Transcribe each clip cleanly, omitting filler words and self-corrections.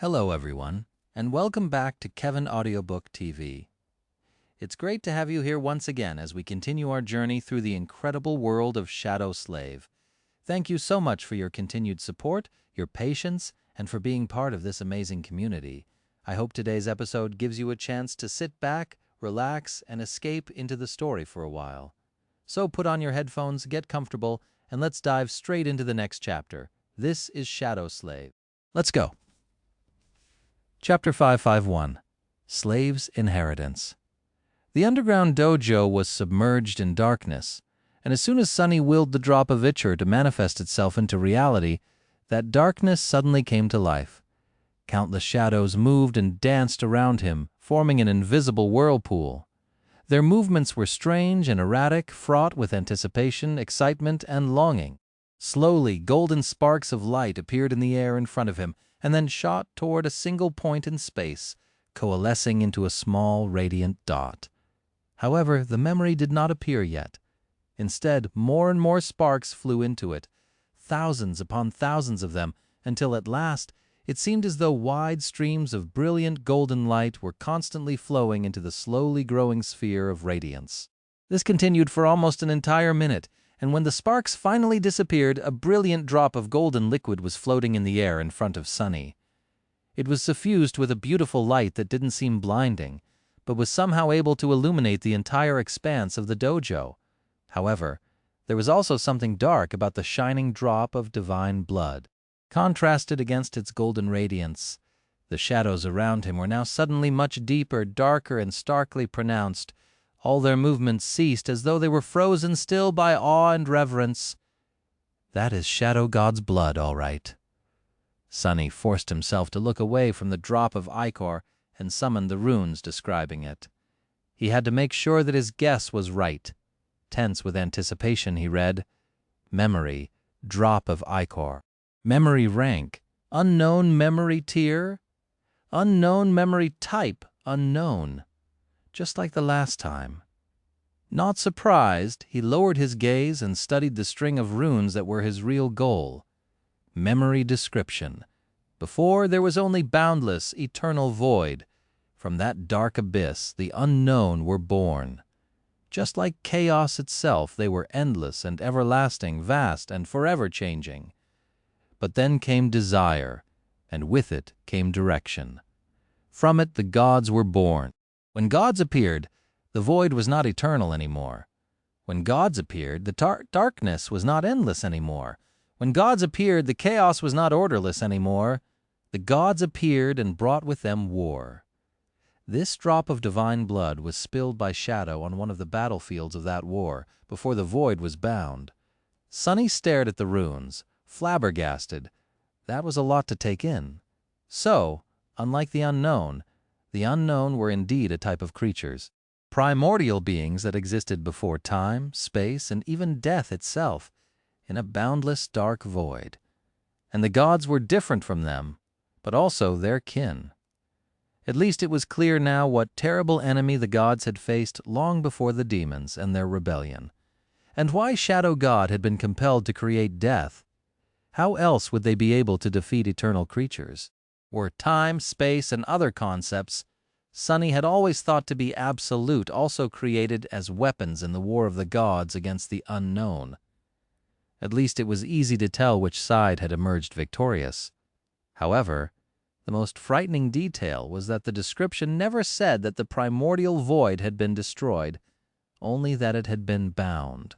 Hello everyone, and welcome back to Kevin Audiobook TV. It's great to have you here once again as we continue our journey through the incredible world of Shadow Slave. Thank you so much for your continued support, your patience, and for being part of this amazing community. I hope today's episode gives you a chance to sit back, relax, and escape into the story for a while. So put on your headphones, get comfortable, and let's dive straight into the next chapter. This is Shadow Slave. Let's go. Chapter 551, Slave's Inheritance. The underground dojo was submerged in darkness, and as soon as Sunny willed the drop of ichor to manifest itself into reality, that darkness suddenly came to life. Countless shadows moved and danced around him, forming an invisible whirlpool. Their movements were strange and erratic, fraught with anticipation, excitement, and longing. Slowly, golden sparks of light appeared in the air in front of him, and then shot toward a single point in space, coalescing into a small, radiant dot. However, the memory did not appear yet. Instead, more and more sparks flew into it, thousands upon thousands of them, until at last it seemed as though wide streams of brilliant golden light were constantly flowing into the slowly growing sphere of radiance. This continued for almost an entire minute, and when the sparks finally disappeared, a brilliant drop of golden liquid was floating in the air in front of Sunny. It was suffused with a beautiful light that didn't seem blinding, but was somehow able to illuminate the entire expanse of the dojo. However, there was also something dark about the shining drop of divine blood. Contrasted against its golden radiance, the shadows around him were now suddenly much deeper, darker, and starkly pronounced. All their movements ceased as though they were frozen still by awe and reverence. That is Shadow God's blood, all right. Sunny forced himself to look away from the drop of ichor and summoned the runes describing it. He had to make sure that his guess was right. Tense with anticipation, he read, Memory, drop of ichor. Memory rank, unknown memory tier, unknown memory type, unknown. Just like the last time. Not surprised, he lowered his gaze and studied the string of runes that were his real goal. Memory description. Before, there was only boundless, eternal void. From that dark abyss, the unknown were born. Just like chaos itself, they were endless and everlasting, vast and forever changing. But then came desire, and with it came direction. From it the gods were born. When gods appeared, the void was not eternal anymore. When gods appeared, the darkness was not endless anymore. When gods appeared, the chaos was not orderless anymore. The gods appeared and brought with them war. This drop of divine blood was spilled by Shadow on one of the battlefields of that war, before the void was bound. Sunny stared at the runes, flabbergasted. That was a lot to take in. So, unlike the unknown were indeed a type of creatures, primordial beings that existed before time, space, and even death itself, in a boundless dark void. And the gods were different from them, but also their kin. At least it was clear now what terrible enemy the gods had faced long before the demons and their rebellion, and why Shadow God had been compelled to create death. How else would they be able to defeat eternal creatures? Were time, space, and other concepts Sunny had always thought to be absolute also created as weapons in the war of the gods against the unknown? At least it was easy to tell which side had emerged victorious. However, the most frightening detail was that the description never said that the primordial void had been destroyed, only that it had been bound.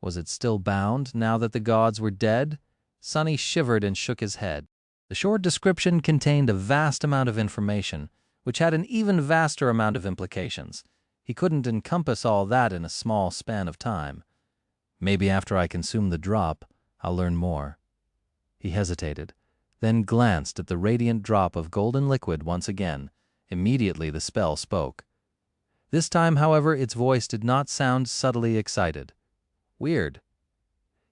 Was it still bound now that the gods were dead? Sunny shivered and shook his head. The short description contained a vast amount of information, which had an even vaster amount of implications. He couldn't encompass all that in a small span of time. Maybe after I consume the drop, I'll learn more. He hesitated, then glanced at the radiant drop of golden liquid once again. Immediately the spell spoke. This time, however, its voice did not sound subtly excited. Weird.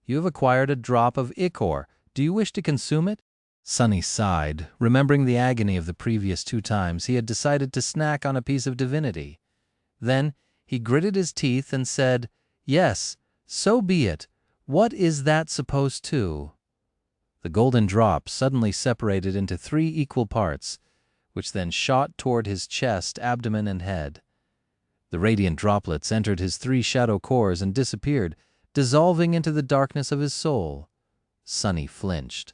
You have acquired a drop of ichor. Do you wish to consume it? Sunny sighed, remembering the agony of the previous 2 times he had decided to snack on a piece of divinity. Then he gritted his teeth and said, Yes, so be it. What is that supposed to? The golden drop suddenly separated into 3 equal parts, which then shot toward his chest, abdomen, and head. The radiant droplets entered his 3 shadow cores and disappeared, dissolving into the darkness of his soul. Sunny flinched.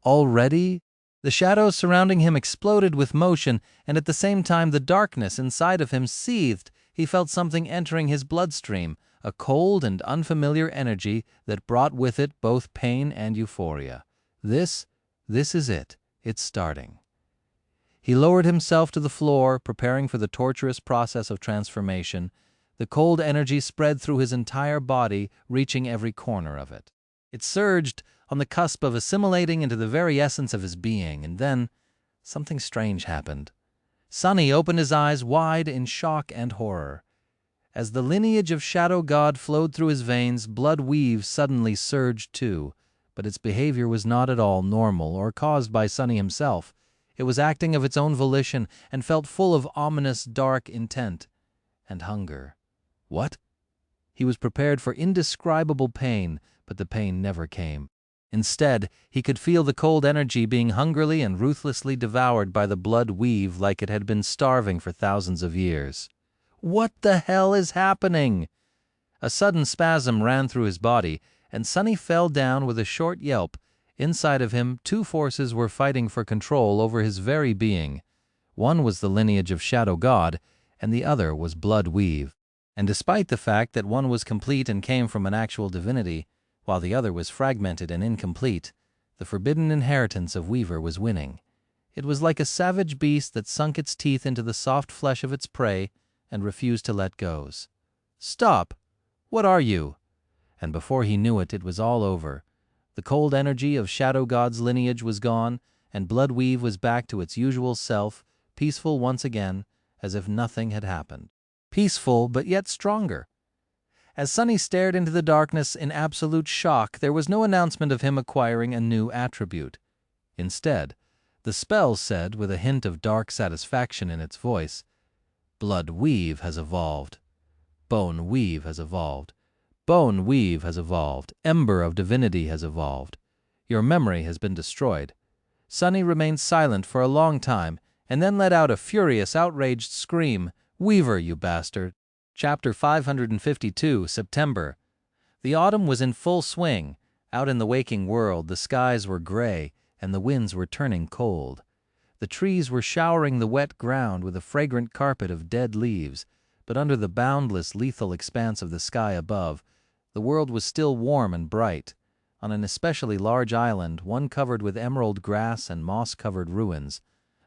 Already? The shadows surrounding him exploded with motion, and at the same time the darkness inside of him seethed. He felt something entering his bloodstream, a cold and unfamiliar energy that brought with it both pain and euphoria. This is it. It's starting. He lowered himself to the floor, preparing for the torturous process of transformation. The cold energy spread through his entire body, reaching every corner of it. It surged, on the cusp of assimilating into the very essence of his being, and then something strange happened. Sunny opened his eyes wide in shock and horror. As the lineage of Shadow God flowed through his veins, blood weave suddenly surged too, but its behavior was not at all normal or caused by Sunny himself. It was acting of its own volition and felt full of ominous, dark intent and hunger. What? He was prepared for indescribable pain, but the pain never came. Instead, he could feel the cold energy being hungrily and ruthlessly devoured by the blood weave like it had been starving for thousands of years. What the hell is happening? A sudden spasm ran through his body, and Sunny fell down with a short yelp. Inside of him, 2 forces were fighting for control over his very being. One was the lineage of Shadow God, and the other was blood weave. And despite the fact that one was complete and came from an actual divinity, while the other was fragmented and incomplete, the forbidden inheritance of Weaver was winning. It was like a savage beast that sunk its teeth into the soft flesh of its prey and refused to let go. "Stop! What are you?" And before he knew it, it was all over. The cold energy of Shadow God's lineage was gone, and Bloodweave was back to its usual self, peaceful once again, as if nothing had happened. Peaceful, but yet stronger. As Sunny stared into the darkness in absolute shock, there was no announcement of him acquiring a new attribute. Instead, the spell said, with a hint of dark satisfaction in its voice, "Blood Weave has evolved. Bone Weave has evolved. Bone Weave has evolved. Ember of Divinity has evolved. Your memory has been destroyed." Sunny remained silent for a long time, and then let out a furious, outraged scream. "Weaver, you bastard!" Chapter 552, September. The autumn was in full swing. Out in the waking world, the skies were gray, and the winds were turning cold. The trees were showering the wet ground with a fragrant carpet of dead leaves, but under the boundless, lethal expanse of the sky above, the world was still warm and bright. On an especially large island, one covered with emerald grass and moss-covered ruins,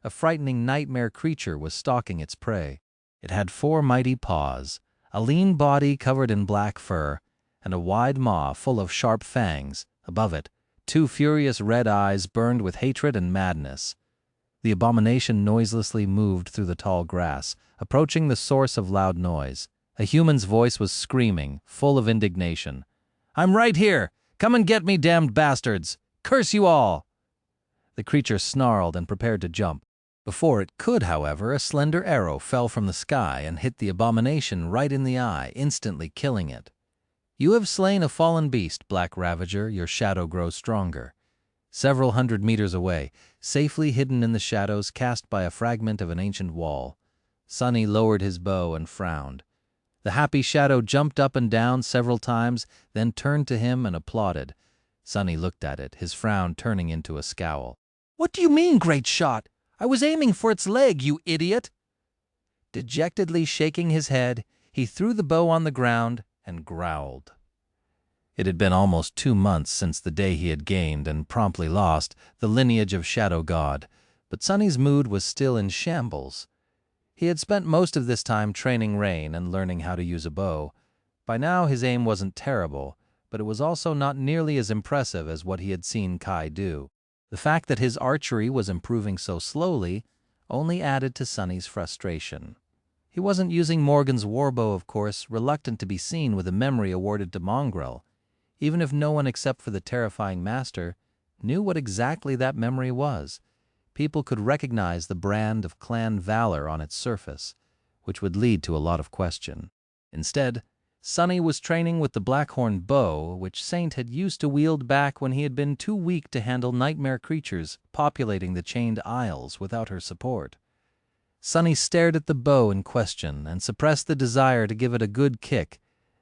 a frightening nightmare creature was stalking its prey. It had 4 mighty paws, a lean body covered in black fur, and a wide maw full of sharp fangs. Above it, 2 furious red eyes burned with hatred and madness. The abomination noiselessly moved through the tall grass, approaching the source of loud noise. A human's voice was screaming, full of indignation. "I'm right here! Come and get me, damned bastards! Curse you all!" The creature snarled and prepared to jump. Before it could, however, a slender arrow fell from the sky and hit the abomination right in the eye, instantly killing it. "You have slain a fallen beast, Black Ravager. Your shadow grows stronger." Several hundred meters away, safely hidden in the shadows cast by a fragment of an ancient wall, Sunny lowered his bow and frowned. The happy shadow jumped up and down several times, then turned to him and applauded. Sunny looked at it, his frown turning into a scowl. "What do you mean, great shot? I was aiming for its leg, you idiot!" Dejectedly shaking his head, he threw the bow on the ground and growled. It had been almost 2 months since the day he had gained, and promptly lost, the lineage of Shadow God, but Sunny's mood was still in shambles. He had spent most of this time training Rain and learning how to use a bow. By now his aim wasn't terrible, but it was also not nearly as impressive as what he had seen Kai do. The fact that his archery was improving so slowly only added to Sunny's frustration. He wasn't using Morgan's warbow, of course, reluctant to be seen with a memory awarded to Mongrel, even if no one except for the terrifying master knew what exactly that memory was. People could recognize the brand of clan valor on its surface, which would lead to a lot of question. Instead, Sunny was training with the black-horned bow, which Saint had used to wield back when he had been too weak to handle nightmare creatures populating the chained isles without her support. Sunny stared at the bow in question and suppressed the desire to give it a good kick.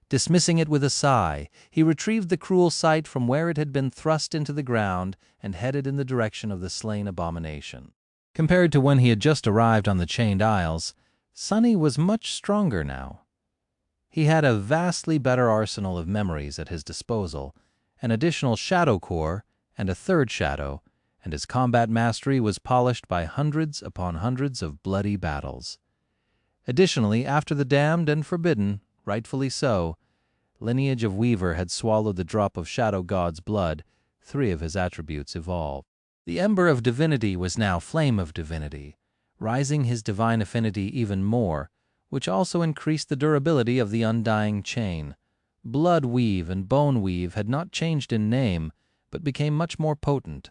Dismissing it with a sigh, he retrieved the cruel sight from where it had been thrust into the ground and headed in the direction of the slain abomination. Compared to when he had just arrived on the chained isles, Sunny was much stronger now. He had a vastly better arsenal of memories at his disposal, an additional shadow core and a third shadow, and his combat mastery was polished by hundreds upon hundreds of bloody battles. Additionally, after the damned and forbidden, rightfully so, lineage of Weaver had swallowed the drop of Shadow God's blood, 3 of his attributes evolved. The Ember of Divinity was now Flame of Divinity, rising his divine affinity even more, which also increased the durability of the undying chain. Blood Weave and Bone Weave had not changed in name, but became much more potent.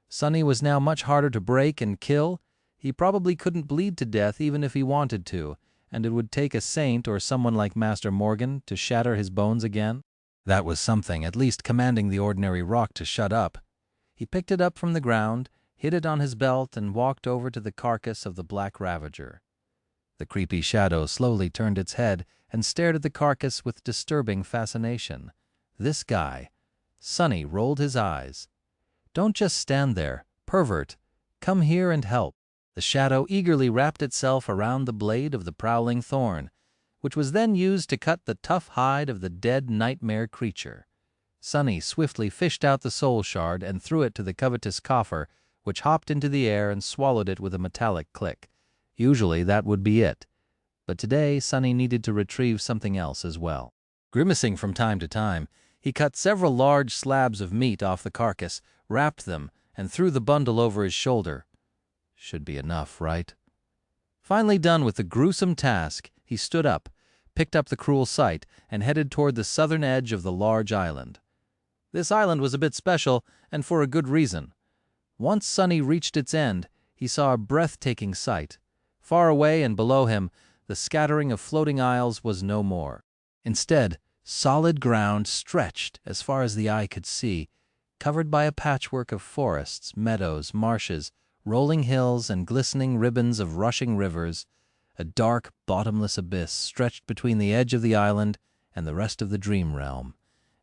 Sunny was now much harder to break and kill. He probably couldn't bleed to death even if he wanted to, and it would take a saint or someone like Master Morgan to shatter his bones again. That was something, at least commanding the ordinary rock to shut up. He picked it up from the ground, hid it on his belt, and walked over to the carcass of the Black Ravager. The creepy shadow slowly turned its head and stared at the carcass with disturbing fascination. This guy. Sunny rolled his eyes. "Don't just stand there, pervert. Come here and help." The shadow eagerly wrapped itself around the blade of the prowling thorn, which was then used to cut the tough hide of the dead nightmare creature. Sunny swiftly fished out the soul shard and threw it to the covetous coffer, which hopped into the air and swallowed it with a metallic click. Usually that would be it, but today Sunny needed to retrieve something else as well. Grimacing from time to time, he cut several large slabs of meat off the carcass, wrapped them, and threw the bundle over his shoulder. Should be enough, right? Finally done with the gruesome task, he stood up, picked up the cruel sight, and headed toward the southern edge of the large island. This island was a bit special, and for a good reason. Once Sunny reached its end, he saw a breathtaking sight. Far away and below him, the scattering of floating isles was no more. Instead, solid ground stretched as far as the eye could see, covered by a patchwork of forests, meadows, marshes, rolling hills, and glistening ribbons of rushing rivers. A dark, bottomless abyss stretched between the edge of the island and the rest of the dream realm,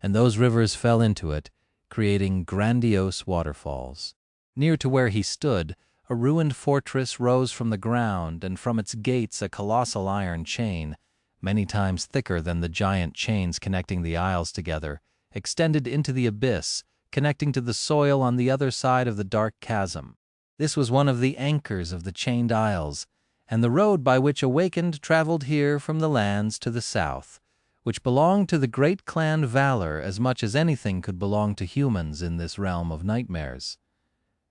and those rivers fell into it, creating grandiose waterfalls. Near to where he stood, a ruined fortress rose from the ground, and from its gates a colossal iron chain, many times thicker than the giant chains connecting the isles together, extended into the abyss, connecting to the soil on the other side of the dark chasm. This was one of the anchors of the chained isles, and the road by which Awakened traveled here from the lands to the south, which belonged to the great clan Valor as much as anything could belong to humans in this realm of nightmares.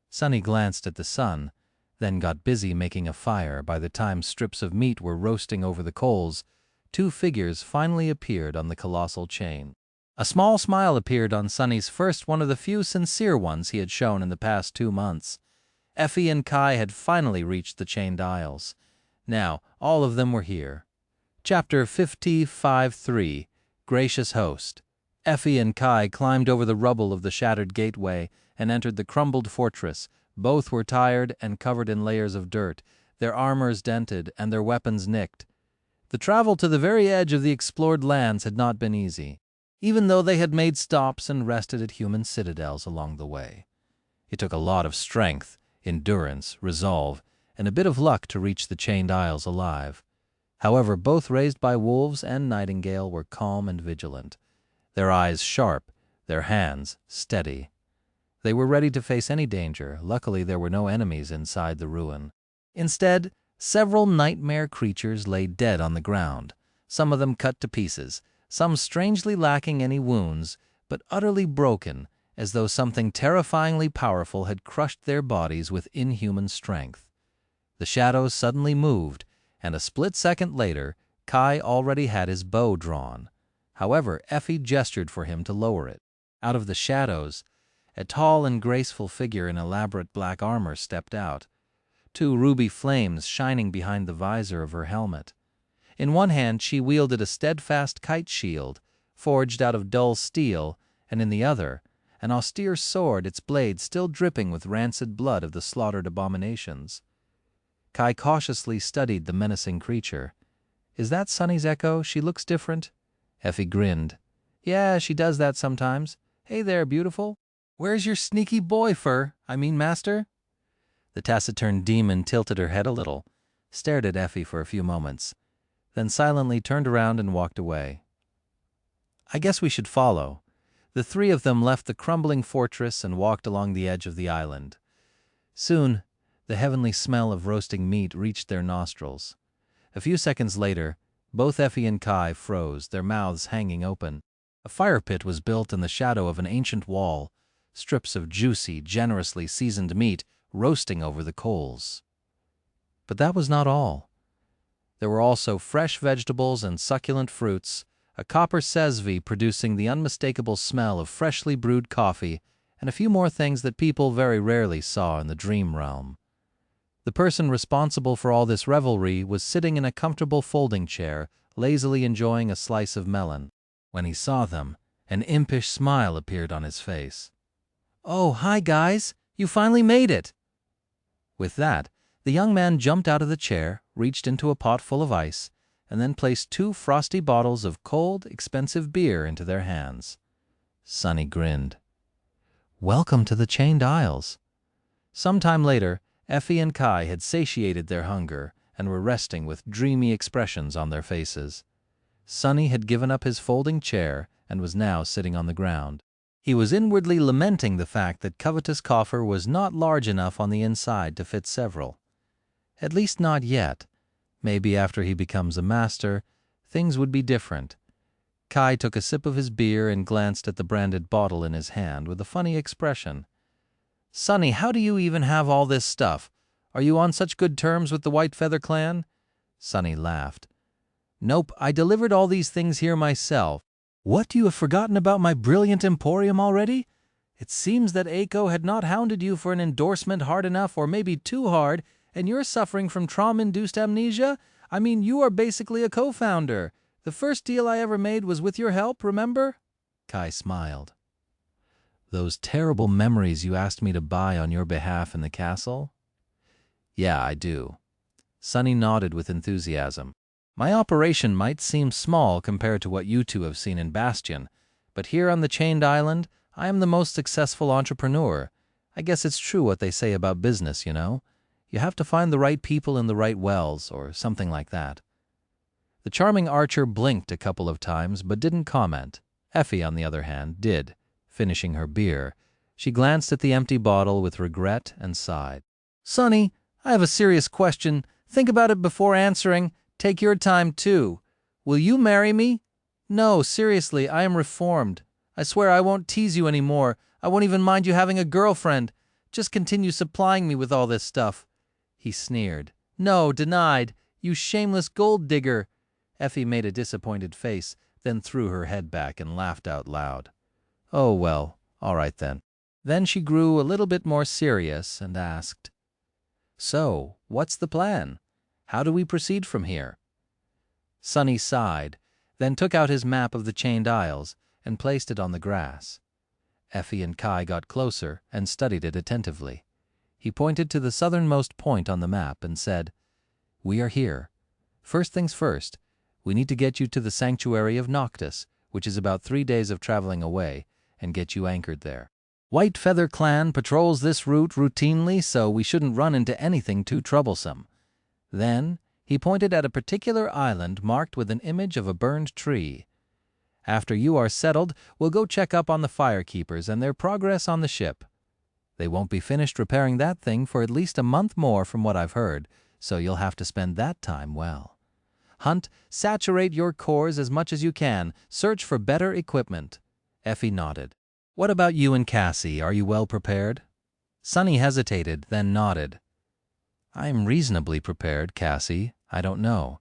Sunny glanced at the sun, then got busy making a fire. By the time strips of meat were roasting over the coals, 2 figures finally appeared on the colossal chain. A small smile appeared on Sunny's first, one of the few sincere ones he had shown in the past 2 months. Effie and Kai had finally reached the chained isles. Now, all of them were here. Chapter 55:3, Gracious Host. Effie and Kai climbed over the rubble of the shattered gateway and entered the crumbled fortress. Both were tired and covered in layers of dirt, their armors dented and their weapons nicked. The travel to the very edge of the explored lands had not been easy, even though they had made stops and rested at human citadels along the way. It took a lot of strength, endurance, resolve, and a bit of luck to reach the chained isles alive. However, both raised by wolves and Nightingale were calm and vigilant, their eyes sharp, their hands steady. They were ready to face any danger. Luckily, there were no enemies inside the ruin. Instead, several nightmare creatures lay dead on the ground, some of them cut to pieces, some strangely lacking any wounds, but utterly broken, as though something terrifyingly powerful had crushed their bodies with inhuman strength. The shadows suddenly moved, and a split second later, Kai already had his bow drawn. However, Effie gestured for him to lower it. Out of the shadows, a tall and graceful figure in elaborate black armor stepped out, 2 ruby flames shining behind the visor of her helmet. In one hand she wielded a steadfast kite shield, forged out of dull steel, and in the other, an austere sword, its blade still dripping with rancid blood of the slaughtered abominations. Kai cautiously studied the menacing creature. "Is that Sunny's echo? She looks different." Effie grinned. "Yeah, she does that sometimes. Hey there, beautiful. Where's your sneaky master?" The taciturn demon tilted her head a little, stared at Effie for a few moments, then silently turned around and walked away. "I guess we should follow." The three of them left the crumbling fortress and walked along the edge of the island. Soon, the heavenly smell of roasting meat reached their nostrils. A few seconds later, both Effie and Kai froze, their mouths hanging open. A fire pit was built in the shadow of an ancient wall, strips of juicy, generously seasoned meat roasting over the coals. But that was not all. There were also fresh vegetables and succulent fruits, a copper sesvi producing the unmistakable smell of freshly brewed coffee, and a few more things that people very rarely saw in the dream realm. The person responsible for all this revelry was sitting in a comfortable folding chair, lazily enjoying a slice of melon. When he saw them, an impish smile appeared on his face. "Oh, hi guys! You finally made it!" With that, the young man jumped out of the chair, reached into a pot full of ice, and then placed 2 frosty bottles of cold, expensive beer into their hands. Sunny grinned. "Welcome to the Chained Isles." Some time later, Effie and Kai had satiated their hunger and were resting with dreamy expressions on their faces. Sunny had given up his folding chair and was now sitting on the ground. He was inwardly lamenting the fact that Covetous Coffer was not large enough on the inside to fit several. At least not yet. Maybe after he becomes a master, things would be different. Kai took a sip of his beer and glanced at the branded bottle in his hand with a funny expression. "Sunny, how do you even have all this stuff? Are you on such good terms with the White Feather clan?" Sunny laughed. "Nope, I delivered all these things here myself." "What, you have forgotten about my brilliant emporium already? It seems that Aiko had not hounded you for an endorsement hard enough, or maybe too hard, and you're suffering from trauma-induced amnesia? I mean, you are basically a co-founder. The first deal I ever made was with your help, remember?" Kai smiled. "Those terrible memories you asked me to buy on your behalf in the castle?" "Yeah, I do." Sunny nodded with enthusiasm. "My operation might seem small compared to what you two have seen in Bastion, but here on the Chained Island, I am the most successful entrepreneur. I guess it's true what they say about business, you know. You have to find the right people in the right wells, or something like that." The charming archer blinked a couple of times, but didn't comment. Effie, on the other hand, did. Finishing her beer, she glanced at the empty bottle with regret and sighed. "Sunny, I have a serious question. Think about it before answering. Take your time, too. Will you marry me? No, seriously, I am reformed. I swear I won't tease you anymore. I won't even mind you having a girlfriend. Just continue supplying me with all this stuff." He sneered. "No, denied. You shameless gold digger." Effie made a disappointed face, then threw her head back and laughed out loud. "Oh, well, all right then." Then she grew a little bit more serious and asked, "So, what's the plan? How do we proceed from here?" Sunny sighed, then took out his map of the Chained Isles and placed it on the grass. Effie and Kai got closer and studied it attentively. He pointed to the southernmost point on the map and said, "We are here. First things first, we need to get you to the sanctuary of Noctis, which is about 3 days of traveling away, and get you anchored there. White Feather Clan patrols this route routinely, so we shouldn't run into anything too troublesome." Then he pointed at a particular island marked with an image of a burned tree. "After you are settled, we'll go check up on the firekeepers and their progress on the ship. They won't be finished repairing that thing for at least a month more from what I've heard, so you'll have to spend that time well. Hunt, saturate your cores as much as you can. Search for better equipment." Effie nodded. "What about you and Cassie? Are you well prepared?" Sunny hesitated, then nodded. "I'm reasonably prepared, Cassie. I don't know.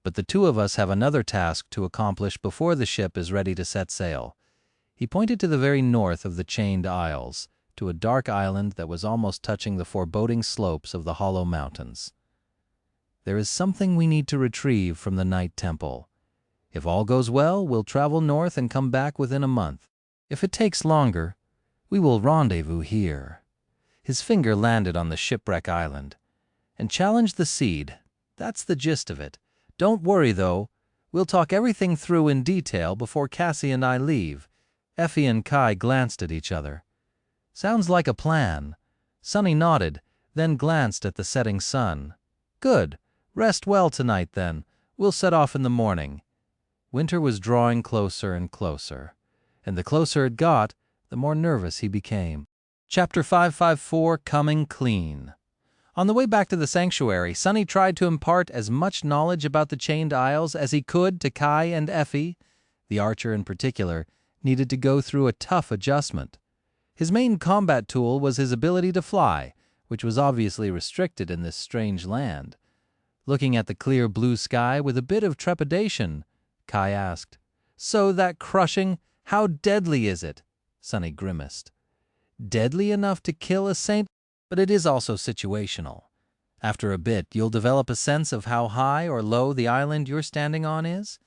But the two of us have another task to accomplish before the ship is ready to set sail." He pointed to the very north of the Chained Isles, to a dark island that was almost touching the foreboding slopes of the Hollow Mountains. There is something we need to retrieve from the Night Temple. If all goes well, we'll travel north and come back within a month. If it takes longer, we will rendezvous here." His finger landed on the shipwreck island. "And challenge the seed. That's the gist of it. Don't worry, though. We'll talk everything through in detail before Cassie and I leave." Effie and Kai glanced at each other. "Sounds like a plan." Sunny nodded, then glanced at the setting sun. "Good. Rest well tonight, then. We'll set off in the morning." Winter was drawing closer and closer, and the closer it got, the more nervous he became. Chapter 554, Coming Clean. On the way back to the sanctuary, Sunny tried to impart as much knowledge about the Chained Isles as he could to Kai and Effie. The archer, in particular, needed to go through a tough adjustment. His main combat tool was his ability to fly, which was obviously restricted in this strange land. Looking at the clear blue sky with a bit of trepidation, Kai asked, "So that crushing, how deadly is it?" Sunny grimaced. "Deadly enough to kill a saint, but it is also situational. After a bit, you'll develop a sense of how high or low the island you're standing on is.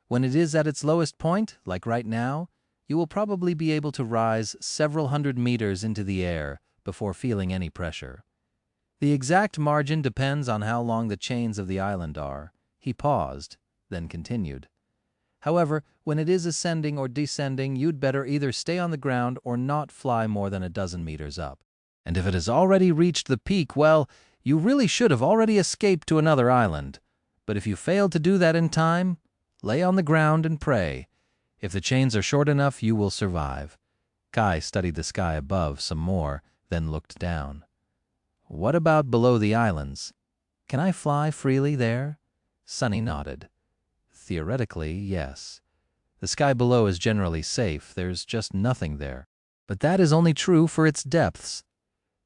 When it is at its lowest point, like right now, you will probably be able to rise several hundred meters into the air before feeling any pressure. The exact margin depends on how long the chains of the island are." He paused, then continued. "However, when it is ascending or descending, you'd better either stay on the ground or not fly more than a dozen meters up. And if it has already reached the peak, well, you really should have already escaped to another island. But if you fail to do that in time, lay on the ground and pray. If the chains are short enough, you will survive." Kai studied the sky above some more, then looked down. "What about below the islands? Can I fly freely there?" Sunny nodded. "Theoretically, yes. The sky below is generally safe. There's just nothing there. But that is only true for its depths.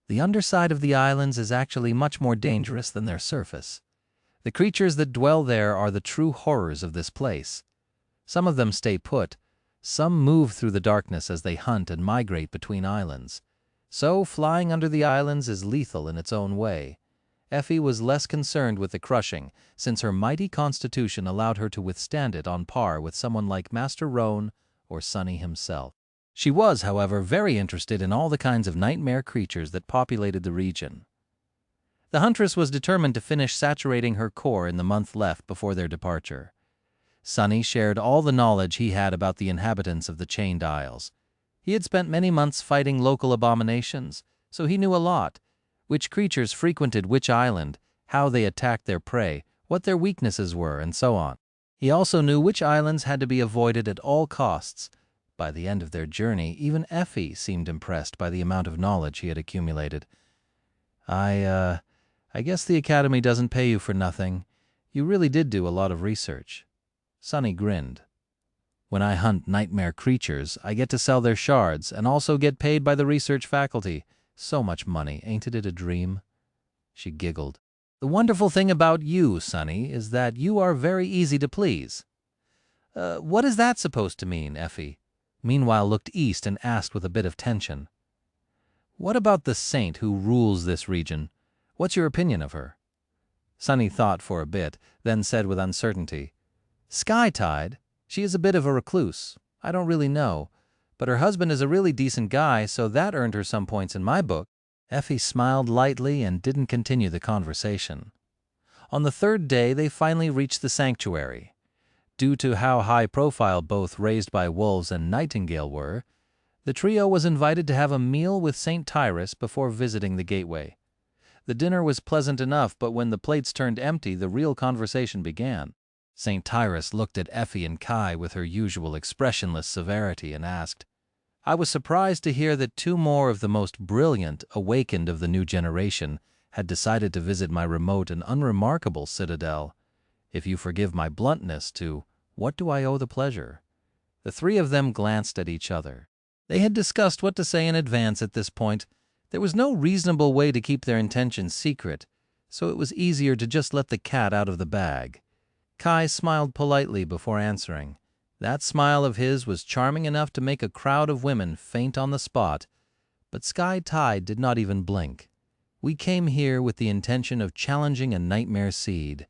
The underside of the islands is actually much more dangerous than their surface. The creatures that dwell there are the true horrors of this place. Some of them stay put. Some move through the darkness as they hunt and migrate between islands. So flying under the islands is lethal in its own way." Effie was less concerned with the crushing, since her mighty constitution allowed her to withstand it on par with someone like Master Roan or Sunny himself. She was, however, very interested in all the kinds of nightmare creatures that populated the region. The huntress was determined to finish saturating her core in the month left before their departure. Sunny shared all the knowledge he had about the inhabitants of the Chained Isles. He had spent many months fighting local abominations, so he knew a lot: which creatures frequented which island, how they attacked their prey, what their weaknesses were, and so on. He also knew which islands had to be avoided at all costs. By the end of their journey, even Effie seemed impressed by the amount of knowledge he had accumulated. I guess the Academy doesn't pay you for nothing. You really did do a lot of research." Sunny grinned. "When I hunt nightmare creatures, I get to sell their shards and also get paid by the research faculty. So much money, ain't it a dream?" She giggled. "The wonderful thing about you, Sunny, is that you are very easy to please." What is that supposed to mean?" Effie, meanwhile, looked east and asked with a bit of tension. "What about the saint who rules this region? What's your opinion of her?" Sunny thought for a bit, then said with uncertainty, "Sky-Tide. She is a bit of a recluse. I don't really know. But her husband is a really decent guy, so that earned her some points in my book." Effie smiled lightly and didn't continue the conversation. On the third day, they finally reached the sanctuary. Due to how high profile both Raised by Wolves and Nightingale were, the trio was invited to have a meal with St. Tyrus before visiting the gateway. The dinner was pleasant enough, but when the plates turned empty, the real conversation began. St. Tyrus looked at Effie and Kai with her usual expressionless severity and asked, "I was surprised to hear that 2 more of the most brilliant, awakened of the new generation had decided to visit my remote and unremarkable citadel. If you forgive my bluntness, to what do I owe the pleasure?" The 3 of them glanced at each other. They had discussed what to say in advance at this point. There was no reasonable way to keep their intentions secret, so it was easier to just let the cat out of the bag. Kai smiled politely before answering. That smile of his was charming enough to make a crowd of women faint on the spot, but Sky-Tide did not even blink. We came here with the intention of challenging a nightmare seed.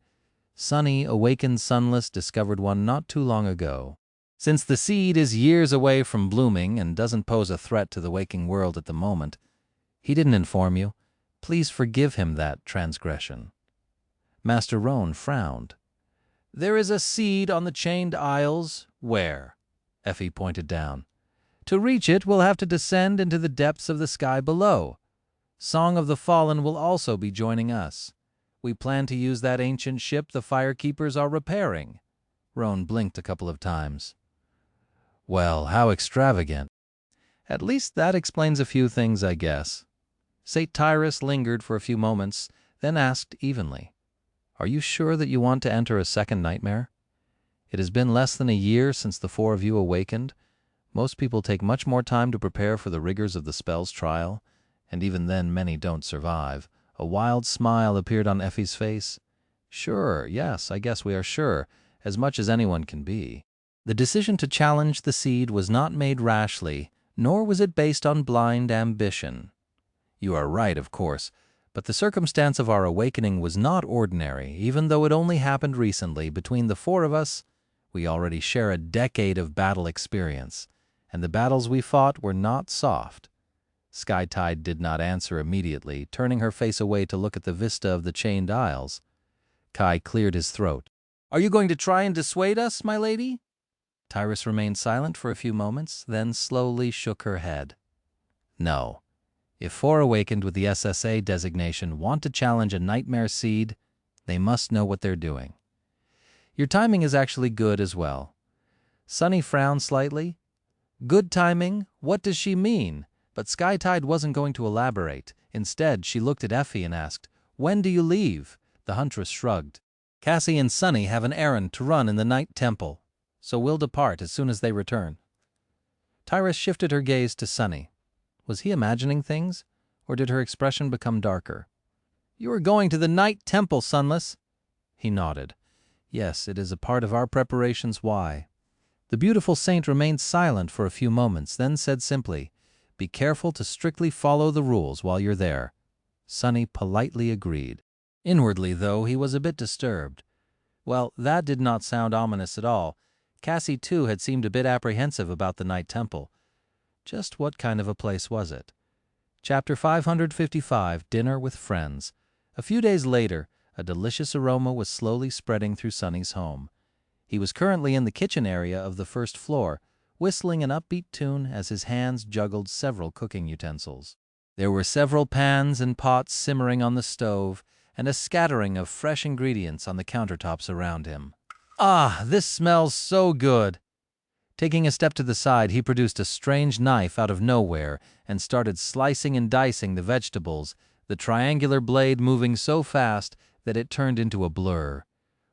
Sunny, awakened Sunless discovered one not too long ago. Since the seed is years away from blooming and doesn't pose a threat to the waking world at the moment, he didn't inform you. Please forgive him that transgression." Master Roan frowned. "There is a seed on the Chained Isles." "Where?" Effie pointed down. "To reach it, we'll have to descend into the depths of the sky below. Song of the Fallen will also be joining us. We plan to use that ancient ship the Firekeepers are repairing." Roan blinked a couple of times. "Well, how extravagant." "At least that explains a few things, I guess." St. Tyrus lingered for a few moments, then asked evenly, "Are you sure that you want to enter a second nightmare? It has been less than a year since the four of you awakened. Most people take much more time to prepare for the rigors of the spell's trial, and even then many don't survive." A wild smile appeared on Effie's face. "Sure, yes, I guess we are sure, as much as anyone can be." The decision to challenge the seed was not made rashly, nor was it based on blind ambition. "You are right, of course, but the circumstance of our awakening was not ordinary, even though it only happened recently. Between the four of us, we already share a decade of battle experience, and the battles we fought were not soft." Skytide did not answer immediately, turning her face away to look at the vista of the Chained Isles. Kai cleared his throat. "Are you going to try and dissuade us, my lady?" Tyrus remained silent for a few moments, then slowly shook her head. "No. If four awakened with the SSA designation want to challenge a nightmare seed, they must know what they're doing. Your timing is actually good as well." Sunny frowned slightly. "Good timing? What does she mean?" But Skytide wasn't going to elaborate. Instead, she looked at Effie and asked, "When do you leave?" The huntress shrugged. "Cassie and Sunny have an errand to run in the Night Temple, so we'll depart as soon as they return." Tyrus shifted her gaze to Sunny. Was he imagining things, or did her expression become darker? "You are going to the Night Temple, Sunless." He nodded. "Yes, it is a part of our preparations. Why?" The beautiful saint remained silent for a few moments, then said simply, "Be careful to strictly follow the rules while you're there." Sunny politely agreed. Inwardly, though, he was a bit disturbed. Well, that did not sound ominous at all. Cassie, too, had seemed a bit apprehensive about the Night Temple. Just what kind of a place was it? Chapter 555, Dinner with Friends. A few days later, a delicious aroma was slowly spreading through Sunny's home. He was currently in the kitchen area of the first floor, whistling an upbeat tune as his hands juggled several cooking utensils. There were several pans and pots simmering on the stove, and a scattering of fresh ingredients on the countertops around him. "Ah, this smells so good!" Taking a step to the side, he produced a strange knife out of nowhere and started slicing and dicing the vegetables, the triangular blade moving so fast that it turned into a blur.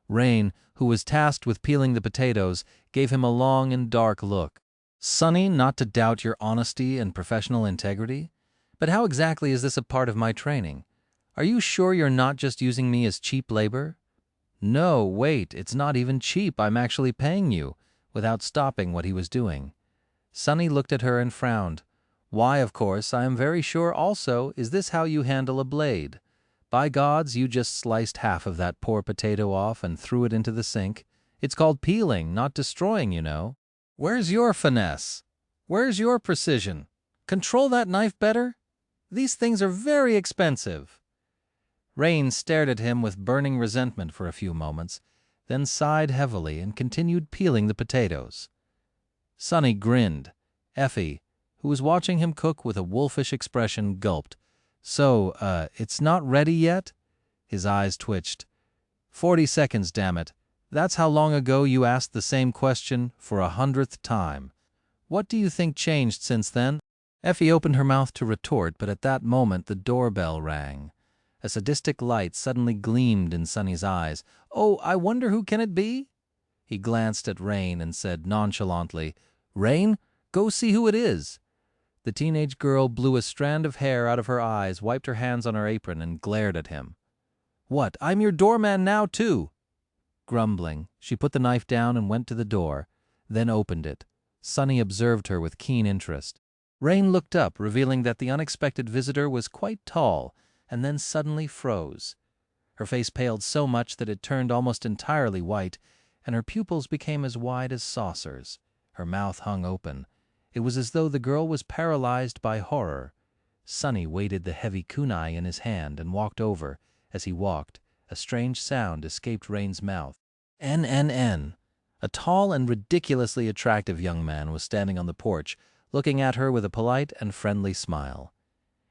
Rain, who was tasked with peeling the potatoes, gave him a long and dark look. "Sunny, not to doubt your honesty and professional integrity, but how exactly is this a part of my training? Are you sure you're not just using me as cheap labor?" "No, wait, it's not even cheap. I'm actually paying you," without stopping what he was doing. Sunny looked at her and frowned. "Why, of course, I am very sure also, is this how you handle a blade? By gods, you just sliced half of that poor potato off and threw it into the sink. It's called peeling, not destroying, you know. Where's your finesse? Where's your precision? Control that knife better? These things are very expensive." Rain stared at him with burning resentment for a few moments, then sighed heavily and continued peeling the potatoes. Sunny grinned. Effie, who was watching him cook with a wolfish expression, gulped. "So, it's not ready yet?" His eyes twitched. 40 seconds, damn it. That's how long ago you asked the same question for 100th time. What do you think changed since then?" Effie opened her mouth to retort, but at that moment the doorbell rang. A sadistic light suddenly gleamed in Sunny's eyes. "Oh, I wonder who can it be?" He glanced at Rain and said nonchalantly, "Rain, go see who it is." The teenage girl blew a strand of hair out of her eyes, wiped her hands on her apron, and glared at him. "What, I'm your doorman now, too!" Grumbling, she put the knife down and went to the door, then opened it. Sunny observed her with keen interest. Rain looked up, revealing that the unexpected visitor was quite tall, and then suddenly froze. Her face paled so much that it turned almost entirely white, and her pupils became as wide as saucers. Her mouth hung open. It was as though the girl was paralyzed by horror. Sonny weighted the heavy kunai in his hand and walked over. As he walked, a strange sound escaped Rain's mouth. N. A tall and ridiculously attractive young man was standing on the porch, looking at her with a polite and friendly smile.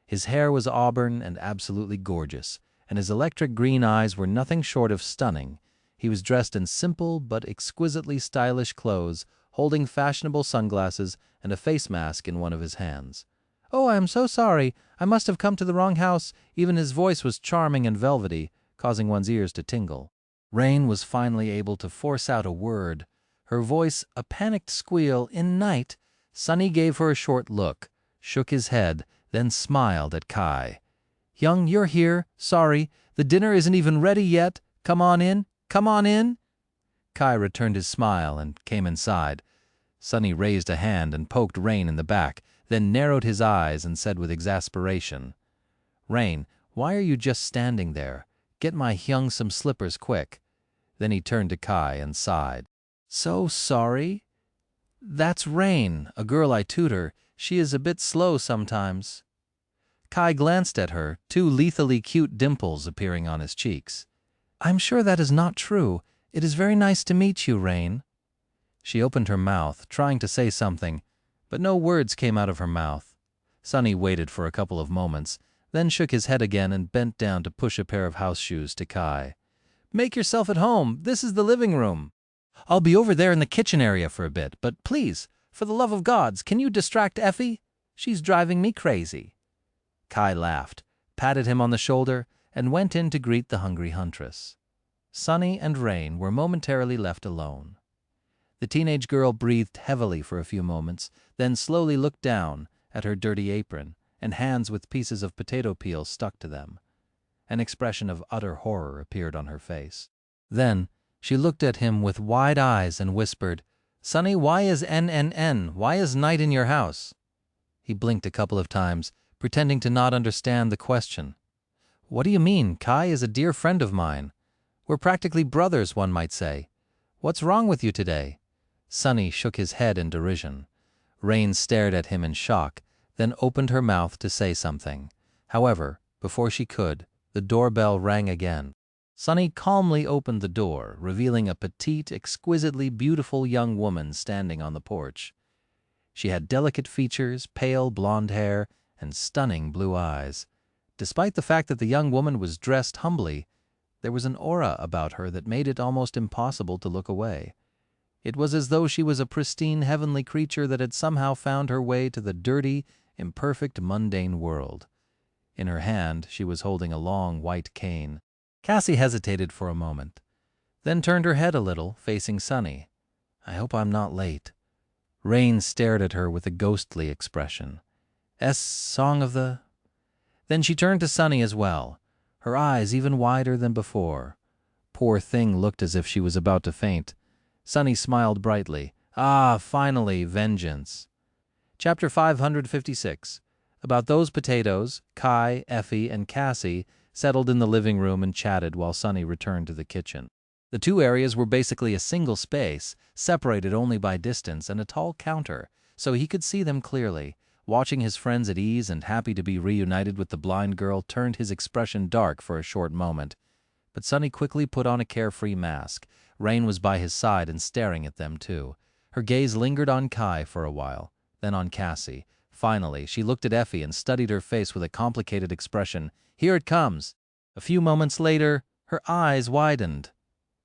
His hair was auburn and absolutely gorgeous, and his electric green eyes were nothing short of stunning. He was dressed in simple but exquisitely stylish clothes, holding fashionable sunglasses and a face mask in one of his hands. "Oh, I am so sorry. I must have come to the wrong house." Even his voice was charming and velvety, causing one's ears to tingle. Rain was finally able to force out a word. Her voice a panicked squeal. "In night?" Sonny gave her a short look, shook his head, then smiled at Kai. "Young, you're here. Sorry. The dinner isn't even ready yet. Come on in. Come on in." Kai returned his smile and came inside. Sonny raised a hand and poked Rain in the back, then narrowed his eyes and said with exasperation, "Rain, why are you just standing there? Get my Hyung some slippers quick." Then he turned to Kai and sighed. "So sorry. That's Rain, a girl I tutor. She is a bit slow sometimes." Kai glanced at her, two lethally cute dimples appearing on his cheeks. "I'm sure that is not true. It is very nice to meet you, Rain." She opened her mouth, trying to say something, but no words came out of her mouth. Sonny waited for a couple of moments, then shook his head again and bent down to push a pair of house shoes to Kai. "Make yourself at home. This is the living room. I'll be over there in the kitchen area for a bit, but please, for the love of gods, can you distract Effie? She's driving me crazy." Kai laughed, patted him on the shoulder, and went in to greet the hungry huntress. Sonny and Rain were momentarily left alone. The teenage girl breathed heavily for a few moments, then slowly looked down at her dirty apron and hands with pieces of potato peel stuck to them. An expression of utter horror appeared on her face. Then she looked at him with wide eyes and whispered, "Sonny, why is NNN? Why is night in your house?" He blinked a couple of times, pretending to not understand the question. "What do you mean? Kai is a dear friend of mine. We're practically brothers, one might say. What's wrong with you today?" Sonny shook his head in derision. Rain stared at him in shock, then opened her mouth to say something. However, before she could, the doorbell rang again. Sonny calmly opened the door, revealing a petite, exquisitely beautiful young woman standing on the porch. She had delicate features, pale blonde hair, and stunning blue eyes. Despite the fact that the young woman was dressed humbly, there was an aura about her that made it almost impossible to look away. It was as though she was a pristine heavenly creature that had somehow found her way to the dirty, imperfect, mundane world. In her hand, she was holding a long white cane. Cassie hesitated for a moment, then turned her head a little, facing Sonny. "I hope I'm not late." Rain stared at her with a ghostly expression. Song of the..." Then she turned to Sonny as well, her eyes even wider than before. Poor thing looked as if she was about to faint. Sonny smiled brightly. "Ah, finally, vengeance." Chapter 556. About those potatoes, Kai, Effie, and Cassie settled in the living room and chatted while Sonny returned to the kitchen. The two areas were basically a single space, separated only by distance and a tall counter, so he could see them clearly. Watching his friends at ease and happy to be reunited with the blind girl turned his expression dark for a short moment. But Sonny quickly put on a carefree mask. Rain was by his side and staring at them too. Her gaze lingered on Kai for a while, then on Cassie. Finally, she looked at Effie and studied her face with a complicated expression. "Here it comes." A few moments later, her eyes widened.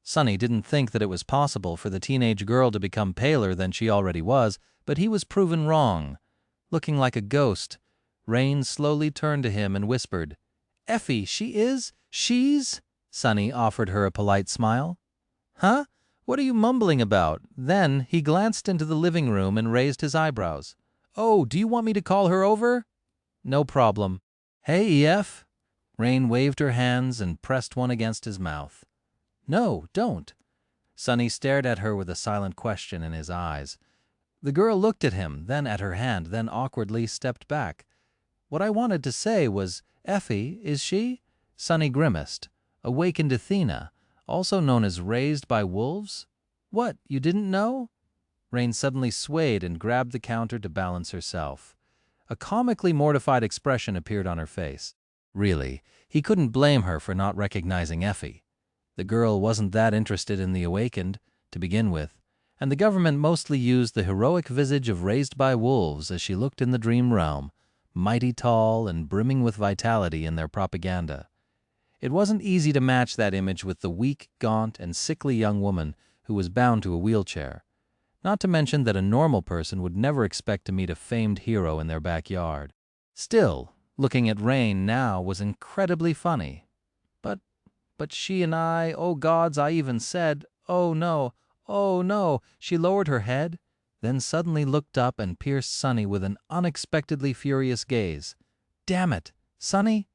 Sonny didn't think that it was possible for the teenage girl to become paler than she already was, but he was proven wrong. Looking like a ghost, Rain slowly turned to him and whispered, "Effie, she's..." Sonny offered her a polite smile. "Huh? What are you mumbling about?" Then he glanced into the living room and raised his eyebrows. "Oh, do you want me to call her over?" "No problem." "Hey, EF." Rain waved her hands and pressed one against his mouth. "No, don't." Sonny stared at her with a silent question in his eyes. The girl looked at him, then at her hand, then awkwardly stepped back. "What I wanted to say was, Effie, is she? Sunny grimaced. Awakened Athena, also known as raised by wolves? What, you didn't know? Rain suddenly swayed and grabbed the counter to balance herself. A comically mortified expression appeared on her face. Really, he couldn't blame her for not recognizing Effie. The girl wasn't that interested in the awakened, to begin with, and the government mostly used the heroic visage of raised by wolves as she looked in the dream realm, mighty tall and brimming with vitality in their propaganda. It wasn't easy to match that image with the weak, gaunt, and sickly young woman who was bound to a wheelchair. Not to mention that a normal person would never expect to meet a famed hero in their backyard. Still, looking at Rain now was incredibly funny. But she and I, oh gods, I even said, oh no, oh no. She lowered her head, then suddenly looked up and pierced Sunny with an unexpectedly furious gaze. Damn it, Sunny!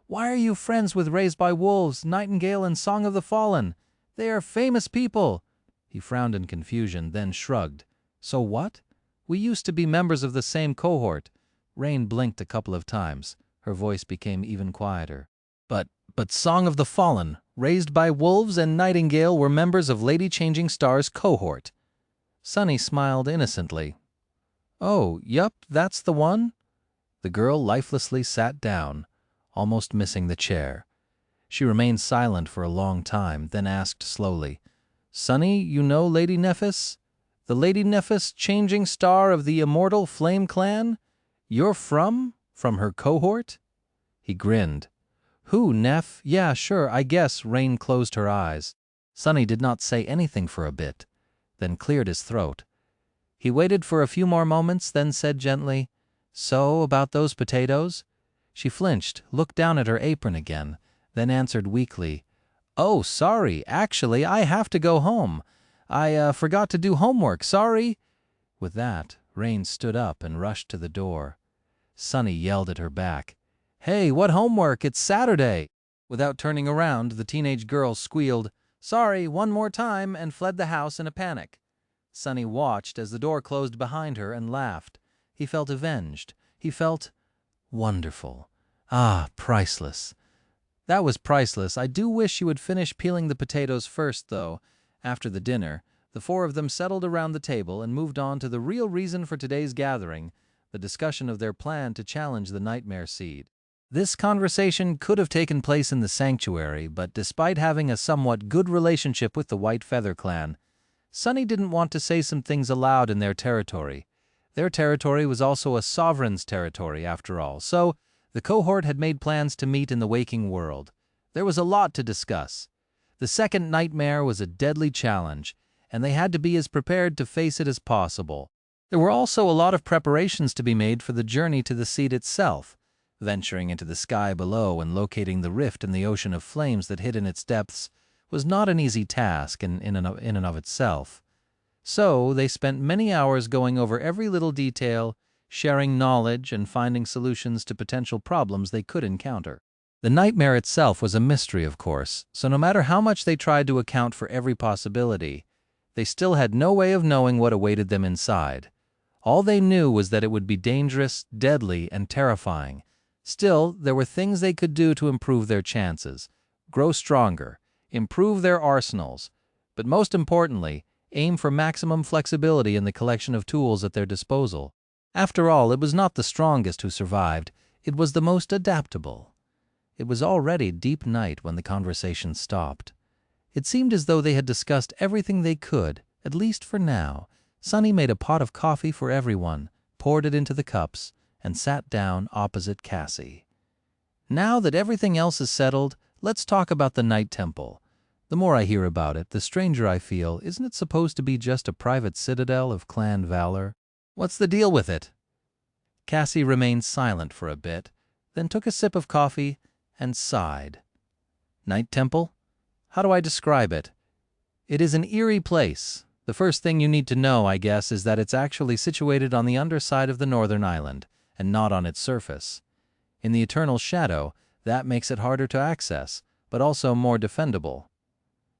Why are you friends with Raised by Wolves, Nightingale, and Song of the Fallen? They are famous people. He frowned in confusion, then shrugged. So what? We used to be members of the same cohort. Rain blinked a couple of times. Her voice became even quieter. But Song of the Fallen, Raised by Wolves, and Nightingale were members of Lady Changing Star's cohort. Sunny smiled innocently. Oh, yup, that's the one? The girl lifelessly sat down, almost missing the chair. She remained silent for a long time, then asked slowly, Sunny, you know Lady Nephis? The Lady Nephis, Changing Star of the immortal Flame Clan? You're from her cohort? He grinned. Who, Neph? Yeah, sure, I guess. Rain closed her eyes. Sunny did not say anything for a bit, then cleared his throat. He waited for a few more moments, then said gently, So, about those potatoes? She flinched, looked down at her apron again, then answered weakly, Oh, sorry, actually, I have to go home. I forgot to do homework, sorry. With that, Rain stood up and rushed to the door. Sunny yelled at her back, Hey, what homework? It's Saturday! Without turning around, the teenage girl squealed, Sorry, one more time, and fled the house in a panic. Sunny watched as the door closed behind her and laughed. He felt avenged. He felt wonderful. Ah, priceless. That was priceless. I do wish you would finish peeling the potatoes first, though. After the dinner, the four of them settled around the table and moved on to the real reason for today's gathering, the discussion of their plan to challenge the Nightmare Seed. This conversation could have taken place in the sanctuary, but despite having a somewhat good relationship with the White Feather Clan, Sunny didn't want to say some things aloud in their territory. Their territory was also a sovereign's territory, after all, so the cohort had made plans to meet in the waking world. There was a lot to discuss. The second nightmare was a deadly challenge, and they had to be as prepared to face it as possible. There were also a lot of preparations to be made for the journey to the seed itself. Venturing into the sky below and locating the rift in the ocean of flames that hid in its depths was not an easy task in and of itself. So they spent many hours going over every little detail, sharing knowledge and finding solutions to potential problems they could encounter. The nightmare itself was a mystery, of course, so no matter how much they tried to account for every possibility, they still had no way of knowing what awaited them inside. All they knew was that it would be dangerous, deadly, and terrifying. Still, there were things they could do to improve their chances, grow stronger, improve their arsenals, but most importantly, aim for maximum flexibility in the collection of tools at their disposal. After all, it was not the strongest who survived, it was the most adaptable. It was already deep night when the conversation stopped. It seemed as though they had discussed everything they could, at least for now. Sunny made a pot of coffee for everyone, poured it into the cups, and sat down opposite Cassie. Now that everything else is settled, let's talk about the Night Temple. The more I hear about it, the stranger I feel. Isn't it supposed to be just a private citadel of clan valor? What's the deal with it? Cassie remained silent for a bit, then took a sip of coffee and sighed. Night Temple? How do I describe it? It is an eerie place. The first thing you need to know, I guess, is that it's actually situated on the underside of the northern island, and not on its surface. In the eternal shadow, that makes it harder to access, but also more defendable.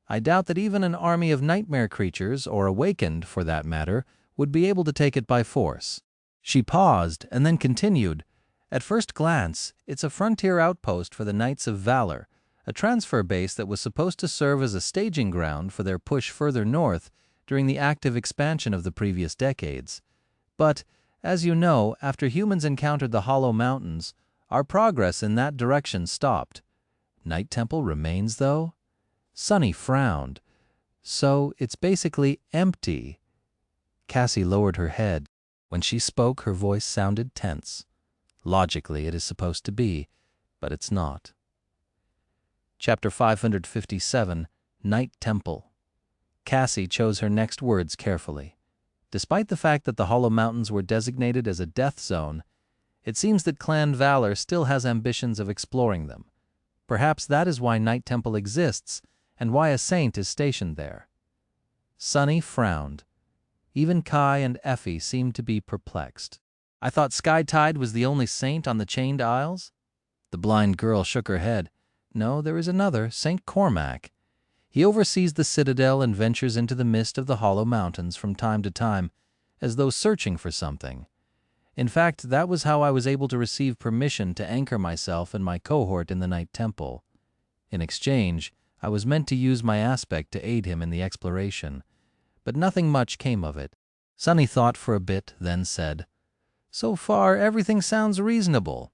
I doubt that even an army of nightmare creatures, or awakened for that matter, would be able to take it by force. She paused and then continued, At first glance, it's a frontier outpost for the Knights of Valor, a transfer base that was supposed to serve as a staging ground for their push further north during the active expansion of the previous decades. But, as you know, after humans encountered the Hollow Mountains, our progress in that direction stopped. Night Temple remains, though? Sunny frowned. So it's basically empty. Cassie lowered her head. When she spoke, her voice sounded tense. Logically, it is supposed to be, but it's not. Chapter 557, Night Temple. Cassie chose her next words carefully. Despite the fact that the Hollow Mountains were designated as a death zone, it seems that Clan Valor still has ambitions of exploring them. Perhaps that is why Night Temple exists and why a saint is stationed there. Sunny frowned. Even Kai and Effie seemed to be perplexed. I thought Skytide was the only saint on the Chained Isles? The blind girl shook her head. No, there is another, Saint Cormac. He oversees the citadel and ventures into the mist of the Hollow Mountains from time to time, as though searching for something. In fact, that was how I was able to receive permission to anchor myself and my cohort in the Night Temple. In exchange, I was meant to use my aspect to aid him in the exploration. But nothing much came of it. Sunny thought for a bit, then said, "So far, everything sounds reasonable."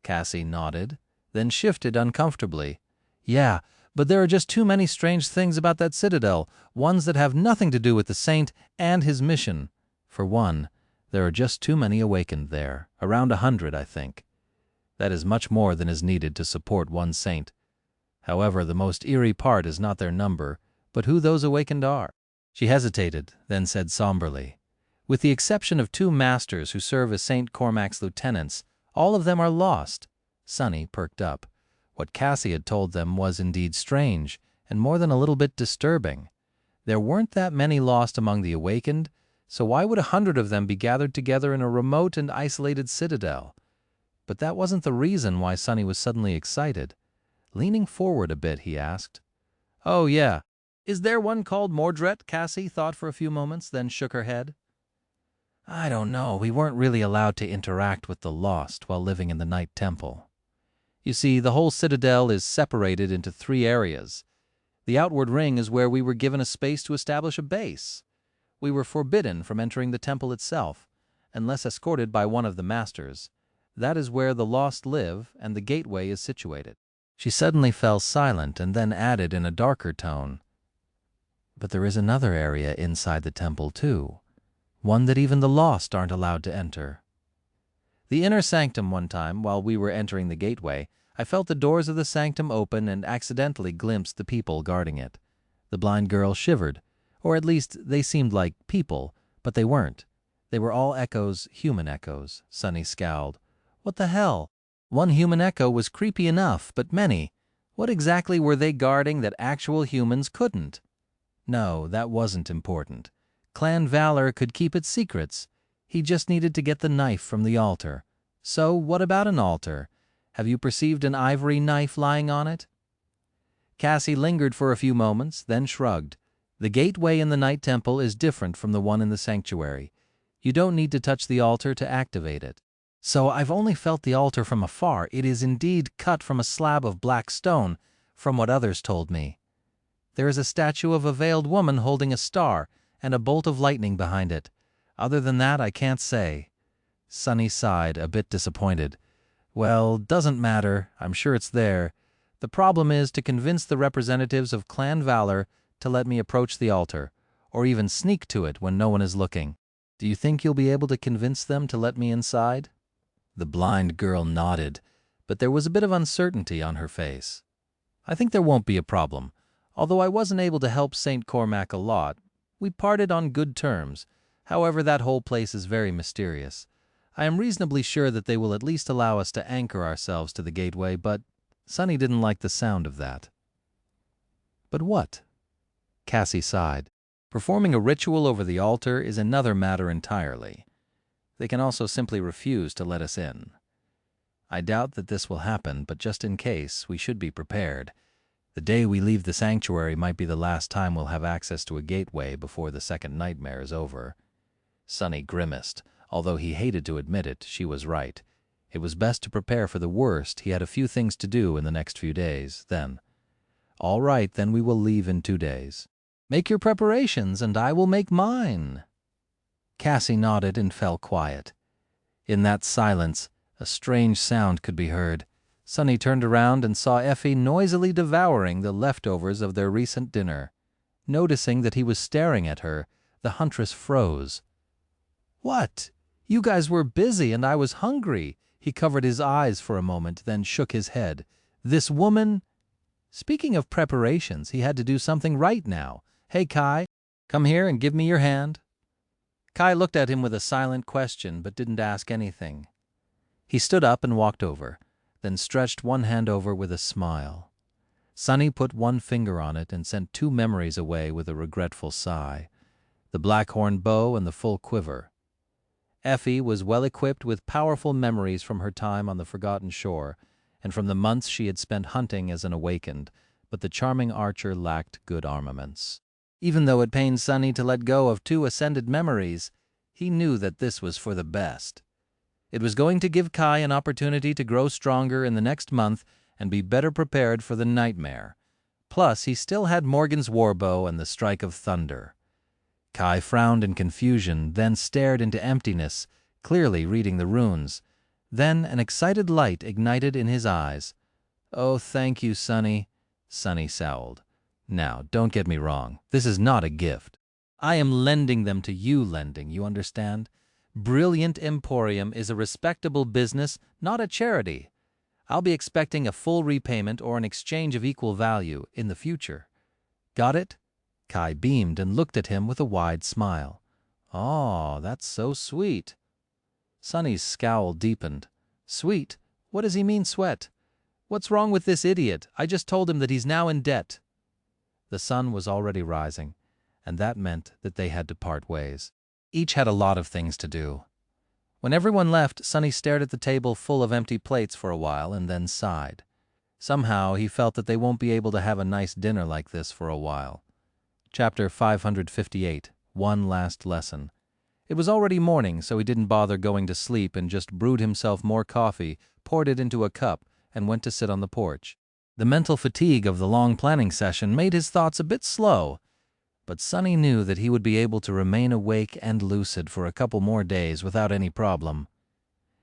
Cassie nodded, then shifted uncomfortably. "Yeah, but there are just too many strange things about that citadel, ones that have nothing to do with the saint and his mission. For one, there are just too many awakened there, around 100, I think. That is much more than is needed to support one saint. However, the most eerie part is not their number, but who those awakened are." She hesitated, then said somberly, "With the exception of 2 masters who serve as Saint Cormac's lieutenants, all of them are lost." Sunny perked up. What Cassie had told them was indeed strange, and more than a little bit disturbing. There weren't that many lost among the awakened, so why would 100 of them be gathered together in a remote and isolated citadel? But that wasn't the reason why Sunny was suddenly excited. Leaning forward a bit, he asked, "Oh, yeah. Is there one called Mordret?" Cassie thought for a few moments, then shook her head. "I don't know. We weren't really allowed to interact with the lost while living in the Night Temple. You see, the whole citadel is separated into 3 areas. The outward ring is where we were given a space to establish a base. We were forbidden from entering the temple itself, unless escorted by one of the masters. That is where the lost live, and the gateway is situated." She suddenly fell silent and then added in a darker tone, "But there is another area inside the temple, too. One that even the lost aren't allowed to enter." The inner sanctum one time, while we were entering the gateway, I felt the doors of the sanctum open and accidentally glimpsed the people guarding it. The blind girl shivered, or at least they seemed like people, but they weren't. They were all echoes, human echoes. Sunny scowled. What the hell? One human echo was creepy enough, but many. What exactly were they guarding that actual humans couldn't? No, that wasn't important. Clan Valor could keep its secrets. He just needed to get the knife from the altar. So, what about an altar? Have you perceived an ivory knife lying on it? Cassie lingered for a few moments, then shrugged. The gateway in the Night Temple is different from the one in the sanctuary. You don't need to touch the altar to activate it. So I've only felt the altar from afar. It is indeed cut from a slab of black stone, from what others told me. There is a statue of a veiled woman holding a star, and a bolt of lightning behind it. Other than that, I can't say." Sunny sighed, a bit disappointed. "Well, doesn't matter. I'm sure it's there. The problem is to convince the representatives of Clan Valor to let me approach the altar, or even sneak to it when no one is looking. Do you think you'll be able to convince them to let me inside?" The blind girl nodded, but there was a bit of uncertainty on her face. "I think there won't be a problem. Although I wasn't able to help St. Cormac a lot, we parted on good terms. However, that whole place is very mysterious. I am reasonably sure that they will at least allow us to anchor ourselves to the gateway, but Sunny didn't like the sound of that." "But what?" Cassie sighed. "Performing a ritual over the altar is another matter entirely. They can also simply refuse to let us in. I doubt that this will happen, but just in case, we should be prepared. The day we leave the sanctuary might be the last time we'll have access to a gateway before the second nightmare is over." Sunny grimaced. Although he hated to admit it, she was right. It was best to prepare for the worst. He had a few things to do in the next few days. Then, "All right, then we will leave in 2 days. Make your preparations, and I will make mine." Cassie nodded and fell quiet. In that silence, a strange sound could be heard. Sonny turned around and saw Effie noisily devouring the leftovers of their recent dinner. Noticing that he was staring at her, the huntress froze. "What? You guys were busy and I was hungry." He covered his eyes for a moment, then shook his head. "This woman—" Speaking of preparations, he had to do something right now. "Hey, Kai, come here and give me your hand." Kai looked at him with a silent question, but didn't ask anything. He stood up and walked over, then stretched one hand over with a smile. Sonny put one finger on it and sent 2 memories away with a regretful sigh: the blackhorn bow and the full quiver. Effie was well equipped with powerful memories from her time on the Forgotten Shore and from the months she had spent hunting as an awakened, but the charming archer lacked good armaments. Even though it pained Sonny to let go of 2 ascended memories, he knew that this was for the best. It was going to give Kai an opportunity to grow stronger in the next month and be better prepared for the nightmare. Plus, he still had Morgan's warbow and the strike of thunder. Kai frowned in confusion, then stared into emptiness, clearly reading the runes. Then an excited light ignited in his eyes. "Oh, thank you, Sonny." Sonny scowled. "Now, don't get me wrong. This is not a gift. I am lending them to you, you understand? Brilliant Emporium is a respectable business, not a charity. I'll be expecting a full repayment or an exchange of equal value in the future. Got it?" Kai beamed and looked at him with a wide smile. "Oh, that's so sweet." Sonny's scowl deepened. "Sweet? What does he mean, sweat? What's wrong with this idiot? I just told him that he's now in debt." The sun was already rising, and that meant that they had to part ways. Each had a lot of things to do. When everyone left, Sonny stared at the table full of empty plates for a while and then sighed. Somehow he felt that they won't be able to have a nice dinner like this for a while. Chapter 558, One Last Lesson. It was already morning, so he didn't bother going to sleep and just brewed himself more coffee, poured it into a cup, and went to sit on the porch. The mental fatigue of the long planning session made his thoughts a bit slow, but Sonny knew that he would be able to remain awake and lucid for a couple more days without any problem.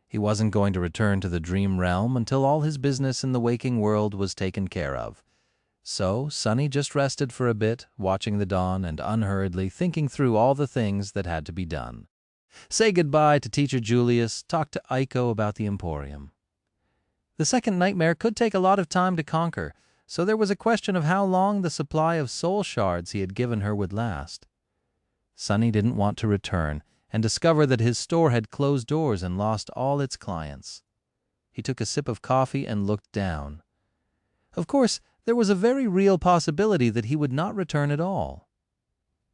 He wasn't going to return to the dream realm until all his business in the waking world was taken care of. So Sonny just rested for a bit, watching the dawn and unhurriedly thinking through all the things that had to be done. Say goodbye to Teacher Julius, talk to Aiko about the Emporium. The second nightmare could take a lot of time to conquer, so there was a question of how long the supply of soul shards he had given her would last. Sonny didn't want to return and discover that his store had closed doors and lost all its clients. He took a sip of coffee and looked down. Of course, there was a very real possibility that he would not return at all.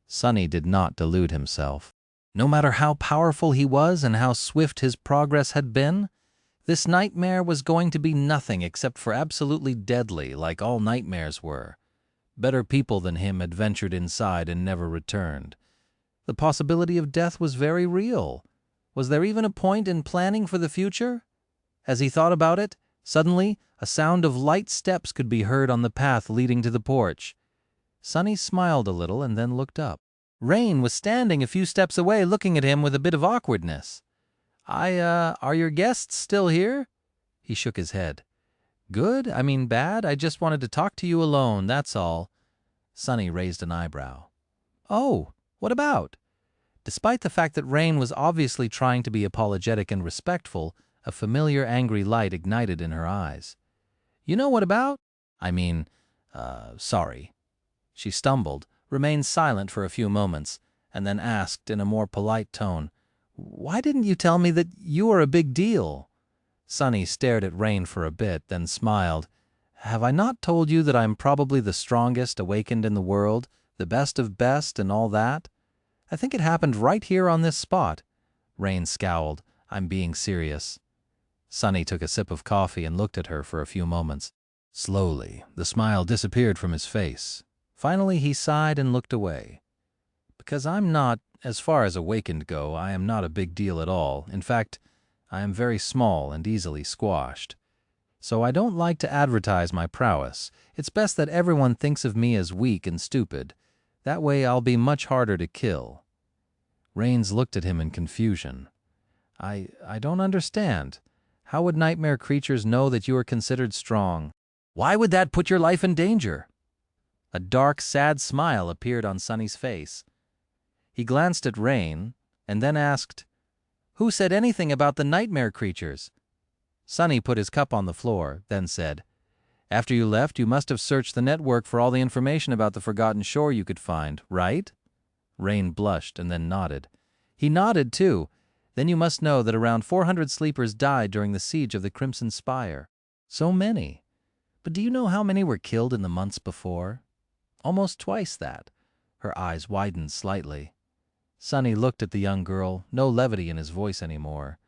Sonny did not delude himself. No matter how powerful he was and how swift his progress had been, this nightmare was going to be nothing except for absolutely deadly, like all nightmares were. Better people than him had ventured inside and never returned. The possibility of death was very real. Was there even a point in planning for the future? As he thought about it, suddenly a sound of light steps could be heard on the path leading to the porch. Sonny smiled a little and then looked up. Rain was standing a few steps away looking at him with a bit of awkwardness. Are your guests still here?" He shook his head. "Good? I mean bad? I just wanted to talk to you alone, that's all." Sonny raised an eyebrow. "Oh, what about?" Despite the fact that Rain was obviously trying to be apologetic and respectful, a familiar angry light ignited in her eyes. "You know what about? Sorry." She stumbled, remained silent for a few moments, and then asked in a more polite tone, "Why didn't you tell me that you are a big deal?" Sonny stared at Rain for a bit, then smiled. "Have I not told you that I'm probably the strongest awakened in the world, the best of best and all that? I think it happened right here on this spot." Rain scowled. "I'm being serious." Sonny took a sip of coffee and looked at her for a few moments. Slowly, the smile disappeared from his face. Finally, he sighed and looked away. "Because I'm not, as far as awakened go, I am not a big deal at all. In fact, I am very small and easily squashed. So I don't like to advertise my prowess. It's best that everyone thinks of me as weak and stupid. That way I'll be much harder to kill." Rains looked at him in confusion. I don't understand. How would nightmare creatures know that you are considered strong? Why would that put your life in danger?" A dark, sad smile appeared on Sunny's face. He glanced at Rain and then asked, "Who said anything about the nightmare creatures?" Sunny put his cup on the floor, then said, "After you left, you must have searched the network for all the information about the Forgotten Shore you could find, right?" Rain blushed and then nodded. He nodded, too. "Then you must know that around 400 sleepers died during the siege of the Crimson Spire. So many. But do you know how many were killed in the months before? Almost twice that." Her eyes widened slightly. Sunny looked at the young girl, no levity in his voice anymore.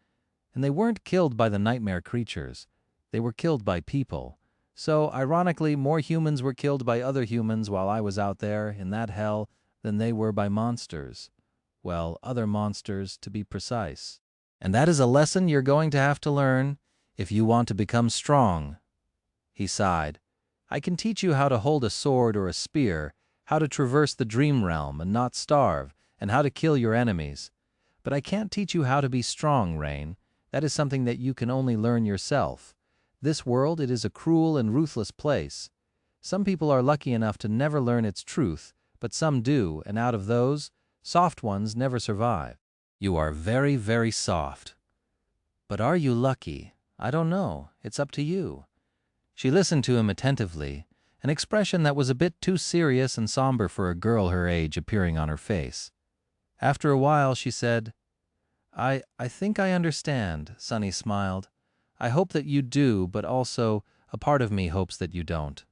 "And they weren't killed by the nightmare creatures. They were killed by people. So, ironically, more humans were killed by other humans while I was out there in that hell than they were by monsters. Well, other monsters, to be precise. And that is a lesson you're going to have to learn if you want to become strong." He sighed. "I can teach you how to hold a sword or a spear, how to traverse the dream realm and not starve, and how to kill your enemies. But I can't teach you how to be strong, Rain. That is something that you can only learn yourself. This world, it is a cruel and ruthless place. Some people are lucky enough to never learn its truth, but some do, and out of those, soft ones never survive. You are very, very soft. But are you lucky? I don't know. It's up to you." She listened to him attentively, an expression that was a bit too serious and somber for a girl her age appearing on her face. After a while, she said, I think I understand," Sunny smiled. "I hope that you do, but also a part of me hopes that you don't."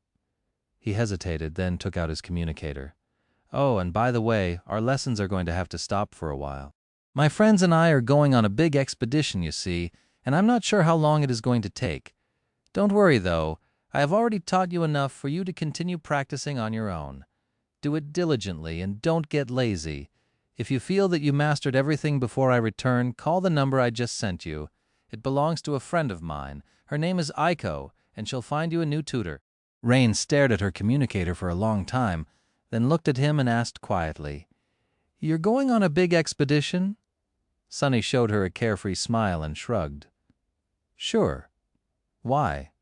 He hesitated, then took out his communicator. "Oh, and by the way, our lessons are going to have to stop for a while. My friends and I are going on a big expedition, you see, and I'm not sure how long it is going to take. Don't worry, though. I have already taught you enough for you to continue practicing on your own. Do it diligently and don't get lazy. If you feel that you mastered everything before I return, call the number I just sent you. It belongs to a friend of mine. Her name is Aiko, and she'll find you a new tutor." Rain stared at her communicator for a long time, then looked at him and asked quietly, "You're going on a big expedition?" Sunny showed her a carefree smile and shrugged. "Sure. Why?"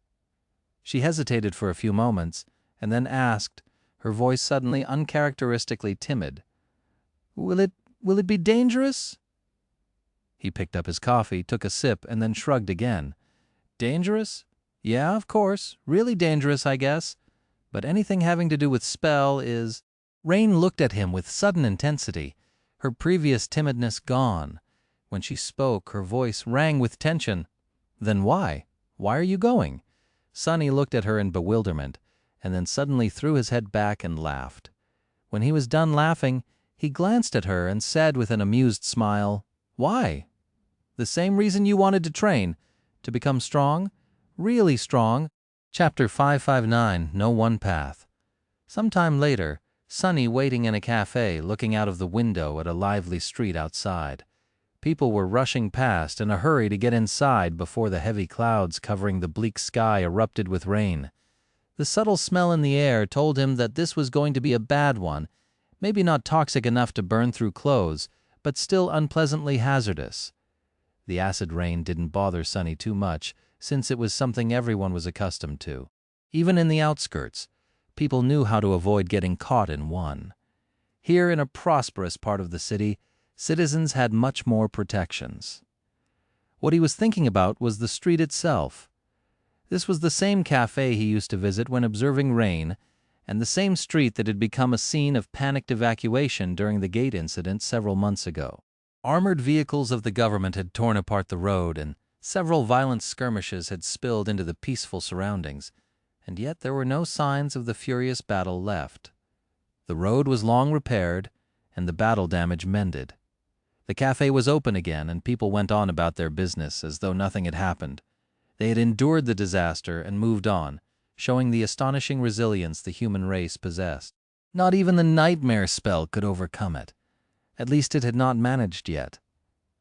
She hesitated for a few moments, and then asked, her voice suddenly uncharacteristically timid, Will it be dangerous?" He picked up his coffee, took a sip, and then shrugged again. "Dangerous? Yeah, of course. Really dangerous, I guess. But anything having to do with spell is—" Rain looked at him with sudden intensity, her previous timidness gone. When she spoke, her voice rang with tension. "Then why? Why are you going?" Sunny looked at her in bewilderment, and then suddenly threw his head back and laughed. When he was done laughing, he glanced at her and said with an amused smile, "Why? The same reason you wanted to train, to become strong, really strong." Chapter 559, No One Path. Sometime later, Sunny waiting in a cafe looking out of the window at a lively street outside. People were rushing past in a hurry to get inside before the heavy clouds covering the bleak sky erupted with rain. The subtle smell in the air told him that this was going to be a bad one, maybe not toxic enough to burn through clothes, but still unpleasantly hazardous. The acid rain didn't bother Sunny too much, since it was something everyone was accustomed to. Even in the outskirts, people knew how to avoid getting caught in one. Here in a prosperous part of the city, citizens had much more protections. What he was thinking about was the street itself. This was the same cafe he used to visit when observing rain, and the same street that had become a scene of panicked evacuation during the gate incident several months ago. Armored vehicles of the government had torn apart the road, and several violent skirmishes had spilled into the peaceful surroundings, and yet there were no signs of the furious battle left. The road was long repaired, and the battle damage mended. The cafe was open again, and people went on about their business as though nothing had happened. They had endured the disaster and moved on, showing the astonishing resilience the human race possessed. Not even the nightmare spell could overcome it. At least it had not managed yet.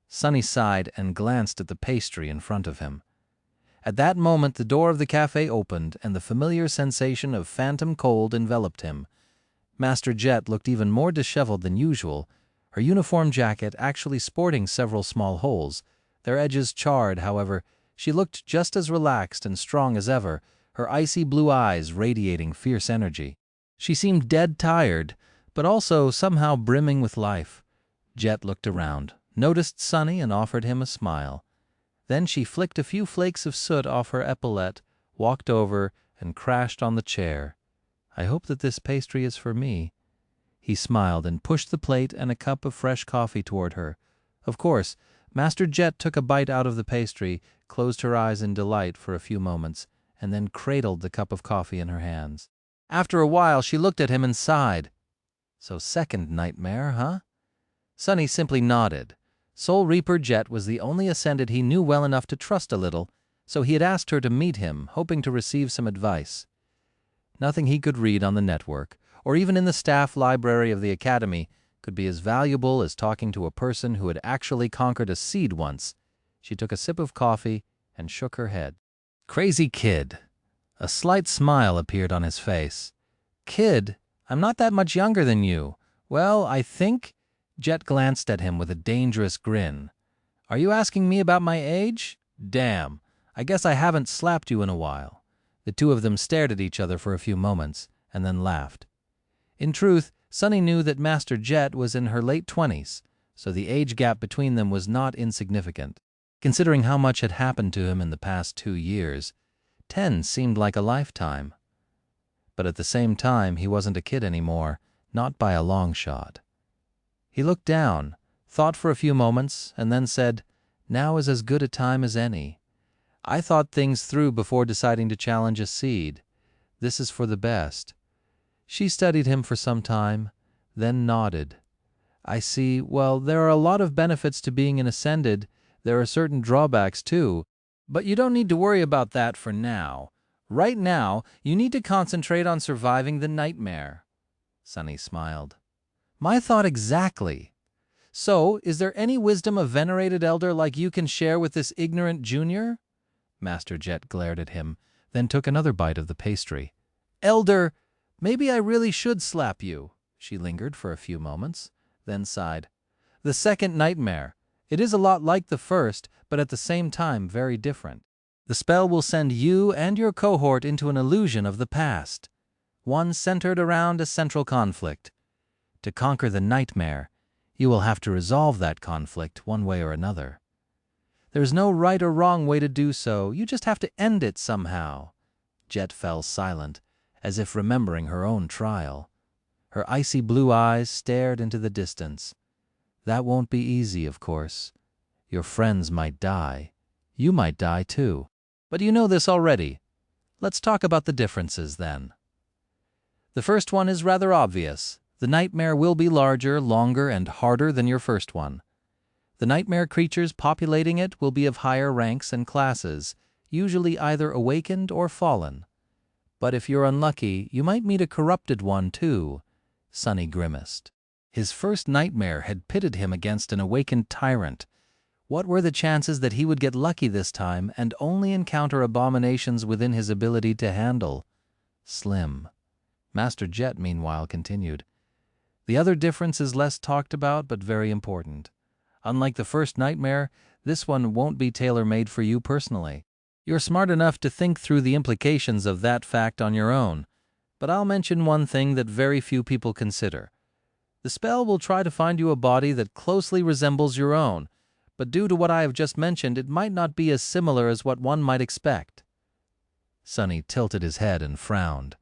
Sonny sighed and glanced at the pastry in front of him. At that moment the door of the cafe opened and the familiar sensation of phantom cold enveloped him. Master Jet looked even more disheveled than usual, her uniform jacket actually sporting several small holes. Their edges charred, however. She looked just as relaxed and strong as ever, her icy blue eyes radiating fierce energy. She seemed dead tired, but also somehow brimming with life. Jet looked around, noticed Sonny, and offered him a smile. Then she flicked a few flakes of soot off her epaulette, walked over, and crashed on the chair. "I hope that this pastry is for me." He smiled and pushed the plate and a cup of fresh coffee toward her. Of course, Master Jet took a bite out of the pastry, closed her eyes in delight for a few moments, and then cradled the cup of coffee in her hands. After a while, she looked at him and sighed. "So second nightmare, huh?" Sonny simply nodded. Soul Reaper Jet was the only Ascended he knew well enough to trust a little, so he had asked her to meet him, hoping to receive some advice. Nothing he could read on the network, or even in the staff library of the Academy, could be as valuable as talking to a person who had actually conquered a seed once. She took a sip of coffee and shook her head. "Crazy kid." A slight smile appeared on his face. "Kid? I'm not that much younger than you. Well, I think—" Jet glanced at him with a dangerous grin. "Are you asking me about my age? Damn, I guess I haven't slapped you in a while." The two of them stared at each other for a few moments, and then laughed. In truth, Sonny knew that Master Jet was in her late 20s, so the age gap between them was not insignificant. Considering how much had happened to him in the past 2 years, 10 seemed like a lifetime. But at the same time, he wasn't a kid anymore, not by a long shot. He looked down, thought for a few moments, and then said, "Now is as good a time as any. I thought things through before deciding to challenge a seed. This is for the best." She studied him for some time, then nodded. "I see. Well, there are a lot of benefits to being an Ascended. There are certain drawbacks, too. But you don't need to worry about that for now. Right now, you need to concentrate on surviving the nightmare." Sonny smiled. "My thought exactly. So, is there any wisdom a venerated elder like you can share with this ignorant junior?" Master Jet glared at him, then took another bite of the pastry. "Elder, maybe I really should slap you." She lingered for a few moments, then sighed. "The second nightmare. It is a lot like the first, but at the same time very different. The spell will send you and your cohort into an illusion of the past, one centered around a central conflict. To conquer the nightmare, you will have to resolve that conflict one way or another. There's no right or wrong way to do so. You just have to end it somehow." Jet fell silent, as if remembering her own trial. Her icy blue eyes stared into the distance. "That won't be easy, of course. Your friends might die. You might die, too. But you know this already. Let's talk about the differences, then. The first one is rather obvious. The nightmare will be larger, longer, and harder than your first one. The nightmare creatures populating it will be of higher ranks and classes, usually either awakened or fallen. But if you're unlucky, you might meet a corrupted one, too." Sonny grimaced. His first nightmare had pitted him against an awakened tyrant. What were the chances that he would get lucky this time and only encounter abominations within his ability to handle? Slim. Master Jet, meanwhile, continued. "The other difference is less talked about, but very important. Unlike the first nightmare, this one won't be tailor-made for you personally. You're smart enough to think through the implications of that fact on your own. But I'll mention one thing that very few people consider. The spell will try to find you a body that closely resembles your own, but due to what I have just mentioned, it might not be as similar as what one might expect." Sonny tilted his head and frowned.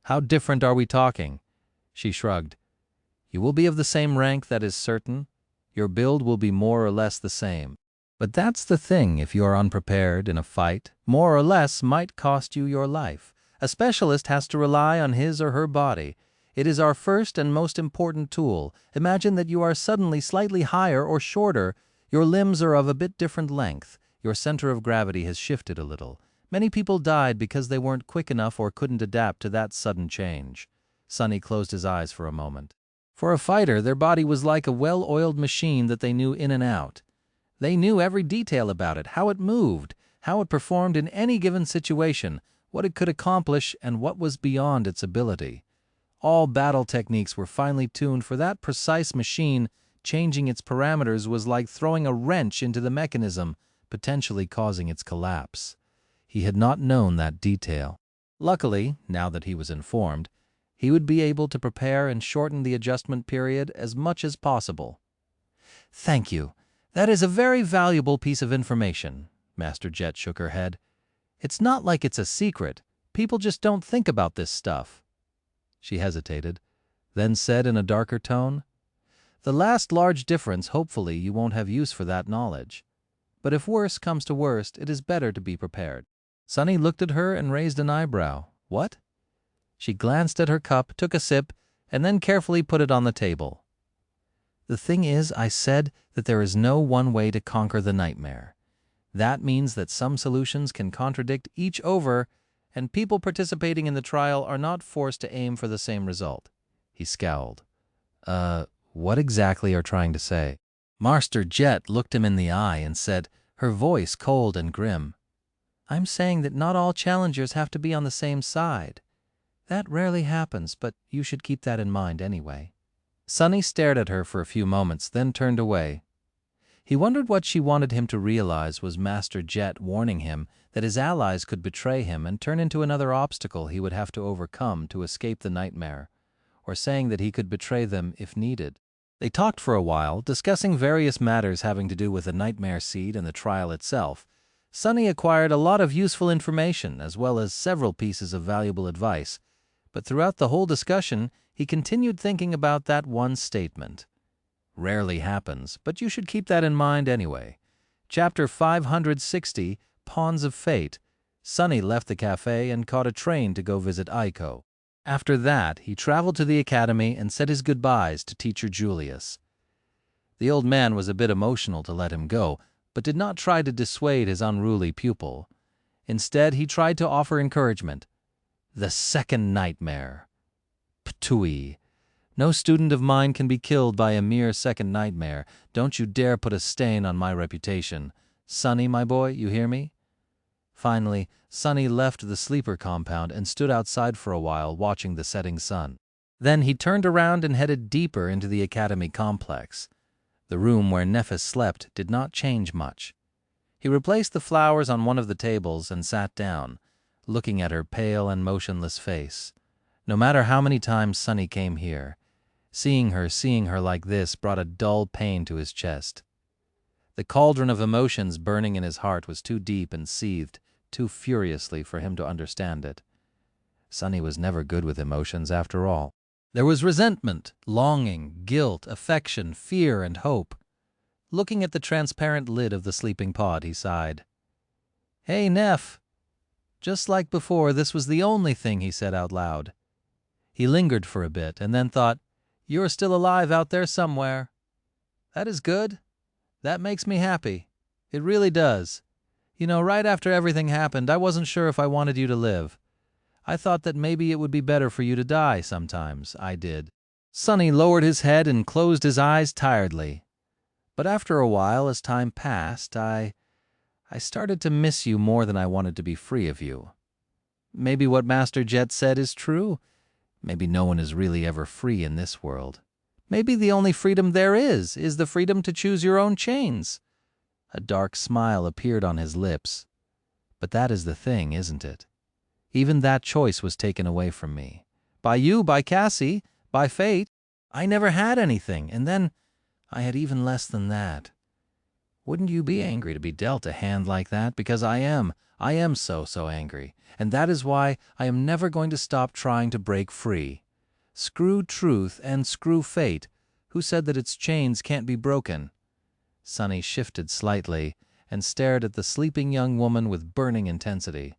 "How different are we talking?" She shrugged. "You will be of the same rank, that is certain. Your build will be more or less the same. But that's the thing, if you are unprepared in a fight, more or less might cost you your life. A specialist has to rely on his or her body. It is our first and most important tool. Imagine that you are suddenly slightly higher or shorter. Your limbs are of a bit different length. Your center of gravity has shifted a little. Many people died because they weren't quick enough or couldn't adapt to that sudden change." Sonny closed his eyes for a moment. "For a fighter, their body was like a well-oiled machine that they knew in and out. They knew every detail about it, how it moved, how it performed in any given situation, what it could accomplish, and what was beyond its ability. All battle techniques were finely tuned for that precise machine. Changing its parameters was like throwing a wrench into the mechanism, potentially causing its collapse. He had not known that detail. Luckily, now that he was informed, he would be able to prepare and shorten the adjustment period as much as possible. "Thank you. That is a very valuable piece of information." Master Jet shook her head. "It's not like it's a secret. People just don't think about this stuff." She hesitated, then said in a darker tone, "The last large difference, hopefully you won't have use for that knowledge. But if worse comes to worst, it is better to be prepared." Sunny looked at her and raised an eyebrow. "What?" She glanced at her cup, took a sip, and then carefully put it on the table. "The thing is, I said that there is no one way to conquer the nightmare. That means that some solutions can contradict each other, and people participating in the trial are not forced to aim for the same result." He scowled. What exactly are you trying to say?" Master Jet looked him in the eye and said, her voice cold and grim, "I'm saying that not all challengers have to be on the same side. That rarely happens, but you should keep that in mind anyway." Sunny stared at her for a few moments, then turned away. He wondered what she wanted him to realize was Master Jet warning him that his allies could betray him and turn into another obstacle he would have to overcome to escape the nightmare, or saying that he could betray them if needed. They talked for a while, discussing various matters having to do with the nightmare seed and the trial itself. Sunny acquired a lot of useful information as well as several pieces of valuable advice, but throughout the whole discussion he continued thinking about that one statement. Rarely happens, but you should keep that in mind anyway. Chapter 560, Pawns of Fate. Sunny left the cafe and caught a train to go visit Aiko. After that, he traveled to the academy and said his goodbyes to teacher Julius. The old man was a bit emotional to let him go, but did not try to dissuade his unruly pupil. Instead, he tried to offer encouragement. The second nightmare. Ptooey. No student of mine can be killed by a mere second nightmare. Don't you dare put a stain on my reputation. Sunny, my boy, you hear me? Finally, Sunny left the sleeper compound and stood outside for a while watching the setting sun. Then he turned around and headed deeper into the academy complex. The room where Nephis slept did not change much. He replaced the flowers on one of the tables and sat down, looking at her pale and motionless face. No matter how many times Sunny came here, seeing her like this brought a dull pain to his chest. The cauldron of emotions burning in his heart was too deep and seethed too furiously for him to understand it. Sunny was never good with emotions after all. There was resentment, longing, guilt, affection, fear, and hope. Looking at the transparent lid of the sleeping pod, he sighed. "Hey, Neph." Just like before, this was the only thing he said out loud. He lingered for a bit and then thought, "You're still alive out there somewhere. That is good. That makes me happy. It really does. You know, right after everything happened, I wasn't sure if I wanted you to live. I thought that maybe it would be better for you to die sometimes. I did." Sunny lowered his head and closed his eyes tiredly. "But after a while, as time passed, I started to miss you more than I wanted to be free of you. Maybe what Master Jet said is true. Maybe no one is really ever free in this world. Maybe the only freedom there is the freedom to choose your own chains." A dark smile appeared on his lips. "But that is the thing, isn't it? Even that choice was taken away from me. By you, by Cassie, by fate. I never had anything, and then I had even less than that. Wouldn't you be angry to be dealt a hand like that? Because I am so angry, and that is why I am never going to stop trying to break free. Screw truth and screw fate. Who said that its chains can't be broken?" Sunny shifted slightly and stared at the sleeping young woman with burning intensity.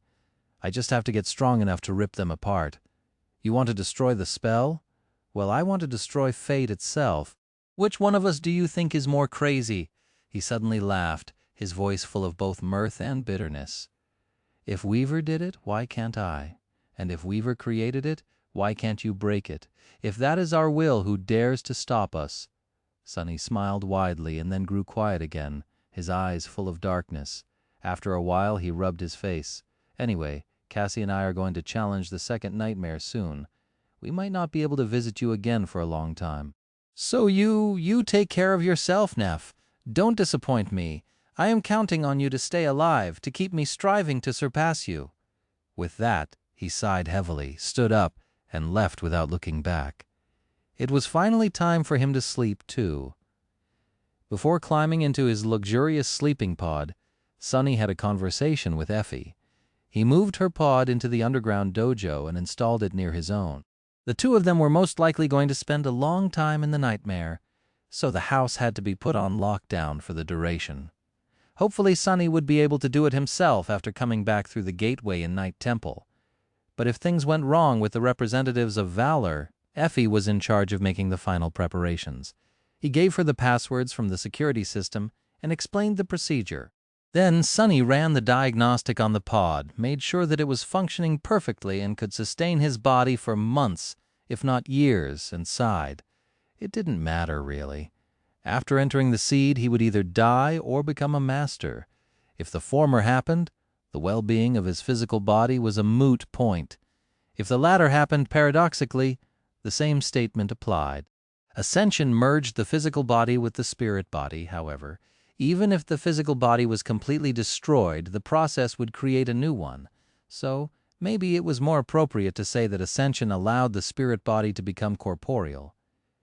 "I just have to get strong enough to rip them apart. You want to destroy the spell? Well, I want to destroy fate itself. Which one of us do you think is more crazy?" He suddenly laughed, his voice full of both mirth and bitterness. "If Weaver did it, why can't I? And if Weaver created it, why can't you break it? If that is our will, who dares to stop us?" Sunny smiled widely and then grew quiet again, his eyes full of darkness. After a while, he rubbed his face. Anyway, Cassie and I are going to challenge the second nightmare soon. We might not be able to visit you again for a long time. So you take care of yourself, Neff. Don't disappoint me. I am counting on you to stay alive, to keep me striving to surpass you." With that, he sighed heavily, stood up, and left without looking back. It was finally time for him to sleep, too. Before climbing into his luxurious sleeping pod, Sunny had a conversation with Effie. He moved her pod into the underground dojo and installed it near his own. The two of them were most likely going to spend a long time in the nightmare, so the house had to be put on lockdown for the duration. Hopefully Sunny would be able to do it himself after coming back through the gateway in Night Temple. But if things went wrong with the representatives of Valor, Effie was in charge of making the final preparations. He gave her the passwords from the security system and explained the procedure. Then Sunny ran the diagnostic on the pod, made sure that it was functioning perfectly and could sustain his body for months, if not years, and sighed. It didn't matter, really. After entering the seed, he would either die or become a master. If the former happened, the well-being of his physical body was a moot point. If the latter happened, paradoxically, the same statement applied. Ascension merged the physical body with the spirit body, however. Even if the physical body was completely destroyed, the process would create a new one. So, maybe it was more appropriate to say that Ascension allowed the spirit body to become corporeal.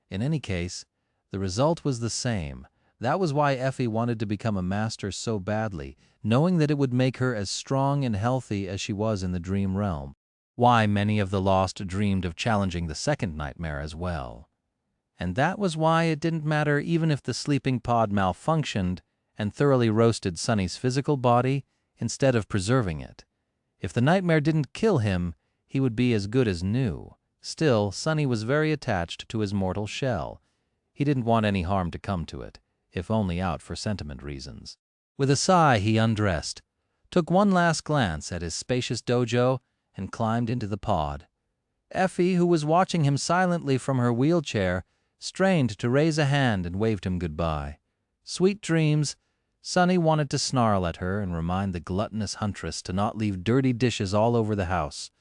In any case, the result was the same. That was why Effie wanted to become a master so badly, knowing that it would make her as strong and healthy as she was in the dream realm. Why many of the lost dreamed of challenging the second nightmare as well. And that was why it didn't matter even if the sleeping pod malfunctioned and thoroughly roasted Sunny's physical body instead of preserving it. If the nightmare didn't kill him, he would be as good as new. Still, Sunny was very attached to his mortal shell. He didn't want any harm to come to it, if only out for sentiment reasons. With a sigh, he undressed, took one last glance at his spacious dojo, and climbed into the pod. Effie, who was watching him silently from her wheelchair, strained to raise a hand and waved him goodbye. Sweet dreams. Sunny wanted to snarl at her and remind the gluttonous huntress to not leave dirty dishes all over the house.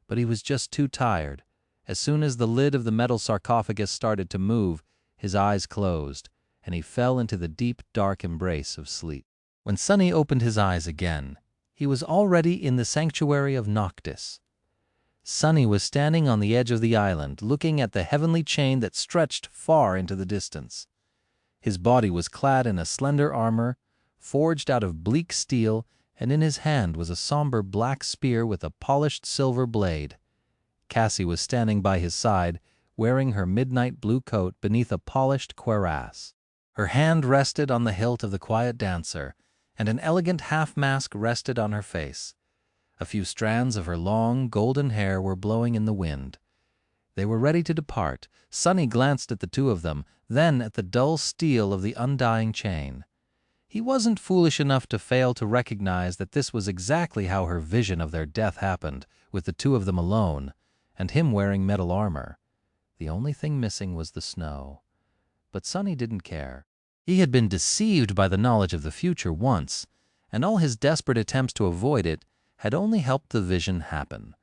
But he was just too tired. As soon as the lid of the metal sarcophagus started to move, his eyes closed, and he fell into the deep, dark embrace of sleep. When Sunny opened his eyes again, he was already in the sanctuary of Noctis. Sunny was standing on the edge of the island, looking at the heavenly chain that stretched far into the distance. His body was clad in a slender armor, forged out of bleak steel, and in his hand was a somber black spear with a polished silver blade. Cassie was standing by his side, wearing her midnight blue coat beneath a polished cuirass. Her hand rested on the hilt of the quiet dancer, and an elegant half-mask rested on her face. A few strands of her long, golden hair were blowing in the wind. They were ready to depart. Sunny glanced at the two of them, then at the dull steel of the undying chain. He wasn't foolish enough to fail to recognize that this was exactly how her vision of their death happened, with the two of them alone, and him wearing metal armor. The only thing missing was the snow. But Sunny didn't care. He had been deceived by the knowledge of the future once, and all his desperate attempts to avoid it had only helped the vision happen.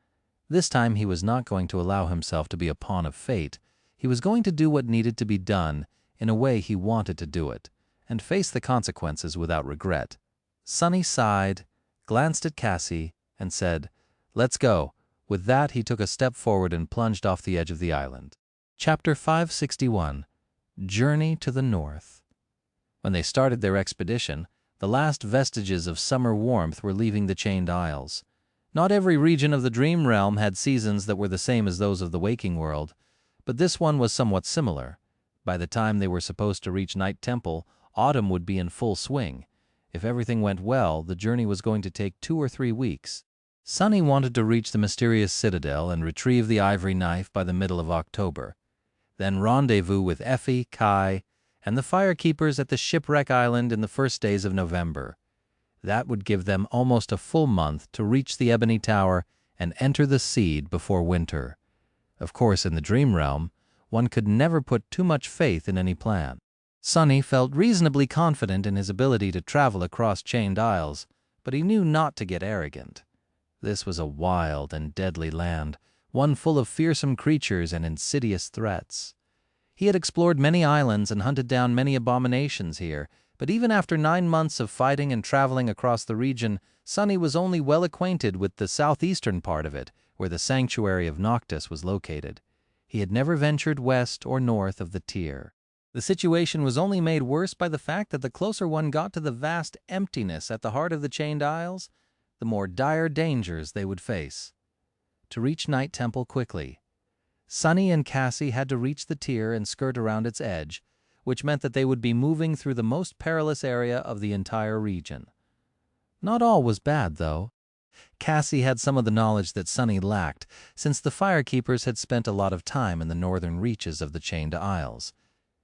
This time he was not going to allow himself to be a pawn of fate. He was going to do what needed to be done in a way he wanted to do it, and face the consequences without regret. Sunny sighed, glanced at Cassie, and said, "Let's go." With that, he took a step forward and plunged off the edge of the island. Chapter 561. Journey to the North. When they started their expedition, the last vestiges of summer warmth were leaving the Chained Isles. Not every region of the Dream Realm had seasons that were the same as those of the waking world, but this one was somewhat similar. By the time they were supposed to reach Night Temple, autumn would be in full swing. If everything went well, the journey was going to take 2 or 3 weeks. Sunny wanted to reach the mysterious citadel and retrieve the ivory knife by the middle of October. Then rendezvous with Effie, Kai, and the firekeepers at the shipwreck island in the first days of November. That would give them almost a full month to reach the Ebony Tower and enter the Seed before winter. Of course, in the Dream Realm, one could never put too much faith in any plan. Sunny felt reasonably confident in his ability to travel across chained isles, but he knew not to get arrogant. This was a wild and deadly land, one full of fearsome creatures and insidious threats. He had explored many islands and hunted down many abominations here, but even after 9 months of fighting and traveling across the region, Sunny was only well acquainted with the southeastern part of it, where the sanctuary of Noctis was located. He had never ventured west or north of the tier. The situation was only made worse by the fact that the closer one got to the vast emptiness at the heart of the Chained Isles, the more dire dangers they would face. To reach Night Temple quickly, Sunny and Cassie had to reach the tier and skirt around its edge, which meant that they would be moving through the most perilous area of the entire region. Not all was bad, though. Cassie had some of the knowledge that Sunny lacked, since the Firekeepers had spent a lot of time in the northern reaches of the Chained Isles.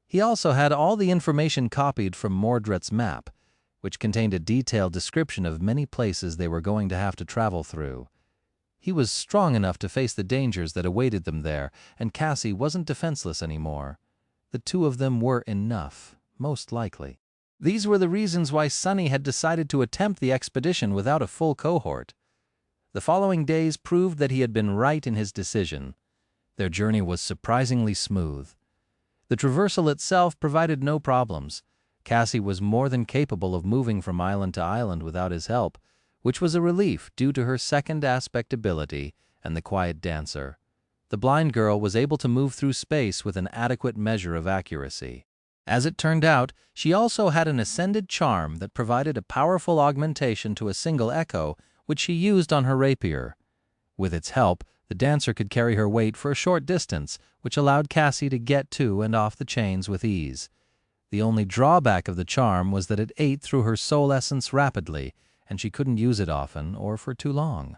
He also had all the information copied from Mordret's map, which contained a detailed description of many places they were going to have to travel through. He was strong enough to face the dangers that awaited them there, and Cassie wasn't defenseless anymore. The two of them were enough, most likely. These were the reasons why Sunny had decided to attempt the expedition without a full cohort. The following days proved that he had been right in his decision. Their journey was surprisingly smooth. The traversal itself provided no problems. Cassie was more than capable of moving from island to island without his help, which was a relief due to her second aspect ability and the quiet dancer. The blind girl was able to move through space with an adequate measure of accuracy. As it turned out, she also had an ascended charm that provided a powerful augmentation to a single echo, which she used on her rapier. With its help, the dancer could carry her weight for a short distance, which allowed Cassie to get to and off the chains with ease. The only drawback of the charm was that it ate through her soul essence rapidly, and she couldn't use it often or for too long.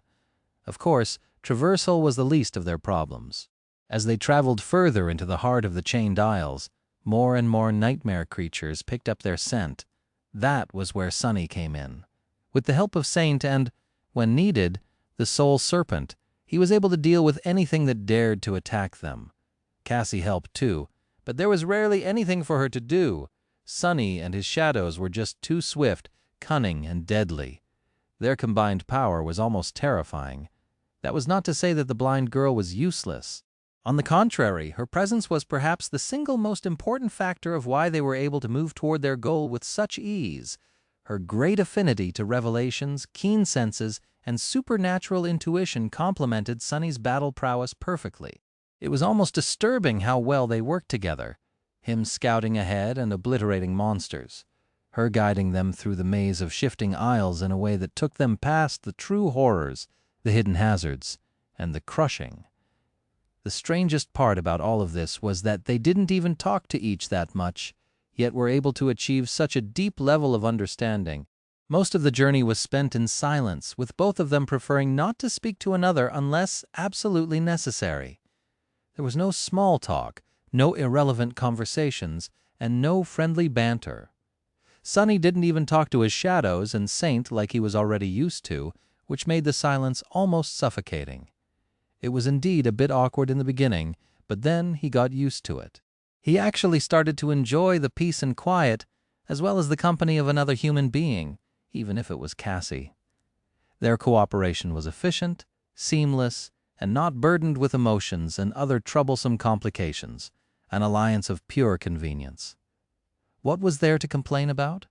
Of course, traversal was the least of their problems. As they traveled further into the heart of the Chained Isles, more and more nightmare creatures picked up their scent. That was where Sunny came in. With the help of Saint and, when needed, the Soul Serpent, he was able to deal with anything that dared to attack them. Cassie helped too, but there was rarely anything for her to do. Sunny and his shadows were just too swift, cunning, and deadly. Their combined power was almost terrifying. That was not to say that the blind girl was useless. On the contrary, her presence was perhaps the single most important factor of why they were able to move toward their goal with such ease. Her great affinity to revelations, keen senses, and supernatural intuition complemented Sunny's battle prowess perfectly. It was almost disturbing how well they worked together, him scouting ahead and obliterating monsters, her guiding them through the maze of shifting aisles in a way that took them past the true horrors, the hidden hazards, and the crushing. The strangest part about all of this was that they didn't even talk to each that much, yet were able to achieve such a deep level of understanding. Most of the journey was spent in silence, with both of them preferring not to speak to another unless absolutely necessary. There was no small talk, no irrelevant conversations, and no friendly banter. Sunny didn't even talk to his shadows and Saint like he was already used to, which made the silence almost suffocating. It was indeed a bit awkward in the beginning, but then he got used to it. He actually started to enjoy the peace and quiet, as well as the company of another human being, even if it was Cassie. Their cooperation was efficient, seamless, and not burdened with emotions and other troublesome complications, an alliance of pure convenience. What was there to complain about?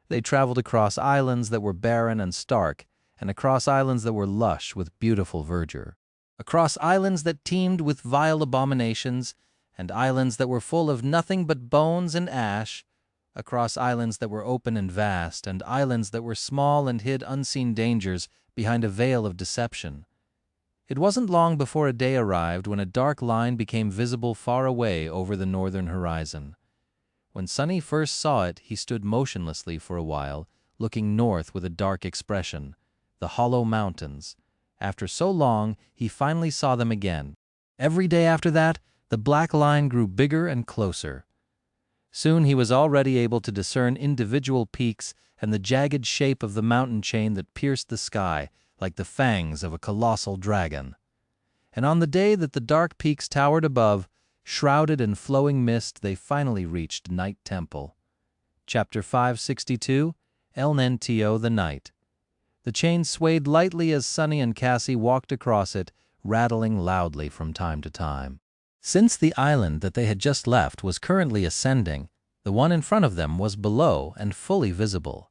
They traveled across islands that were barren and stark, and across islands that were lush with beautiful verdure, across islands that teemed with vile abominations, and islands that were full of nothing but bones and ash, across islands that were open and vast, and islands that were small and hid unseen dangers behind a veil of deception. It wasn't long before a day arrived when a dark line became visible far away over the northern horizon. When Sunny first saw it, he stood motionlessly for a while, looking north with a dark expression, the hollow mountains. After so long, he finally saw them again. Every day after that, the black line grew bigger and closer. Soon he was already able to discern individual peaks and the jagged shape of the mountain chain that pierced the sky like the fangs of a colossal dragon. And on the day that the dark peaks towered above, shrouded in flowing mist, they finally reached Night Temple. Chapter 562, El Nentio the Night. The chain swayed lightly as Sunny and Cassie walked across it, rattling loudly from time to time. Since the island that they had just left was currently ascending, the one in front of them was below and fully visible.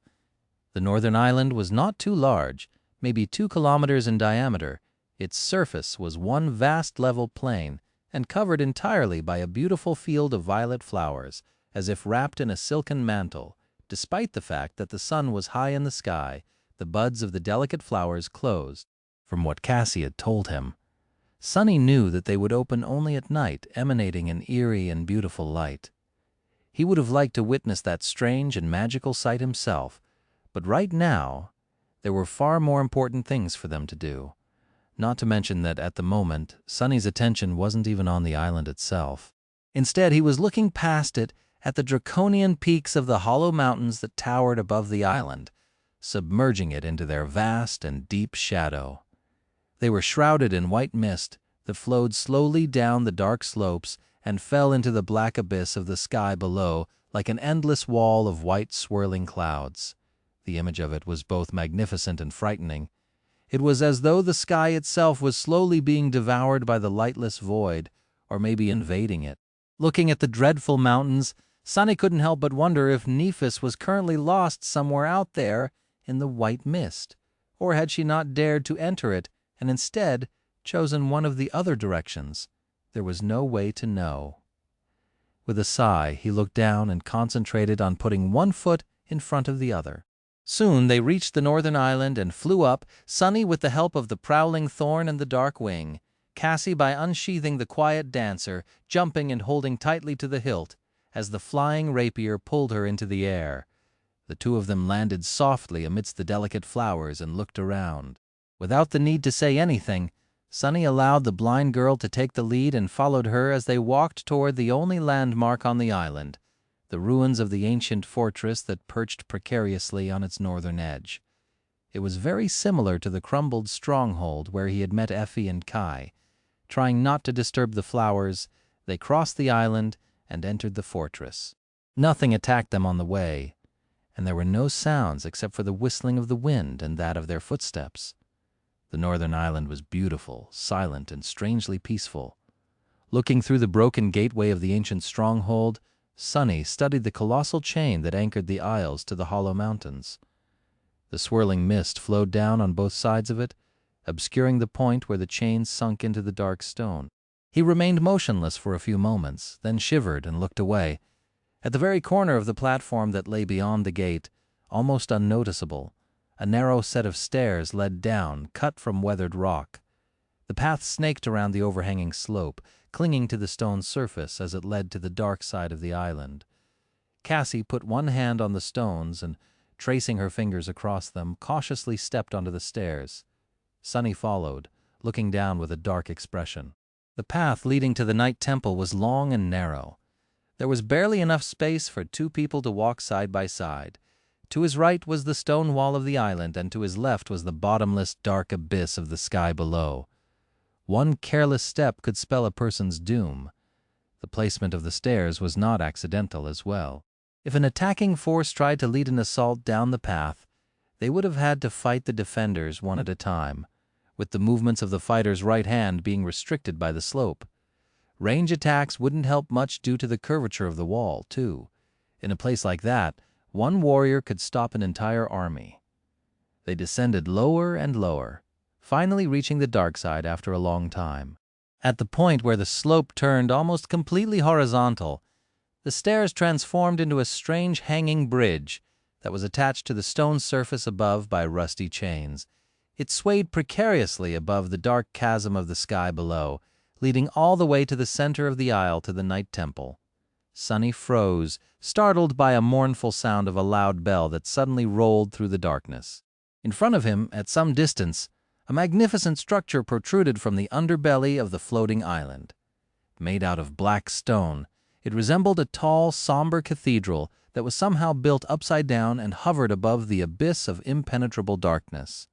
The northern island was not too large, maybe 2 kilometers in diameter. Its surface was one vast level plain and covered entirely by a beautiful field of violet flowers, as if wrapped in a silken mantle. Despite the fact that the sun was high in the sky, the buds of the delicate flowers closed. From what Cassie had told him, Sunny knew that they would open only at night, emanating an eerie and beautiful light. He would have liked to witness that strange and magical sight himself, but right now there were far more important things for them to do. Not to mention that at the moment, Sunny's attention wasn't even on the island itself. Instead, he was looking past it at the draconian peaks of the hollow mountains that towered above the island, submerging it into their vast and deep shadow. They were shrouded in white mist that flowed slowly down the dark slopes and fell into the black abyss of the sky below like an endless wall of white swirling clouds. The image of it was both magnificent and frightening. It was as though the sky itself was slowly being devoured by the lightless void, or maybe invading it. Looking at the dreadful mountains, Sunny couldn't help but wonder if Nephis was currently lost somewhere out there in the white mist, or had she not dared to enter it and instead chosen one of the other directions. There was no way to know. With a sigh, he looked down and concentrated on putting one foot in front of the other. Soon they reached the northern island and flew up, Sunny with the help of the prowling thorn and the dark wing, Cassie by unsheathing the quiet dancer, jumping and holding tightly to the hilt as the flying rapier pulled her into the air. The two of them landed softly amidst the delicate flowers and looked around. Without the need to say anything, Sunny allowed the blind girl to take the lead and followed her as they walked toward the only landmark on the island, the ruins of the ancient fortress that perched precariously on its northern edge. It was very similar to the crumbled stronghold where he had met Effie and Kai. Trying not to disturb the flowers, they crossed the island and entered the fortress. Nothing attacked them on the way, and there were no sounds except for the whistling of the wind and that of their footsteps. The northern island was beautiful, silent, and strangely peaceful. Looking through the broken gateway of the ancient stronghold, Sunny studied the colossal chain that anchored the isles to the hollow mountains. The swirling mist flowed down on both sides of it, obscuring the point where the chain sunk into the dark stone. He remained motionless for a few moments, then shivered and looked away. At the very corner of the platform that lay beyond the gate, almost unnoticeable, a narrow set of stairs led down, cut from weathered rock. The path snaked around the overhanging slope, clinging to the stone surface as it led to the dark side of the island. Cassie put one hand on the stones and, tracing her fingers across them, cautiously stepped onto the stairs. Sunny followed, looking down with a dark expression. The path leading to the night temple was long and narrow. There was barely enough space for 2 people to walk side by side. To his right was the stone wall of the island, and to his left was the bottomless, dark abyss of the sky below. One careless step could spell a person's doom. The placement of the stairs was not accidental as well. If an attacking force tried to lead an assault down the path, they would have had to fight the defenders one at a time, with the movements of the fighter's right hand being restricted by the slope. Range attacks wouldn't help much due to the curvature of the wall, too. In a place like that, one warrior could stop an entire army. They descended lower and lower, finally reaching the dark side after a long time. At the point where the slope turned almost completely horizontal, the stairs transformed into a strange hanging bridge that was attached to the stone surface above by rusty chains. It swayed precariously above the dark chasm of the sky below, leading all the way to the center of the aisle to the night temple. Sunny froze, startled by a mournful sound of a loud bell that suddenly rolled through the darkness. In front of him, at some distance, a magnificent structure protruded from the underbelly of the floating island. Made out of black stone, it resembled a tall, somber cathedral that was somehow built upside down and hovered above the abyss of impenetrable darkness.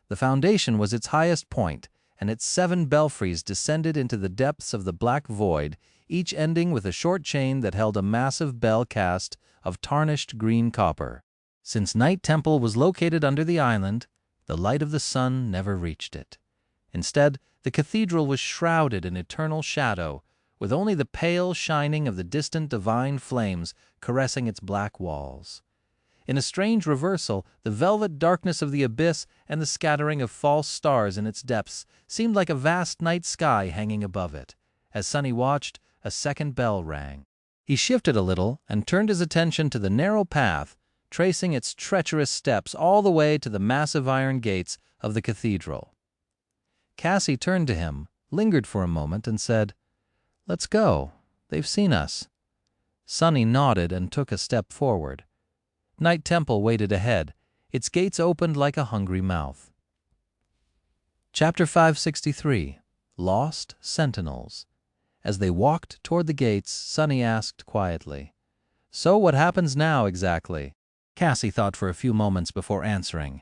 The foundation was its highest point, and its 7 belfries descended into the depths of the black void, each ending with a short chain that held a massive bell cast of tarnished green copper. Since Night Temple was located under the island, the light of the sun never reached it. Instead, the cathedral was shrouded in eternal shadow, with only the pale shining of the distant divine flames caressing its black walls. In a strange reversal, the velvet darkness of the abyss and the scattering of false stars in its depths seemed like a vast night sky hanging above it. As Sonny watched, a second bell rang. He shifted a little and turned his attention to the narrow path, tracing its treacherous steps all the way to the massive iron gates of the cathedral. Cassie turned to him, lingered for a moment, and said, "Let's go. They've seen us." Sonny nodded and took a step forward. Night Temple waited ahead, its gates opened like a hungry mouth. Chapter 563 Lost Sentinels. As they walked toward the gates, Sonny asked quietly, "So what happens now exactly?" Cassie thought for a few moments before answering,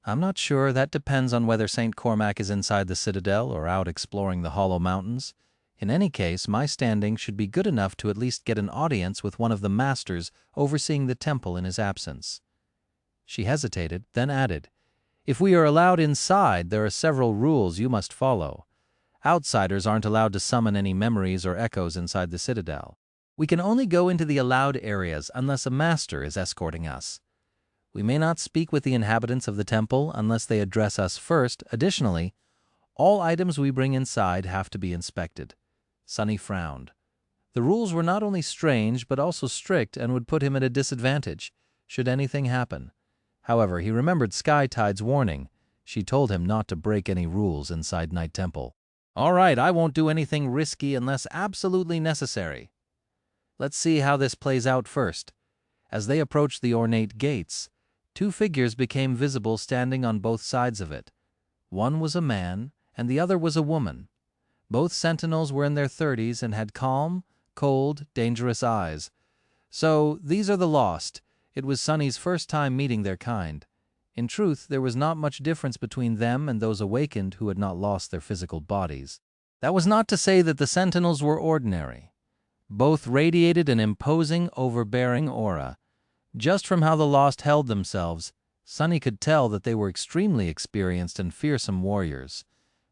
"I'm not sure. That depends on whether St. Cormac is inside the citadel or out exploring the Hollow Mountains. In any case, my standing should be good enough to at least get an audience with one of the masters overseeing the temple in his absence." She hesitated, then added, "If we are allowed inside, there are several rules you must follow. Outsiders aren't allowed to summon any memories or echoes inside the citadel. We can only go into the allowed areas unless a master is escorting us. We may not speak with the inhabitants of the temple unless they address us first. Additionally, all items we bring inside have to be inspected." Sonny frowned. The rules were not only strange but also strict and would put him at a disadvantage should anything happen. However, he remembered Sky Tide's warning. She told him not to break any rules inside Night Temple. "All right, I won't do anything risky unless absolutely necessary. Let's see how this plays out first." As they approached the ornate gates, 2 figures became visible standing on both sides of it. One was a man, and the other was a woman. Both sentinels were in their 30s and had calm, cold, dangerous eyes. So, these are the lost. It was Sonny's first time meeting their kind. In truth, there was not much difference between them and those awakened who had not lost their physical bodies. That was not to say that the sentinels were ordinary. Both radiated an imposing, overbearing aura. Just from how the lost held themselves, Sonny could tell that they were extremely experienced and fearsome warriors.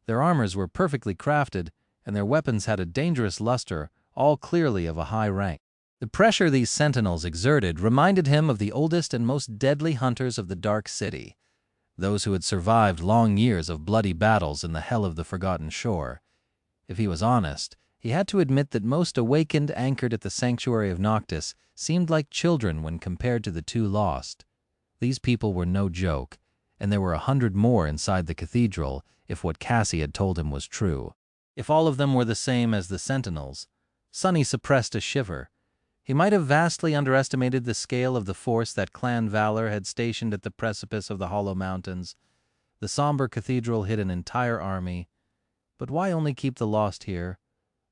Their armors were perfectly crafted, and their weapons had a dangerous luster, all clearly of a high rank. The pressure these sentinels exerted reminded him of the oldest and most deadly hunters of the Dark City, those who had survived long years of bloody battles in the hell of the Forgotten Shore. If he was honest, he had to admit that most awakened anchored at the sanctuary of Noctis seemed like children when compared to the 2 lost. These people were no joke, and there were 100 more inside the cathedral if what Cassie had told him was true. If all of them were the same as the sentinels, Sonny suppressed a shiver. He might have vastly underestimated the scale of the force that Clan Valor had stationed at the precipice of the Hollow Mountains. The somber cathedral hid an entire army. But why only keep the lost here?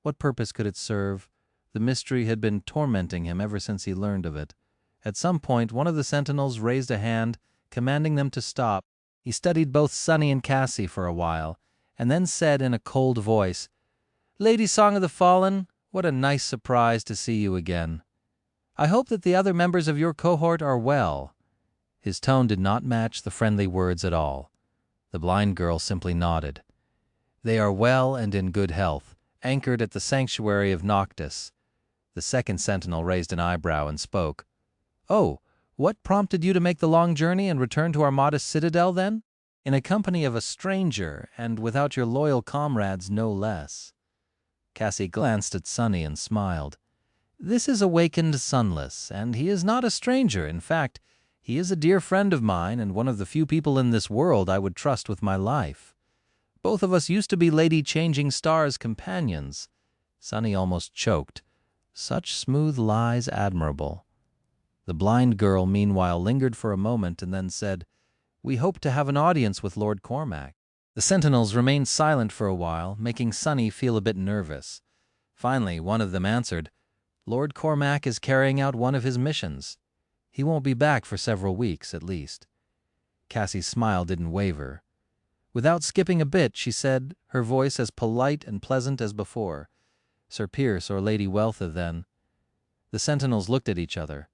What purpose could it serve? The mystery had been tormenting him ever since he learned of it. At some point, one of the sentinels raised a hand, commanding them to stop. He studied both Sonny and Cassie for a while, and then said in a cold voice, "Lady Song of the Fallen, what a nice surprise to see you again. I hope that the other members of your cohort are well." His tone did not match the friendly words at all. The blind girl simply nodded. "They are well and in good health, anchored at the sanctuary of Noctis." The second sentinel raised an eyebrow and spoke. "Oh, what prompted you to make the long journey and return to our modest citadel, then? In a company of a stranger, and without your loyal comrades no less." Cassie glanced at Sonny and smiled. "This is awakened Sunless, and he is not a stranger. In fact, he is a dear friend of mine and one of the few people in this world I would trust with my life. Both of us used to be Lady Changing Star's companions." Sonny almost choked. Such smooth lies admirable. The blind girl meanwhile lingered for a moment and then said, "We hope to have an audience with Lord Cormac." The sentinels remained silent for a while, making Sonny feel a bit nervous. Finally, one of them answered, "Lord Cormac is carrying out one of his missions. He won't be back for several weeks, at least." Cassie's smile didn't waver. Without skipping a bit, she said, her voice as polite and pleasant as before, "Sir Pierce or Lady Wealtha, then." The sentinels looked at each other.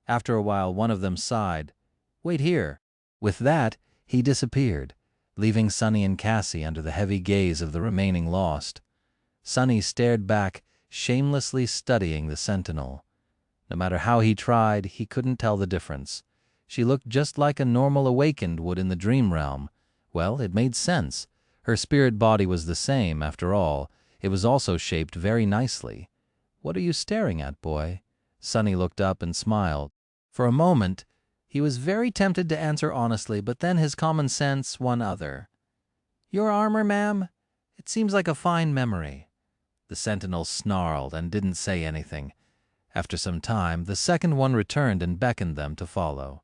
After a while, one of them sighed. "Wait here." With that, he disappeared, leaving Sonny and Cassie under the heavy gaze of the remaining lost. Sonny stared back, shamelessly studying the sentinel. No matter how he tried, he couldn't tell the difference. She looked just like a normal awakened would in the dream realm. Well, it made sense. Her spirit body was the same, after all. It was also shaped very nicely. "What are you staring at, boy?" Sonny looked up and smiled. For a moment, he was very tempted to answer honestly, but then his common sense won other. "Your armor, ma'am? It seems like a fine memory." The sentinel snarled and didn't say anything. After some time, the second one returned and beckoned them to follow.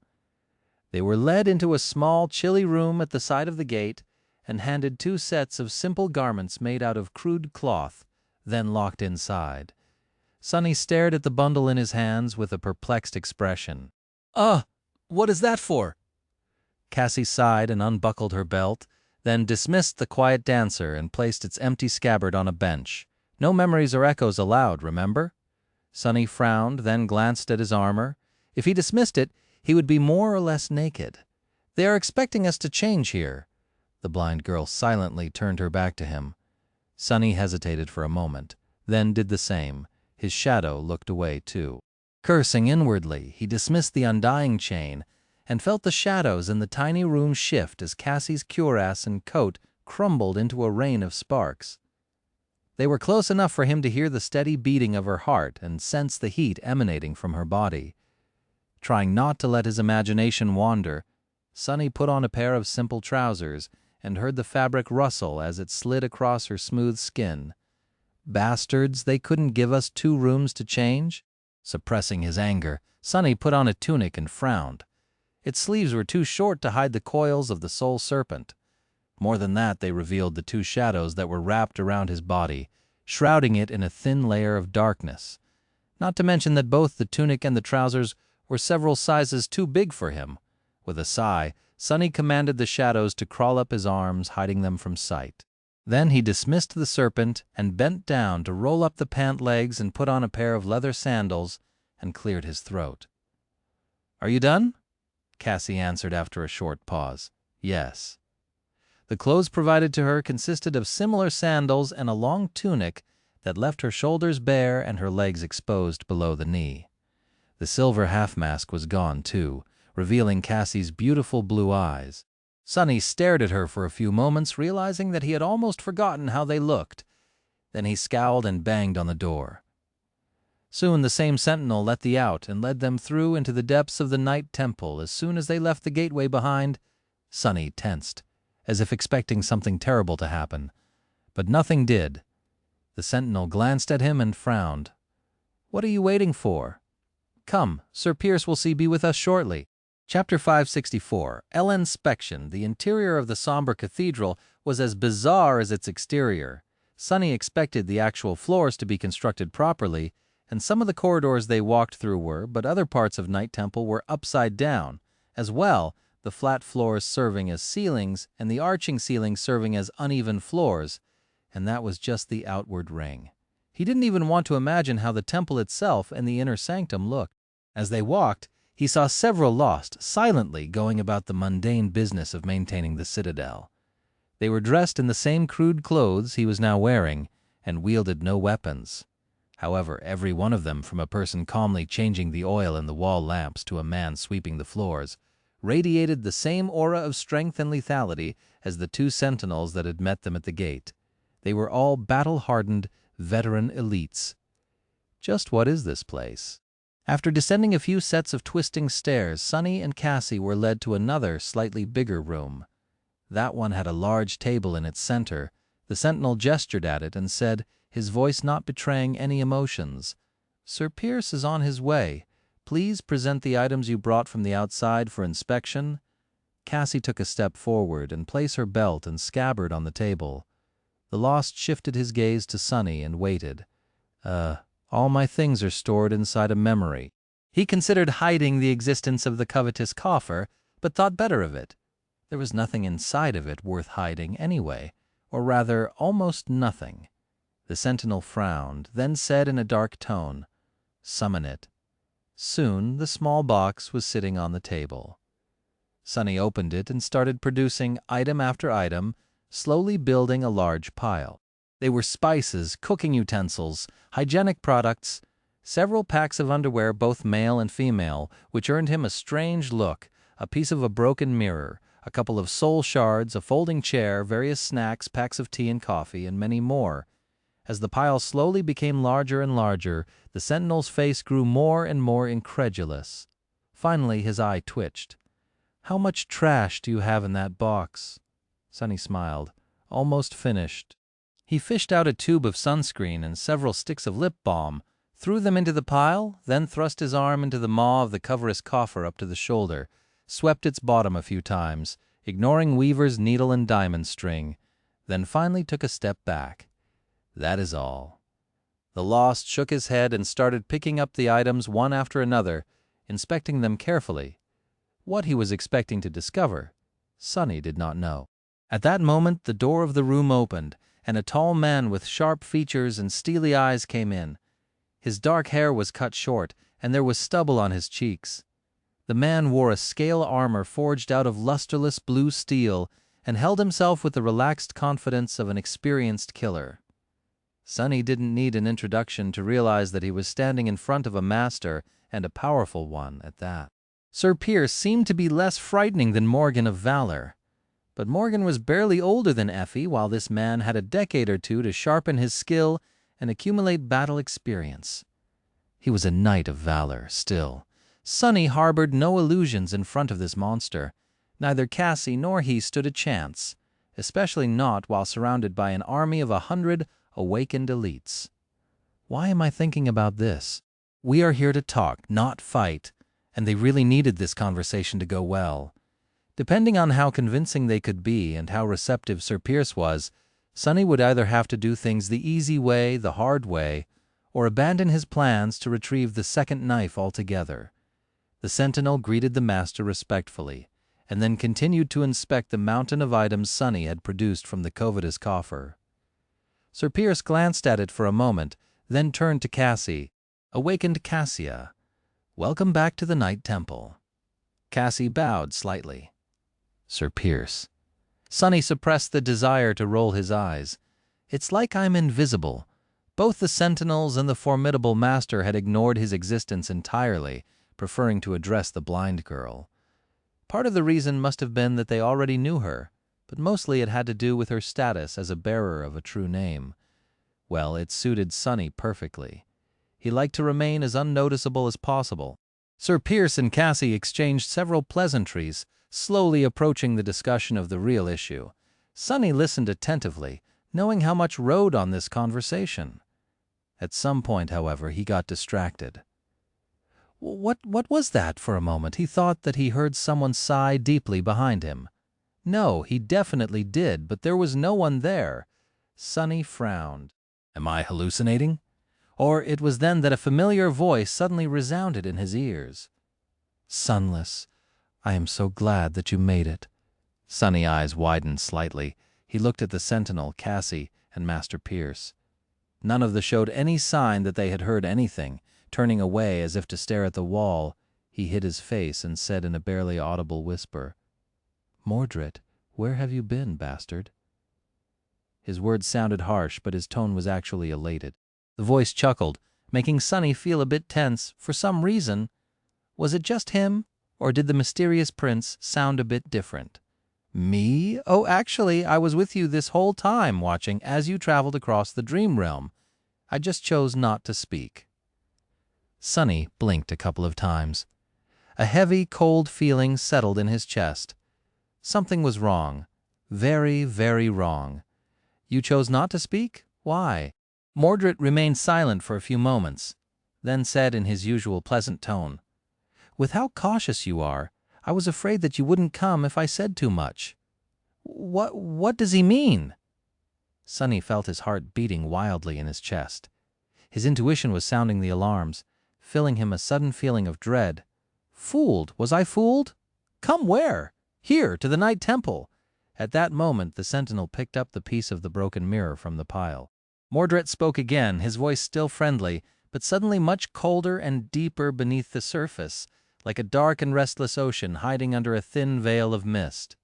They were led into a small, chilly room at the side of the gate and handed 2 sets of simple garments made out of crude cloth, then locked inside. Sonny stared at the bundle in his hands with a perplexed expression. What is that for?" Cassie sighed and unbuckled her belt, then dismissed the quiet dancer and placed its empty scabbard on a bench. No memories or echoes allowed, remember? Sonny frowned, then glanced at his armor. If he dismissed it, he would be more or less naked. "They are expecting us to change here." The blind girl silently turned her back to him. Sonny hesitated for a moment, then did the same. His shadow looked away, too. Cursing inwardly, he dismissed the undying chain and felt the shadows in the tiny room shift as Cassie's cuirass and coat crumbled into a rain of sparks. They were close enough for him to hear the steady beating of her heart and sense the heat emanating from her body. Trying not to let his imagination wander, Sonny put on a pair of simple trousers and heard the fabric rustle as it slid across her smooth skin. Bastards, they couldn't give us 2 rooms to change? Suppressing his anger, Sonny put on a tunic and frowned. Its sleeves were too short to hide the coils of the soul serpent. More than that, they revealed the 2 shadows that were wrapped around his body, shrouding it in a thin layer of darkness. Not to mention that both the tunic and the trousers were several sizes too big for him. With a sigh, Sonny commanded the shadows to crawl up his arms, hiding them from sight. Then he dismissed the serpent and bent down to roll up the pant legs and put on a pair of leather sandals and cleared his throat. "Are you done?" Cassie answered after a short pause. "Yes." The clothes provided to her consisted of similar sandals and a long tunic that left her shoulders bare and her legs exposed below the knee. The silver half-mask was gone, too, revealing Cassie's beautiful blue eyes. Sonny stared at her for a few moments, realizing that he had almost forgotten how they looked. Then he scowled and banged on the door. Soon the same sentinel let the out and led them through into the depths of the night temple. As soon as they left the gateway behind, Sonny tensed, as if expecting something terrible to happen. But nothing did. The sentinel glanced at him and frowned. "What are you waiting for? Come, Sir Pierce will be with us shortly." Chapter 564. Inspection. The interior of the somber cathedral was as bizarre as its exterior. Sonny expected the actual floors to be constructed properly, and some of the corridors they walked through were, but other parts of Night Temple were upside down. As well, the flat floors serving as ceilings and the arching ceilings serving as uneven floors, and that was just the outward ring. He didn't even want to imagine how the temple itself and the inner sanctum looked. As they walked, he saw several lost, silently going about the mundane business of maintaining the citadel. They were dressed in the same crude clothes he was now wearing, and wielded no weapons. However, every one of them, from a person calmly changing the oil in the wall lamps to a man sweeping the floors, radiated the same aura of strength and lethality as the 2 sentinels that had met them at the gate. They were all battle-hardened, veteran elites. Just what is this place? After descending a few sets of twisting stairs, Sonny and Cassie were led to another, slightly bigger room. That one had a large table in its center. The sentinel gestured at it and said, his voice not betraying any emotions, "Sir Pierce is on his way. Please present the items you brought from the outside for inspection." Cassie took a step forward and placed her belt and scabbard on the table. The lost shifted his gaze to Sonny and waited. All my things are stored inside a memory." He considered hiding the existence of the covetous coffer, but thought better of it. There was nothing inside of it worth hiding anyway, or rather, almost nothing. The sentinel frowned, then said in a dark tone, "Summon it." Soon the small box was sitting on the table. Sonny opened it and started producing item after item, slowly building a large pile. They were spices, cooking utensils, hygienic products, several packs of underwear, both male and female, which earned him a strange look, a piece of a broken mirror, a couple of soul shards, a folding chair, various snacks, packs of tea and coffee, and many more. As the pile slowly became larger and larger, the sentinel's face grew more and more incredulous. Finally, his eye twitched. "How much trash do you have in that box?" Sonny smiled. "Almost finished." He fished out a tube of sunscreen and several sticks of lip balm, threw them into the pile, then thrust his arm into the maw of the coverless coffer up to the shoulder, swept its bottom a few times, ignoring Weaver's needle and diamond string, then finally took a step back. "That is all." The Lost shook his head and started picking up the items one after another, inspecting them carefully. What he was expecting to discover, Sonny did not know. At that moment, the door of the room opened, and a tall man with sharp features and steely eyes came in. His dark hair was cut short, and there was stubble on his cheeks. The man wore a scale armor forged out of lusterless blue steel and held himself with the relaxed confidence of an experienced killer. Sonny didn't need an introduction to realize that he was standing in front of a master, and a powerful one at that. Sir Pierce seemed to be less frightening than Morgan of Valor. But Morgan was barely older than Effie, while this man had a decade or two to sharpen his skill and accumulate battle experience. He was a knight of valor, still. Sonny harbored no illusions in front of this monster. Neither Cassie nor he stood a chance, especially not while surrounded by an army of 100 awakened elites. Why am I thinking about this? We are here to talk, not fight, and they really needed this conversation to go well. Depending on how convincing they could be and how receptive Sir Pierce was, Sonny would either have to do things the easy way, the hard way, or abandon his plans to retrieve the second knife altogether. The sentinel greeted the master respectfully, and then continued to inspect the mountain of items Sonny had produced from the covetous coffer. Sir Pierce glanced at it for a moment, then turned to Cassie. "Awakened Cassia, welcome back to the Night Temple." Cassie bowed slightly. "Sir Pierce." Sonny suppressed the desire to roll his eyes. "It's like I'm invisible." Both the sentinels and the formidable master had ignored his existence entirely, preferring to address the blind girl. Part of the reason must have been that they already knew her, but mostly it had to do with her status as a bearer of a true name. Well, it suited Sonny perfectly. He liked to remain as unnoticeable as possible. Sir Pierce and Cassie exchanged several pleasantries, slowly approaching the discussion of the real issue. Sonny listened attentively, knowing how much rode on this conversation. At some point, however, he got distracted. What was that? For a moment he thought that he heard someone sigh deeply behind him. No, he definitely did, but there was no one there. Sonny frowned. Am I hallucinating? Or it was then that a familiar voice suddenly resounded in his ears. "Sunless, I am so glad that you made it." Sonny's eyes widened slightly. He looked at the sentinel, Cassie, and Master Pierce. None of them showed any sign that they had heard anything. Turning away as if to stare at the wall, he hid his face and said in a barely audible whisper, "Mordret, where have you been, bastard?" His words sounded harsh, but his tone was actually elated. The voice chuckled, making Sonny feel a bit tense for some reason. Was it just him, or did the mysterious prince sound a bit different? "Me? Oh, actually, I was with you this whole time, watching as you traveled across the dream realm. I just chose not to speak." Sonny blinked a couple of times. A heavy, cold feeling settled in his chest. Something was wrong. Very, very wrong. "You chose not to speak? Why?" Mordret remained silent for a few moments, then said in his usual pleasant tone, "With how cautious you are, I was afraid that you wouldn't come if I said too much." What does he mean?" Sonny felt his heart beating wildly in his chest. His intuition was sounding the alarms, filling him a sudden feeling of dread. Fooled? Was I fooled? Come where? Here, to the Night Temple." At that moment, the sentinel picked up the piece of the broken mirror from the pile. Mordret spoke again, his voice still friendly, but suddenly much colder and deeper beneath the surface, like a dark and restless ocean hiding under a thin veil of mist.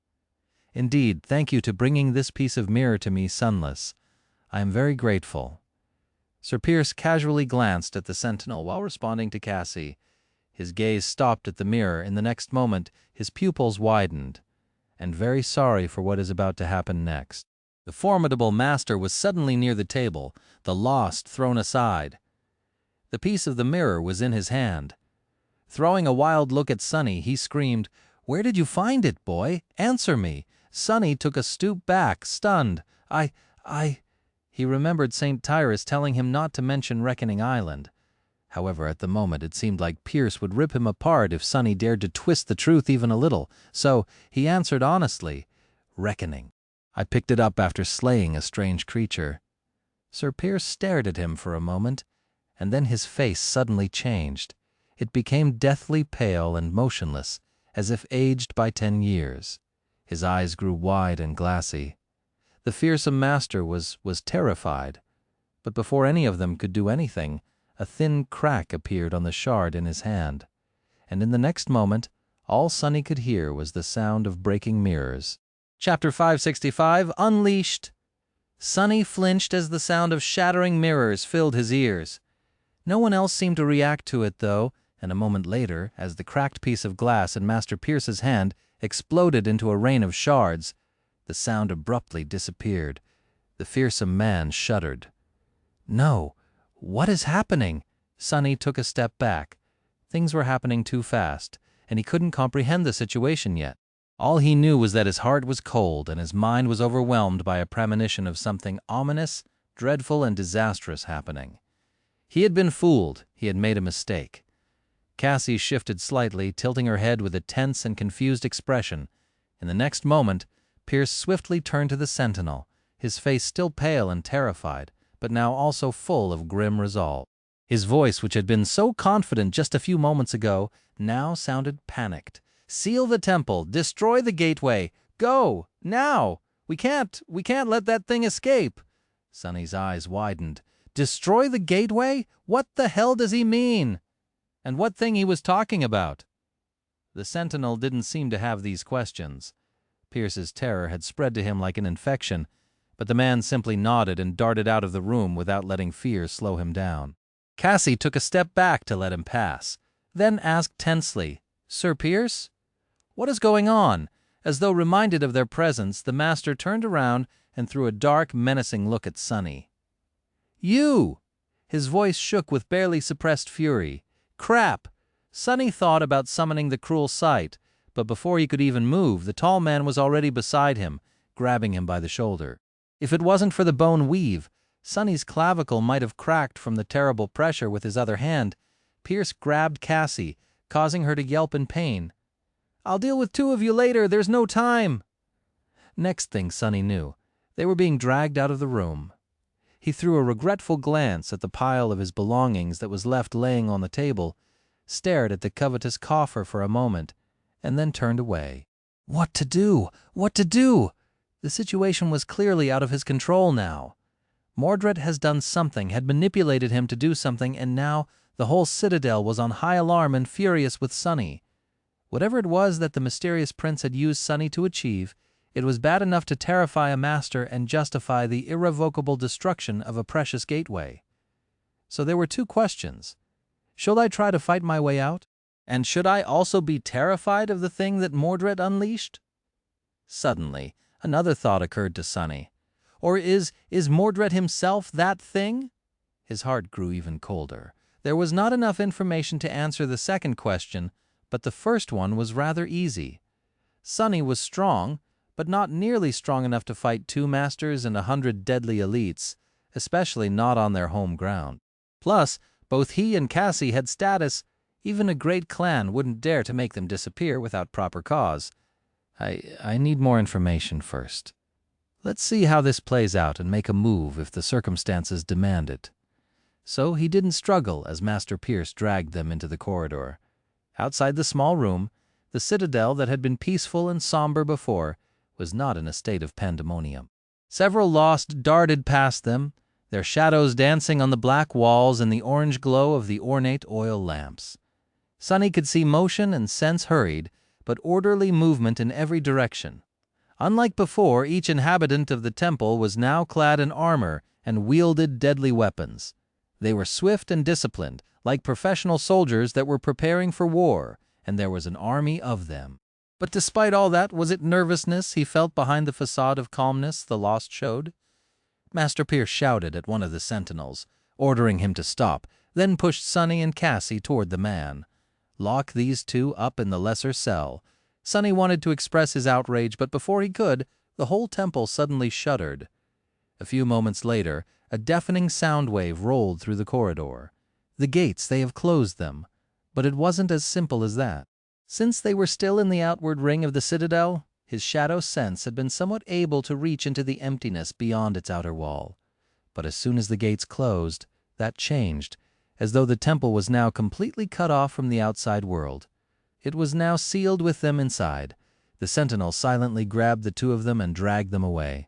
"Indeed, thank you to bringing this piece of mirror to me sunless. I am very grateful." Sir Pierce casually glanced at the sentinel while responding to Cassie. His gaze stopped at the mirror. In the next moment, his pupils widened. "And very sorry for what is about to happen next." The formidable master was suddenly near the table, the lost thrown aside. The piece of the mirror was in his hand. Throwing a wild look at Sonny, he screamed, "Where did you find it, boy? Answer me." Sonny took a stoop back, stunned. I... He remembered St. Tyrus telling him not to mention Reckoning Island. However, at the moment it seemed like Pierce would rip him apart if Sonny dared to twist the truth even a little, so he answered honestly, "Reckoning. I picked it up after slaying a strange creature." Sir Pierce stared at him for a moment, and then his face suddenly changed. It became deathly pale and motionless, as if aged by 10 years. His eyes grew wide and glassy. The fearsome master was terrified, but before any of them could do anything, a thin crack appeared on the shard in his hand, and in the next moment, all Sonny could hear was the sound of breaking mirrors. Chapter 565, Unleashed. Sonny flinched as the sound of shattering mirrors filled his ears. No one else seemed to react to it, though, and a moment later, as the cracked piece of glass in Master Pierce's hand exploded into a rain of shards, the sound abruptly disappeared. The fearsome man shuddered. "No, what is happening?" Sonny took a step back. Things were happening too fast, and he couldn't comprehend the situation yet. All he knew was that his heart was cold and his mind was overwhelmed by a premonition of something ominous, dreadful, and disastrous happening. He had been fooled. He had made a mistake. Cassie shifted slightly, tilting her head with a tense and confused expression. In the next moment, Pierce swiftly turned to the sentinel, his face still pale and terrified, but now also full of grim resolve. His voice, which had been so confident just a few moments ago, now sounded panicked. "Seal the temple! Destroy the gateway! Go! Now! We can't let that thing escape!" Sonny's eyes widened. "Destroy the gateway? What the hell does he mean? And what thing he was talking about?" The sentinel didn't seem to have these questions. Pierce's terror had spread to him like an infection, but the man simply nodded and darted out of the room without letting fear slow him down. Cassie took a step back to let him pass, then asked tensely, "Sir Pierce? What is going on?" As though reminded of their presence, the master turned around and threw a dark, menacing look at Sonny. "You!" His voice shook with barely suppressed fury. "Crap!" Sonny thought about summoning the cruel sight, but before he could even move, the tall man was already beside him, grabbing him by the shoulder. If it wasn't for the bone weave, Sonny's clavicle might have cracked from the terrible pressure with his other hand. Pierce grabbed Cassie, causing her to yelp in pain. "I'll deal with 2 of you later, there's no time." Next thing Sonny knew, they were being dragged out of the room. He threw a regretful glance at the pile of his belongings that was left laying on the table, stared at the covetous coffer for a moment, and then turned away. What to do? What to do? The situation was clearly out of his control now. Mordret has done something, had manipulated him to do something, and now the whole citadel was on high alarm and furious with Sonny. Whatever it was that the mysterious prince had used Sonny to achieve, it was bad enough to terrify a master and justify the irrevocable destruction of a precious gateway. So there were 2 questions. Should I try to fight my way out? And should I also be terrified of the thing that Mordret unleashed? Suddenly, another thought occurred to Sonny. Or is Mordret himself that thing? His heart grew even colder. There was not enough information to answer the second question, but the first one was rather easy. Sonny was strong, but not nearly strong enough to fight 2 masters and 100 deadly elites, especially not on their home ground. Plus, both he and Cassie had status. Even a great clan wouldn't dare to make them disappear without proper cause. I need more information first. Let's see how this plays out and make a move if the circumstances demand it. So he didn't struggle as Master Pierce dragged them into the corridor. Outside the small room, The citadel that had been peaceful and somber before was not in a state of pandemonium. Several lost darted past them, their shadows dancing on the black walls in the orange glow of the ornate oil lamps. Sunny could see motion and sense hurried, but orderly movement in every direction. Unlike before, each inhabitant of the temple was now clad in armor and wielded deadly weapons. They were swift and disciplined, like professional soldiers that were preparing for war, and there was an army of them. But despite all that, was it nervousness he felt behind the facade of calmness the Lost showed? Master Pierce shouted at one of the sentinels, ordering him to stop, then pushed Sunny and Cassie toward the man. Lock these two up in the lesser cell. Sunny wanted to express his outrage, but before he could, the whole temple suddenly shuddered. A few moments later, a deafening sound wave rolled through the corridor. The gates, they have closed them. But it wasn't as simple as that. Since they were still in the outward ring of the citadel, his shadow sense had been somewhat able to reach into the emptiness beyond its outer wall. But as soon as the gates closed, that changed, as though the temple was now completely cut off from the outside world. It was now sealed with them inside. The sentinel silently grabbed the two of them and dragged them away.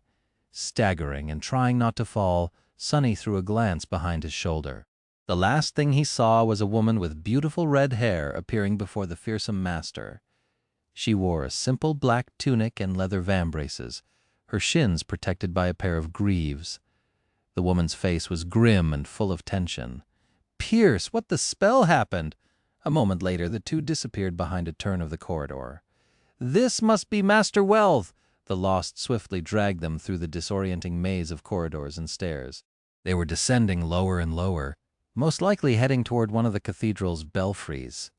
Staggering and trying not to fall, Sunny threw a glance behind his shoulder. The last thing he saw was a woman with beautiful red hair appearing before the fearsome master. She wore a simple black tunic and leather vambraces, her shins protected by a pair of greaves. The woman's face was grim and full of tension. "Pierce, what the spell happened?" A moment later, the two disappeared behind a turn of the corridor. "This must be Master Wealth!" The Lost swiftly dragged them through the disorienting maze of corridors and stairs. They were descending lower and lower, most likely heading toward one of the cathedral's belfries.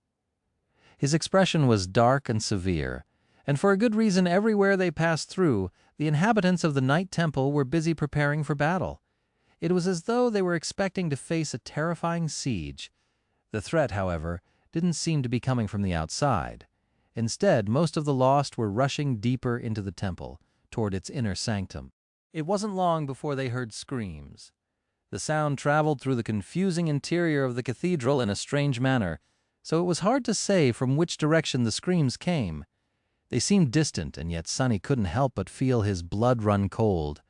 His expression was dark and severe, and for a good reason everywhere they passed through, the inhabitants of the Night Temple were busy preparing for battle. It was as though they were expecting to face a terrifying siege. The threat, however, didn't seem to be coming from the outside. Instead, most of the Lost were rushing deeper into the temple, toward its inner sanctum. It wasn't long before they heard screams. The sound traveled through the confusing interior of the cathedral in a strange manner, so it was hard to say from which direction the screams came. They seemed distant, and yet Sunny couldn't help but feel his blood run cold.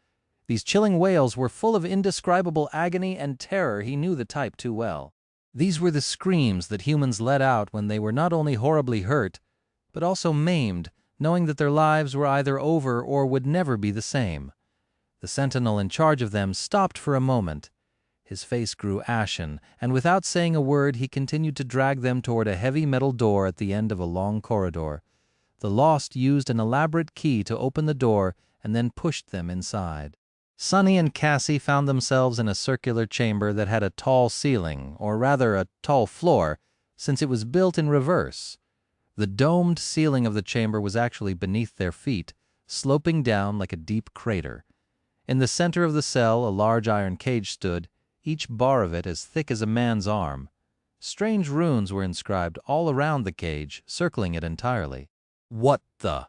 These chilling wails were full of indescribable agony and terror. He knew the type too well. These were the screams that humans let out when they were not only horribly hurt, but also maimed, knowing that their lives were either over or would never be the same. The sentinel in charge of them stopped for a moment. His face grew ashen, and without saying a word, he continued to drag them toward a heavy metal door at the end of a long corridor. The Lost used an elaborate key to open the door and then pushed them inside. Sunny and Cassie found themselves in a circular chamber that had a tall ceiling, or rather a tall floor, since it was built in reverse. The domed ceiling of the chamber was actually beneath their feet, sloping down like a deep crater. In the center of the cell, a large iron cage stood, each bar of it as thick as a man's arm. Strange runes were inscribed all around the cage, circling it entirely. What the?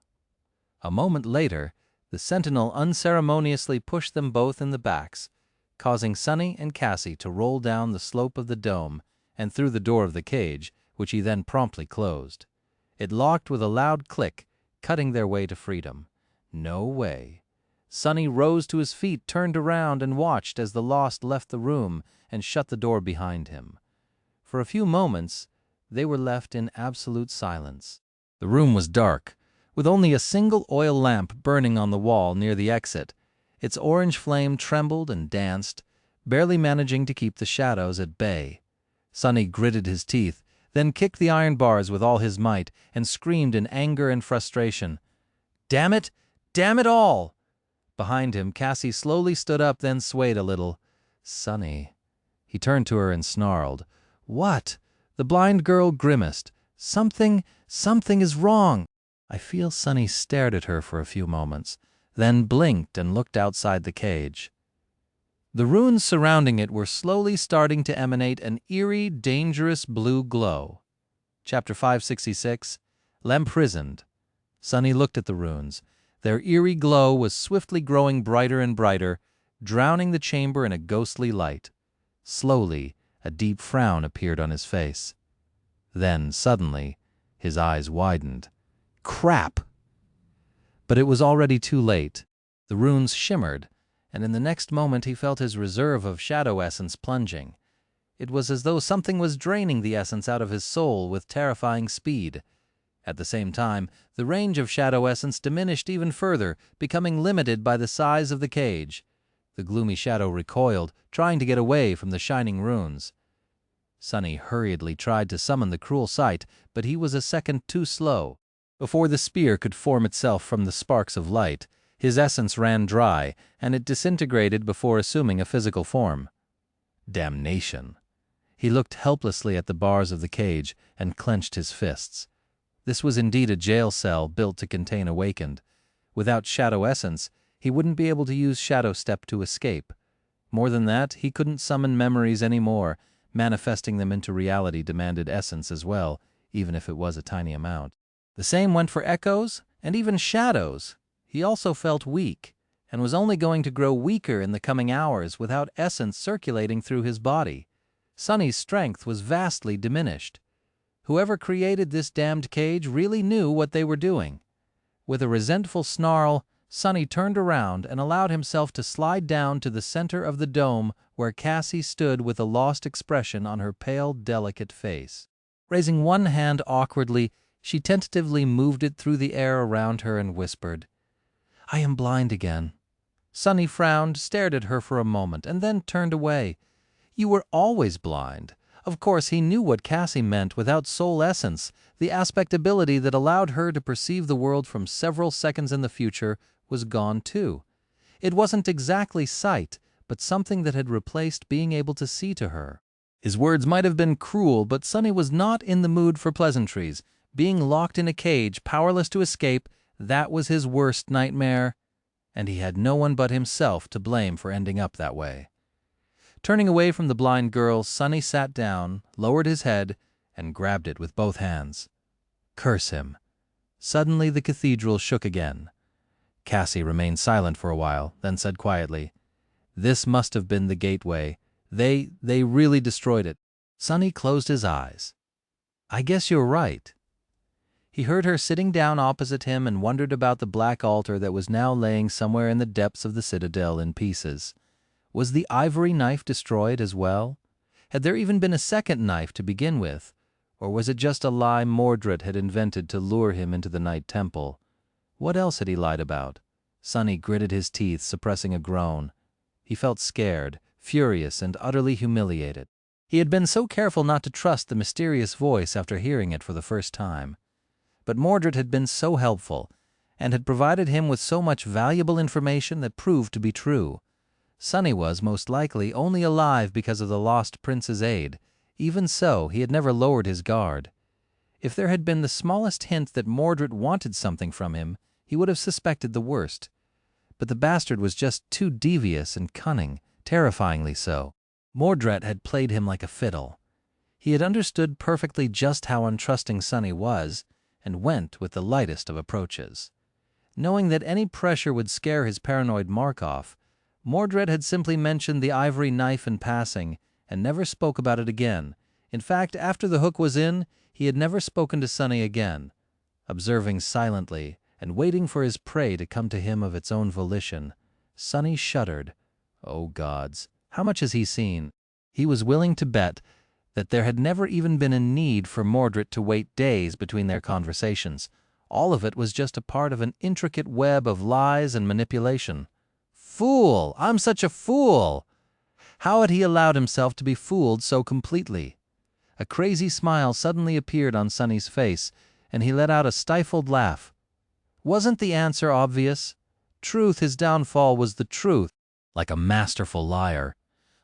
A moment later, the sentinel unceremoniously pushed them both in the backs, causing Sunny and Cassie to roll down the slope of the dome and through the door of the cage, which he then promptly closed. It locked with a loud click, cutting their way to freedom. No way. Sunny rose to his feet, turned around, and watched as the Lost left the room and shut the door behind him. For a few moments, they were left in absolute silence. The room was dark, with only a single oil lamp burning on the wall near the exit. Its orange flame trembled and danced, barely managing to keep the shadows at bay. Sunny gritted his teeth, then kicked the iron bars with all his might and screamed in anger and frustration. "Damn it! Damn it all!" Behind him, Cassie slowly stood up, then swayed a little. "Sunny." He turned to her and snarled. "What?" The blind girl grimaced. Something is wrong." I feel Sunny stared at her for a few moments, then blinked and looked outside the cage. The runes surrounding it were slowly starting to emanate an eerie, dangerous blue glow. Chapter 566, L'imprisoned. Sunny looked at the runes. Their eerie glow was swiftly growing brighter and brighter, drowning the chamber in a ghostly light. Slowly, a deep frown appeared on his face. Then, suddenly, His eyes widened. Crap! But it was already too late. The runes shimmered, and in the next moment he felt his reserve of shadow essence plunging. It was as though something was draining the essence out of his soul with terrifying speed. At the same time, the range of shadow essence diminished even further, becoming limited by the size of the cage. The gloomy shadow recoiled, trying to get away from the shining runes. Sunny hurriedly tried to summon the cruel sight, but he was a second too slow. Before the spear could form itself from the sparks of light, his essence ran dry, and it disintegrated before assuming a physical form. Damnation! He looked helplessly at the bars of the cage and clenched his fists. This was indeed a jail cell built to contain awakened. Without shadow essence, he wouldn't be able to use Shadow Step to escape. More than that, he couldn't summon memories anymore. Manifesting them into reality demanded essence as well, even if it was a tiny amount. The same went for echoes and even shadows. He also felt weak, and was only going to grow weaker in the coming hours without essence circulating through his body. Sunny's strength was vastly diminished. Whoever created this damned cage really knew what they were doing. With a resentful snarl, Sunny turned around and allowed himself to slide down to the center of the dome where Cassie stood with a lost expression on her pale, delicate face. Raising one hand awkwardly, she tentatively moved it through the air around her and whispered, "I am blind again." Sunny frowned, stared at her for a moment, and then turned away. "You were always blind." Of course, he knew what Cassie meant without soul essence. The aspect ability that allowed her to perceive the world from several seconds in the future was gone too. It wasn't exactly sight, but something that had replaced being able to see to her. His words might have been cruel, but Sunny was not in the mood for pleasantries. Being locked in a cage, powerless to escape, that was his worst nightmare, and he had no one but himself to blame for ending up that way. Turning away from the blind girl, Sunny sat down, lowered his head, and grabbed it with both hands. Curse him. Suddenly the cathedral shook again. Cassie remained silent for a while, then said quietly, "This must have been the gateway. They really destroyed it." Sunny closed his eyes. "I guess you're right." He heard her sitting down opposite him and wondered about the black altar that was now laying somewhere in the depths of the citadel in pieces. Was the ivory knife destroyed as well? Had there even been a second knife to begin with? Or was it just a lie Mordret had invented to lure him into the Night Temple? What else had he lied about? Sunny gritted his teeth, suppressing a groan. He felt scared, furious, and utterly humiliated. He had been so careful not to trust the mysterious voice after hearing it for the first time. But Mordret had been so helpful, and had provided him with so much valuable information that proved to be true. Sunny was, most likely, only alive because of the lost prince's aid. Even so, he had never lowered his guard. If there had been the smallest hint that Mordret wanted something from him, he would have suspected the worst. But the bastard was just too devious and cunning, terrifyingly so. Mordret had played him like a fiddle. He had understood perfectly just how untrusting Sunny was, and went with the lightest of approaches. Knowing that any pressure would scare his paranoid Markov, Mordret had simply mentioned the ivory knife in passing, and never spoke about it again. In fact, after the hook was in, he had never spoken to Sunny again. Observing silently, and waiting for his prey to come to him of its own volition, Sunny shuddered. Oh gods, how much has he seen? He was willing to bet that there had never even been a need for Mordret to wait days between their conversations. All of it was just a part of an intricate web of lies and manipulation. Fool! I'm such a fool! How had he allowed himself to be fooled so completely? A crazy smile suddenly appeared on Sunny's face, and he let out a stifled laugh. Wasn't the answer obvious? Truth, his downfall was the truth. Like a masterful liar,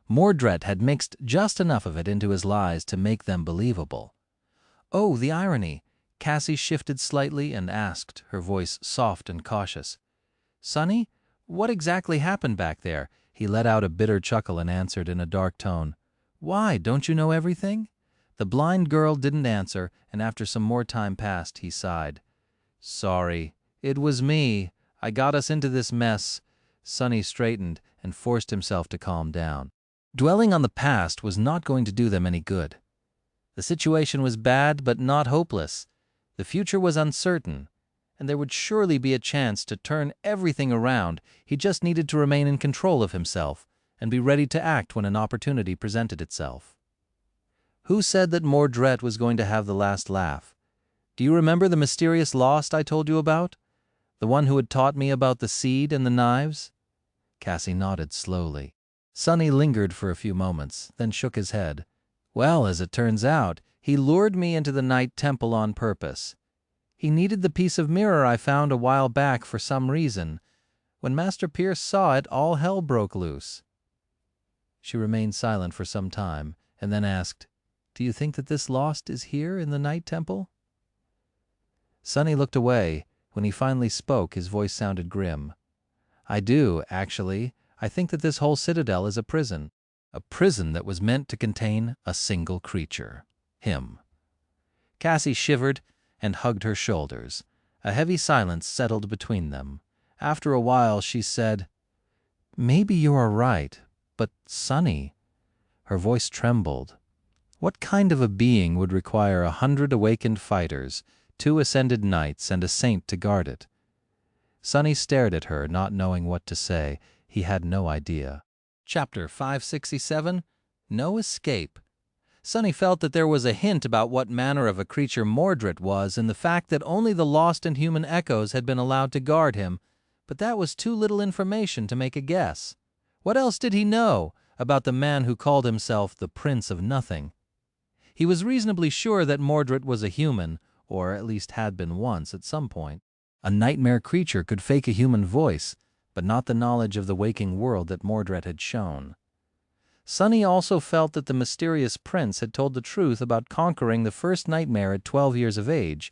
Mordret had mixed just enough of it into his lies to make them believable. Oh, the irony! Cassie shifted slightly and asked, her voice soft and cautious. "Sunny, what exactly happened back there?" He let out a bitter chuckle and answered in a dark tone. "Why, don't you know everything?" The blind girl didn't answer, and after some more time passed, he sighed. "Sorry. It was me. I got us into this mess." Sunny straightened and forced himself to calm down. Dwelling on the past was not going to do them any good. The situation was bad, but not hopeless. The future was uncertain, and there would surely be a chance to turn everything around. He just needed to remain in control of himself and be ready to act when an opportunity presented itself. Who said that Mordret was going to have the last laugh? Do you remember the mysterious lost I told you about? The one who had taught me about the seed and the knives? Cassie nodded slowly. Sonny lingered for a few moments, then shook his head. Well, as it turns out, he lured me into the night temple on purpose. He needed the piece of mirror I found a while back for some reason. When Master Pierce saw it, all hell broke loose. She remained silent for some time, and then asked, "Do you think that this lost is here in the night temple?" Sonny looked away. When he finally spoke, his voice sounded grim. "I do, actually. I think that this whole citadel is a prison that was meant to contain a single creature. Him." Cassie shivered and hugged her shoulders. A heavy silence settled between them. After a while, she said, "Maybe you are right, but Sonny..." Her voice trembled. "What kind of a being would require 100 awakened fighters, 2 ascended knights, and a saint to guard it?" Sonny stared at her, not knowing what to say. He had no idea. Chapter 567, No Escape. Sonny felt that there was a hint about what manner of a creature Mordret was in the fact that only the lost and human echoes had been allowed to guard him, but that was too little information to make a guess. What else did he know about the man who called himself the Prince of Nothing? He was reasonably sure that Mordret was a human, or at least had been once at some point. A nightmare creature could fake a human voice, but not the knowledge of the waking world that Mordret had shown. Sonny also felt that the mysterious prince had told the truth about conquering the first nightmare at 12 years of age.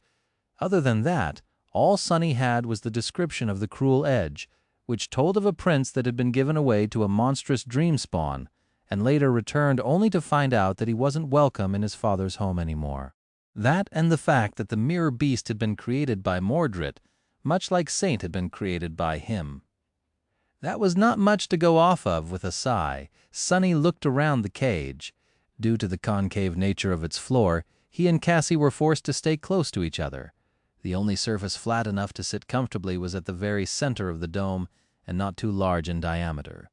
Other than that, all Sonny had was the description of the cruel edge, which told of a prince that had been given away to a monstrous Dreamspawn, and later returned only to find out that he wasn't welcome in his father's home anymore. That and the fact that the mirror beast had been created by Mordret, much like Saint had been created by him. That was not much to go off of with a sigh. Sonny looked around the cage. Due to the concave nature of its floor, he and Cassie were forced to stay close to each other. The only surface flat enough to sit comfortably was at the very center of the dome and not too large in diameter.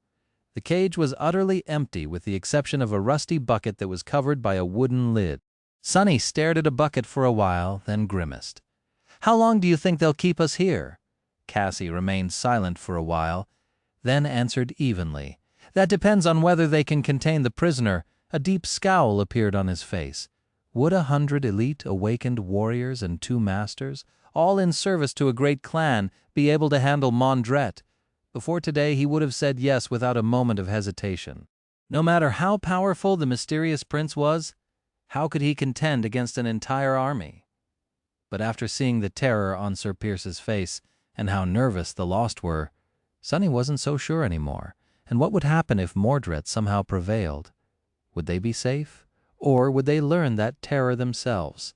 The cage was utterly empty with the exception of a rusty bucket that was covered by a wooden lid. Sonny stared at a bucket for a while, then grimaced. "How long do you think they'll keep us here?" Cassie remained silent for a while, then answered evenly, "That depends on whether they can contain the prisoner." A deep scowl appeared on his face. Would 100 elite awakened warriors and 2 masters, all in service to a great clan, be able to handle Mordret? Before today he would have said yes without a moment of hesitation. No matter how powerful the mysterious prince was, how could he contend against an entire army? But after seeing the terror on Sir Pierce's face and how nervous the lost were, Sonny wasn't so sure anymore. And what would happen if Mordret somehow prevailed? Would they be safe? Or would they learn that terror themselves?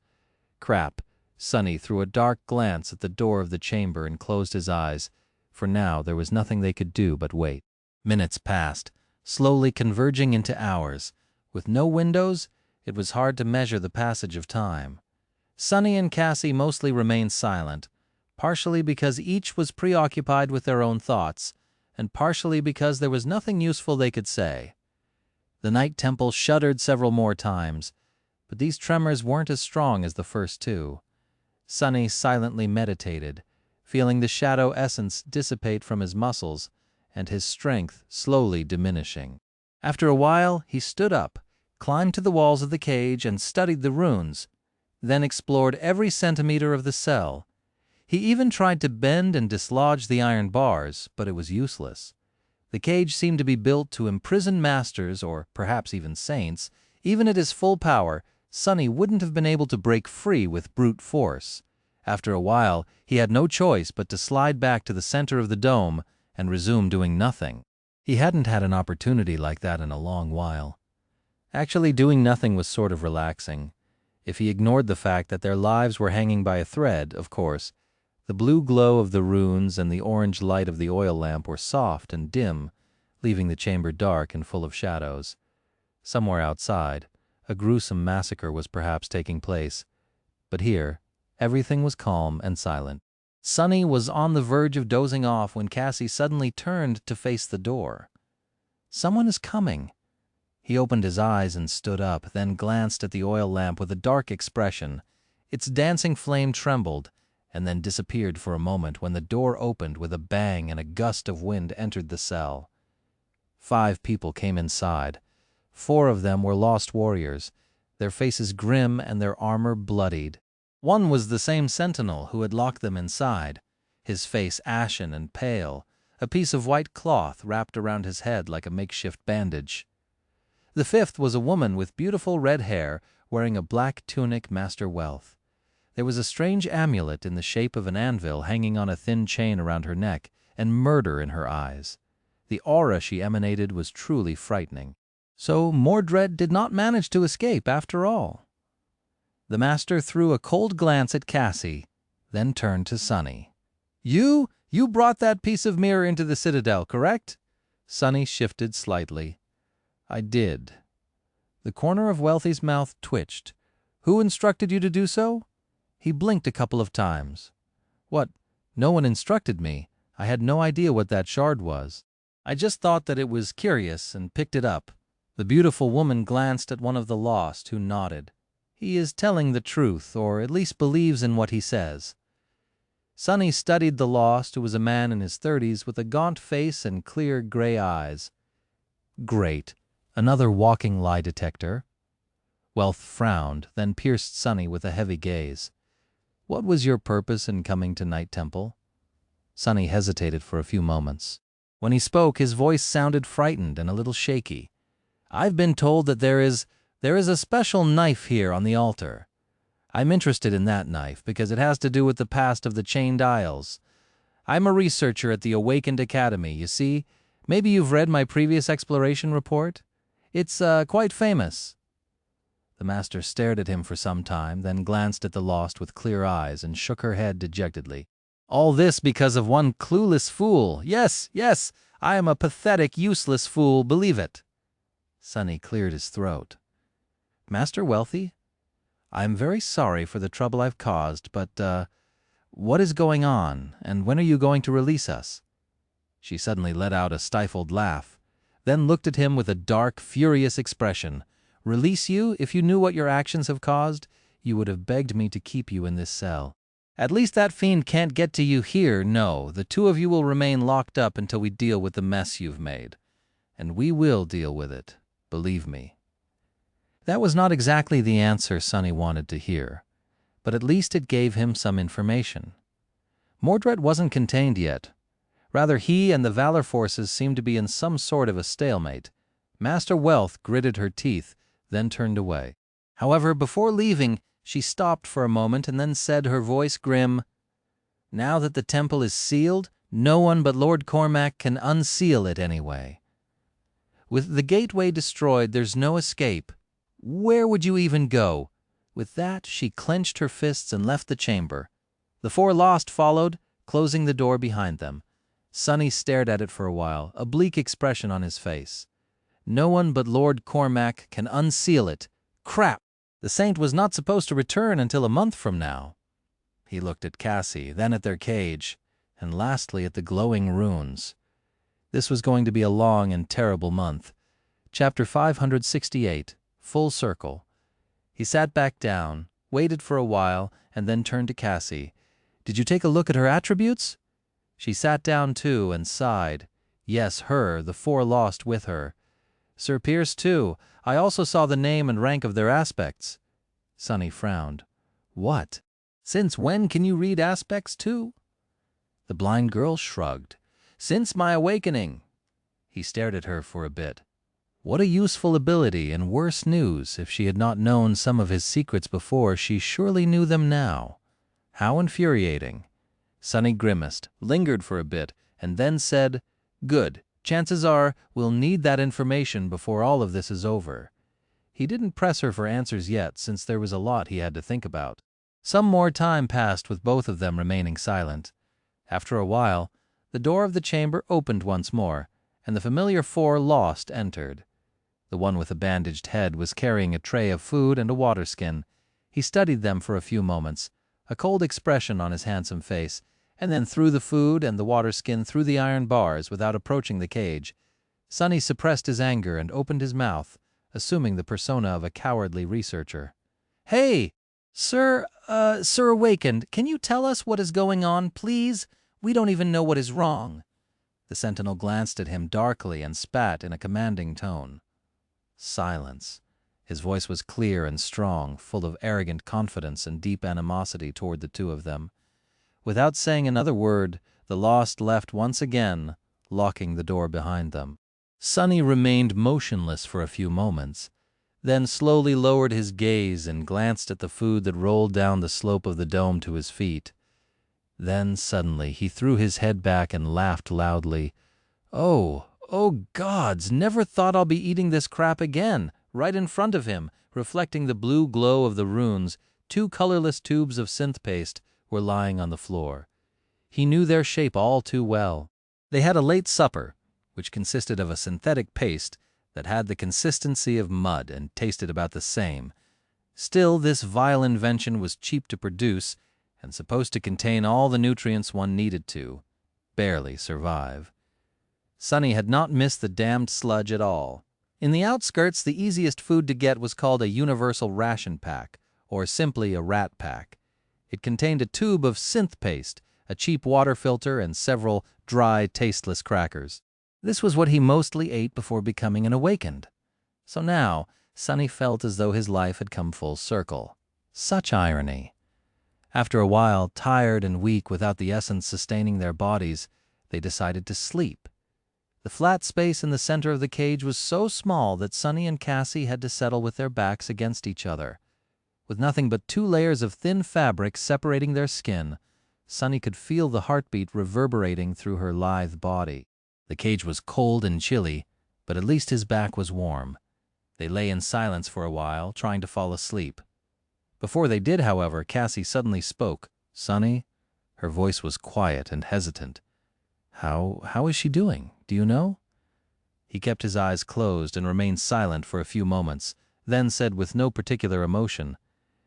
Crap. Sonny threw a dark glance at the door of the chamber and closed his eyes. For now, there was nothing they could do but wait. Minutes passed, slowly converging into hours. With no windows, it was hard to measure the passage of time. Sonny and Cassie mostly remained silent, partially because each was preoccupied with their own thoughts, and partially because there was nothing useful they could say. The night temple shuddered several more times, but these tremors weren't as strong as the first 2. Sonny silently meditated, feeling the shadow essence dissipate from his muscles and his strength slowly diminishing. After a while, he stood up, climbed to the walls of the cage and studied the runes, then explored every centimeter of the cell. He even tried to bend and dislodge the iron bars, but it was useless. The cage seemed to be built to imprison masters, or perhaps even saints. Even at his full power, Sonny wouldn't have been able to break free with brute force. After a while, he had no choice but to slide back to the center of the dome and resume doing nothing. He hadn't had an opportunity like that in a long while. Actually, doing nothing was sort of relaxing. If he ignored the fact that their lives were hanging by a thread, of course. The blue glow of the runes and the orange light of the oil lamp were soft and dim, leaving the chamber dark and full of shadows. Somewhere outside, a gruesome massacre was perhaps taking place, but here, Everything was calm and silent. Sonny was on the verge of dozing off when Cassie suddenly turned to face the door. "Someone is coming." He opened his eyes and stood up, then glanced at the oil lamp with a dark expression. Its dancing flame trembled, and then disappeared for a moment when the door opened with a bang and a gust of wind entered the cell. 5 people came inside. 4 of them were lost warriors, their faces grim and their armor bloodied. One was the same sentinel who had locked them inside, his face ashen and pale, a piece of white cloth wrapped around his head like a makeshift bandage. The 5th was a woman with beautiful red hair, wearing a black tunic Master Wealth. There was a strange amulet in the shape of an anvil hanging on a thin chain around her neck, and murder in her eyes. The aura she emanated was truly frightening. So Mordret did not manage to escape after all. The Master threw a cold glance at Cassie, then turned to Sonny. You brought that piece of mirror into the Citadel, correct?" Sonny shifted slightly. "I did." The corner of Wealthy's mouth twitched. "Who instructed you to do so?" He blinked a couple of times. "What? No one instructed me. I had no idea what that shard was. I just thought that it was curious and picked it up." The beautiful woman glanced at one of the lost, who nodded. "He is telling the truth, or at least believes in what he says." Sonny studied the lost, who was a man in his 30s with a gaunt face and clear gray eyes. "Great. Another walking lie detector." Wealth frowned, then pierced Sonny with a heavy gaze. "What was your purpose in coming to Night Temple?" Sonny hesitated for a few moments. When he spoke, his voice sounded frightened and a little shaky. "I've been told that there is a special knife here on the altar. I'm interested in that knife because it has to do with the past of the Chained Isles. I'm a researcher at the Awakened Academy, you see. Maybe you've read my previous exploration report? It's quite famous." The Master stared at him for some time, then glanced at the lost with clear eyes and shook her head dejectedly. "All this because of one clueless fool. Yes, I am a pathetic, useless fool, believe it." Sonny cleared his throat. "Master Wealthy, I am very sorry for the trouble I've caused, but, what is going on, and when are you going to release us?" She suddenly let out a stifled laugh, then looked at him with a dark, furious expression. "Release you? If you knew what your actions have caused, you would have begged me to keep you in this cell. At least that fiend can't get to you here, no. The 2 of you will remain locked up until we deal with the mess you've made. And we will deal with it, believe me." That was not exactly the answer Sonny wanted to hear, but at least it gave him some information. Mordret wasn't contained yet. Rather, he and the Valor forces seemed to be in some sort of a stalemate. Master Wealth gritted her teeth, then turned away. However, before leaving, she stopped for a moment and then said, her voice grim, "Now that the temple is sealed, no one but Lord Cormac can unseal it anyway. With the gateway destroyed, there's no escape. Where would you even go?" With that, she clenched her fists and left the chamber. The 4 lost followed, closing the door behind them. Sonny stared at it for a while, a bleak expression on his face. No one but Lord Cormac can unseal it. Crap! The saint was not supposed to return until a month from now. He looked at Cassie, then at their cage, and lastly at the glowing runes. This was going to be a long and terrible month. Chapter 568, Full Circle. He sat back down, waited for a while, and then turned to Cassie. "Did you take a look at her attributes?" She sat down too and sighed. Yes, her, the 4 lost with her. "Sir Pierce too. I also saw the name and rank of their aspects." Sonny frowned. "What? Since when can you read aspects too?" The blind girl shrugged. "Since my awakening." He stared at her for a bit. What a useful ability, and worse news, if she had not known some of his secrets before, she surely knew them now. How infuriating. Sonny grimaced, lingered for a bit, and then said, "Good. Chances are we'll need that information before all of this is over." He didn't press her for answers yet, since there was a lot he had to think about. Some more time passed with both of them remaining silent. After a while, the door of the chamber opened once more, and the familiar 4 lost entered. The one with the bandaged head was carrying a tray of food and a water skin. He studied them for a few moments, a cold expression on his handsome face, and then threw the food and the water skin through the iron bars without approaching the cage. Sonny suppressed his anger and opened his mouth, assuming the persona of a cowardly researcher. "Hey! Sir Awakened, can you tell us what is going on, please? We don't even know what is wrong." The sentinel glanced at him darkly and spat in a commanding tone. Silence. His voice was clear and strong, full of arrogant confidence and deep animosity toward the two of them. Without saying another word, the Lost left once again, locking the door behind them. Sonny remained motionless for a few moments, then slowly lowered his gaze and glanced at the food that rolled down the slope of the dome to his feet. Then suddenly he threw his head back and laughed loudly. Oh gods, never thought I'll be eating this crap again. Right in front of him, reflecting the blue glow of the runes, 2 colorless tubes of synth paste were lying on the floor. He knew their shape all too well. They had a late supper, which consisted of a synthetic paste that had the consistency of mud and tasted about the same. Still, this vile invention was cheap to produce and supposed to contain all the nutrients one needed to barely survive. Sonny had not missed the damned sludge at all. In the outskirts, the easiest food to get was called a universal ration pack, or simply a rat pack. It contained a tube of synth paste, a cheap water filter, and several dry, tasteless crackers. This was what he mostly ate before becoming an Awakened. So now, Sonny felt as though his life had come full circle. Such irony. After a while, tired and weak without the essence sustaining their bodies, they decided to sleep. The flat space in the center of the cage was so small that Sonny and Cassie had to settle with their backs against each other. With nothing but 2 layers of thin fabric separating their skin, Sonny could feel the heartbeat reverberating through her lithe body. The cage was cold and chilly, but at least his back was warm. They lay in silence for a while, trying to fall asleep. Before they did, however, Cassie suddenly spoke. "Sonny?" Her voice was quiet and hesitant. How is she doing? Do you know?" He kept his eyes closed and remained silent for a few moments, then said with no particular emotion,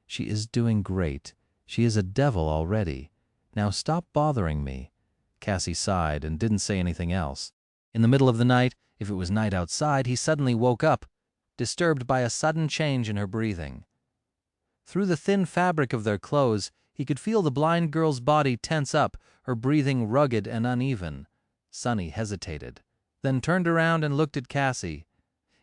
"She is doing great. She is a devil already. Now stop bothering me." Cassie sighed and didn't say anything else. In the middle of the night, if it was night outside, he suddenly woke up, disturbed by a sudden change in her breathing. Through the thin fabric of their clothes, he could feel the blind girl's body tense up, her breathing rugged and uneven. Sonny hesitated, then turned around and looked at Cassie.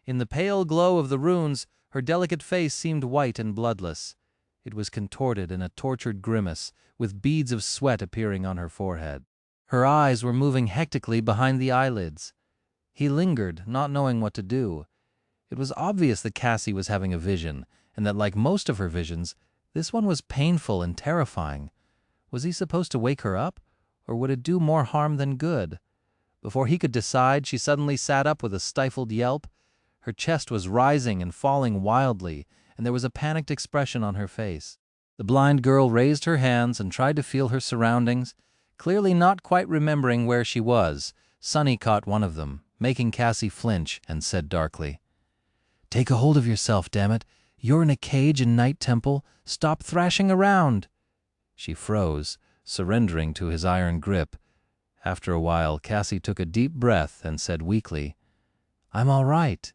In the pale glow of the runes, her delicate face seemed white and bloodless. It was contorted in a tortured grimace, with beads of sweat appearing on her forehead. Her eyes were moving hectically behind the eyelids. He lingered, not knowing what to do. It was obvious that Cassie was having a vision, and that, like most of her visions, this one was painful and terrifying. Was he supposed to wake her up, or would it do more harm than good? Before he could decide, she suddenly sat up with a stifled yelp. Her chest was rising and falling wildly, and there was a panicked expression on her face. The blind girl raised her hands and tried to feel her surroundings. Clearly not quite remembering where she was, Sonny caught one of them, making Cassie flinch, and said darkly, "Take a hold of yourself, damn it. You're in a cage in Night Temple. Stop thrashing around." She froze, surrendering to his iron grip. After a while, Cassie took a deep breath and said weakly, "I'm all right."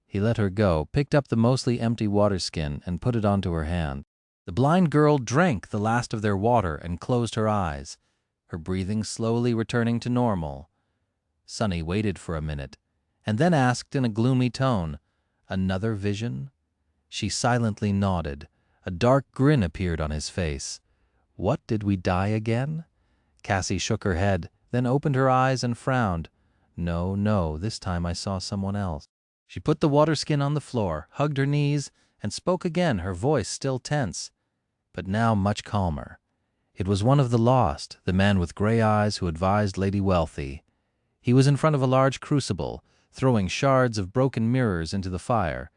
He let her go, picked up the mostly empty water skin, and put it onto her hand. The blind girl drank the last of their water and closed her eyes, her breathing slowly returning to normal. Sonny waited for a minute, and then asked in a gloomy tone, "Another vision?" She silently nodded. A dark grin appeared on his face. "What, did we die again?" Cassie shook her head, then opened her eyes and frowned. No, this time I saw someone else." She put the water skin on the floor, hugged her knees, and spoke again, her voice still tense, but now much calmer. It was one of the Lost, the man with gray eyes who advised Lady Wealthy. He was in front of a large crucible, throwing shards of broken mirrors into the fire.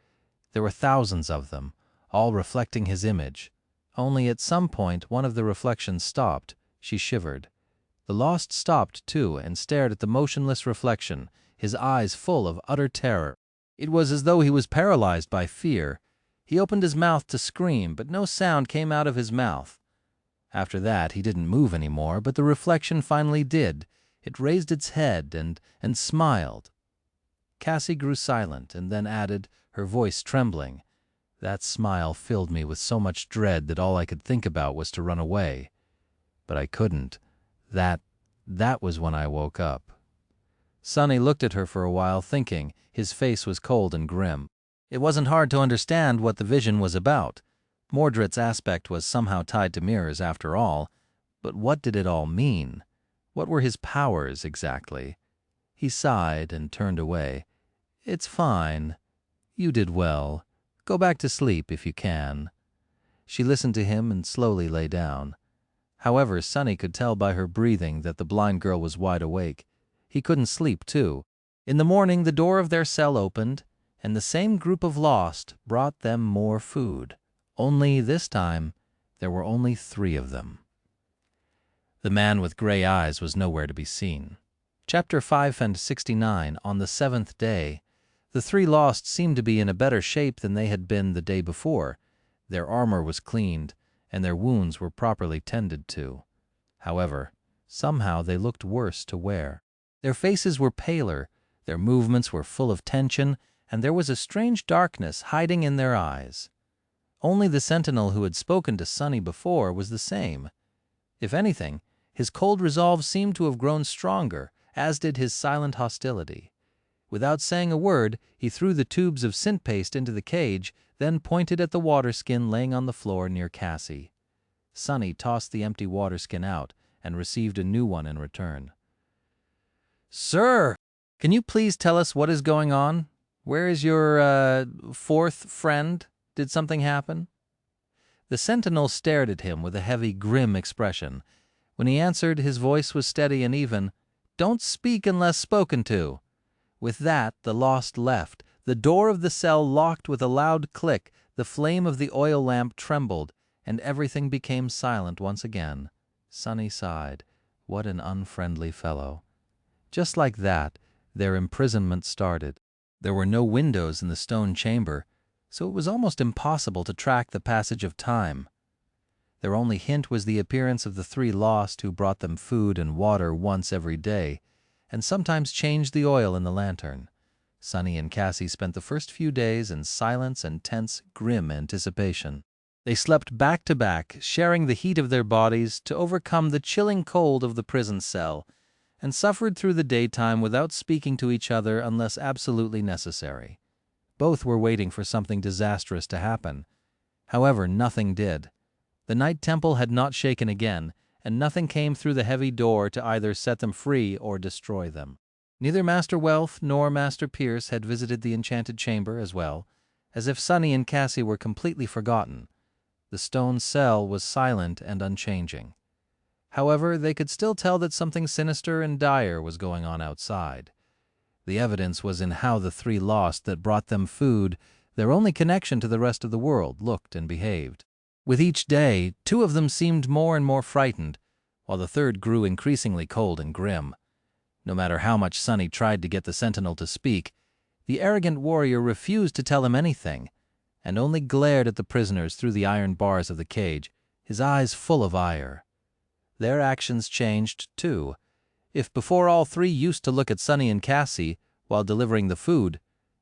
There were thousands of them, all reflecting his image. Only at some point one of the reflections stopped. She shivered. The Lost stopped, too, and stared at the motionless reflection, his eyes full of utter terror. It was as though he was paralyzed by fear. He opened his mouth to scream, but no sound came out of his mouth. After that, he didn't move anymore, but the reflection finally did. It raised its head and smiled. Cassie grew silent and then added, her voice trembling, "That smile filled me with so much dread that all I could think about was to run away. But I couldn't. That was when I woke up." Sonny looked at her for a while, thinking. His face was cold and grim. It wasn't hard to understand what the vision was about. Mordret's aspect was somehow tied to mirrors after all. But what did it all mean? What were his powers, exactly? He sighed and turned away. "It's fine. You did well. Go back to sleep if you can." She listened to him and slowly lay down. However, Sonny could tell by her breathing that the blind girl was wide awake. He couldn't sleep, too. In the morning, the door of their cell opened, and the same group of lost brought them more food. Only this time, there were only 3 of them. The man with gray eyes was nowhere to be seen. Chapter 569, On the 7th Day. The 3 lost seemed to be in a better shape than they had been the day before. Their armor was cleaned, and their wounds were properly tended to. However, somehow they looked worse to wear. Their faces were paler, their movements were full of tension, and there was a strange darkness hiding in their eyes. Only the sentinel who had spoken to Sonny before was the same. If anything, his cold resolve seemed to have grown stronger, as did his silent hostility. Without saying a word, he threw the tubes of scent paste into the cage, then pointed at the water skin laying on the floor near Cassie. Sonny tossed the empty water skin out and received a new one in return. "Sir, can you please tell us what is going on? Where is your, 4th friend? Did something happen?" The sentinel stared at him with a heavy, grim expression. When he answered, his voice was steady and even. "Don't speak unless spoken to." With that, the lost left. The door of the cell locked with a loud click, the flame of the oil lamp trembled, and everything became silent once again. Sonny sighed. What an unfriendly fellow. Just like that, their imprisonment started. There were no windows in the stone chamber, so it was almost impossible to track the passage of time. Their only hint was the appearance of the 3 lost who brought them food and water once every day, and sometimes changed the oil in the lantern. Sonny and Cassie spent the first few days in silence and tense, grim anticipation. They slept back to back, sharing the heat of their bodies to overcome the chilling cold of the prison cell, and suffered through the daytime without speaking to each other unless absolutely necessary. Both were waiting for something disastrous to happen. However, nothing did. The Night Temple had not shaken again, and nothing came through the heavy door to either set them free or destroy them. Neither Master Welf nor Master Pierce had visited the enchanted chamber as well, as if Sonny and Cassie were completely forgotten. The stone cell was silent and unchanging. However, they could still tell that something sinister and dire was going on outside. The evidence was in how the 3 lost that brought them food, their only connection to the rest of the world, looked and behaved. With each day, 2 of them seemed more and more frightened, while the 3rd grew increasingly cold and grim. No matter how much Sonny tried to get the sentinel to speak, the arrogant warrior refused to tell him anything, and only glared at the prisoners through the iron bars of the cage, his eyes full of ire. Their actions changed, too. If before all 3 used to look at Sonny and Cassie while delivering the food,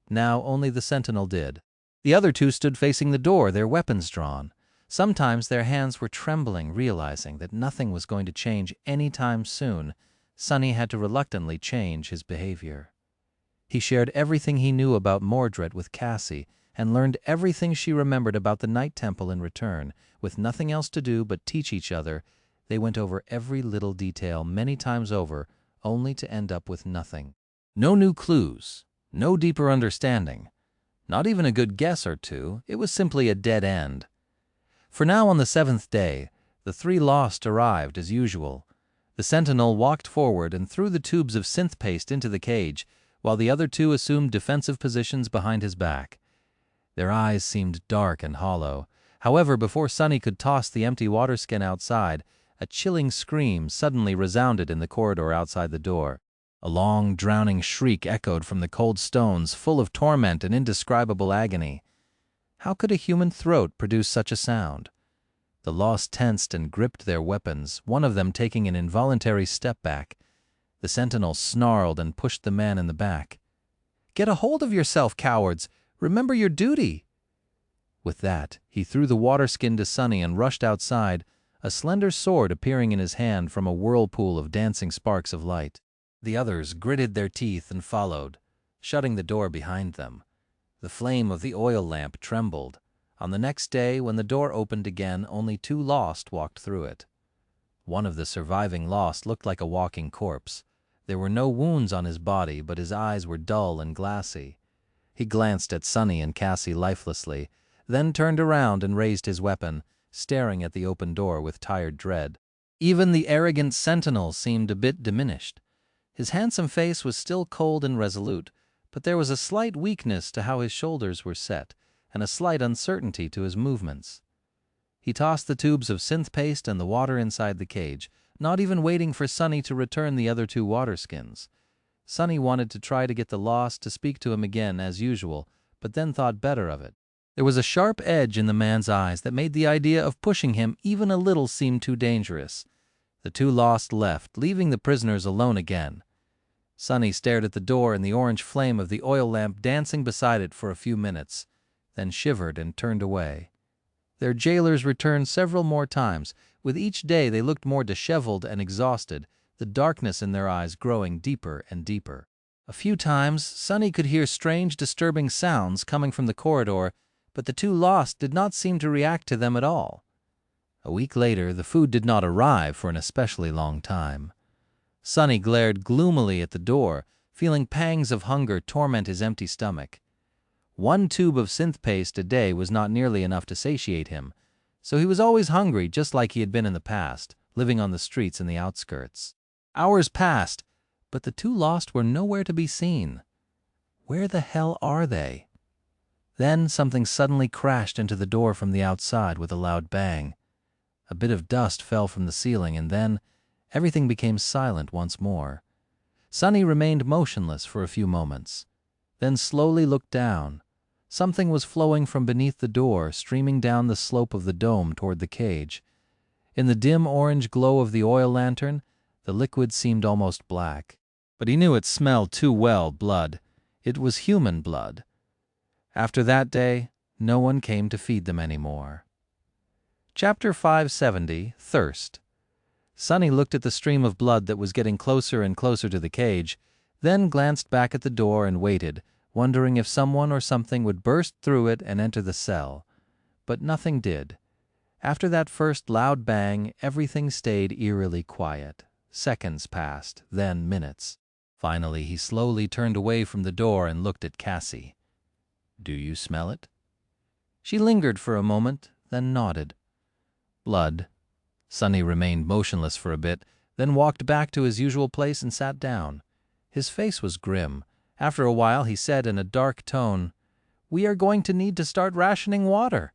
now only the sentinel did. The other 2 stood facing the door, their weapons drawn. Sometimes their hands were trembling, realizing that nothing was going to change any time soon. Sonny had to reluctantly change his behavior. He shared everything he knew about Mordret with Cassie and learned everything she remembered about the Night Temple in return. With nothing else to do but teach each other, they went over every little detail many times over, only to end up with nothing. No new clues, no deeper understanding, not even a good guess or 2. It was simply a dead end. For now, on the 7th day, the 3 lost arrived as usual. The sentinel walked forward and threw the tubes of synth paste into the cage, while the other 2 assumed defensive positions behind his back. Their eyes seemed dark and hollow. However, before Sonny could toss the empty water skin outside, a chilling scream suddenly resounded in the corridor outside the door. A long, drowning shriek echoed from the cold stones, full of torment and indescribable agony. How could a human throat produce such a sound? The Lost tensed and gripped their weapons, one of them taking an involuntary step back. The sentinel snarled and pushed the man in the back. "Get a hold of yourself, cowards! Remember your duty!" With that, he threw the water skin to Sonny and rushed outside, a slender sword appearing in his hand from a whirlpool of dancing sparks of light. The others gritted their teeth and followed, shutting the door behind them. The flame of the oil lamp trembled. On the next day, when the door opened again, only 2 Lost walked through it. One of the surviving Lost looked like a walking corpse. There were no wounds on his body, but his eyes were dull and glassy. He glanced at Sonny and Cassie lifelessly, then turned around and raised his weapon, staring at the open door with tired dread. Even the arrogant sentinel seemed a bit diminished. His handsome face was still cold and resolute, but there was a slight weakness to how his shoulders were set, and a slight uncertainty to his movements. He tossed the tubes of synth paste and the water inside the cage, not even waiting for Sonny to return the other 2 water skins. Sonny wanted to try to get the Lost to speak to him again as usual, but then thought better of it. There was a sharp edge in the man's eyes that made the idea of pushing him even a little seem too dangerous. The 2 Lost left, leaving the prisoners alone again. Sonny stared at the door and the orange flame of the oil lamp dancing beside it for a few minutes, then shivered and turned away. Their jailers returned several more times. With each day they looked more disheveled and exhausted, the darkness in their eyes growing deeper and deeper. A few times Sonny could hear strange, disturbing sounds coming from the corridor, but the 2 Lost did not seem to react to them at all. A week later, the food did not arrive for an especially long time. Sonny glared gloomily at the door, feeling pangs of hunger torment his empty stomach. 1 tube of synth paste a day was not nearly enough to satiate him, so he was always hungry just like he had been in the past, living on the streets and the outskirts. Hours passed, but the 2 Lost were nowhere to be seen. Where the hell are they? Then something suddenly crashed into the door from the outside with a loud bang. A bit of dust fell from the ceiling, and then everything became silent once more. Sonny remained motionless for a few moments, then slowly looked down. Something was flowing from beneath the door, streaming down the slope of the dome toward the cage. In the dim orange glow of the oil lantern, the liquid seemed almost black. But he knew it smelled too well blood. It was human blood. After that day, no one came to feed them anymore. Chapter 570, Thirst. Sonny looked at the stream of blood that was getting closer and closer to the cage, then glanced back at the door and waited, wondering if someone or something would burst through it and enter the cell. But nothing did. After that first loud bang, everything stayed eerily quiet. Seconds passed, then minutes. Finally, he slowly turned away from the door and looked at Cassie. "Do you smell it?" She lingered for a moment, then nodded. Blood. Sonny remained motionless for a bit, then walked back to his usual place and sat down. His face was grim. After a while he said in a dark tone, "We are going to need to start rationing water.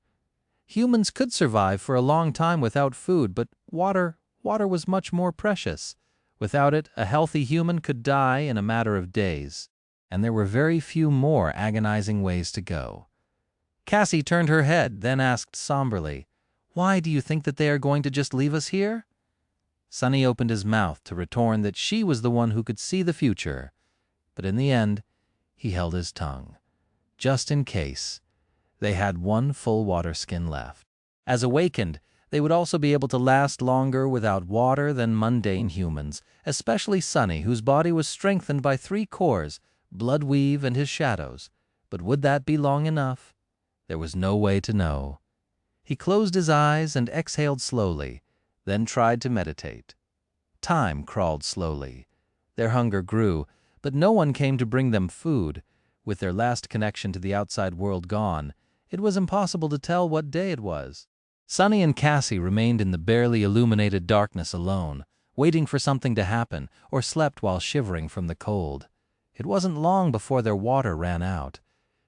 Humans could survive for a long time without food, but water was much more precious. Without it, a healthy human could die in a matter of days. And there were very few more agonizing ways to go." Cassie turned her head, then asked somberly, "Why do you think that they are going to just leave us here?" Sonny opened his mouth to retorn that she was the one who could see the future, but in the end, he held his tongue. Just in case, they had 1 full water skin left. As awakened, they would also be able to last longer without water than mundane humans, especially Sonny, whose body was strengthened by 3 cores, blood weave and his shadows. But would that be long enough? There was no way to know. He closed his eyes and exhaled slowly, then tried to meditate. Time crawled slowly. Their hunger grew, but no one came to bring them food. With their last connection to the outside world gone, it was impossible to tell what day it was. Sonny and Cassie remained in the barely illuminated darkness alone, waiting for something to happen, or slept while shivering from the cold. It wasn't long before their water ran out.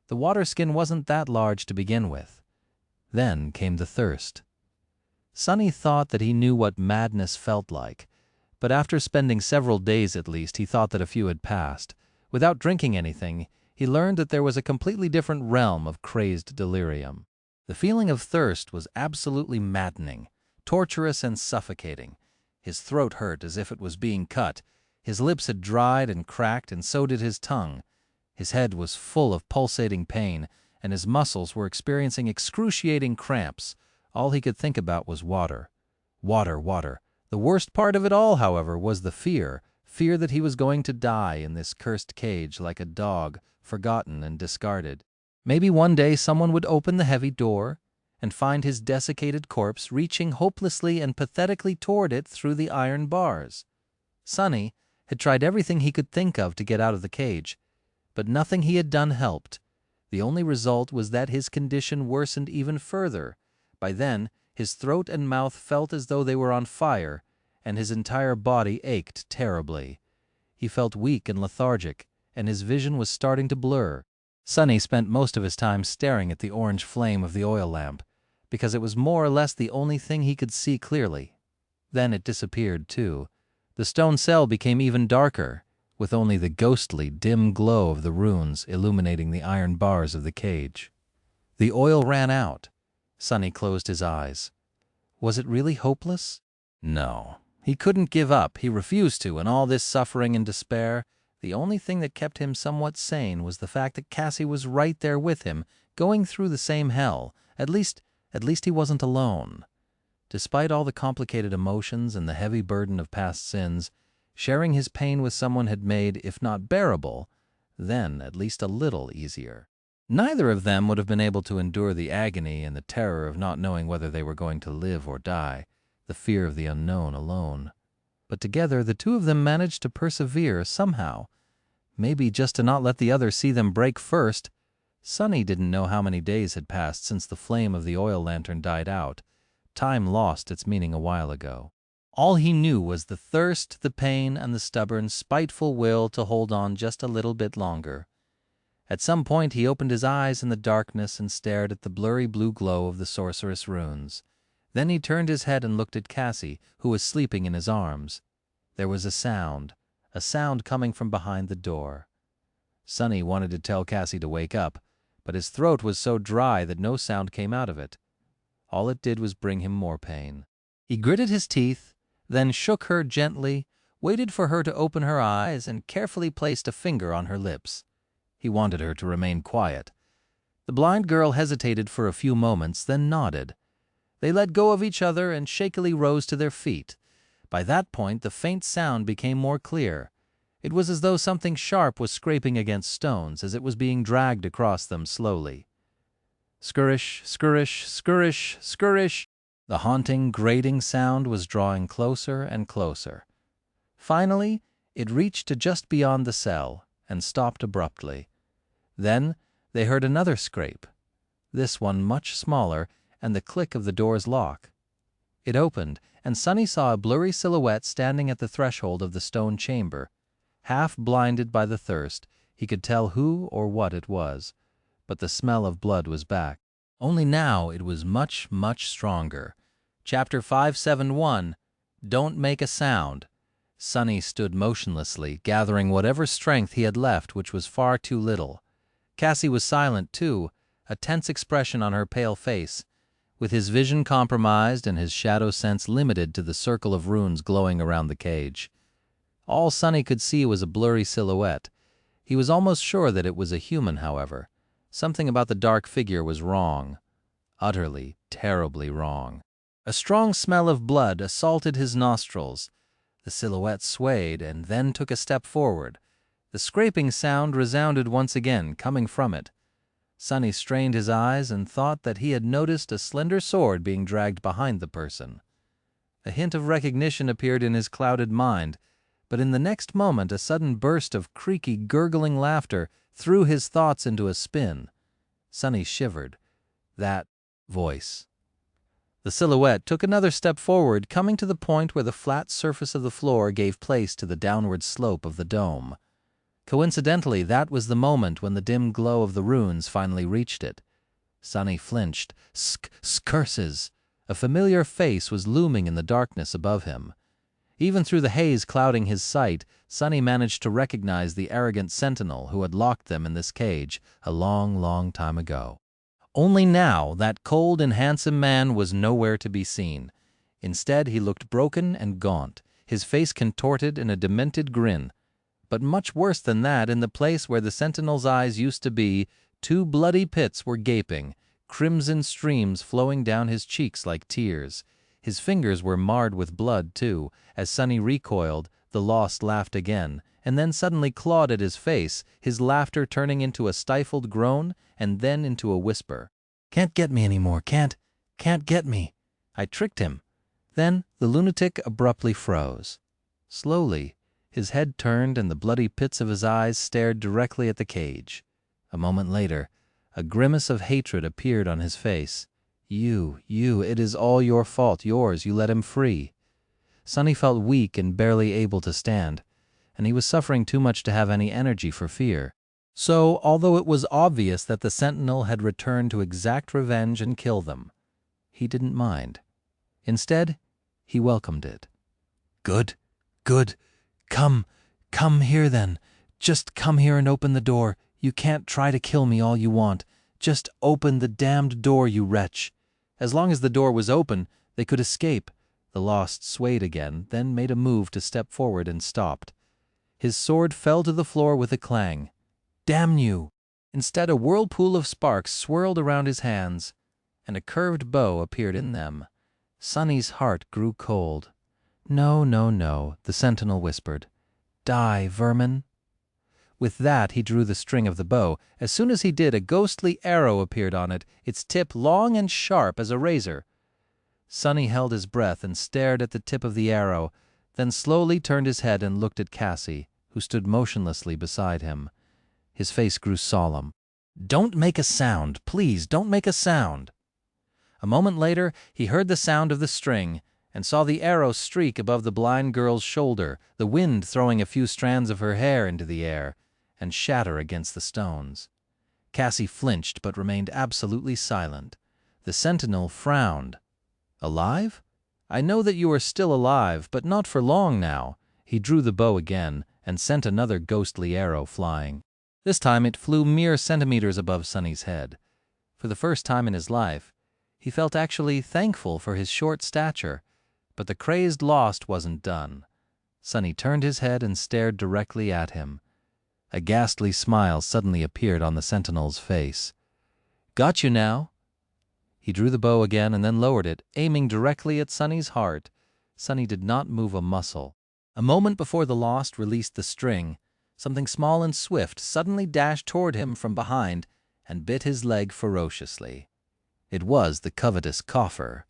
The water skin wasn't that large to begin with. Then came the thirst. Sonny thought that he knew what madness felt like, but after spending several days at least, he thought that a few had passed. Without drinking anything, he learned that there was a completely different realm of crazed delirium. The feeling of thirst was absolutely maddening, torturous and suffocating. His throat hurt as if it was being cut. His lips had dried and cracked, and so did his tongue. His head was full of pulsating pain, and his muscles were experiencing excruciating cramps. All he could think about was water. Water, water. The worst part of it all, however, was the fear that he was going to die in this cursed cage like a dog, forgotten and discarded. Maybe one day someone would open the heavy door and find his desiccated corpse reaching hopelessly and pathetically toward it through the iron bars. Sonny had tried everything he could think of to get out of the cage, but nothing he had done helped. The only result was that his condition worsened even further. By then, his throat and mouth felt as though they were on fire, and his entire body ached terribly. He felt weak and lethargic, and his vision was starting to blur. Sonny spent most of his time staring at the orange flame of the oil lamp, because it was more or less the only thing he could see clearly. Then it disappeared, too. The stone cell became even darker, with only the ghostly, dim glow of the runes illuminating the iron bars of the cage. The oil ran out. Sonny closed his eyes. Was it really hopeless? No. He couldn't give up. He refused to, and all this suffering and despair. The only thing that kept him somewhat sane was the fact that Cassie was right there with him, going through the same hell. At least he wasn't alone. Despite all the complicated emotions and the heavy burden of past sins, sharing his pain with someone had made, if not bearable, then at least a little easier. Neither of them would have been able to endure the agony and the terror of not knowing whether they were going to live or die, the fear of the unknown alone. But together the two of them managed to persevere somehow, maybe just to not let the other see them break first. Sonny didn't know how many days had passed since the flame of the oil lantern died out. Time lost its meaning a while ago. All he knew was the thirst, the pain, and the stubborn, spiteful will to hold on just a little bit longer. At some point he opened his eyes in the darkness and stared at the blurry blue glow of the sorceress runes. Then he turned his head and looked at Cassie, who was sleeping in his arms. There was a sound coming from behind the door. Sonny wanted to tell Cassie to wake up, but his throat was so dry that no sound came out of it. All it did was bring him more pain. He gritted his teeth, then shook her gently, waited for her to open her eyes, and carefully placed a finger on her lips. He wanted her to remain quiet. The blind girl hesitated for a few moments, then nodded. They let go of each other and shakily rose to their feet. By that point, the faint sound became more clear. It was as though something sharp was scraping against stones as it was being dragged across them slowly. Skirrish, skirrish, skirrish, skirrish. The haunting, grating sound was drawing closer and closer. Finally, it reached to just beyond the cell and stopped abruptly. Then they heard another scrape, this one much smaller, and the click of the door's lock. It opened, and Sonny saw a blurry silhouette standing at the threshold of the stone chamber. Half blinded by the thirst, he could tell who or what it was, but the smell of blood was back. Only now it was much, much stronger. Chapter 571, Don't Make a Sound. Sonny stood motionlessly, gathering whatever strength he had left, which was far too little. Cassie was silent, too, a tense expression on her pale face, with his vision compromised and his shadow sense limited to the circle of runes glowing around the cage. All Sonny could see was a blurry silhouette. He was almost sure that it was a human, however. Something about the dark figure was wrong. Utterly, terribly wrong. A strong smell of blood assaulted his nostrils. The silhouette swayed and then took a step forward. The scraping sound resounded once again, coming from it. Sonny strained his eyes and thought that he had noticed a slender sword being dragged behind the person. A hint of recognition appeared in his clouded mind, but in the next moment a sudden burst of creaky, gurgling laughter threw his thoughts into a spin. Sonny shivered. That voice. The silhouette took another step forward, coming to the point where the flat surface of the floor gave place to the downward slope of the dome. Coincidentally, that was the moment when the dim glow of the runes finally reached it. Sonny flinched. Curses! A familiar face was looming in the darkness above him. Even through the haze clouding his sight, Sonny managed to recognize the arrogant sentinel who had locked them in this cage a long, long time ago. Only now that cold and handsome man was nowhere to be seen. Instead, he looked broken and gaunt, his face contorted in a demented grin. But much worse than that, in the place where the sentinel's eyes used to be, 2 bloody pits were gaping, crimson streams flowing down his cheeks like tears. His fingers were marred with blood, too. As Sonny recoiled, the Lost laughed again, and then suddenly clawed at his face, his laughter turning into a stifled groan and then into a whisper. "Can't get me anymore, can't get me. I tricked him." Then the lunatic abruptly froze. Slowly, his head turned and the bloody pits of his eyes stared directly at the cage. A moment later, a grimace of hatred appeared on his face. You, it is all your fault, yours, you let him free." Sonny felt weak and barely able to stand, and he was suffering too much to have any energy for fear. So, although it was obvious that the sentinel had returned to exact revenge and kill them, he didn't mind. Instead, he welcomed it. Good. Come here then. Just come here and open the door. You can't try to kill me all you want. Just open the damned door, you wretch." As long as the door was open, they could escape. The Lost swayed again, then made a move to step forward and stopped. His sword fell to the floor with a clang. Damn you! Instead, a whirlpool of sparks swirled around his hands, and a curved bow appeared in them. Sonny's heart grew cold. No, the sentinel whispered. Die, vermin. With that, he drew the string of the bow. As soon as he did, a ghostly arrow appeared on it, its tip long and sharp as a razor. Sonny held his breath and stared at the tip of the arrow, then slowly turned his head and looked at Cassie, who stood motionlessly beside him. His face grew solemn. "Don't make a sound, please, don't make a sound." A moment later, he heard the sound of the string, and saw the arrow streak above the blind girl's shoulder, the wind throwing a few strands of her hair into the air, and shatter against the stones. Cassie flinched but remained absolutely silent. The sentinel frowned. "Alive? I know that you are still alive, but not for long now." He drew the bow again and sent another ghostly arrow flying. This time it flew mere centimeters above Sonny's head. For the first time in his life, he felt actually thankful for his short stature, but the crazed Lost wasn't done. Sonny turned his head and stared directly at him. A ghastly smile suddenly appeared on the sentinel's face. "Got you now." He drew the bow again and then lowered it, aiming directly at Sonny's heart. Sonny did not move a muscle. A moment before the Lost released the string, something small and swift suddenly dashed toward him from behind and bit his leg ferociously. It was the covetous coffer.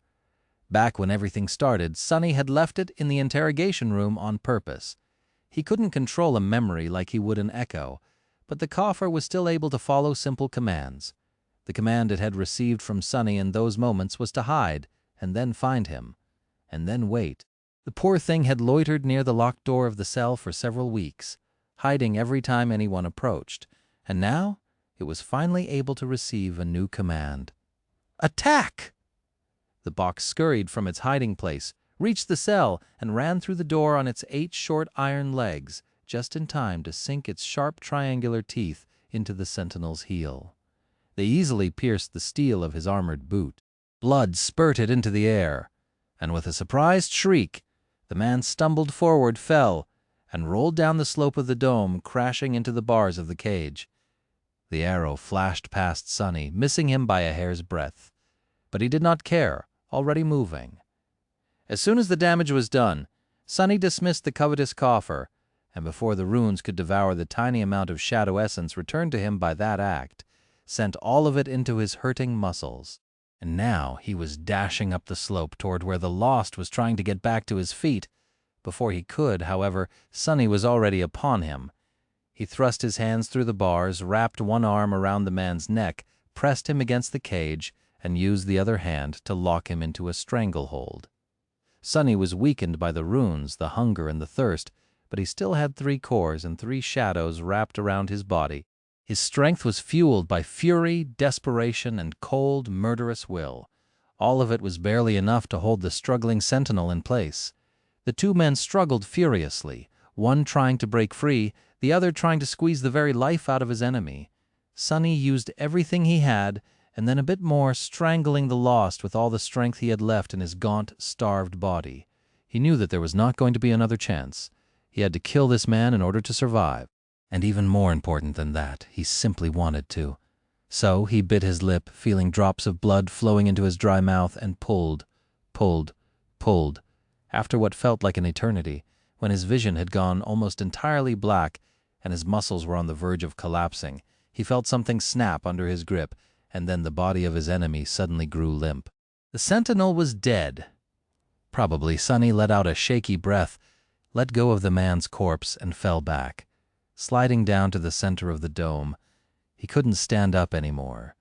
Back when everything started, Sonny had left it in the interrogation room on purpose. He couldn't control a memory like he would an echo, but the coffer was still able to follow simple commands. The command it had received from Sonny in those moments was to hide, and then find him, and then wait. The poor thing had loitered near the locked door of the cell for several weeks, hiding every time anyone approached, and now it was finally able to receive a new command. "Attack!" The box scurried from its hiding place, reached the cell, and ran through the door on its 8 short iron legs, just in time to sink its sharp triangular teeth into the sentinel's heel. They easily pierced the steel of his armored boot. Blood spurted into the air, and with a surprised shriek, the man stumbled forward, fell, and rolled down the slope of the dome, crashing into the bars of the cage. The arrow flashed past Sonny, missing him by a hair's breadth. But he did not care, already moving. As soon as the damage was done, Sonny dismissed the covetous coffer, and before the runes could devour the tiny amount of shadow essence returned to him by that act, sent all of it into his hurting muscles. And now he was dashing up the slope toward where the Lost was trying to get back to his feet. Before he could, however, Sonny was already upon him. He thrust his hands through the bars, wrapped one arm around the man's neck, pressed him against the cage, and used the other hand to lock him into a stranglehold. Sonny was weakened by the runes, the hunger, and the thirst, but he still had 3 cores and 3 shadows wrapped around his body. His strength was fueled by fury, desperation, and cold, murderous will. All of it was barely enough to hold the struggling sentinel in place. The 2 men struggled furiously, one trying to break free, the other trying to squeeze the very life out of his enemy. Sonny used everything he had, and then a bit more, strangling the lost with all the strength he had left in his gaunt, starved body. He knew that there was not going to be another chance. He had to kill this man in order to survive. And even more important than that, he simply wanted to. So he bit his lip, feeling drops of blood flowing into his dry mouth, and pulled. After what felt like an eternity, when his vision had gone almost entirely black and his muscles were on the verge of collapsing, he felt something snap under his grip, and then the body of his enemy suddenly grew limp. The sentinel was dead. Probably Sonny let out a shaky breath, let go of the man's corpse, and fell back, sliding down to the center of the dome. He couldn't stand up anymore.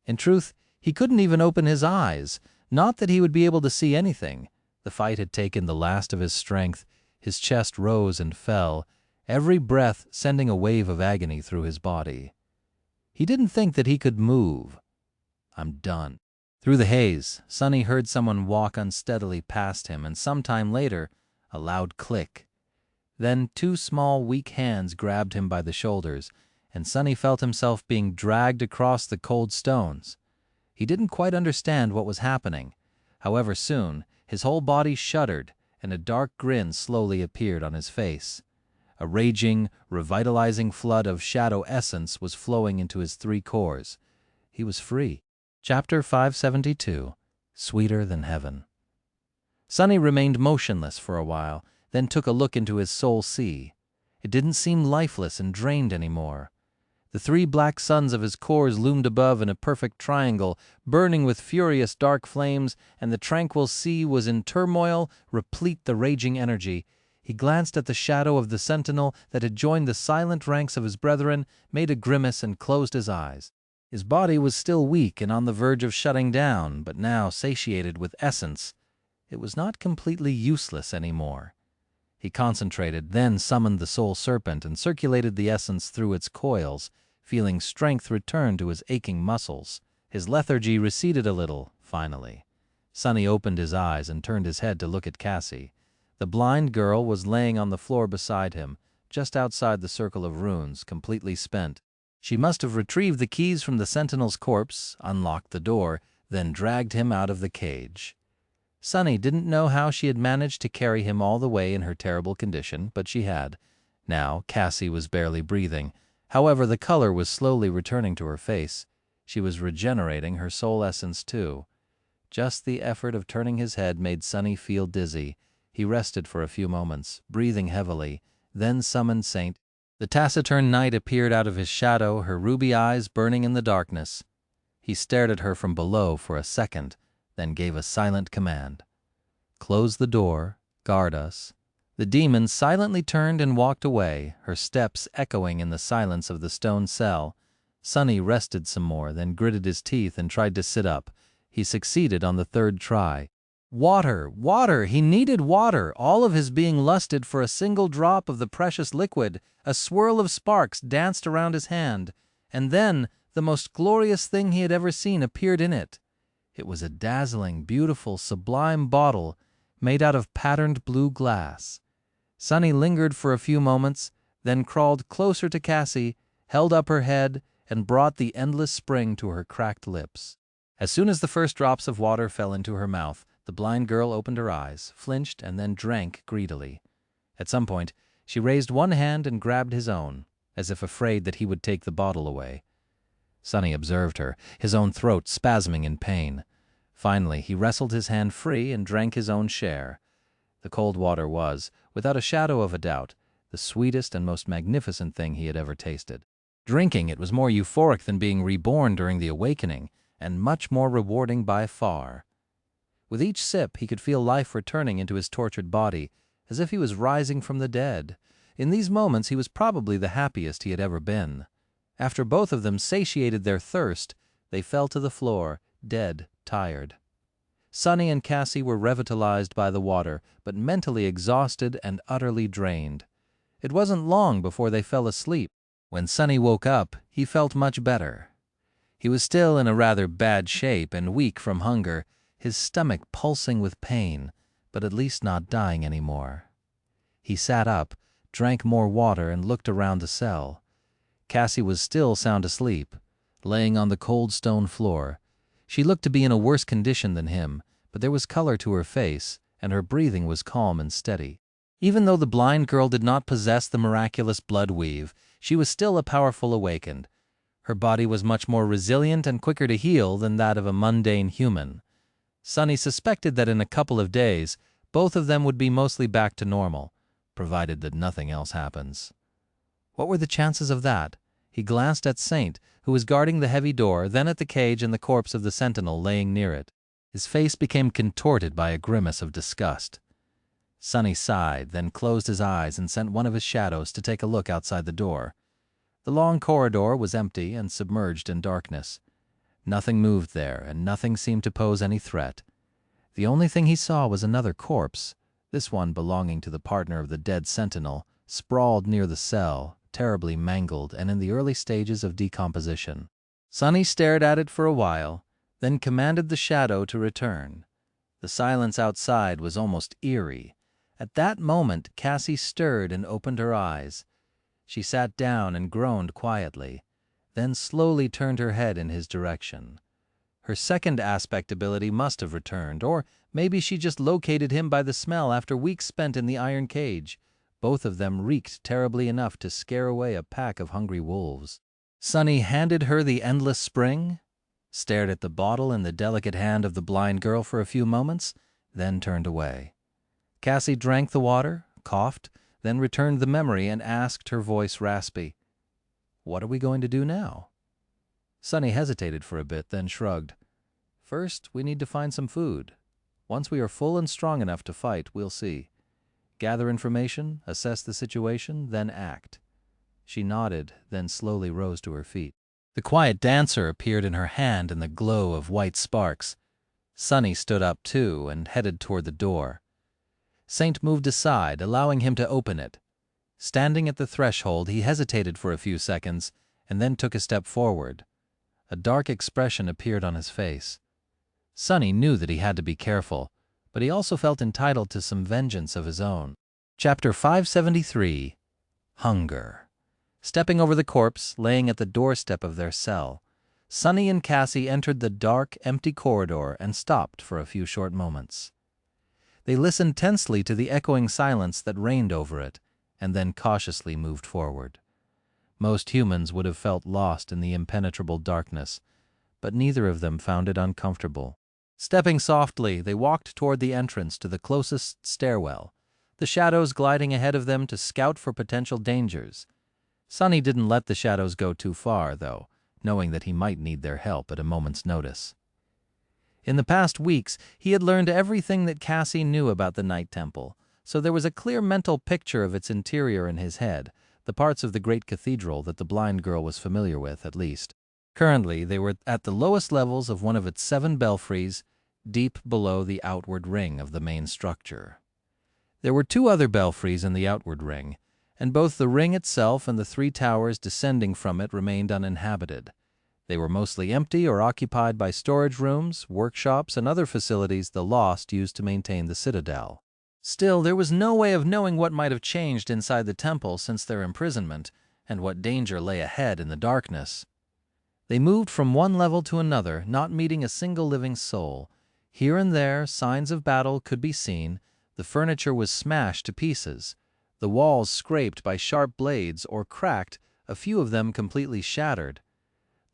In truth, he couldn't even open his eyes. Not that he would be able to see anything. The fight had taken the last of his strength. His chest rose and fell, every breath sending a wave of agony through his body. He didn't think that he could move. "I'm done." Through the haze, Sonny heard someone walk unsteadily past him, and sometime later, a loud click. Then 2 small, weak hands grabbed him by the shoulders, and Sonny felt himself being dragged across the cold stones. He didn't quite understand what was happening. However, soon, his whole body shuddered, and a dark grin slowly appeared on his face. A raging, revitalizing flood of shadow essence was flowing into his 3 cores. He was free. Chapter 572, Sweeter Than Heaven. Sonny remained motionless for a while, then took a look into his soul sea. It didn't seem lifeless and drained anymore. The 3 black suns of his cores loomed above in a perfect triangle, burning with furious dark flames, and the tranquil sea was in turmoil, replete the raging energy. He glanced at the shadow of the sentinel that had joined the silent ranks of his brethren, made a grimace, and closed his eyes. His body was still weak and on the verge of shutting down, but now satiated with essence. It was not completely useless anymore. He concentrated, then summoned the soul serpent and circulated the essence through its coils, feeling strength return to his aching muscles. His lethargy receded a little, finally. Sonny opened his eyes and turned his head to look at Cassie. The blind girl was laying on the floor beside him, just outside the circle of runes, completely spent. She must have retrieved the keys from the sentinel's corpse, unlocked the door, then dragged him out of the cage. Sonny didn't know how she had managed to carry him all the way in her terrible condition, but she had. Now Cassie was barely breathing. However, the color was slowly returning to her face. She was regenerating her soul essence too. Just the effort of turning his head made Sonny feel dizzy. He rested for a few moments, breathing heavily, then summoned Saint. The taciturn knight appeared out of his shadow, her ruby eyes burning in the darkness. He stared at her from below for a second, then gave a silent command. "Close the door, guard us." The demon silently turned and walked away, her steps echoing in the silence of the stone cell. Sonny rested some more, then gritted his teeth and tried to sit up. He succeeded on the 3rd try. Water! Water! He needed water! All of his being lusted for a single drop of the precious liquid. A swirl of sparks danced around his hand, and then the most glorious thing he had ever seen appeared in it. It was a dazzling, beautiful, sublime bottle made out of patterned blue glass. Sonny lingered for a few moments, then crawled closer to Cassie, held up her head, and brought the endless spring to her cracked lips. As soon as the first drops of water fell into her mouth, the blind girl opened her eyes, flinched, and then drank greedily. At some point, she raised one hand and grabbed his own, as if afraid that he would take the bottle away. Sonny observed her, his own throat spasming in pain. Finally, he wrestled his hand free and drank his own share. The cold water was, without a shadow of a doubt, the sweetest and most magnificent thing he had ever tasted. Drinking it was more euphoric than being reborn during the awakening, and much more rewarding by far. With each sip, he could feel life returning into his tortured body, as if he was rising from the dead. In these moments, he was probably the happiest he had ever been. After both of them satiated their thirst, they fell to the floor, dead, tired. Sonny and Cassie were revitalized by the water, but mentally exhausted and utterly drained. It wasn't long before they fell asleep. When Sonny woke up, he felt much better. He was still in a rather bad shape and weak from hunger, his stomach pulsing with pain, but at least not dying anymore. He sat up, drank more water, and looked around the cell. Cassie was still sound asleep. laying on the cold stone floor. She looked to be in a worse condition than him, but there was color to her face, and her breathing was calm and steady. Even though the blind girl did not possess the miraculous blood weave, she was still a powerful awakened. Her body was much more resilient and quicker to heal than that of a mundane human. Sonny suspected that in a couple of days, both of them would be mostly back to normal, provided that nothing else happens. What were the chances of that? He glanced at Saint, who was guarding the heavy door, then at the cage and the corpse of the sentinel laying near it. His face became contorted by a grimace of disgust. Sonny sighed, then closed his eyes and sent one of his shadows to take a look outside the door. The long corridor was empty and submerged in darkness. Nothing moved there, and nothing seemed to pose any threat. The only thing he saw was another corpse, this one belonging to the partner of the dead sentinel, sprawled near the cell, terribly mangled and in the early stages of decomposition. Sonny stared at it for a while, then commanded the shadow to return. The silence outside was almost eerie. At that moment, Cassie stirred and opened her eyes. She sat down and groaned quietly, then slowly turned her head in his direction. Her second aspect ability must have returned, or maybe she just located him by the smell after weeks spent in the iron cage. Both of them reeked terribly enough to scare away a pack of hungry wolves. Sonny handed her the endless spring, stared at the bottle in the delicate hand of the blind girl for a few moments, then turned away. Cassie drank the water, coughed, then returned the memory and asked, her voice raspy, "What are we going to do now?" Sonny hesitated for a bit, then shrugged. "First, we need to find some food. Once we are full and strong enough to fight, we'll see. Gather information, assess the situation, then act." She nodded, then slowly rose to her feet. The quiet dancer appeared in her hand in the glow of white sparks. Sonny stood up too and headed toward the door. Saint moved aside, allowing him to open it. Standing at the threshold, he hesitated for a few seconds and then took a step forward. A dark expression appeared on his face. Sonny knew that he had to be careful, but he also felt entitled to some vengeance of his own. Chapter 573, Hunger. Stepping over the corpse, laying at the doorstep of their cell, Sonny and Cassie entered the dark, empty corridor and stopped for a few short moments. They listened tensely to the echoing silence that reigned over it, and then cautiously moved forward. Most humans would have felt lost in the impenetrable darkness, but neither of them found it uncomfortable. Stepping softly, they walked toward the entrance to the closest stairwell, the shadows gliding ahead of them to scout for potential dangers. Sonny didn't let the shadows go too far, though, knowing that he might need their help at a moment's notice. In the past weeks, he had learned everything that Cassie knew about the Night Temple, so there was a clear mental picture of its interior in his head, the parts of the great cathedral that the blind girl was familiar with, at least. Currently, they were at the lowest levels of one of its 7 belfries, deep below the outward ring of the main structure. There were 2 other belfries in the outward ring, and both the ring itself and the 3 towers descending from it remained uninhabited. They were mostly empty or occupied by storage rooms, workshops, and other facilities the Lost used to maintain the citadel. Still, there was no way of knowing what might have changed inside the temple since their imprisonment, and what danger lay ahead in the darkness. They moved from one level to another, not meeting a single living soul. Here and there, signs of battle could be seen. The furniture was smashed to pieces, the walls scraped by sharp blades or cracked, a few of them completely shattered.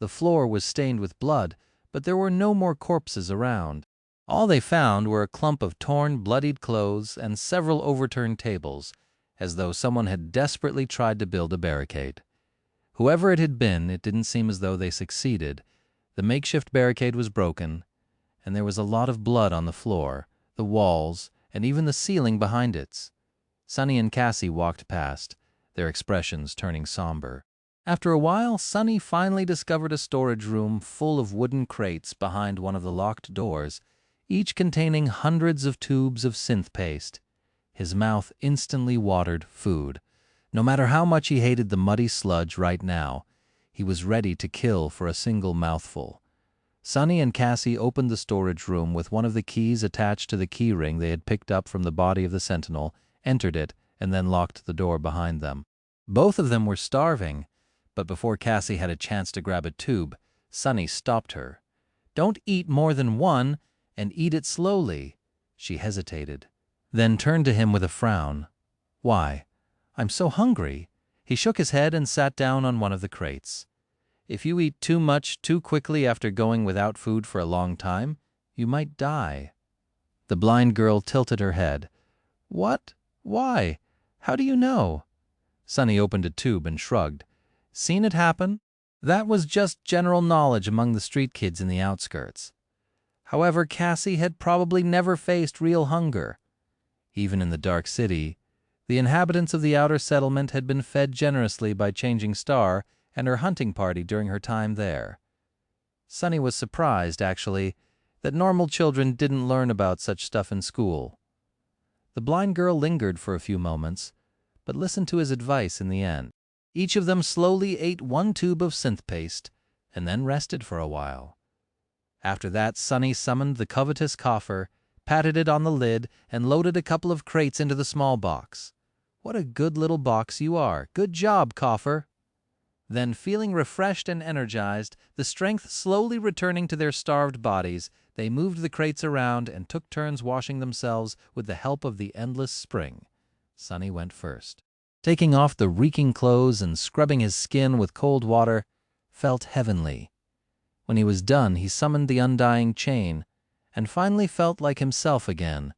The floor was stained with blood, but there were no more corpses around. All they found were a clump of torn, bloodied clothes and several overturned tables, as though someone had desperately tried to build a barricade. Whoever it had been, it didn't seem as though they succeeded. The makeshift barricade was broken, and there was a lot of blood on the floor, the walls, and even the ceiling behind it. Sonny and Cassie walked past, their expressions turning somber. After a while, Sonny finally discovered a storage room full of wooden crates behind one of the locked doors, each containing hundreds of tubes of synth paste. His mouth instantly watered food. No matter how much he hated the muddy sludge right now, he was ready to kill for a single mouthful. Sonny and Cassie opened the storage room with one of the keys attached to the key ring they had picked up from the body of the sentinel, entered it, and then locked the door behind them. Both of them were starving, but before Cassie had a chance to grab a tube, Sunny stopped her. "Don't eat more than one, and eat it slowly." She hesitated, then turned to him with a frown. "Why? I'm so hungry." He shook his head and sat down on one of the crates. "If you eat too much too quickly after going without food for a long time, you might die." The blind girl tilted her head. "What? Why? How do you know?" Sunny opened a tube and shrugged. "Seen it happen?" That was just general knowledge among the street kids in the outskirts. However, Cassie had probably never faced real hunger. Even in the dark city, the inhabitants of the outer settlement had been fed generously by Changing Star and her hunting party during her time there. Sunny was surprised, actually, that normal children didn't learn about such stuff in school. The blind girl lingered for a few moments, but listened to his advice in the end. Each of them slowly ate one tube of synth paste and then rested for a while. After that, Sunny summoned the covetous coffer, patted it on the lid, and loaded a couple of crates into the small box. "What a good little box you are. Good job, coffer." Then, feeling refreshed and energized, the strength slowly returning to their starved bodies, they moved the crates around and took turns washing themselves with the help of the endless spring. Sunny went first. Taking off the reeking clothes and scrubbing his skin with cold water felt heavenly. When he was done, he summoned the undying chain and finally felt like himself again.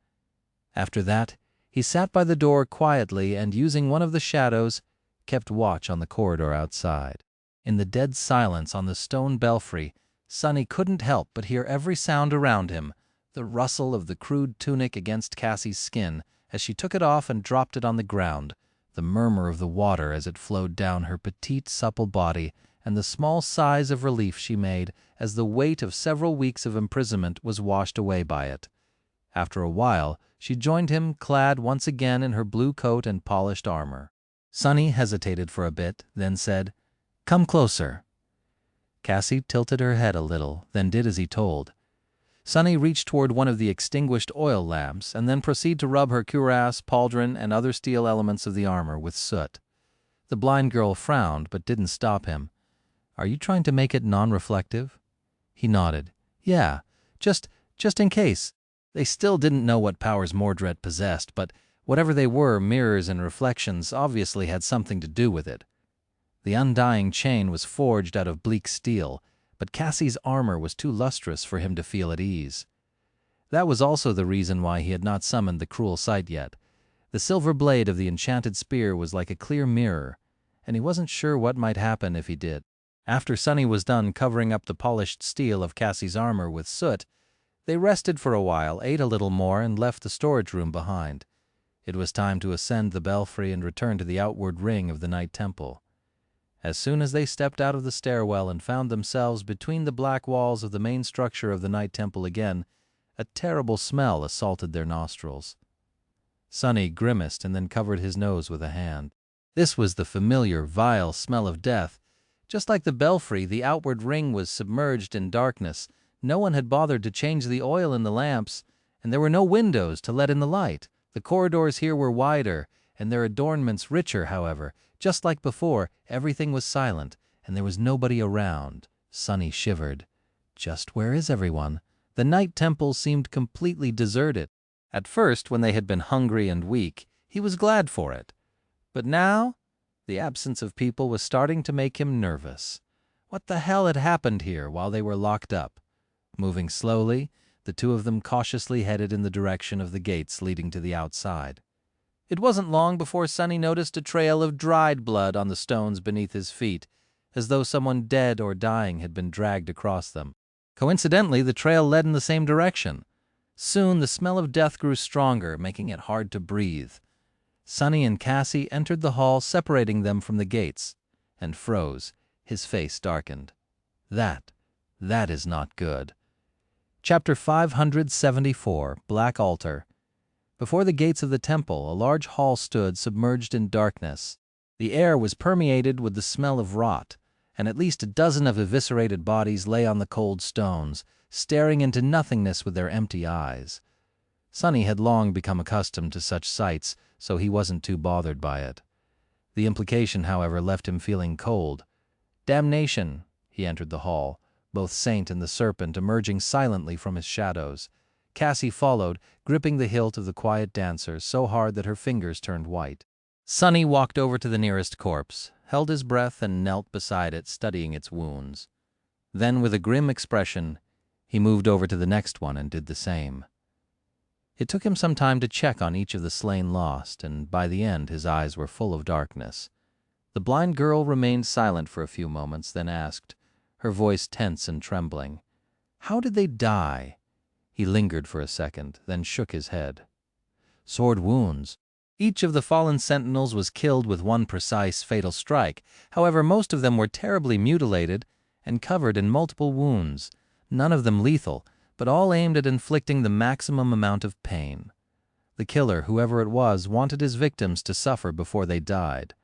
After that, he sat by the door quietly and, using one of the shadows, kept watch on the corridor outside. In the dead silence on the stone belfry, Sunny couldn't help but hear every sound around him, the rustle of the crude tunic against Cassie's skin as she took it off and dropped it on the ground, the murmur of the water as it flowed down her petite, supple body, and the small sighs of relief she made as the weight of several weeks of imprisonment was washed away by it. After a while, she joined him, clad once again in her blue coat and polished armor. Sunny hesitated for a bit, then said, "Come closer." Cassie tilted her head a little, then did as he told. Sunny reached toward one of the extinguished oil lamps and then proceeded to rub her cuirass, pauldron, and other steel elements of the armor with soot. The blind girl frowned but didn't stop him. "Are you trying to make it non-reflective?" He nodded. "Yeah, just in case." They still didn't know what powers Mordret possessed, but whatever they were, mirrors and reflections obviously had something to do with it. The undying chain was forged out of bleak steel, but Cassie's armor was too lustrous for him to feel at ease. That was also the reason why he had not summoned the cruel sight yet. The silver blade of the enchanted spear was like a clear mirror, and he wasn't sure what might happen if he did. After Sunny was done covering up the polished steel of Cassie's armor with soot, they rested for a while, ate a little more, and left the storage room behind. It was time to ascend the belfry and return to the outward ring of the Night Temple. As soon as they stepped out of the stairwell and found themselves between the black walls of the main structure of the Night Temple again, a terrible smell assaulted their nostrils. Sunny grimaced and then covered his nose with a hand. This was the familiar, vile smell of death. Just like the belfry, the outward ring was submerged in darkness. No one had bothered to change the oil in the lamps, and there were no windows to let in the light. The corridors here were wider, and their adornments richer, however. Just like before, everything was silent, and there was nobody around. Sunny shivered. Just where is everyone? The Night Temple seemed completely deserted. At first, when they had been hungry and weak, he was glad for it. But now, the absence of people was starting to make him nervous. What the hell had happened here while they were locked up? Moving slowly, the two of them cautiously headed in the direction of the gates leading to the outside. It wasn't long before Sunny noticed a trail of dried blood on the stones beneath his feet, as though someone dead or dying had been dragged across them. Coincidentally, the trail led in the same direction. Soon the smell of death grew stronger, making it hard to breathe. Sunny and Cassie entered the hall separating them from the gates, and froze. His face darkened. That is not good. Chapter 574, Black Altar. Before the gates of the temple, a large hall stood submerged in darkness. The air was permeated with the smell of rot, and at least a dozen of eviscerated bodies lay on the cold stones, staring into nothingness with their empty eyes. Sunny had long become accustomed to such sights, so he wasn't too bothered by it. The implication, however, left him feeling cold. Damnation! He entered the hall. both Saint and the serpent emerging silently from his shadows. Cassie followed, gripping the hilt of the quiet dancer so hard that her fingers turned white. Sonny walked over to the nearest corpse, held his breath, and knelt beside it, studying its wounds. Then, with a grim expression, he moved over to the next one and did the same. It took him some time to check on each of the slain lost, and by the end his eyes were full of darkness. The blind girl remained silent for a few moments, then asked, her voice tense and trembling, "How did they die?" He lingered for a second, then shook his head. "Sword wounds. Each of the fallen sentinels was killed with one precise, fatal strike. However, most of them were terribly mutilated and covered in multiple wounds, none of them lethal, but all aimed at inflicting the maximum amount of pain. The killer, whoever it was, wanted his victims to suffer before they died.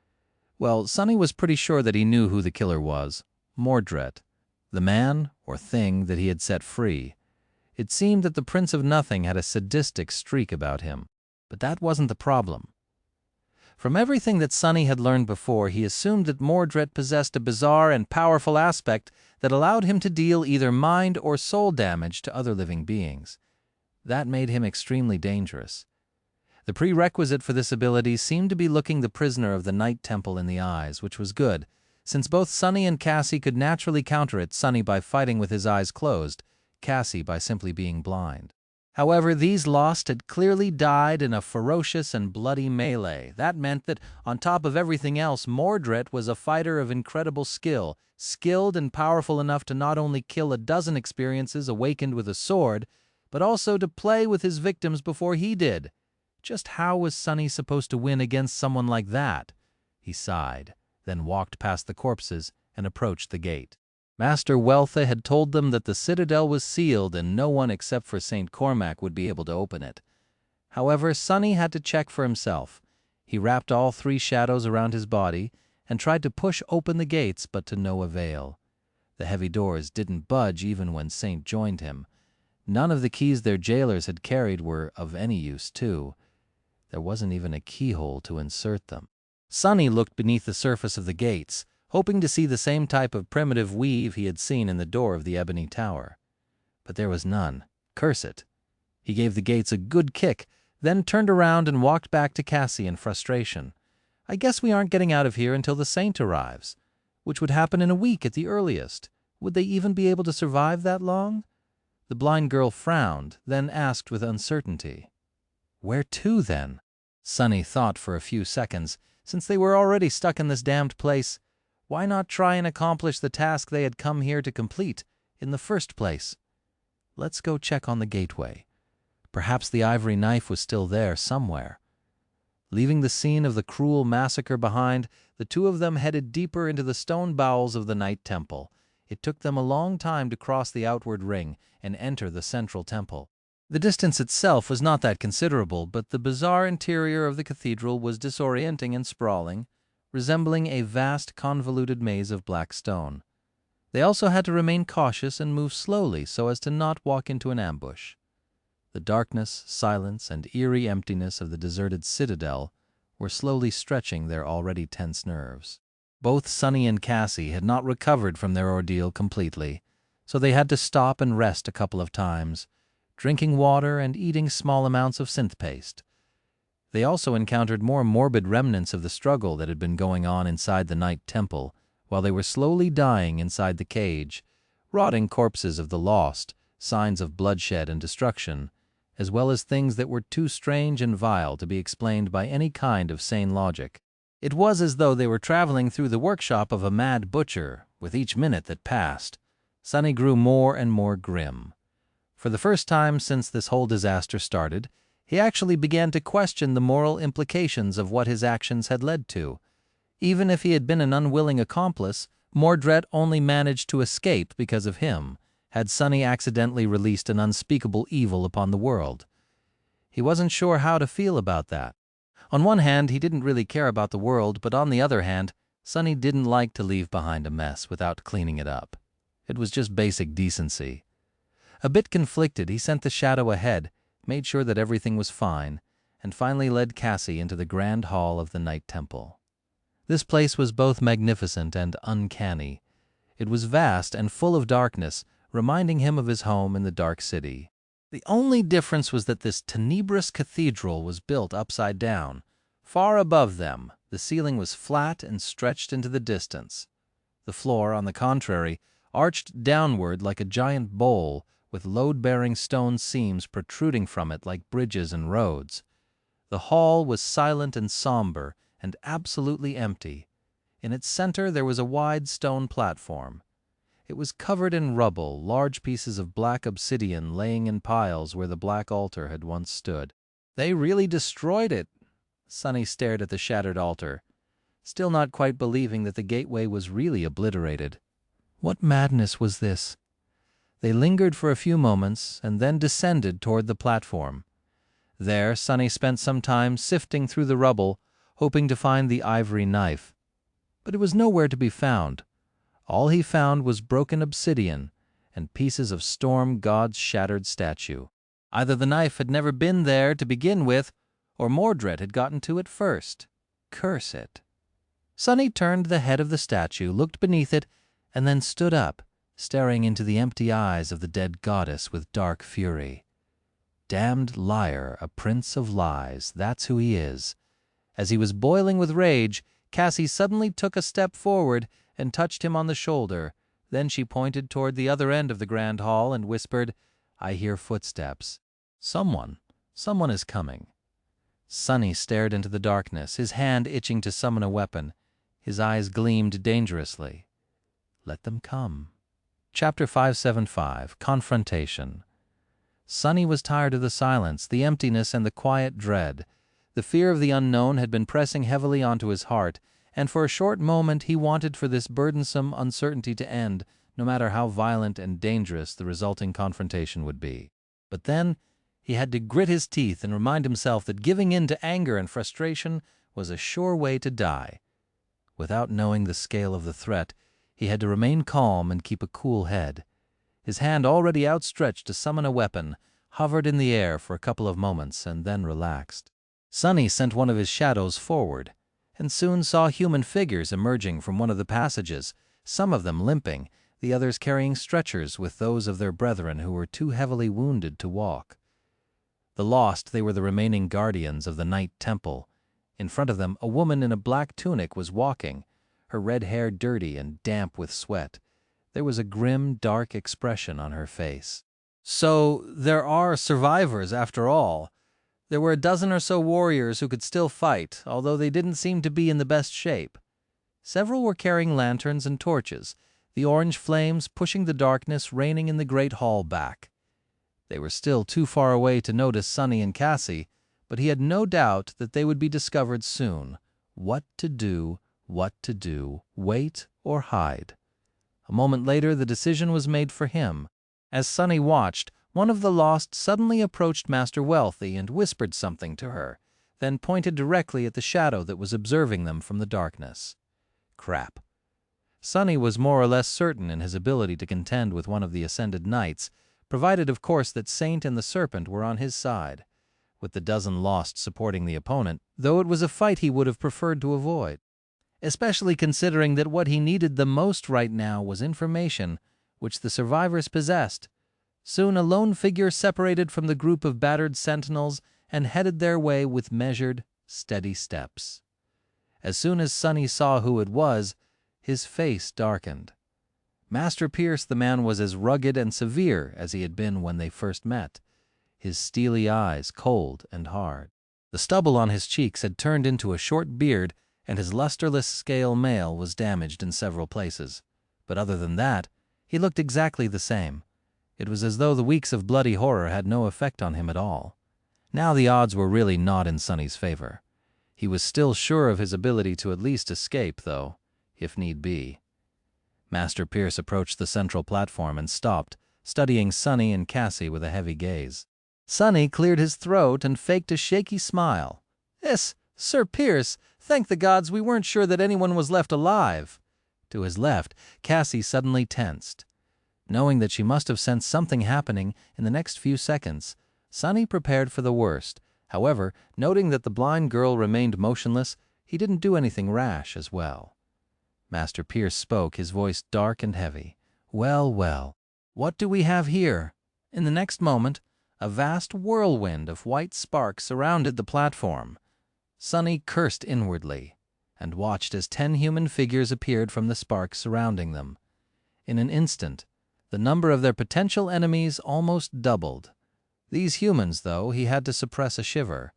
Well, Sonny was pretty sure that he knew who the killer was, Mordret, the man, or thing, that he had set free. It seemed that the Prince of Nothing had a sadistic streak about him, but that wasn't the problem. From everything that Sonny had learned before, he assumed that Mordret possessed a bizarre and powerful aspect that allowed him to deal either mind or soul damage to other living beings. That made him extremely dangerous. The prerequisite for this ability seemed to be looking the prisoner of the Night Temple in the eyes, which was good, since both Sonny and Cassie could naturally counter it, Sonny by fighting with his eyes closed, Cassie by simply being blind. However, these lost had clearly died in a ferocious and bloody melee. That meant that, on top of everything else, Mordret was a fighter of incredible skill, skilled and powerful enough to not only kill a dozen experiences awakened with a sword, but also to play with his victims before he did. Just how was Sonny supposed to win against someone like that? He sighed, then walked past the corpses and approached the gate. Master Wealtha had told them that the citadel was sealed and no one except for St. Cormac would be able to open it. However, Sonny had to check for himself. He wrapped all three shadows around his body and tried to push open the gates, but to no avail. The heavy doors didn't budge even when Saint joined him. None of the keys their jailers had carried were of any use, too. There wasn't even a keyhole to insert them. Sonny looked beneath the surface of the gates, hoping to see the same type of primitive weave he had seen in the door of the ebony tower. But there was none. Curse it. He gave the gates a good kick, then turned around and walked back to Cassie in frustration. "I guess we aren't getting out of here until the Saint arrives, which would happen in a week at the earliest. Would they even be able to survive that long?" The blind girl frowned, then asked with uncertainty, "Where to, then?" Sonny thought for a few seconds. Since they were already stuck in this damned place, why not try and accomplish the task they had come here to complete in the first place? Let's go check on the gateway. Perhaps the ivory knife was still there somewhere. Leaving the scene of the cruel massacre behind, the two of them headed deeper into the stone bowels of the Night Temple. It took them a long time to cross the outward ring and enter the central temple. The distance itself was not that considerable, but the bizarre interior of the cathedral was disorienting and sprawling, resembling a vast convoluted maze of black stone. They also had to remain cautious and move slowly so as to not walk into an ambush. The darkness, silence, and eerie emptiness of the deserted citadel were slowly stretching their already tense nerves. Both Sonny and Cassie had not recovered from their ordeal completely, so they had to stop and rest a couple of times, drinking water and eating small amounts of synth paste. They also encountered more morbid remnants of the struggle that had been going on inside the Night Temple, while they were slowly dying inside the cage, rotting corpses of the lost, signs of bloodshed and destruction, as well as things that were too strange and vile to be explained by any kind of sane logic. It was as though they were traveling through the workshop of a mad butcher. With each minute that passed, Sonny grew more and more grim. For the first time since this whole disaster started, he actually began to question the moral implications of what his actions had led to. Even if he had been an unwilling accomplice, Mordret only managed to escape because of him, had Sonny accidentally released an unspeakable evil upon the world. He wasn't sure how to feel about that. On one hand, he didn't really care about the world, but on the other hand, Sonny didn't like to leave behind a mess without cleaning it up. It was just basic decency. A bit conflicted, he sent the shadow ahead, made sure that everything was fine, and finally led Cassie into the grand hall of the Night Temple. This place was both magnificent and uncanny. It was vast and full of darkness, reminding him of his home in the dark city. The only difference was that this tenebrous cathedral was built upside down. Far above them, the ceiling was flat and stretched into the distance. The floor, on the contrary, arched downward like a giant bowl, with load-bearing stone seams protruding from it like bridges and roads. The hall was silent and somber and absolutely empty. In its center there was a wide stone platform. It was covered in rubble, large pieces of black obsidian laying in piles where the black altar had once stood. They really destroyed it. Sonny stared at the shattered altar, still not quite believing that the gateway was really obliterated. What madness was this? They lingered for a few moments and then descended toward the platform. There, Sonny spent some time sifting through the rubble, hoping to find the ivory knife. But it was nowhere to be found. All he found was broken obsidian and pieces of Storm God's shattered statue. Either the knife had never been there to begin with, or Mordret had gotten to it first. Curse it. Sonny turned the head of the statue, looked beneath it, and then stood up, staring into the empty eyes of the dead goddess with dark fury. Damned liar, a prince of lies, that's who he is. As he was boiling with rage, Cassie suddenly took a step forward and touched him on the shoulder. Then she pointed toward the other end of the grand hall and whispered, "I hear footsteps. Someone is coming." Sonny stared into the darkness, his hand itching to summon a weapon. His eyes gleamed dangerously. Let them come. Chapter 575, Confrontation. Sonny was tired of the silence, the emptiness, and the quiet dread. The fear of the unknown had been pressing heavily onto his heart, and for a short moment he wanted for this burdensome uncertainty to end, no matter how violent and dangerous the resulting confrontation would be. But then he had to grit his teeth and remind himself that giving in to anger and frustration was a sure way to die. Without knowing the scale of the threat, he had to remain calm and keep a cool head. His hand, already outstretched to summon a weapon, hovered in the air for a couple of moments and then relaxed. Sonny sent one of his shadows forward, and soon saw human figures emerging from one of the passages, some of them limping, the others carrying stretchers with those of their brethren who were too heavily wounded to walk. The lost, they were the remaining guardians of the night temple. In front of them, a woman in a black tunic was walking, her red hair dirty and damp with sweat. There was a grim, dark expression on her face. So there are survivors after all. There were a dozen or so warriors who could still fight, although they didn't seem to be in the best shape. Several were carrying lanterns and torches, the orange flames pushing the darkness reigning in the great hall back. They were still too far away to notice Sonny and Cassie, but he had no doubt that they would be discovered soon. What to do, wait or hide? A moment later the decision was made for him. As Sonny watched, one of the lost suddenly approached Master Wealthy and whispered something to her, then pointed directly at the shadow that was observing them from the darkness. Crap. Sonny was more or less certain in his ability to contend with one of the ascended knights, provided of course that Saint and the Serpent were on his side, with the dozen lost supporting the opponent, though it was a fight he would have preferred to avoid, especially considering that what he needed the most right now was information, which the survivors possessed. Soon a lone figure separated from the group of battered sentinels and headed their way with measured, steady steps. As soon as Sonny saw who it was, his face darkened. Master Pierce, the man, was as rugged and severe as he had been when they first met, his steely eyes cold and hard. The stubble on his cheeks had turned into a short beard, and his lusterless scale mail was damaged in several places. But other than that, he looked exactly the same. It was as though the weeks of bloody horror had no effect on him at all. Now the odds were really not in Sonny's favor. He was still sure of his ability to at least escape, though, if need be. Master Pierce approached the central platform and stopped, studying Sonny and Cassie with a heavy gaze. Sonny cleared his throat and faked a shaky smile. "Yes, Sir Pierce, thank the gods we weren't sure that anyone was left alive." To his left, Cassie suddenly tensed. Knowing that she must have sensed something happening in the next few seconds, Sonny prepared for the worst. However, noting that the blind girl remained motionless, he didn't do anything rash as well. Master Pierce spoke, his voice dark and heavy. "Well, well, what do we have here?" In the next moment, a vast whirlwind of white sparks surrounded the platform. Sonny cursed inwardly and watched as 10 human figures appeared from the sparks surrounding them. In an instant, the number of their potential enemies almost doubled. These humans, though, he had to suppress a shiver.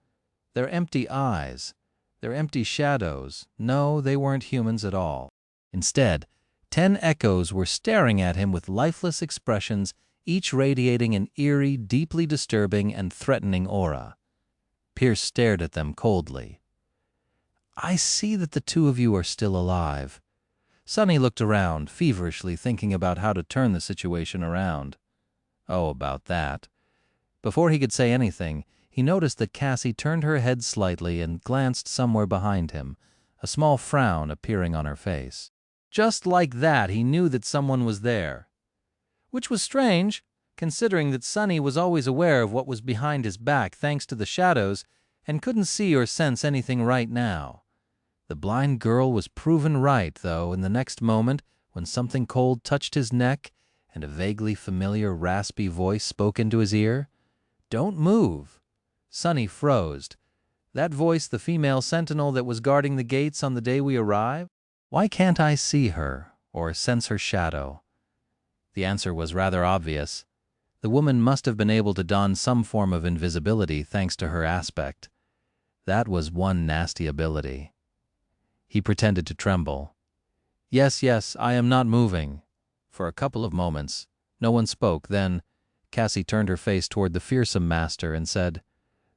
Their empty eyes, their empty shadows, no, they weren't humans at all. Instead, 10 echoes were staring at him with lifeless expressions, each radiating an eerie, deeply disturbing, and threatening aura. Pierce stared at them coldly. "I see that the 2 of you are still alive." Sonny looked around, feverishly thinking about how to turn the situation around. Oh, about that. Before he could say anything, he noticed that Cassie turned her head slightly and glanced somewhere behind him, a small frown appearing on her face. Just like that, he knew that someone was there. Which was strange, considering that Sonny was always aware of what was behind his back thanks to the shadows and couldn't see or sense anything right now. The blind girl was proven right, though, in the next moment when something cold touched his neck and a vaguely familiar raspy voice spoke into his ear. "Don't move." Sonny froze. That voice the female sentinel that was guarding the gates on the day we arrived? Why can't I see her or sense her shadow? The answer was rather obvious. The woman must have been able to don some form of invisibility thanks to her aspect. That was one nasty ability. He pretended to tremble. Yes, I am not moving." For a couple of moments, no one spoke. Then Cassie turned her face toward the fearsome master and said,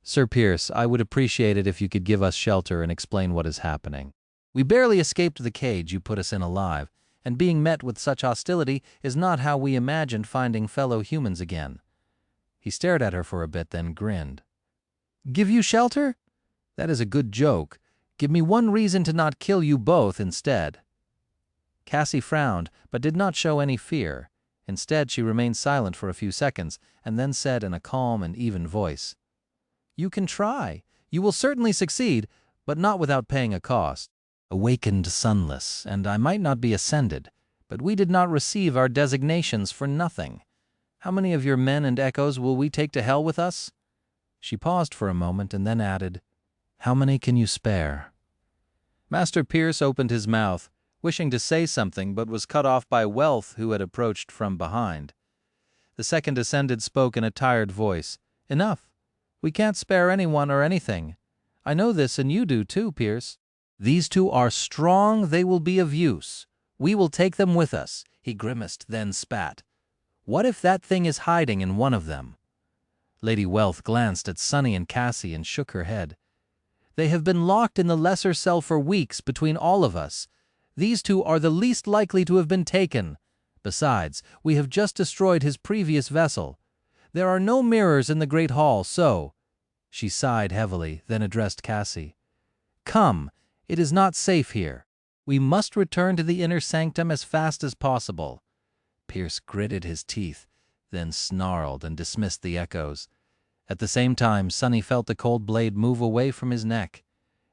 "Sir Pierce, I would appreciate it if you could give us shelter and explain what is happening. We barely escaped the cage you put us in alive, and being met with such hostility is not how we imagined finding fellow humans again." He stared at her for a bit, then grinned. "Give you shelter? That is a good joke. Give me one reason to not kill you both instead." Cassie frowned, but did not show any fear. Instead, she remained silent for a few seconds, and then said in a calm and even voice, "You can try. You will certainly succeed, but not without paying a cost. Awakened sunless, and I might not be ascended, but we did not receive our designations for nothing. How many of your men and echoes will we take to hell with us?" She paused for a moment and then added, "How many can you spare?" Master Pierce opened his mouth, wishing to say something, but was cut off by Wealth, who had approached from behind. The second Ascended spoke in a tired voice. "Enough. We can't spare anyone or anything. I know this, and you do too, Pierce. These 2 are strong, they will be of use. We will take them with us." He grimaced, then spat. "What if that thing is hiding in one of them?" Lady Wealth glanced at Sonny and Cassie and shook her head. "They have been locked in the lesser cell for weeks between all of us. These 2 are the least likely to have been taken. Besides, we have just destroyed his previous vessel. There are no mirrors in the Great Hall, so—" She sighed heavily, then addressed Cassie. "Come, it is not safe here. We must return to the inner sanctum as fast as possible." Pierce gritted his teeth, then snarled and dismissed the echoes. At the same time, Sonny felt the cold blade move away from his neck.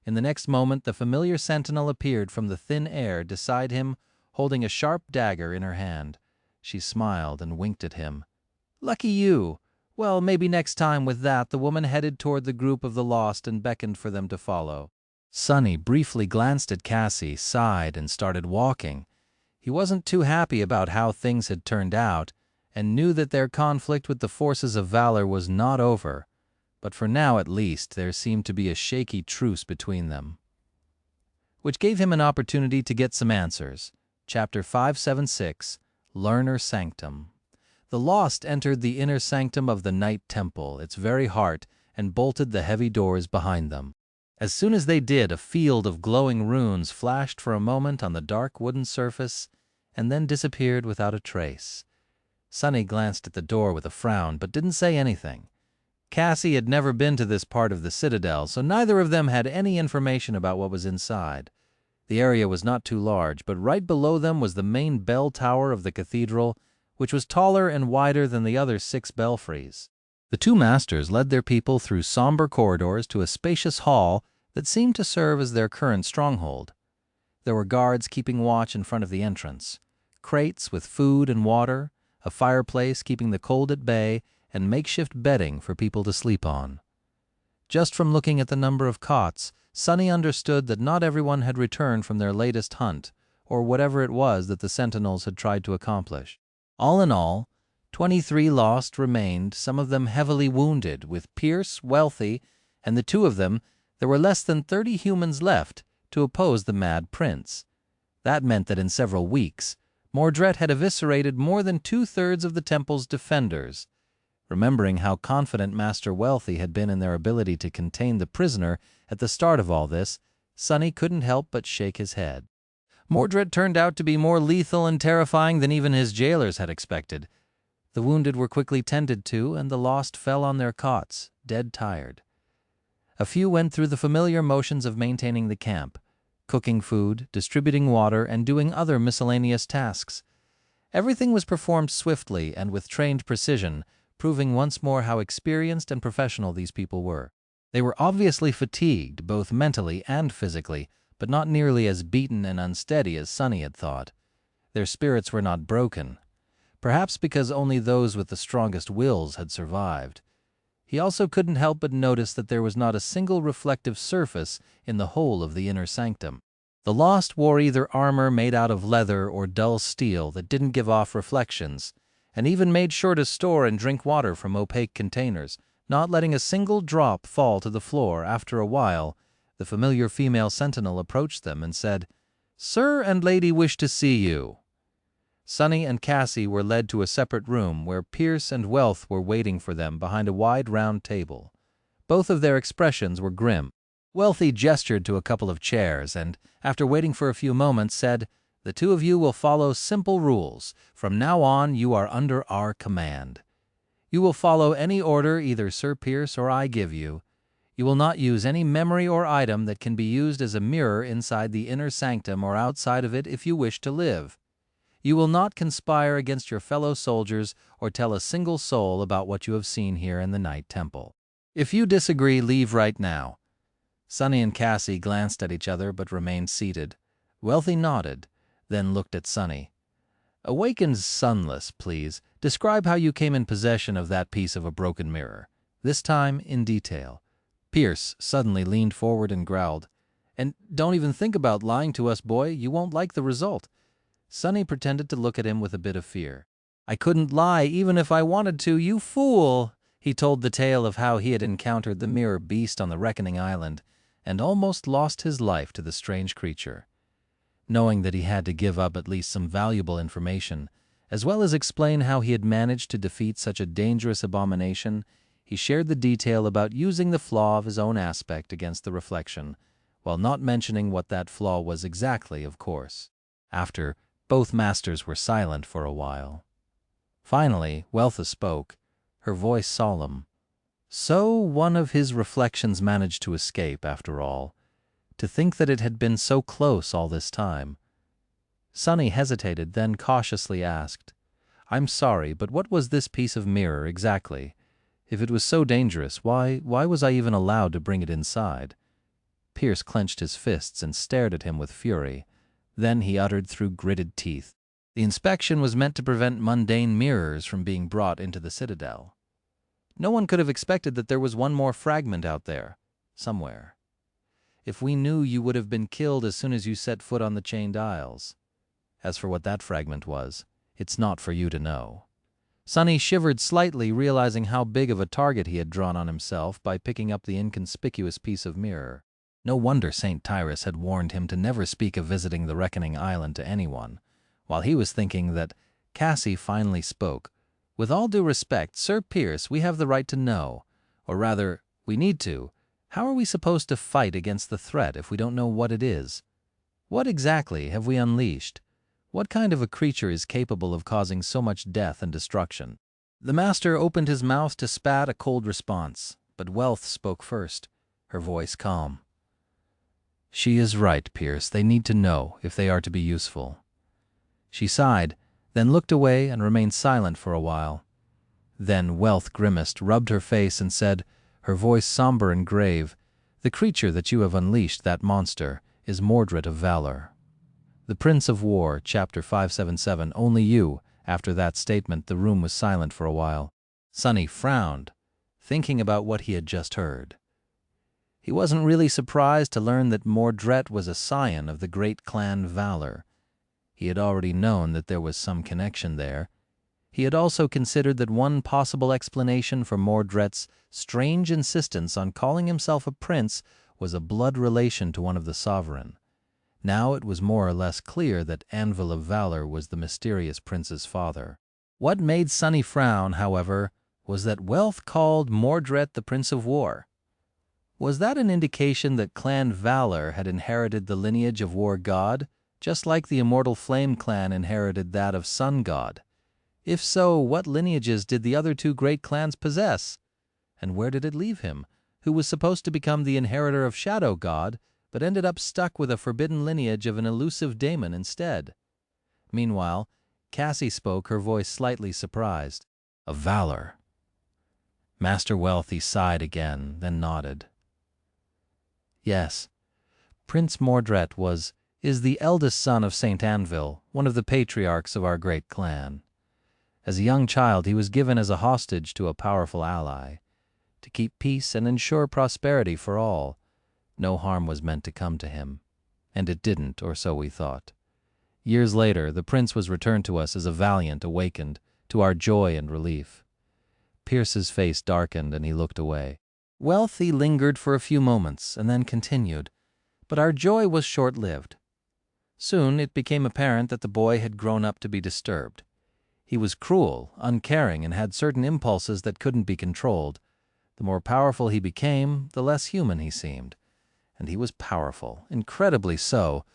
In the next moment, the familiar sentinel appeared from the thin air beside him, holding a sharp dagger in her hand. She smiled and winked at him. "Lucky you. Well, maybe next time." With that, the woman headed toward the group of the lost and beckoned for them to follow. Sonny briefly glanced at Cassie, sighed, and started walking. He wasn't too happy about how things had turned out, and knew that their conflict with the forces of valor was not over. But for now, at least, there seemed to be a shaky truce between them, which gave him an opportunity to get some answers. Chapter 576, Learner Sanctum. The lost entered the inner sanctum of the Night Temple, its very heart, and bolted the heavy doors behind them. As soon as they did, a field of glowing runes flashed for a moment on the dark wooden surface and then disappeared without a trace. Sonny glanced at the door with a frown, but didn't say anything. Cassie had never been to this part of the citadel, so neither of them had any information about what was inside. The area was not too large, but right below them was the main bell tower of the cathedral, which was taller and wider than the other 6 belfries. The 2 masters led their people through somber corridors to a spacious hall that seemed to serve as their current stronghold. There were guards keeping watch in front of the entrance, crates with food and water, a fireplace keeping the cold at bay, and makeshift bedding for people to sleep on. Just from looking at the number of cots, Sonny understood that not everyone had returned from their latest hunt, or whatever it was that the sentinels had tried to accomplish. All in all, 23 lost remained, some of them heavily wounded, with Pierce, Wealthy, and the two of them. There were less than 30 humans left to oppose the Mad Prince. That meant that in several weeks, Mordret had eviscerated more than 2/3 of the temple's defenders. Remembering how confident Master Wealthy had been in their ability to contain the prisoner at the start of all this, Sonny couldn't help but shake his head. Mordret turned out to be more lethal and terrifying than even his jailers had expected. The wounded were quickly tended to, and the lost fell on their cots, dead tired. A few went through the familiar motions of maintaining the camp, cooking food, distributing water, and doing other miscellaneous tasks. Everything was performed swiftly and with trained precision, proving once more how experienced and professional these people were. They were obviously fatigued, both mentally and physically, but not nearly as beaten and unsteady as Sonny had thought. Their spirits were not broken, perhaps because only those with the strongest wills had survived. He also couldn't help but notice that there was not a single reflective surface in the whole of the inner sanctum. The lost wore either armor made out of leather or dull steel that didn't give off reflections, and even made sure to store and drink water from opaque containers, not letting a single drop fall to the floor. After a while, the familiar female sentinel approached them and said, "Sir and lady wish to see you." Sonny and Cassie were led to a separate room where Pierce and Wealth were waiting for them behind a wide round table. Both of their expressions were grim. Wealthy gestured to a couple of chairs and, after waiting for a few moments, said, "The two of you will follow simple rules. From now on, you are under our command. You will follow any order either Sir Pierce or I give you. You will not use any memory or item that can be used as a mirror inside the inner sanctum or outside of it if you wish to live. You will not conspire against your fellow soldiers or tell a single soul about what you have seen here in the Night Temple. If you disagree, leave right now." Sonny and Cassie glanced at each other but remained seated. Wealthy nodded, then looked at Sonny. "Awakened Sunless, please. Describe how you came in possession of that piece of a broken mirror, this time in detail." Pierce suddenly leaned forward and growled, "And don't even think about lying to us, boy. You won't like the result." Sonny pretended to look at him with a bit of fear. "I couldn't lie even if I wanted to, you fool!" He told the tale of how he had encountered the mirror beast on the Reckoning Island and almost lost his life to the strange creature. Knowing that he had to give up at least some valuable information, as well as explain how he had managed to defeat such a dangerous abomination, he shared the detail about using the flaw of his own aspect against the reflection, while not mentioning what that flaw was exactly, of course. After, both masters were silent for a while. Finally, Wealtha spoke, her voice solemn. So one of his reflections managed to escape, after all. To think that it had been so close all this time. Sonny hesitated, then cautiously asked, "I'm sorry, but what was this piece of mirror exactly? If it was so dangerous, why was I even allowed to bring it inside?" Pierce clenched his fists and stared at him with fury. Then he uttered through gritted teeth, "The inspection was meant to prevent mundane mirrors from being brought into the Citadel. No one could have expected that there was one more fragment out there, somewhere. If we knew, you would have been killed as soon as you set foot on the Chained Isles. As for what that fragment was, it's not for you to know." Sonny shivered slightly, realizing how big of a target he had drawn on himself by picking up the inconspicuous piece of mirror. No wonder St. Tyrus had warned him to never speak of visiting the Reckoning Island to anyone. While he was thinking that, Cassie finally spoke. "With all due respect, Sir Pierce, we have the right to know. Or rather, we need to. How are we supposed to fight against the threat if we don't know what it is? What exactly have we unleashed? What kind of a creature is capable of causing so much death and destruction?" The master opened his mouth to spat a cold response, but Wealth spoke first, her voice calm. "She is right, Pierce. They need to know if they are to be useful." She sighed, then looked away and remained silent for a while. Then Wealth grimaced, rubbed her face, and said, her voice somber and grave, "The creature that you have unleashed, that monster, is Mordret of Valor." The Prince of War, Chapter 577, Only You. After that statement, the room was silent for a while. Sonny frowned, thinking about what he had just heard. He wasn't really surprised to learn that Mordret was a scion of the great clan Valor. He had already known that there was some connection there. He had also considered that one possible explanation for Mordret's strange insistence on calling himself a prince was a blood relation to one of the sovereign. Now it was more or less clear that Anvil of Valor was the mysterious prince's father. What made Sonny frown, however, was that Wealth called Mordret the Prince of War. Was that an indication that Clan Valor had inherited the lineage of War God, just like the Immortal Flame clan inherited that of Sun God? If so, what lineages did the other two great clans possess? And where did it leave him, who was supposed to become the inheritor of Shadow God, but ended up stuck with a forbidden lineage of an elusive daemon instead? Meanwhile, Cassie spoke, her voice slightly surprised. Of Valor. Master Wealthy sighed again, then nodded. Yes, Prince Mordret is the eldest son of Saint Anvil, one of the patriarchs of our great clan. As a young child, he was given as a hostage to a powerful ally. To keep peace and ensure prosperity for all, no harm was meant to come to him. And it didn't, or so we thought. Years later, the prince was returned to us as a valiant awakened, to our joy and relief. Pierce's face darkened and he looked away. Wealthy lingered for a few moments and then continued, but our joy was short-lived. Soon it became apparent that the boy had grown up to be disturbed. He was cruel, uncaring, and had certain impulses that couldn't be controlled. The more powerful he became, the less human he seemed. And he was powerful, incredibly so,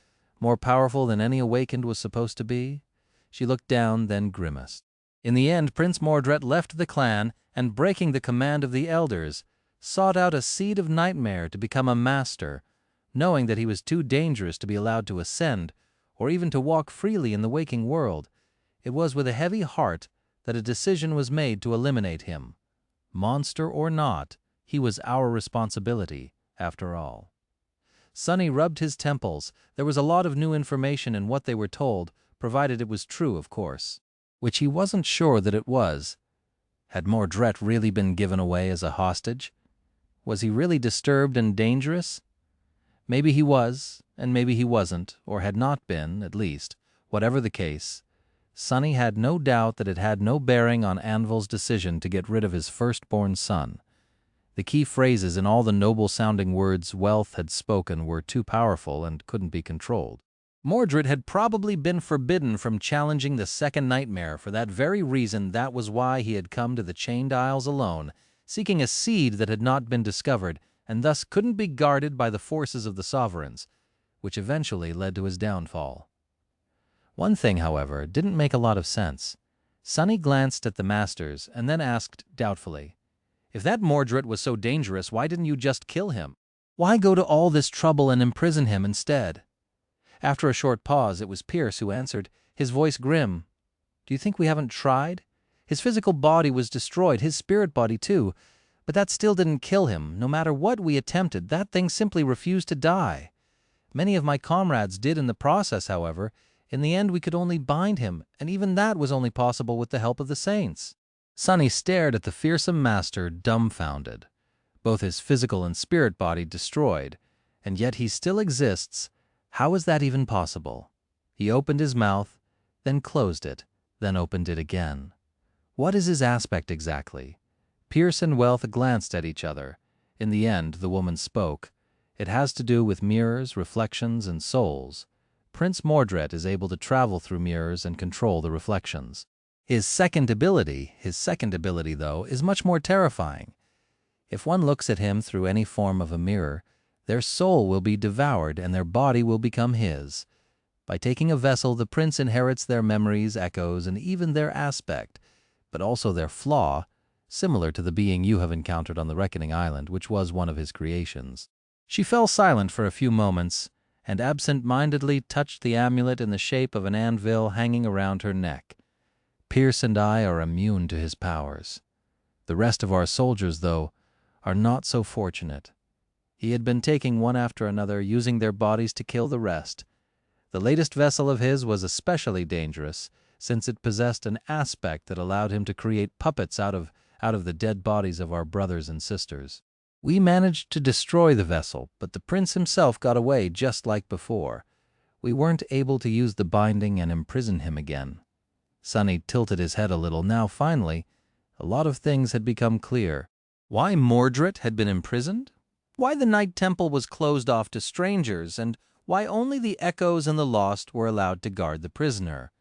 more powerful than any awakened was supposed to be. She looked down, then grimaced. In the end, Prince Mordret left the clan and, breaking the command of the elders, sought out a seed of nightmare to become a master, knowing that he was too dangerous to be allowed to ascend, or even to walk freely in the waking world. It was with a heavy heart that a decision was made to eliminate him. Monster or not, he was our responsibility, after all. Sonny rubbed his temples. There was a lot of new information in what they were told, provided it was true, of course. Which he wasn't sure that it was. Had Mordret really been given away as a hostage? Was he really disturbed and dangerous? Maybe he was, and maybe he wasn't, or had not been, at least. Whatever the case, Sonny had no doubt that it had no bearing on Anvil's decision to get rid of his firstborn son. The key phrases in all the noble-sounding words Wealth had spoken were too powerful and couldn't be controlled. Mordret had probably been forbidden from challenging the second nightmare. For that very reason, that was why he had come to the Chained Isles alone, seeking a seed that had not been discovered, and thus couldn't be guarded by the forces of the sovereigns, which eventually led to his downfall. One thing, however, didn't make a lot of sense. Sonny glanced at the masters and then asked doubtfully, "If that Mordret was so dangerous, why didn't you just kill him? Why go to all this trouble and imprison him instead?" After a short pause, it was Pierce who answered, his voice grim. "Do you think we haven't tried? His physical body was destroyed, his spirit body too, but that still didn't kill him. No matter what we attempted, that thing simply refused to die. Many of my comrades did in the process, however. In the end, we could only bind him, and even that was only possible with the help of the saints." Sonny stared at the fearsome master, dumbfounded. Both his physical and spirit body destroyed, and yet he still exists. How is that even possible? He opened his mouth, then closed it, then opened it again. What is his aspect exactly? Pierce and Wealth glanced at each other. In the end, the woman spoke. It has to do with mirrors, reflections, and souls. Prince Mordret is able to travel through mirrors and control the reflections. His second ability, though, is much more terrifying. If one looks at him through any form of a mirror, their soul will be devoured and their body will become his. By taking a vessel, the prince inherits their memories, echoes, and even their aspect, but also their flaw, similar to the being you have encountered on the Reckoning Island, which was one of his creations. She fell silent for a few moments, and absent-mindedly touched the amulet in the shape of an anvil hanging around her neck. Pierce and I are immune to his powers. The rest of our soldiers, though, are not so fortunate. He had been taking one after another, using their bodies to kill the rest. The latest vessel of his was especially dangerous, since it possessed an aspect that allowed him to create puppets out of the dead bodies of our brothers and sisters. We managed to destroy the vessel, but the prince himself got away just like before. We weren't able to use the binding and imprison him again. Sonny tilted his head a little. Now, finally, a lot of things had become clear. Why Mordret had been imprisoned? Why the Night Temple was closed off to strangers, and why only the echoes and the lost were allowed to guard the prisoner.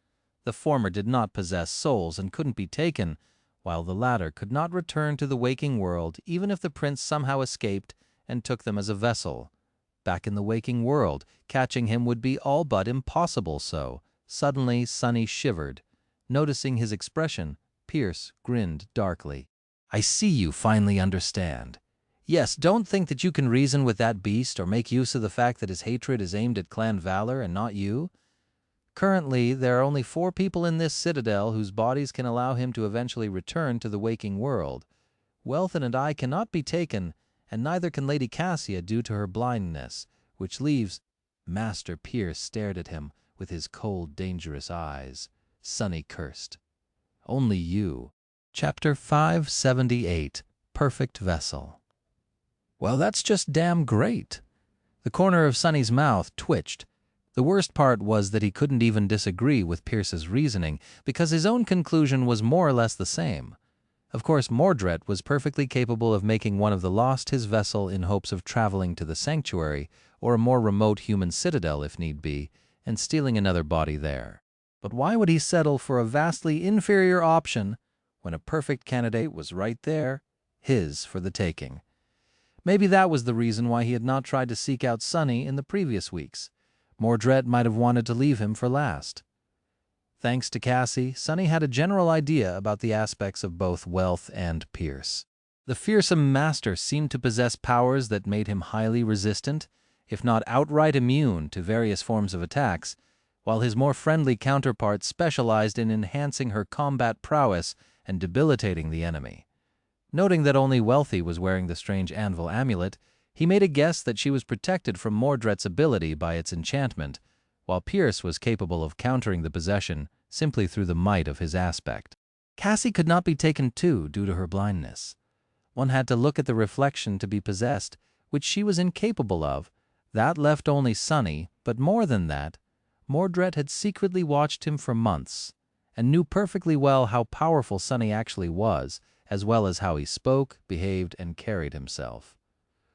The former did not possess souls and couldn't be taken, while the latter could not return to the waking world even if the prince somehow escaped and took them as a vessel. Back in the waking world, catching him would be all but impossible. So, suddenly Sonny shivered. Noticing his expression, Pierce grinned darkly. "I see you finally understand. Yes, don't think that you can reason with that beast or make use of the fact that his hatred is aimed at Clan Valor and not you. Currently, there are only 4 people in this citadel whose bodies can allow him to eventually return to the waking world. Wealthen and I cannot be taken, and neither can Lady Cassia due to her blindness, which leaves—" Master Pierce stared at him with his cold, dangerous eyes. Sonny cursed. "Only you." Chapter 578, Perfect Vessel. "Well, that's just damn great." The corner of Sonny's mouth twitched. The worst part was that he couldn't even disagree with Pierce's reasoning, because his own conclusion was more or less the same. Of course, Mordret was perfectly capable of making one of the lost his vessel in hopes of traveling to the sanctuary, or a more remote human citadel if need be, and stealing another body there. But why would he settle for a vastly inferior option when a perfect candidate was right there, his for the taking? Maybe that was the reason why he had not tried to seek out Sonny in the previous weeks. Mordret might have wanted to leave him for last. Thanks to Cassie, Sonny had a general idea about the aspects of both Wealth and Pierce. The fearsome master seemed to possess powers that made him highly resistant, if not outright immune, to various forms of attacks, while his more friendly counterpart specialized in enhancing her combat prowess and debilitating the enemy. Noting that only Wealthy was wearing the strange anvil amulet, he made a guess that she was protected from Mordret's ability by its enchantment, while Pierce was capable of countering the possession simply through the might of his aspect. Cassie could not be taken too due to her blindness. One had to look at the reflection to be possessed, which she was incapable of. That left only Sonny, but more than that, Mordret had secretly watched him for months, and knew perfectly well how powerful Sonny actually was, as well as how he spoke, behaved, and carried himself.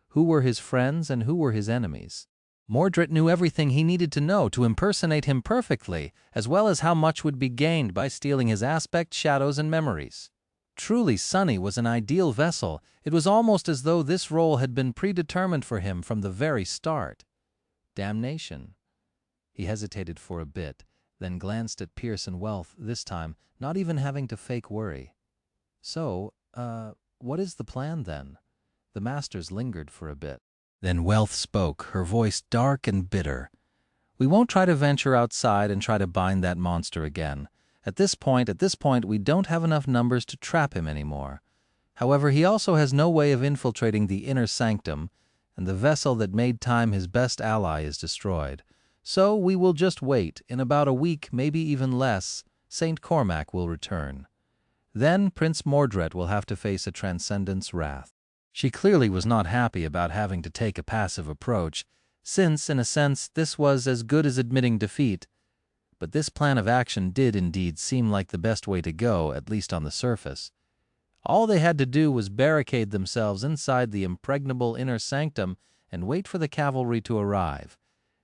Who were his friends and who were his enemies? Mordret knew everything he needed to know to impersonate him perfectly, as well as how much would be gained by stealing his aspect, shadows, and memories. Truly, Sonny was an ideal vessel. It was almost as though this role had been predetermined for him from the very start. Damnation. He hesitated for a bit, then glanced at Pierce and Wealth, this time not even having to fake worry. "So, what is the plan then?" The masters lingered for a bit. Then Wealth spoke, her voice dark and bitter. "We won't try to venture outside and try to bind that monster again. At this point, we don't have enough numbers to trap him anymore. However, he also has no way of infiltrating the inner sanctum, and the vessel that made time his best ally is destroyed. So we will just wait. In about a week, maybe even less, St. Cormac will return. Then Prince Mordret will have to face a Transcendent's wrath." She clearly was not happy about having to take a passive approach, since, in a sense, this was as good as admitting defeat. But this plan of action did indeed seem like the best way to go, at least on the surface. All they had to do was barricade themselves inside the impregnable inner sanctum and wait for the cavalry to arrive.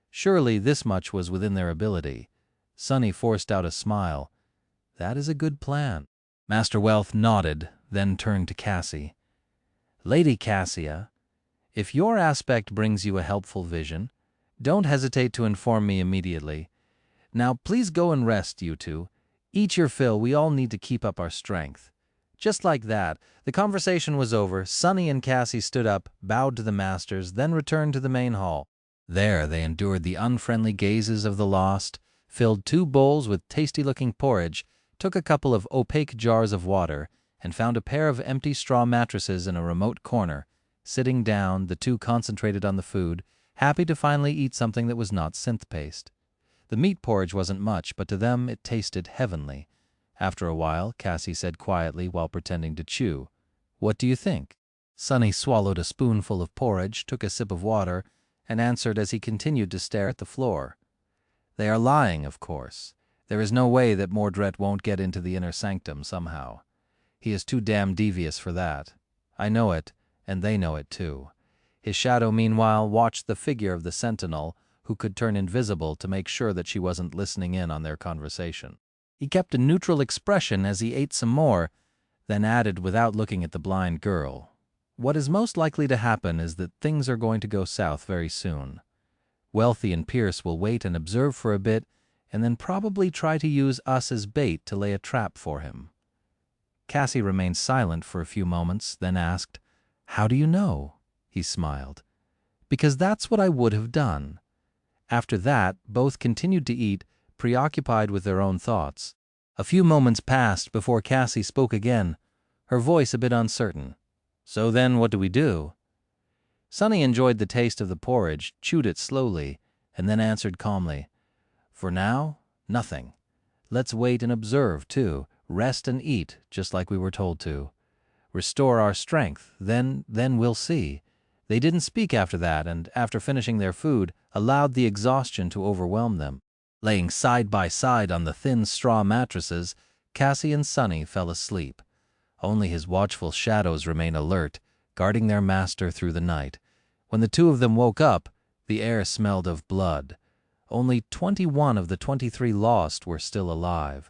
Surely this much was within their ability. Sonny forced out a smile. "That is a good plan." Master Wealth nodded, then turned to Cassie. "Lady Cassia, if your aspect brings you a helpful vision, don't hesitate to inform me immediately. Now please go and rest, you two. Eat your fill, we all need to keep up our strength." Just like that, the conversation was over. Sonny and Cassie stood up, bowed to the masters, then returned to the main hall. There they endured the unfriendly gazes of the lost, filled 2 bowls with tasty-looking porridge, took a couple of opaque jars of water, and found a pair of empty straw mattresses in a remote corner. Sitting down, the two concentrated on the food, happy to finally eat something that was not synth paste. The meat porridge wasn't much, but to them it tasted heavenly. After a while, Cassie said quietly while pretending to chew, "What do you think?" Sonny swallowed a spoonful of porridge, took a sip of water, and answered as he continued to stare at the floor. "They are lying, of course. There is no way that Mordret won't get into the inner sanctum somehow. He is too damn devious for that. I know it, and they know it too." His shadow, meanwhile, watched the figure of the sentinel, who could turn invisible to make sure that she wasn't listening in on their conversation. He kept a neutral expression as he ate some more, then added without looking at the blind girl, "What is most likely to happen is that things are going to go south very soon. Wealthy and Pierce will wait and observe for a bit, and then probably try to use us as bait to lay a trap for him." Cassie remained silent for a few moments, then asked, "How do you know?" He smiled. "Because that's what I would have done." After that, both continued to eat, preoccupied with their own thoughts. A few moments passed before Cassie spoke again, her voice a bit uncertain. "So then, what do we do?" Sonny enjoyed the taste of the porridge, chewed it slowly, and then answered calmly, "For now, nothing. Let's wait and observe, too, rest and eat, just like we were told to. Restore our strength, then we'll see." They didn't speak after that, and after finishing their food, allowed the exhaustion to overwhelm them. Laying side by side on the thin straw mattresses, Cassie and Sonny fell asleep. Only his watchful shadows remained alert, guarding their master through the night. When the two of them woke up, the air smelled of blood. Only 21 of the 23 lost were still alive.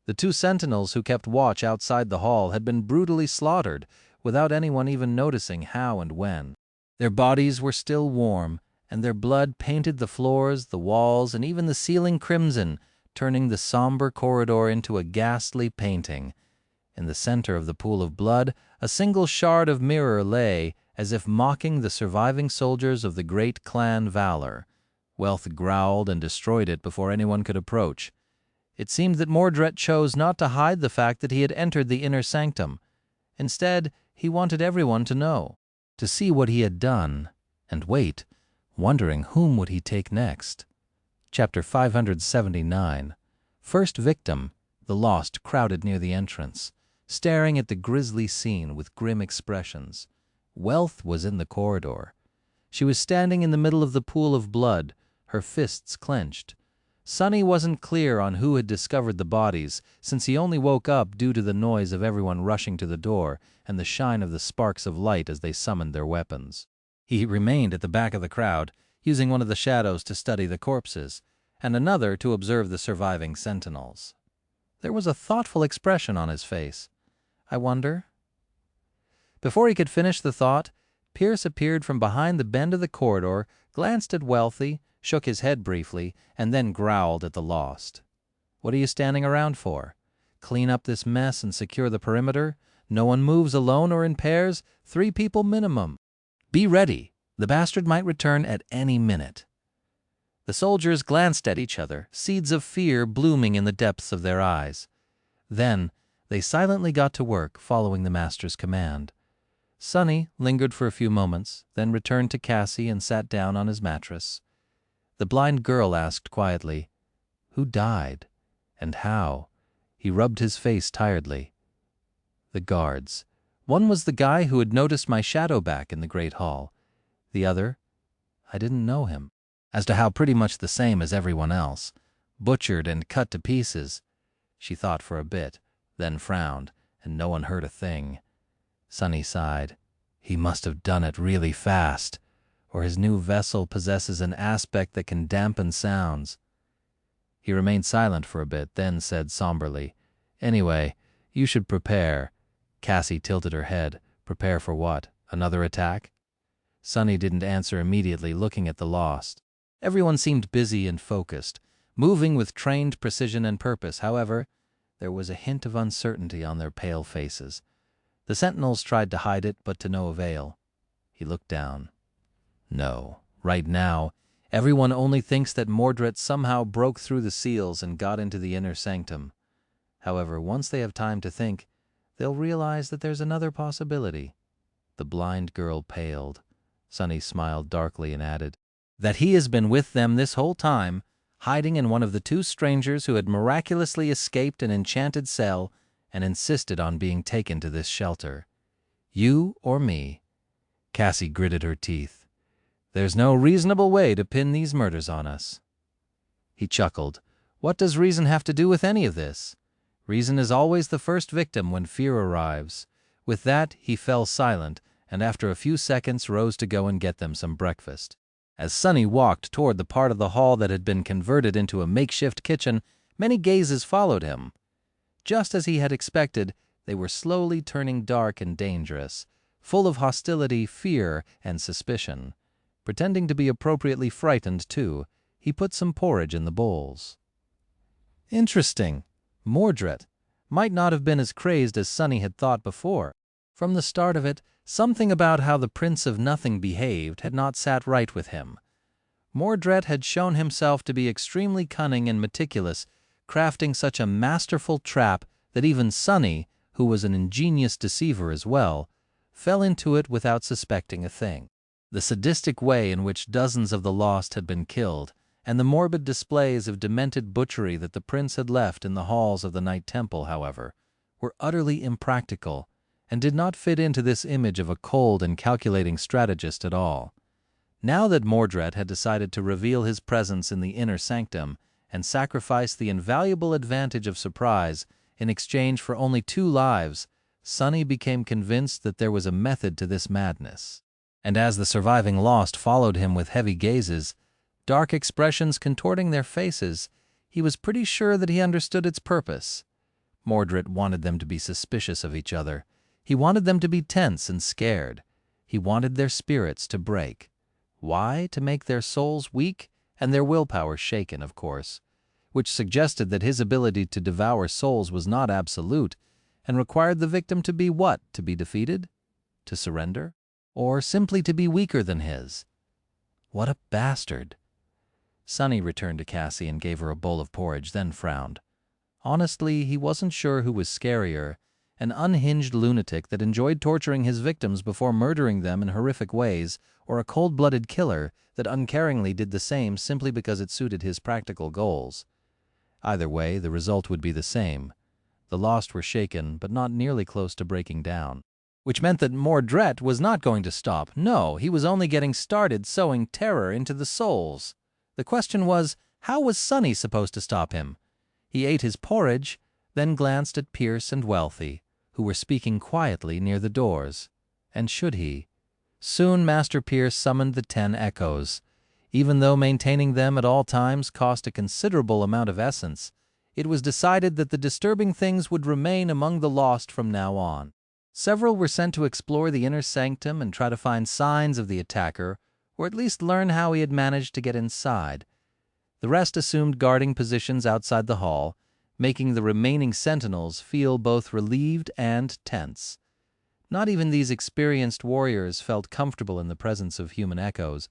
The two sentinels who kept watch outside the hall had been brutally slaughtered, without anyone even noticing how and when. Their bodies were still warm, and their blood painted the floors, the walls, and even the ceiling crimson, turning the somber corridor into a ghastly painting. In the center of the pool of blood, a single shard of mirror lay, as if mocking the surviving soldiers of the great clan Valor. Wealth growled and destroyed it before anyone could approach. It seemed that Mordret chose not to hide the fact that he had entered the inner sanctum. Instead, he wanted everyone to know, to see what he had done, and wait, wondering whom would he take next. Chapter 579. First victim, the lost crowded near the entrance, staring at the grisly scene with grim expressions. Wealth was in the corridor. She was standing in the middle of the pool of blood, her fists clenched. Sonny wasn't clear on who had discovered the bodies, since he only woke up due to the noise of everyone rushing to the door and the shine of the sparks of light as they summoned their weapons. He remained at the back of the crowd, using one of the shadows to study the corpses, and another to observe the surviving sentinels. There was a thoughtful expression on his face. "I wonder." Before he could finish the thought, Pierce appeared from behind the bend of the corridor, glanced at Wealthy, shook his head briefly, and then growled at the lost. "What are you standing around for? Clean up this mess and secure the perimeter? No one moves alone or in pairs, 3 people minimum. Be ready. The bastard might return at any minute." The soldiers glanced at each other, seeds of fear blooming in the depths of their eyes. Then they silently got to work, following the master's command. Sonny lingered for a few moments, then returned to Cassie and sat down on his mattress. The blind girl asked quietly, "Who died? And how?" He rubbed his face tiredly. "The guards. One was the guy who had noticed my shadow back in the great hall. The other, I didn't know him. As to how, pretty much the same as everyone else. Butchered and cut to pieces." She thought for a bit, then frowned, and no one heard a thing. Sonny sighed. "He must have done it really fast, or his new vessel possesses an aspect that can dampen sounds." He remained silent for a bit, then said somberly, "Anyway, you should prepare." Cassie tilted her head. "Prepare for what? Another attack?" Sonny didn't answer immediately, looking at the lost. Everyone seemed busy and focused, moving with trained precision and purpose. However, there was a hint of uncertainty on their pale faces. The sentinels tried to hide it, but to no avail. He looked down. No, right now, everyone only thinks that Mordret somehow broke through the seals and got into the inner sanctum. However, once they have time to think, they'll realize that there's another possibility. The blind girl paled. Sonny smiled darkly and added, "That he has been with them this whole time, hiding in one of the two strangers who had miraculously escaped an enchanted cell and insisted on being taken to this shelter. You or me? Cassie gritted her teeth. There's no reasonable way to pin these murders on us. He chuckled. What does reason have to do with any of this? Reason is always the first victim when fear arrives. With that, he fell silent, and after a few seconds rose to go and get them some breakfast. As Sonny walked toward the part of the hall that had been converted into a makeshift kitchen, many gazes followed him. Just as he had expected, they were slowly turning dark and dangerous, full of hostility, fear, and suspicion. Pretending to be appropriately frightened, too, he put some porridge in the bowls. Interesting. Mordret might not have been as crazed as Sonny had thought before. From the start of it, something about how the Prince of Nothing behaved had not sat right with him. Mordret had shown himself to be extremely cunning and meticulous, crafting such a masterful trap that even Sonny, who was an ingenious deceiver as well, fell into it without suspecting a thing. The sadistic way in which dozens of the lost had been killed, and the morbid displays of demented butchery that the prince had left in the halls of the Night Temple, however, were utterly impractical and did not fit into this image of a cold and calculating strategist at all. Now that Mordret had decided to reveal his presence in the inner sanctum and sacrifice the invaluable advantage of surprise in exchange for only 2 lives, Sonny became convinced that there was a method to this madness. And as the surviving lost followed him with heavy gazes, dark expressions contorting their faces, he was pretty sure that he understood its purpose. Mordret wanted them to be suspicious of each other. He wanted them to be tense and scared. He wanted their spirits to break. Why? To make their souls weak and their willpower shaken, of course, which suggested that his ability to devour souls was not absolute and required the victim to be what? To be defeated? To surrender? Or simply to be weaker than his? What a bastard! Sonny returned to Cassie and gave her a bowl of porridge, then frowned. Honestly, he wasn't sure who was scarier, an unhinged lunatic that enjoyed torturing his victims before murdering them in horrific ways, or a cold-blooded killer that uncaringly did the same simply because it suited his practical goals. Either way, the result would be the same. The lost were shaken, but not nearly close to breaking down. Which meant that Mordret was not going to stop. No, he was only getting started sowing terror into the souls. The question was, how was Sonny supposed to stop him? He ate his porridge, then glanced at Pierce and Wealthy, who were speaking quietly near the doors. And should he? Soon Master Pierce summoned the 10 echoes. Even though maintaining them at all times cost a considerable amount of essence, it was decided that the disturbing things would remain among the lost from now on. Several were sent to explore the inner sanctum and try to find signs of the attacker, or at least learn how he had managed to get inside. The rest assumed guarding positions outside the hall, making the remaining sentinels feel both relieved and tense. Not even these experienced warriors felt comfortable in the presence of human echoes.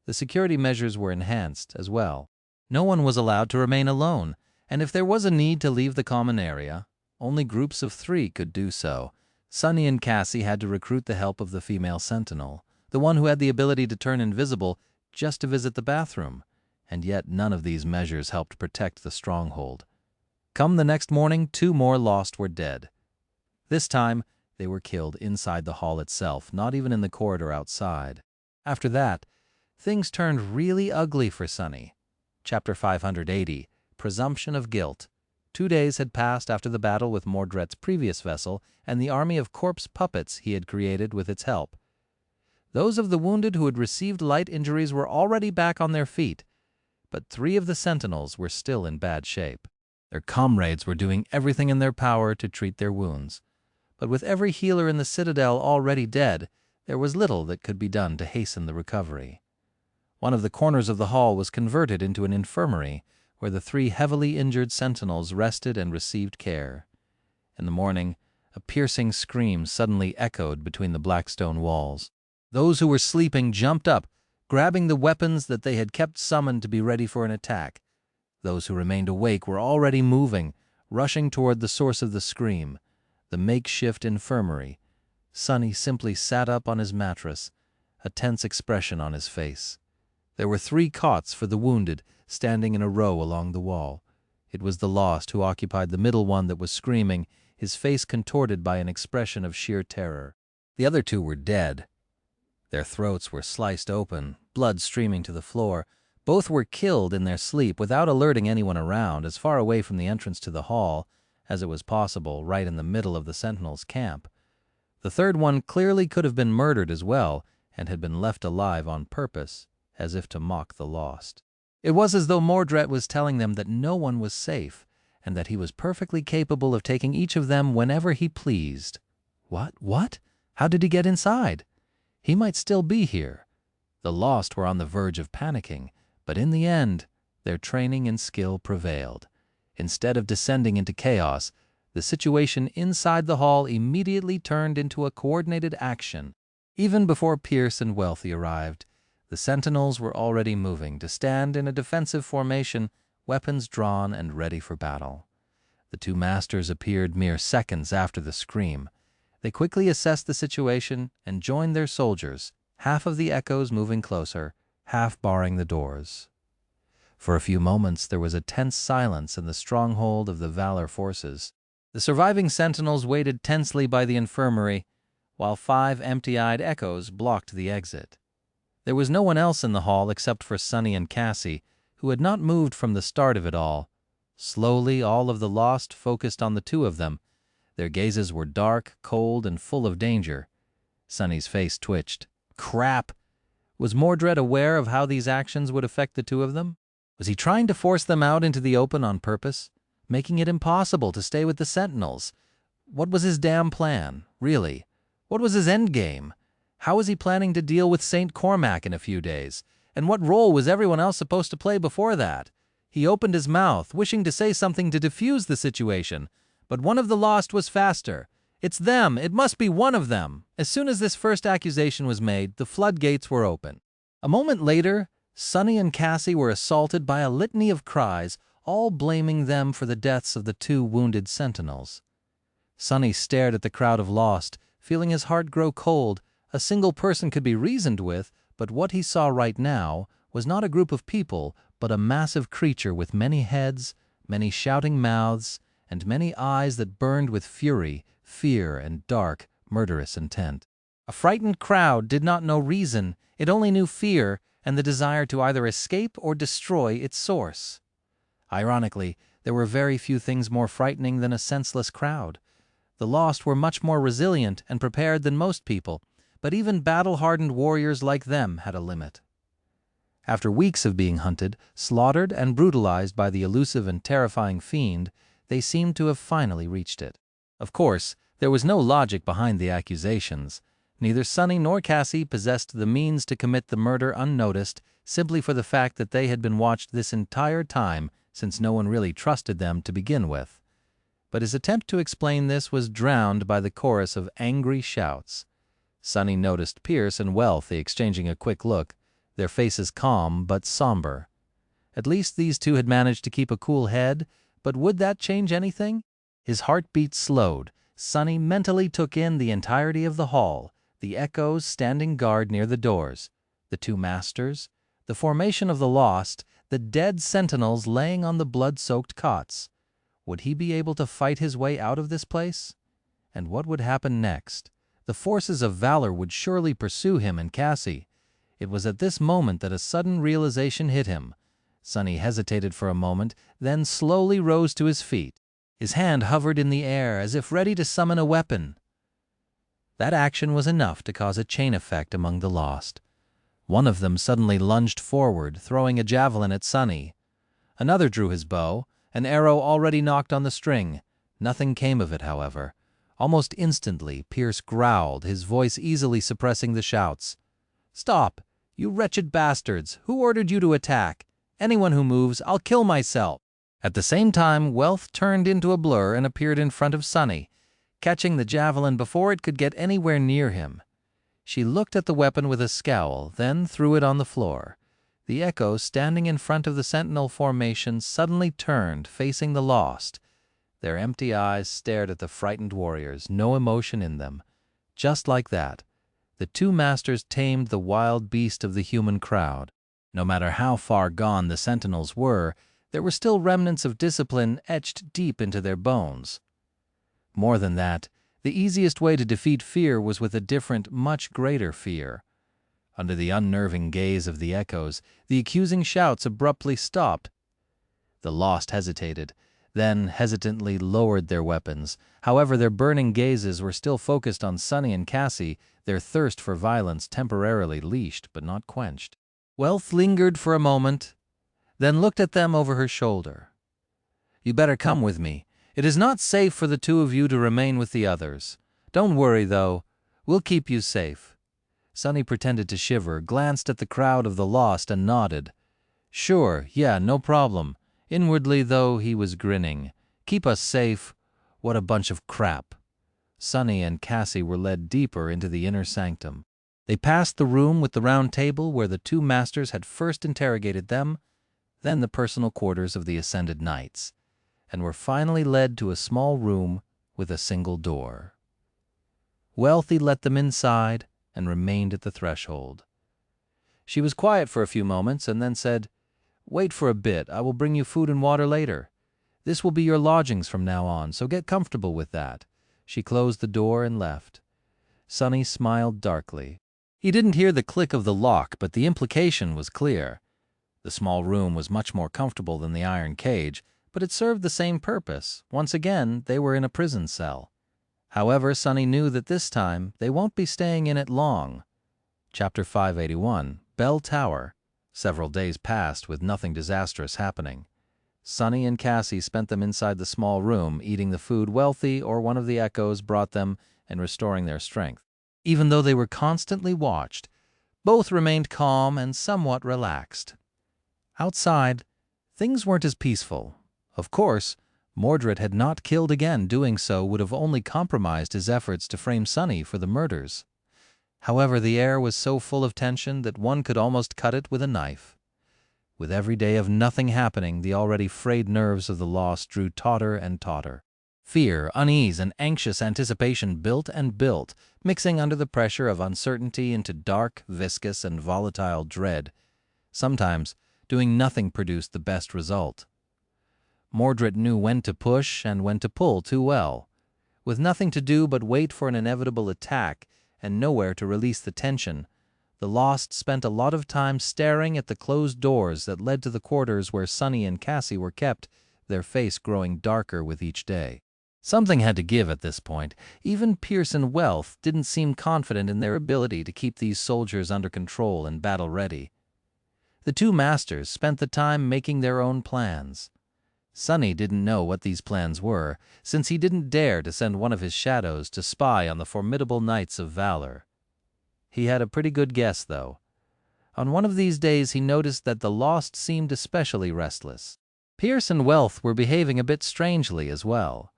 The security measures were enhanced as well. No one was allowed to remain alone, and if there was a need to leave the common area, only groups of 3 could do so. Sonny and Cassie had to recruit the help of the female sentinel, the one who had the ability to turn invisible just to visit the bathroom, and yet none of these measures helped protect the stronghold. Come the next morning, 2 more lost were dead. This time, they were killed inside the hall itself, not even in the corridor outside. After that, things turned really ugly for Sonny. Chapter 580, Presumption of Guilt. 2 days had passed after the battle with Mordret's previous vessel and the army of corpse puppets he had created with its help. Those of the wounded who had received light injuries were already back on their feet, but 3 of the sentinels were still in bad shape. Their comrades were doing everything in their power to treat their wounds, but with every healer in the citadel already dead, there was little that could be done to hasten the recovery. One of the corners of the hall was converted into an infirmary, where the 3 heavily injured sentinels rested and received care. In the morning, a piercing scream suddenly echoed between the black stone walls. Those who were sleeping jumped up, grabbing the weapons that they had kept summoned to be ready for an attack. Those who remained awake were already moving, rushing toward the source of the scream, the makeshift infirmary. Sonny simply sat up on his mattress, a tense expression on his face. There were 3 cots for the wounded, standing in a row along the wall. It was the Lost who occupied the middle one that was screaming, his face contorted by an expression of sheer terror. The other 2 were dead. Their throats were sliced open, blood streaming to the floor. Both were killed in their sleep without alerting anyone around, as far away from the entrance to the hall as it was possible, right in the middle of the Sentinels' camp. The third one clearly could have been murdered as well, and had been left alive on purpose, as if to mock the Lost. It was as though Mordret was telling them that no one was safe, and that he was perfectly capable of taking each of them whenever he pleased. What? How did he get inside? He might still be here. The Lost were on the verge of panicking, but in the end, their training and skill prevailed. Instead of descending into chaos, the situation inside the hall immediately turned into a coordinated action. Even before Pierce and Wealthy arrived, the Sentinels were already moving to stand in a defensive formation, weapons drawn and ready for battle. The 2 masters appeared mere seconds after the scream. They quickly assessed the situation and joined their soldiers, half of the echoes moving closer, half barring the doors. For a few moments there was a tense silence in the stronghold of the Valor forces. The surviving Sentinels waited tensely by the infirmary, while 5 empty-eyed echoes blocked the exit. There was no one else in the hall except for Sonny and Cassie, who had not moved from the start of it all. Slowly, all of the Lost focused on the 2 of them. Their gazes were dark, cold, and full of danger. Sonny's face twitched. Crap! Was Mordret aware of how these actions would affect the 2 of them? Was he trying to force them out into the open on purpose, making it impossible to stay with the Sentinels? What was his damn plan, really? What was his endgame? How was he planning to deal with St. Cormac in a few days? And what role was everyone else supposed to play before that? He opened his mouth, wishing to say something to defuse the situation, but one of the Lost was faster. It's them! It must be one of them! As soon as this first accusation was made, the floodgates were open. A moment later, Sonny and Cassie were assaulted by a litany of cries, all blaming them for the deaths of the 2 wounded Sentinels. Sonny stared at the crowd of Lost, feeling his heart grow cold. A single person could be reasoned with, but what he saw right now was not a group of people, but a massive creature with many heads, many shouting mouths, and many eyes that burned with fury, fear, and dark, murderous intent. A frightened crowd did not know reason, it only knew fear and the desire to either escape or destroy its source. Ironically, there were very few things more frightening than a senseless crowd. The Lost were much more resilient and prepared than most people, but even battle-hardened warriors like them had a limit. After weeks of being hunted, slaughtered, and brutalized by the elusive and terrifying fiend, they seemed to have finally reached it. Of course, there was no logic behind the accusations. Neither Sonny nor Cassie possessed the means to commit the murder unnoticed, simply for the fact that they had been watched this entire time, since no one really trusted them to begin with. But his attempt to explain this was drowned by the chorus of angry shouts. Sonny noticed Pierce and Wealthy exchanging a quick look, their faces calm but somber. At least these 2 had managed to keep a cool head, but would that change anything? His heartbeat slowed. Sonny mentally took in the entirety of the hall, the echoes standing guard near the doors, the 2 masters, the formation of the Lost, the dead Sentinels laying on the blood-soaked cots. Would he be able to fight his way out of this place? And what would happen next? The forces of Valor would surely pursue him and Cassie. It was at this moment that a sudden realization hit him. Sonny hesitated for a moment, then slowly rose to his feet. His hand hovered in the air as if ready to summon a weapon. That action was enough to cause a chain effect among the Lost. One of them suddenly lunged forward, throwing a javelin at Sonny. Another drew his bow, an arrow already knocked on the string. Nothing came of it, however. Almost instantly, Pierce growled, his voice easily suppressing the shouts. "Stop! You wretched bastards! Who ordered you to attack? Anyone who moves, I'll kill myself!" At the same time, Wealth turned into a blur and appeared in front of Sonny, catching the javelin before it could get anywhere near him. She looked at the weapon with a scowl, then threw it on the floor. The echoes standing in front of the sentinel formation suddenly turned, facing the Lost. Their empty eyes stared at the frightened warriors, no emotion in them. Just like that, the 2 masters tamed the wild beast of the human crowd. No matter how far gone the sentinels were, there were still remnants of discipline etched deep into their bones. More than that, the easiest way to defeat fear was with a different, much greater fear. Under the unnerving gaze of the echoes, the accusing shouts abruptly stopped. The lost hesitated, then hesitantly lowered their weapons. However, their burning gazes were still focused on Sonny and Cassie, their thirst for violence temporarily leashed but not quenched. Wealth lingered for a moment, then looked at them over her shoulder. "You better come with me. It is not safe for the two of you to remain with the others. Don't worry, though. We'll keep you safe." Sonny pretended to shiver, glanced at the crowd of the lost, and nodded. "Sure, yeah, no problem." Inwardly, though, he was grinning. "Keep us safe? What a bunch of crap." Sonny and Cassie were led deeper into the inner sanctum. They passed the room with the round table where the two masters had first interrogated them, then the personal quarters of the ascended knights, and were finally led to a small room with a single door. Wealthy let them inside and remained at the threshold. She was quiet for a few moments and then said, "Wait for a bit. I will bring you food and water later. This will be your lodgings from now on, so get comfortable with that." She closed the door and left. Sonny smiled darkly. He didn't hear the click of the lock, but the implication was clear. The small room was much more comfortable than the iron cage, but it served the same purpose. Once again, they were in a prison cell. However, Sonny knew that this time they won't be staying in it long. Chapter 581, Bell Tower. Several days passed with nothing disastrous happening. Sonny and Cassie spent them inside the small room, eating the food Wealthy or one of the echoes brought them and restoring their strength. Even though they were constantly watched, both remained calm and somewhat relaxed. Outside, things weren't as peaceful. Of course, Mordret had not killed again. Doing so would have only compromised his efforts to frame Sonny for the murders. However, the air was so full of tension that one could almost cut it with a knife. With every day of nothing happening, the already frayed nerves of the lost drew tauter and tauter. Fear, unease, and anxious anticipation built and built, mixing under the pressure of uncertainty into dark, viscous, and volatile dread. Sometimes, doing nothing produced the best result. Mordret knew when to push and when to pull too well. With nothing to do but wait for an inevitable attack and nowhere to release the tension, the lost spent a lot of time staring at the closed doors that led to the quarters where Sonny and Cassie were kept, their face growing darker with each day. Something had to give at this point. Even Pearson Wealth didn't seem confident in their ability to keep these soldiers under control and battle-ready. The two masters spent the time making their own plans. Sonny didn't know what these plans were, since he didn't dare to send one of his shadows to spy on the formidable knights of valor. He had a pretty good guess, though. On one of these days he noticed that the lost seemed especially restless. Pierce and Wealth were behaving a bit strangely as well.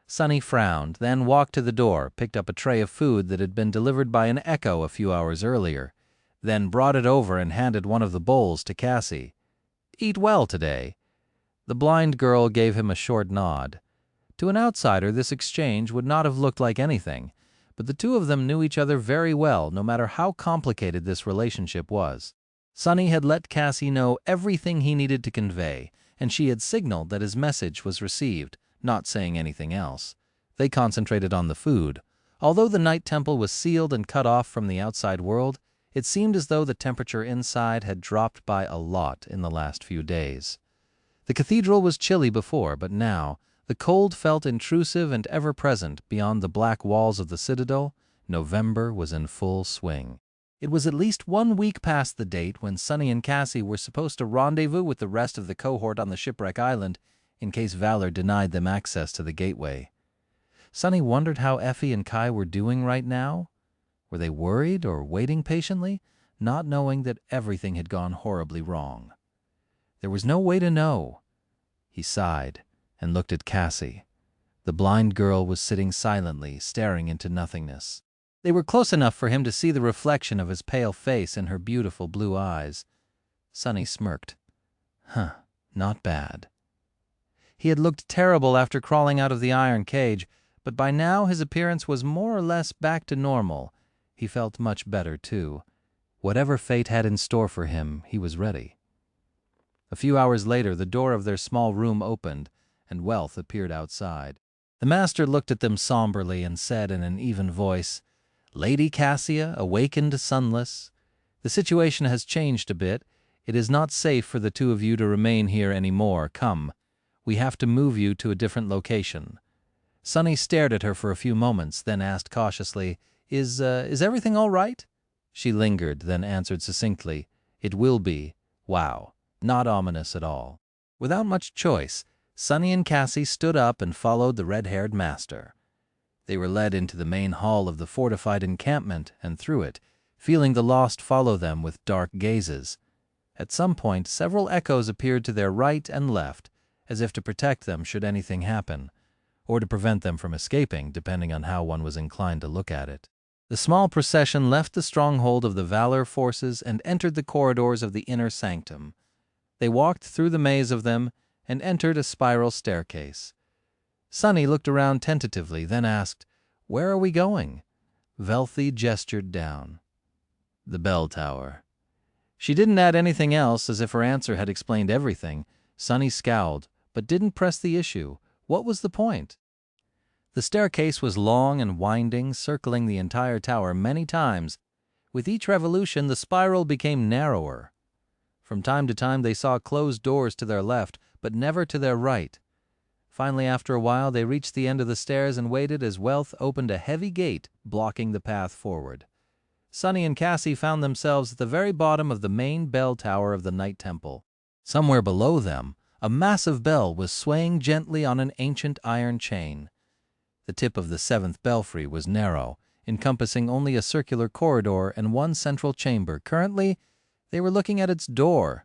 Sonny frowned, then walked to the door, picked up a tray of food that had been delivered by an echo a few hours earlier, then brought it over and handed one of the bowls to Cassie. "Eat well today." The blind girl gave him a short nod. To an outsider, this exchange would not have looked like anything, but the two of them knew each other very well, no matter how complicated this relationship was. Sonny had let Cassie know everything he needed to convey, and she had signaled that his message was received, not saying anything else. They concentrated on the food. Although the night temple was sealed and cut off from the outside world, it seemed as though the temperature inside had dropped by a lot in the last few days. The cathedral was chilly before, but now, the cold felt intrusive and ever-present beyond the black walls of the citadel. November was in full swing. It was at least 1 week past the date when Sonny and Cassie were supposed to rendezvous with the rest of the cohort on the shipwreck island in case Valor denied them access to the gateway. Sonny wondered how Effie and Kai were doing right now. Were they worried or waiting patiently, not knowing that everything had gone horribly wrong? There was no way to know. He sighed and looked at Cassie. The blind girl was sitting silently, staring into nothingness. They were close enough for him to see the reflection of his pale face in her beautiful blue eyes. Sonny smirked. Not bad. He had looked terrible after crawling out of the iron cage, but by now his appearance was more or less back to normal. He felt much better, too. Whatever fate had in store for him, he was ready. A few hours later, the door of their small room opened, and Wealth appeared outside. The master looked at them somberly and said in an even voice, "Lady Cassia, awakened sunless, the situation has changed a bit. It is not safe for the two of you to remain here any more. Come, we have to move you to a different location." Sunny stared at her for a few moments, then asked cautiously, Is everything all right?" She lingered, then answered succinctly, "It will be. Wow. Not ominous at all." Without much choice, Sunny and Cassie stood up and followed the red-haired master. They were led into the main hall of the fortified encampment and through it, feeling the lost follow them with dark gazes. At some point, several echoes appeared to their right and left, as if to protect them should anything happen, or to prevent them from escaping, depending on how one was inclined to look at it. The small procession left the stronghold of the Valor forces and entered the corridors of the inner sanctum. They walked through the maze of them and entered a spiral staircase. Sunny looked around tentatively, then asked, "Where are we going?" Velthy gestured down. "The bell tower." She didn't add anything else, as if her answer had explained everything. Sunny scowled, but didn't press the issue. What was the point? The staircase was long and winding, circling the entire tower many times. With each revolution, the spiral became narrower. From time to time, they saw closed doors to their left, but never to their right. Finally, after a while, they reached the end of the stairs and waited as Wealth opened a heavy gate, blocking the path forward. Sunny and Cassie found themselves at the very bottom of the main bell tower of the Night Temple. Somewhere below them, a massive bell was swaying gently on an ancient iron chain. The tip of the seventh belfry was narrow, encompassing only a circular corridor and one central chamber. Currently, they were looking at its door.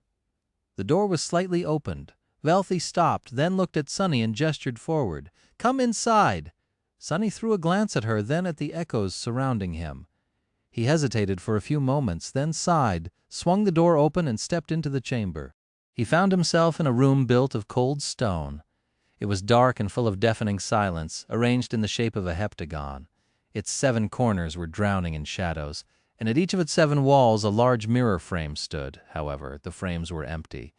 The door was slightly opened. Velthy stopped, then looked at Sunny and gestured forward. "Come inside!" Sunny threw a glance at her, then at the echoes surrounding him. He hesitated for a few moments, then sighed, swung the door open, and stepped into the chamber. He found himself in a room built of cold stone. It was dark and full of deafening silence, arranged in the shape of a heptagon. Its 7 corners were drowning in shadows, and at each of its 7 walls a large mirror frame stood. However, the frames were empty.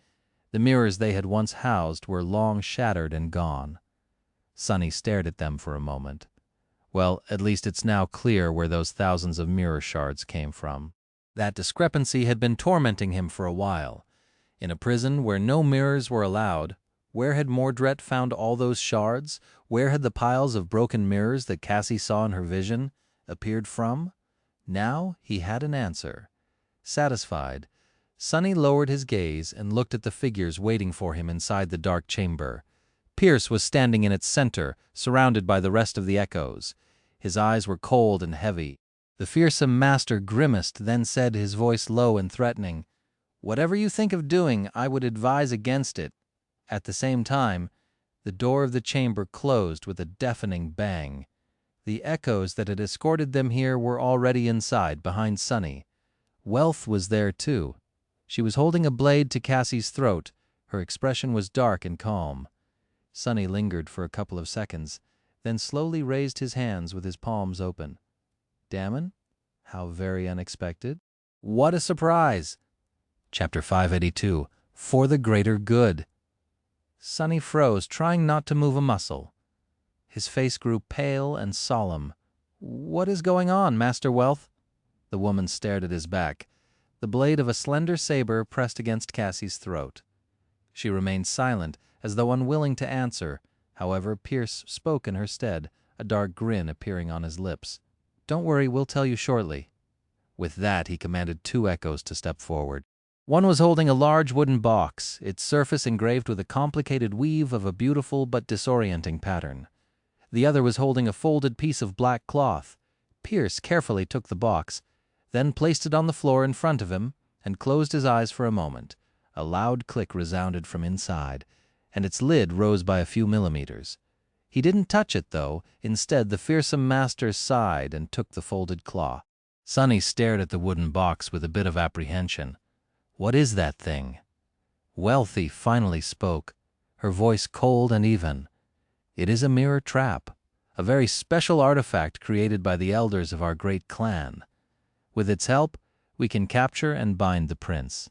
The mirrors they had once housed were long shattered and gone. Sunny stared at them for a moment. Well, at least it's now clear where those thousands of mirror shards came from. That discrepancy had been tormenting him for a while. In a prison where no mirrors were allowed, where had Mordret found all those shards? Where had the piles of broken mirrors that Cassie saw in her vision appeared from? Now he had an answer. Satisfied, Sunny lowered his gaze and looked at the figures waiting for him inside the dark chamber. Pierce was standing in its center, surrounded by the rest of the echoes. His eyes were cold and heavy. The fearsome master grimaced, then said, his voice low and threatening, "Whatever you think of doing, I would advise against it." At the same time, the door of the chamber closed with a deafening bang. The echoes that had escorted them here were already inside, behind Sunny. Wealth was there, too. She was holding a blade to Cassie's throat. Her expression was dark and calm. Sunny lingered for a couple of seconds, then slowly raised his hands with his palms open. "Damon? How very unexpected. What a surprise!" Chapter 582, For the Greater Good. Sunny froze, trying not to move a muscle. His face grew pale and solemn. "What is going on, Master Wealth?" The woman stared at his back. The blade of a slender saber pressed against Cassie's throat. She remained silent, as though unwilling to answer. However, Pierce spoke in her stead, a dark grin appearing on his lips. "Don't worry, we'll tell you shortly." With that, he commanded 2 echoes to step forward. One was holding a large wooden box, its surface engraved with a complicated weave of a beautiful but disorienting pattern. The other was holding a folded piece of black cloth. Pierce carefully took the box, then placed it on the floor in front of him, and closed his eyes for a moment. A loud click resounded from inside, and its lid rose by a few millimeters. He didn't touch it, though. Instead, the fearsome master sighed and took the folded cloth. Sunny stared at the wooden box with a bit of apprehension. "What is that thing?" Wealthy finally spoke, her voice cold and even. "It is a mirror trap, a very special artifact created by the elders of our great clan. With its help, we can capture and bind the prince."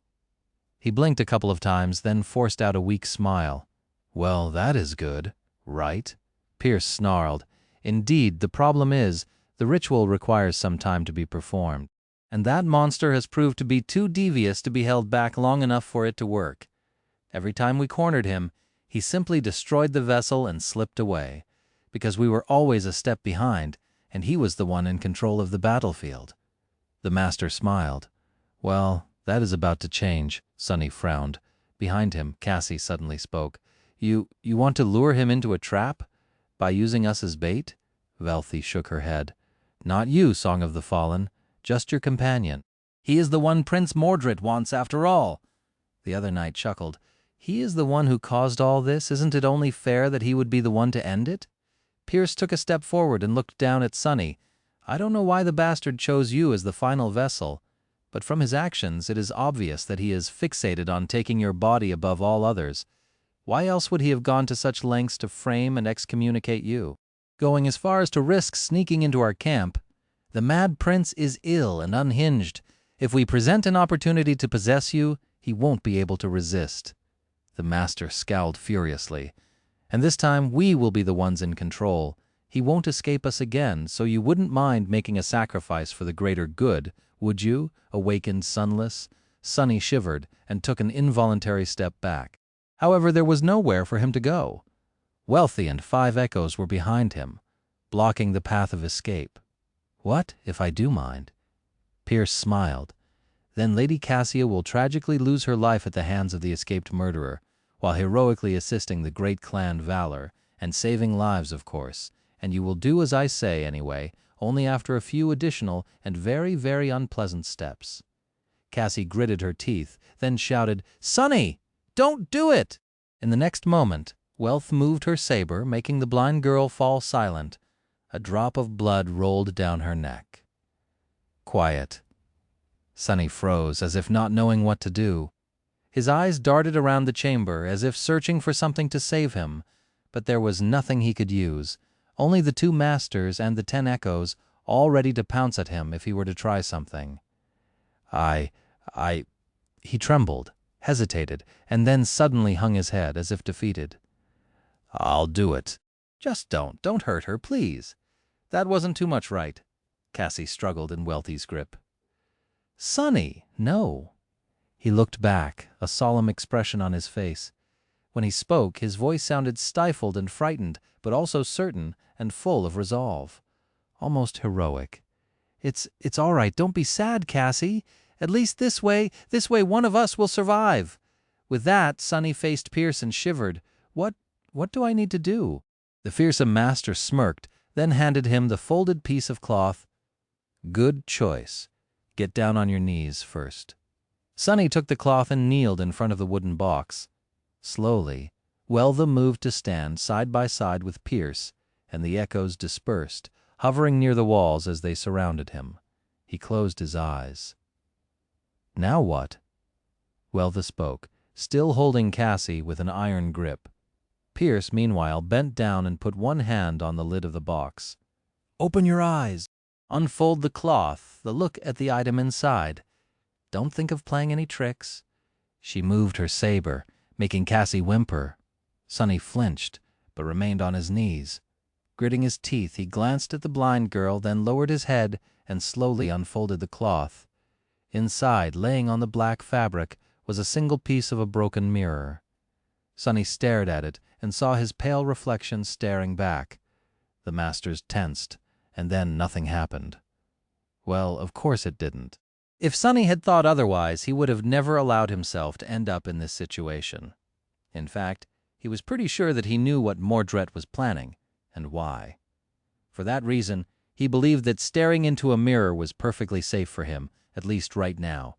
He blinked a couple of times, then forced out a weak smile. "Well, that is good, right?" Pierce snarled. "Indeed, the problem is, the ritual requires some time to be performed, and that monster has proved to be too devious to be held back long enough for it to work. Every time we cornered him, he simply destroyed the vessel and slipped away, because we were always a step behind, and he was the one in control of the battlefield." The master smiled. "Well, that is about to change." Sonny frowned. Behind him, Cassie suddenly spoke. You want to lure him into a trap? By using us as bait?" Velthy shook her head. "Not you, Song of the Fallen, just your companion. He is the one Prince Mordret wants after all." The other knight chuckled. "He is the one who caused all this. Isn't it only fair that he would be the one to end it?" Pierce took a step forward and looked down at Sonny. "I don't know why the bastard chose you as the final vessel, but from his actions it is obvious that he is fixated on taking your body above all others. Why else would he have gone to such lengths to frame and excommunicate you? Going as far as to risk sneaking into our camp? The mad prince is ill and unhinged. If we present an opportunity to possess you, he won't be able to resist." The master scowled furiously. "And this time we will be the ones in control. He won't escape us again, so you wouldn't mind making a sacrifice for the greater good, would you, awakened sunless?" Sonny shivered and took an involuntary step back. However, there was nowhere for him to go. Wealthy and 5 echoes were behind him, blocking the path of escape. "What, if I do mind?" Pierce smiled. "Then Lady Cassia will tragically lose her life at the hands of the escaped murderer, while heroically assisting the great clan Valor, and saving lives, of course, and you will do as I say anyway, only after a few additional and very, very unpleasant steps." Cassie gritted her teeth, then shouted, "Sonny! Don't do it!" In the next moment, Wealth moved her saber, making the blind girl fall silent. A drop of blood rolled down her neck. "Quiet." Sonny froze, as if not knowing what to do. His eyes darted around the chamber, as if searching for something to save him, but there was nothing he could use, only the 2 masters and the 10 echoes, all ready to pounce at him if he were to try something. He trembled, hesitated, and then suddenly hung his head, as if defeated. "I'll do it." "Just don't hurt her, please." "That wasn't too much, right?" Cassie struggled in Wealthy's grip. "Sonny, no." He looked back, a solemn expression on his face. When he spoke, his voice sounded stifled and frightened, but also certain and full of resolve. Almost heroic. It's all right. Don't be sad, Cassie. At least this way one of us will survive." With that, Sonny faced Pierce and shivered. What do I need to do?" The fearsome master smirked, then handed him the folded piece of cloth. "Good choice. Get down on your knees first." Sonny took the cloth and kneeled in front of the wooden box. Slowly, Welva moved to stand side by side with Pierce, and the echoes dispersed, hovering near the walls as they surrounded him. He closed his eyes. "Now what?" Welva spoke, still holding Cassie with an iron grip. Pierce, meanwhile, bent down and put one hand on the lid of the box. "Open your eyes. Unfold the cloth, look at the item inside. Don't think of playing any tricks." She moved her saber, making Cassie whimper. Sonny flinched, but remained on his knees. Gritting his teeth, he glanced at the blind girl, then lowered his head and slowly unfolded the cloth. Inside, laying on the black fabric, was a single piece of a broken mirror. Sonny stared at it and saw his pale reflection staring back. The masters tensed, and then nothing happened. Well, of course it didn't. If Sonny had thought otherwise, he would have never allowed himself to end up in this situation. In fact, he was pretty sure that he knew what Mordret was planning, and why. For that reason, he believed that staring into a mirror was perfectly safe for him, at least right now.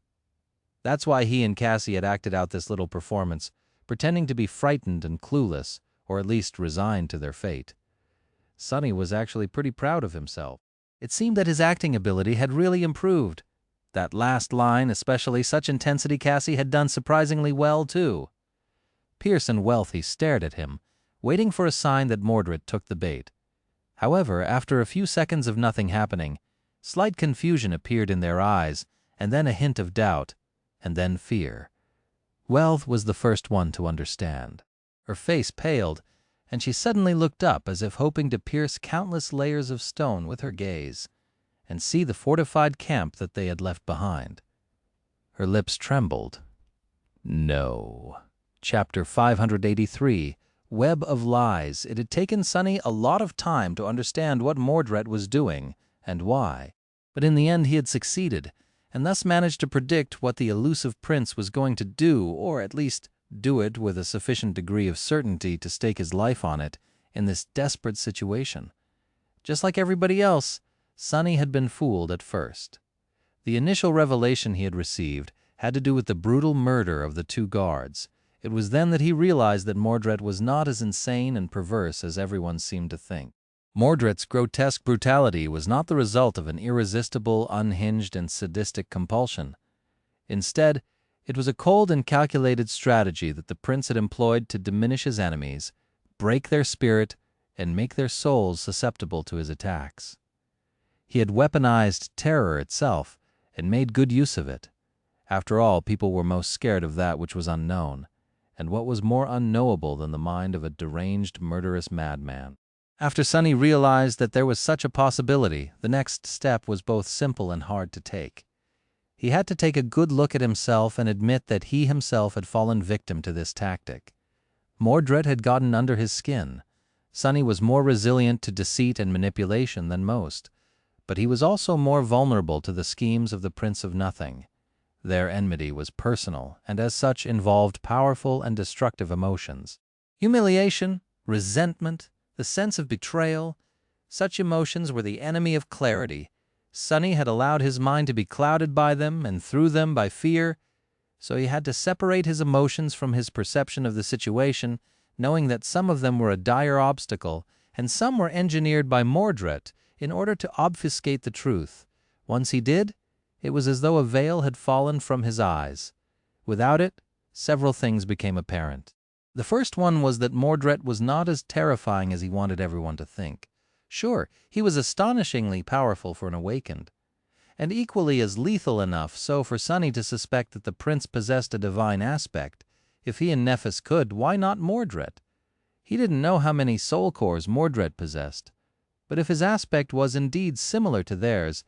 That's why he and Cassie had acted out this little performance, pretending to be frightened and clueless, or at least resigned to their fate. Sonny was actually pretty proud of himself. It seemed that his acting ability had really improved. That last line, especially, such intensity, Cassie had done surprisingly well, too. Pierce and Wealthy stared at him, waiting for a sign that Mordred took the bait. However, after a few seconds of nothing happening, slight confusion appeared in their eyes, and then a hint of doubt, and then fear. Wealth was the first one to understand. Her face paled, and she suddenly looked up as if hoping to pierce countless layers of stone with her gaze, and see the fortified camp that they had left behind. Her lips trembled. No. Chapter 583, Web of Lies. It had taken Sonny a lot of time to understand what Mordret was doing and why, but in the end he had succeeded, and thus managed to predict what the elusive prince was going to do, or at least do it with a sufficient degree of certainty to stake his life on it in this desperate situation. Just like everybody else, Sonny had been fooled at first. The initial revelation he had received had to do with the brutal murder of the 2 guards. It was then that he realized that Mordret was not as insane and perverse as everyone seemed to think. Mordret's grotesque brutality was not the result of an irresistible, unhinged, and sadistic compulsion. Instead, it was a cold and calculated strategy that the prince had employed to diminish his enemies, break their spirit, and make their souls susceptible to his attacks. He had weaponized terror itself and made good use of it. After all, people were most scared of that which was unknown, and what was more unknowable than the mind of a deranged, murderous madman? After Sonny realized that there was such a possibility, the next step was both simple and hard to take. He had to take a good look at himself and admit that he himself had fallen victim to this tactic. Mordret had gotten under his skin. Sonny was more resilient to deceit and manipulation than most, but he was also more vulnerable to the schemes of the Prince of Nothing. Their enmity was personal, and as such involved powerful and destructive emotions. Humiliation, resentment, the sense of betrayal, such emotions were the enemy of clarity. Sonny had allowed his mind to be clouded by them and through them by fear, so he had to separate his emotions from his perception of the situation, knowing that some of them were a dire obstacle and some were engineered by Mordret in order to obfuscate the truth. Once he did, it was as though a veil had fallen from his eyes. Without it, several things became apparent. The first one was that Mordret was not as terrifying as he wanted everyone to think. Sure, he was astonishingly powerful for an awakened, and equally as lethal enough so for Sonny to suspect that the prince possessed a divine aspect. If he and Nephis could, why not Mordret? He didn't know how many soul cores Mordret possessed, but if his aspect was indeed similar to theirs,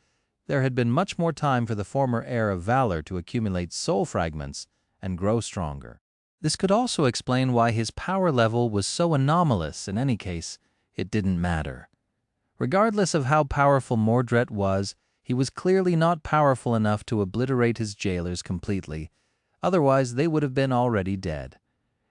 there had been much more time for the former heir of valor to accumulate soul fragments and grow stronger. This could also explain why his power level was so anomalous. In any case, it didn't matter. Regardless of how powerful Mordret was, he was clearly not powerful enough to obliterate his jailers completely, otherwise they would have been already dead.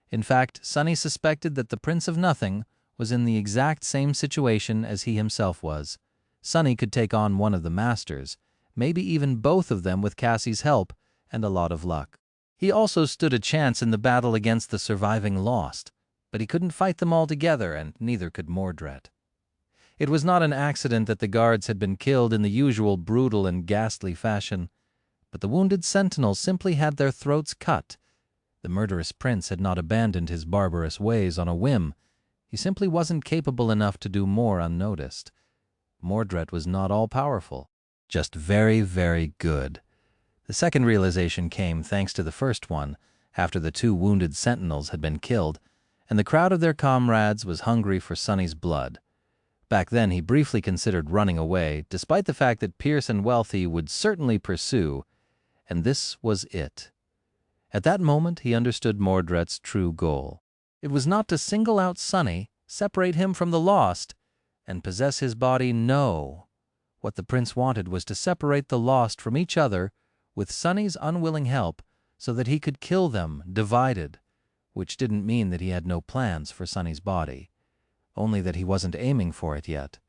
In fact, Sonny suspected that the Prince of Nothing was in the exact same situation as he himself was. Sonny could take on one of the masters, maybe even both of them with Cassie's help and a lot of luck. He also stood a chance in the battle against the surviving Lost, but he couldn't fight them all together, and neither could Mordret. It was not an accident that the guards had been killed in the usual brutal and ghastly fashion, but the wounded sentinels simply had their throats cut. The murderous prince had not abandoned his barbarous ways on a whim. He simply wasn't capable enough to do more unnoticed. Mordret was not all-powerful, just very, very good. The second realization came thanks to the first one, after the 2 wounded sentinels had been killed, and the crowd of their comrades was hungry for Sonny's blood. Back then he briefly considered running away, despite the fact that Pierce and Wealthy would certainly pursue, and this was it. At that moment he understood Mordret's true goal. It was not to single out Sonny, separate him from the Lost, and possess his body. No. What the prince wanted was to separate the Lost from each other with Sonny's unwilling help so that he could kill them divided, which didn't mean that he had no plans for Sonny's body, only that he wasn't aiming for it yet.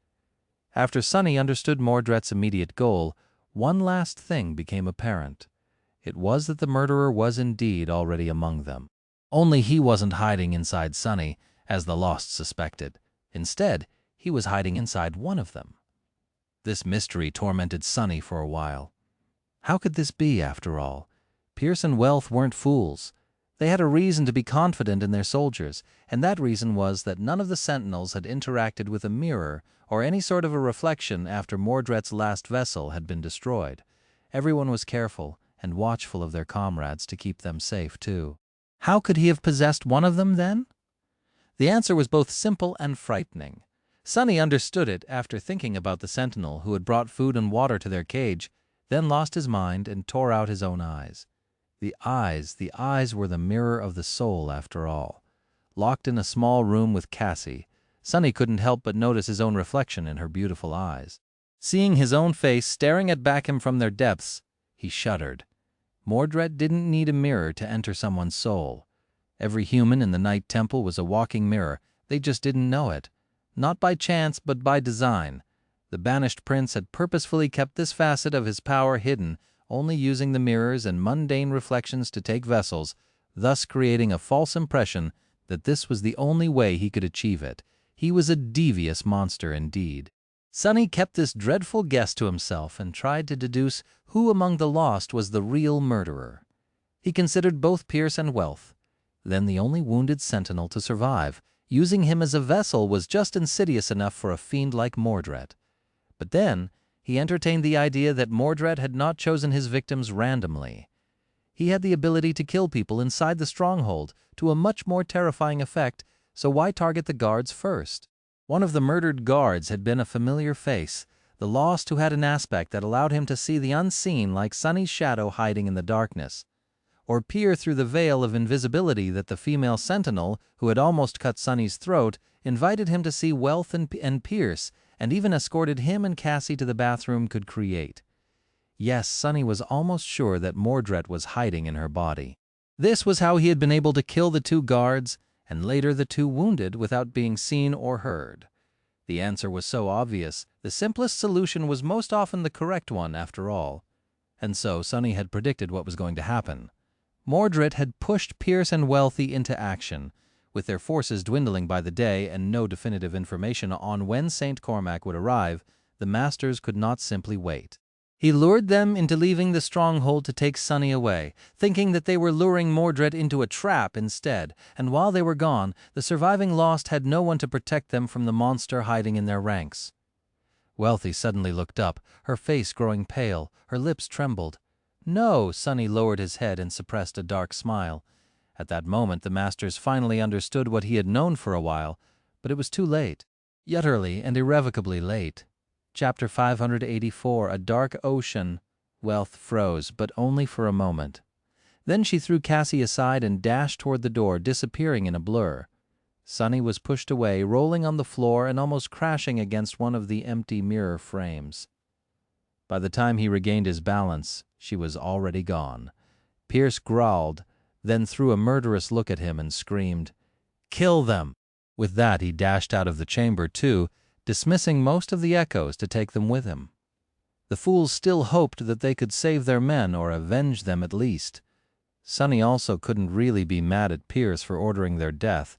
After Sonny understood Mordret's immediate goal, one last thing became apparent. It was that the murderer was indeed already among them. Only he wasn't hiding inside Sonny, as the Lost suspected. Instead, he was hiding inside one of them. This mystery tormented Sonny for a while. How could this be, after all? Pierce and Wealth weren't fools. They had a reason to be confident in their soldiers, and that reason was that none of the sentinels had interacted with a mirror or any sort of a reflection after Mordret's last vessel had been destroyed. Everyone was careful and watchful of their comrades to keep them safe, too. How could he have possessed one of them, then? The answer was both simple and frightening. Sunny understood it after thinking about the sentinel who had brought food and water to their cage, then lost his mind and tore out his own eyes. The eyes were the mirror of the soul, after all. Locked in a small room with Cassie, Sunny couldn't help but notice his own reflection in her beautiful eyes. Seeing his own face staring back at him from their depths, he shuddered. Mordret didn't need a mirror to enter someone's soul. Every human in the Night Temple was a walking mirror. They just didn't know it. Not by chance, but by design. The banished prince had purposefully kept this facet of his power hidden, only using the mirrors and mundane reflections to take vessels, thus creating a false impression that this was the only way he could achieve it. He was a devious monster indeed. Sunny kept this dreadful guess to himself and tried to deduce who among the lost was the real murderer. He considered both Pierce and Wealth. Then the only wounded sentinel to survive. Using him as a vessel was just insidious enough for a fiend like Mordret. But then he entertained the idea that Mordret had not chosen his victims randomly. He had the ability to kill people inside the stronghold to a much more terrifying effect, so why target the guards first? One of the murdered guards had been a familiar face, the lost who had an aspect that allowed him to see the unseen like Sunny's shadow hiding in the darkness, or peer through the veil of invisibility that the female sentinel, who had almost cut Sunny's throat, invited him to see Wealth and Pierce, and even escorted him and Cassie to the bathroom could create. Yes, Sunny was almost sure that Mordret was hiding in her body. This was how he had been able to kill the two guards, and later the two wounded, without being seen or heard. The answer was so obvious, the simplest solution was most often the correct one after all. And so Sunny had predicted what was going to happen. Mordret had pushed Pierce and Wealthy into action. With their forces dwindling by the day and no definitive information on when St. Cormac would arrive, the masters could not simply wait. He lured them into leaving the stronghold to take Sunny away, thinking that they were luring Mordret into a trap instead, and while they were gone, the surviving lost had no one to protect them from the monster hiding in their ranks. Wealthy suddenly looked up, her face growing pale, her lips trembled. "No," Sunny lowered his head and suppressed a dark smile. At that moment the masters finally understood what he had known for a while, but it was too late. Utterly and irrevocably late. Chapter 584, A Dark Ocean. Wealth froze, but only for a moment. Then she threw Cassie aside and dashed toward the door, disappearing in a blur. Sunny was pushed away, rolling on the floor and almost crashing against one of the empty mirror frames. By the time he regained his balance, she was already gone. Pierce growled, then threw a murderous look at him and screamed, "Kill them!" With that he dashed out of the chamber too, dismissing most of the echoes to take them with him. The fools still hoped that they could save their men or avenge them at least. Sunny also couldn't really be mad at Pierce for ordering their death.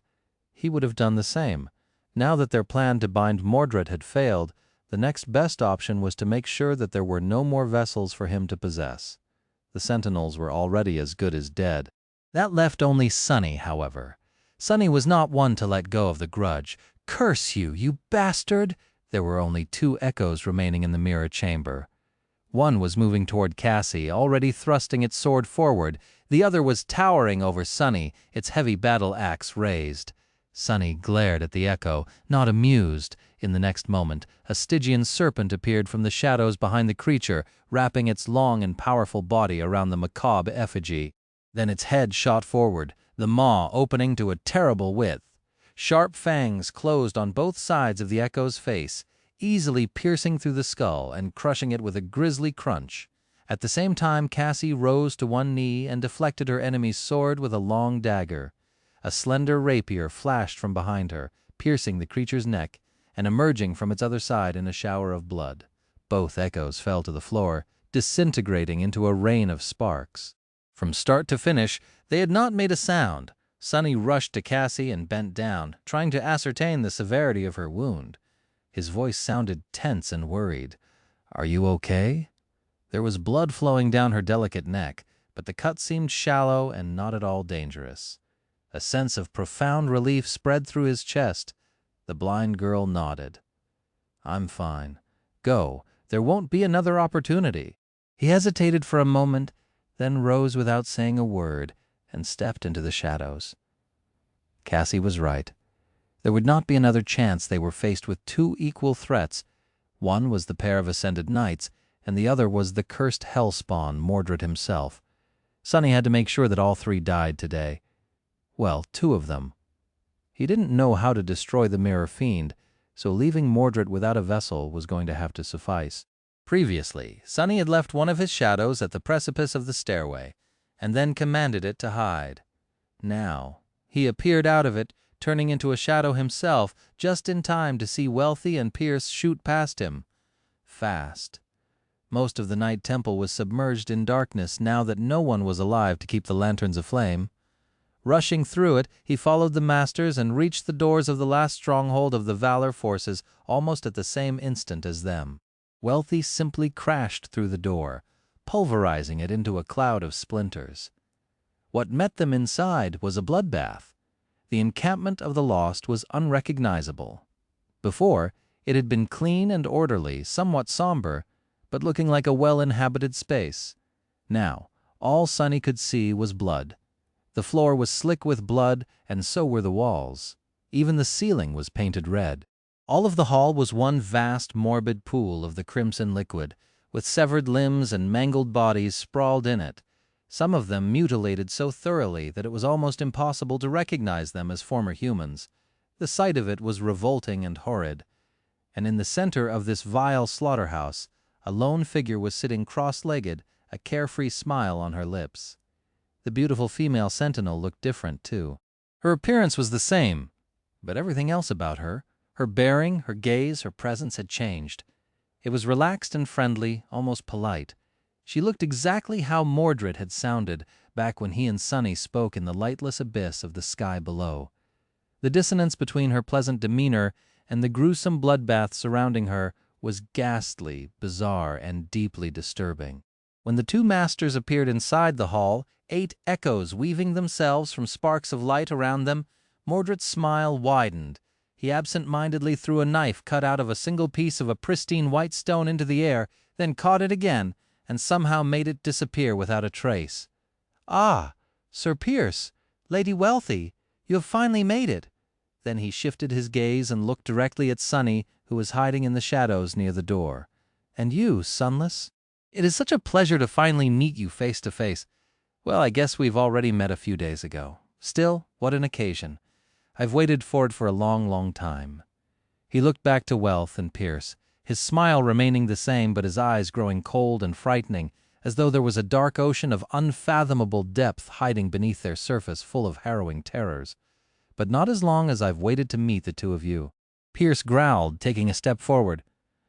He would have done the same. Now that their plan to bind Mordret had failed, the next best option was to make sure that there were no more vessels for him to possess. The sentinels were already as good as dead. That left only Sunny, however. Sunny was not one to let go of the grudge. "Curse you, you bastard!" There were only two echoes remaining in the mirror chamber. One was moving toward Cassie, already thrusting its sword forward. The other was towering over Sunny, its heavy battle axe raised. Sunny glared at the echo, not amused. In the next moment, a Stygian serpent appeared from the shadows behind the creature, wrapping its long and powerful body around the macabre effigy. Then its head shot forward, the maw opening to a terrible width. Sharp fangs closed on both sides of the echo's face, easily piercing through the skull and crushing it with a grisly crunch. At the same time, Cassie rose to one knee and deflected her enemy's sword with a long dagger. A slender rapier flashed from behind her, piercing the creature's neck and emerging from its other side in a shower of blood. Both echoes fell to the floor, disintegrating into a rain of sparks. From start to finish, they had not made a sound. Sunny rushed to Cassie and bent down, trying to ascertain the severity of her wound. His voice sounded tense and worried. "Are you okay?" There was blood flowing down her delicate neck, but the cut seemed shallow and not at all dangerous. A sense of profound relief spread through his chest. The blind girl nodded. "I'm fine. Go. There won't be another opportunity." He hesitated for a moment, then rose without saying a word and stepped into the shadows. Cassie was right. There would not be another chance. They were faced with two equal threats. One was the pair of ascended knights, and the other was the cursed hellspawn, Mordret himself. Sonny had to make sure that all three died today. Well, two of them. He didn't know how to destroy the mirror fiend, so leaving Mordret without a vessel was going to have to suffice. Previously, Sonny had left one of his shadows at the precipice of the stairway, and then commanded it to hide. Now, he appeared out of it, turning into a shadow himself, just in time to see Wealthy and Pierce shoot past him. Fast. Most of the night temple was submerged in darkness now that no one was alive to keep the lanterns aflame. Rushing through it, he followed the masters and reached the doors of the last stronghold of the Valor forces almost at the same instant as them. Wealthy simply crashed through the door, pulverizing it into a cloud of splinters. What met them inside was a bloodbath. The encampment of the lost was unrecognizable. Before, it had been clean and orderly, somewhat somber, but looking like a well-inhabited space. Now, all Sonny could see was blood. The floor was slick with blood, and so were the walls. Even the ceiling was painted red. All of the hall was one vast, morbid pool of the crimson liquid, with severed limbs and mangled bodies sprawled in it, some of them mutilated so thoroughly that it was almost impossible to recognize them as former humans. The sight of it was revolting and horrid. And in the center of this vile slaughterhouse, a lone figure was sitting cross-legged, a carefree smile on her lips. The beautiful female sentinel looked different, too. Her appearance was the same, but everything else about her, her bearing, her gaze, her presence had changed. It was relaxed and friendly, almost polite. She looked exactly how Mordred had sounded back when he and Sonny spoke in the lightless abyss of the sky below. The dissonance between her pleasant demeanor and the gruesome bloodbath surrounding her was ghastly, bizarre, and deeply disturbing. When the two masters appeared inside the hall, 8 echoes weaving themselves from sparks of light around them, Mordred's smile widened. He absent-mindedly threw a knife cut out of a single piece of a pristine white stone into the air, then caught it again, and somehow made it disappear without a trace. "Ah, Sir Pierce, Lady Wealthy, you have finally made it." Then he shifted his gaze and looked directly at Sonny, who was hiding in the shadows near the door. "And you, Sunless? It is such a pleasure to finally meet you face to face. Well, I guess we've already met a few days ago. Still, what an occasion. I've waited for it for a long, long time." He looked back to Wealth and Pierce, his smile remaining the same but his eyes growing cold and frightening, as though there was a dark ocean of unfathomable depth hiding beneath their surface full of harrowing terrors. "But not as long as I've waited to meet the two of you." Pierce growled, taking a step forward.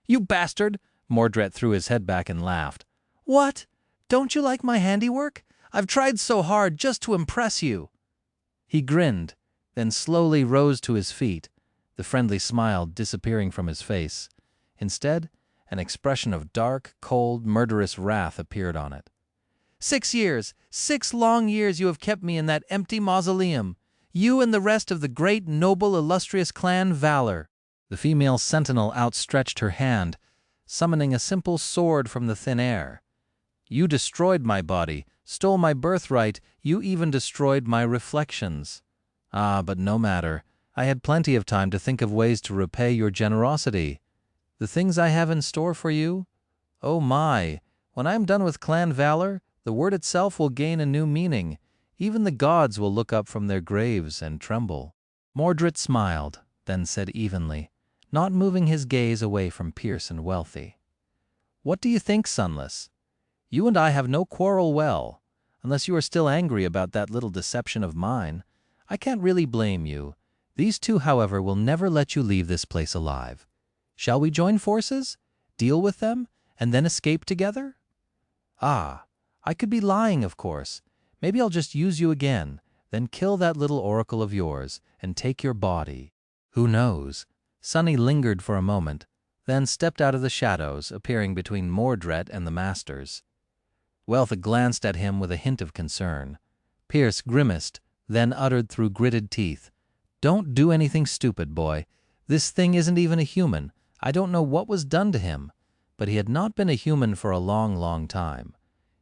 "You bastard!" Mordret threw his head back and laughed. "What? Don't you like my handiwork? I've tried so hard just to impress you." He grinned, then slowly rose to his feet, the friendly smile disappearing from his face. Instead, an expression of dark, cold, murderous wrath appeared on it. 6 years, 6 long years you have kept me in that empty mausoleum. You and the rest of the great, noble, illustrious clan Valor." The female sentinel outstretched her hand, summoning a simple sword from the thin air. "You destroyed my body, stole my birthright, you even destroyed my reflections. Ah, but no matter. I had plenty of time to think of ways to repay your generosity. The things I have in store for you? Oh my, when I am done with Clan Valor, the word itself will gain a new meaning. Even the gods will look up from their graves and tremble." Mordred smiled, then said evenly, not moving his gaze away from Pierce and Wealthy. "What do you think, Sunless? You and I have no quarrel well, unless you are still angry about that little deception of mine. I can't really blame you. These two, however, will never let you leave this place alive. Shall we join forces, deal with them, and then escape together?" "Ah, I could be lying, of course. Maybe I'll just use you again, then kill that little oracle of yours and take your body. Who knows?" Sonny lingered for a moment, then stepped out of the shadows, appearing between Mordret and the masters. Wealth glanced at him with a hint of concern. Pierce grimaced, then uttered through gritted teeth, "Don't do anything stupid, boy. This thing isn't even a human. I don't know what was done to him. but he had not been a human for a long, long time.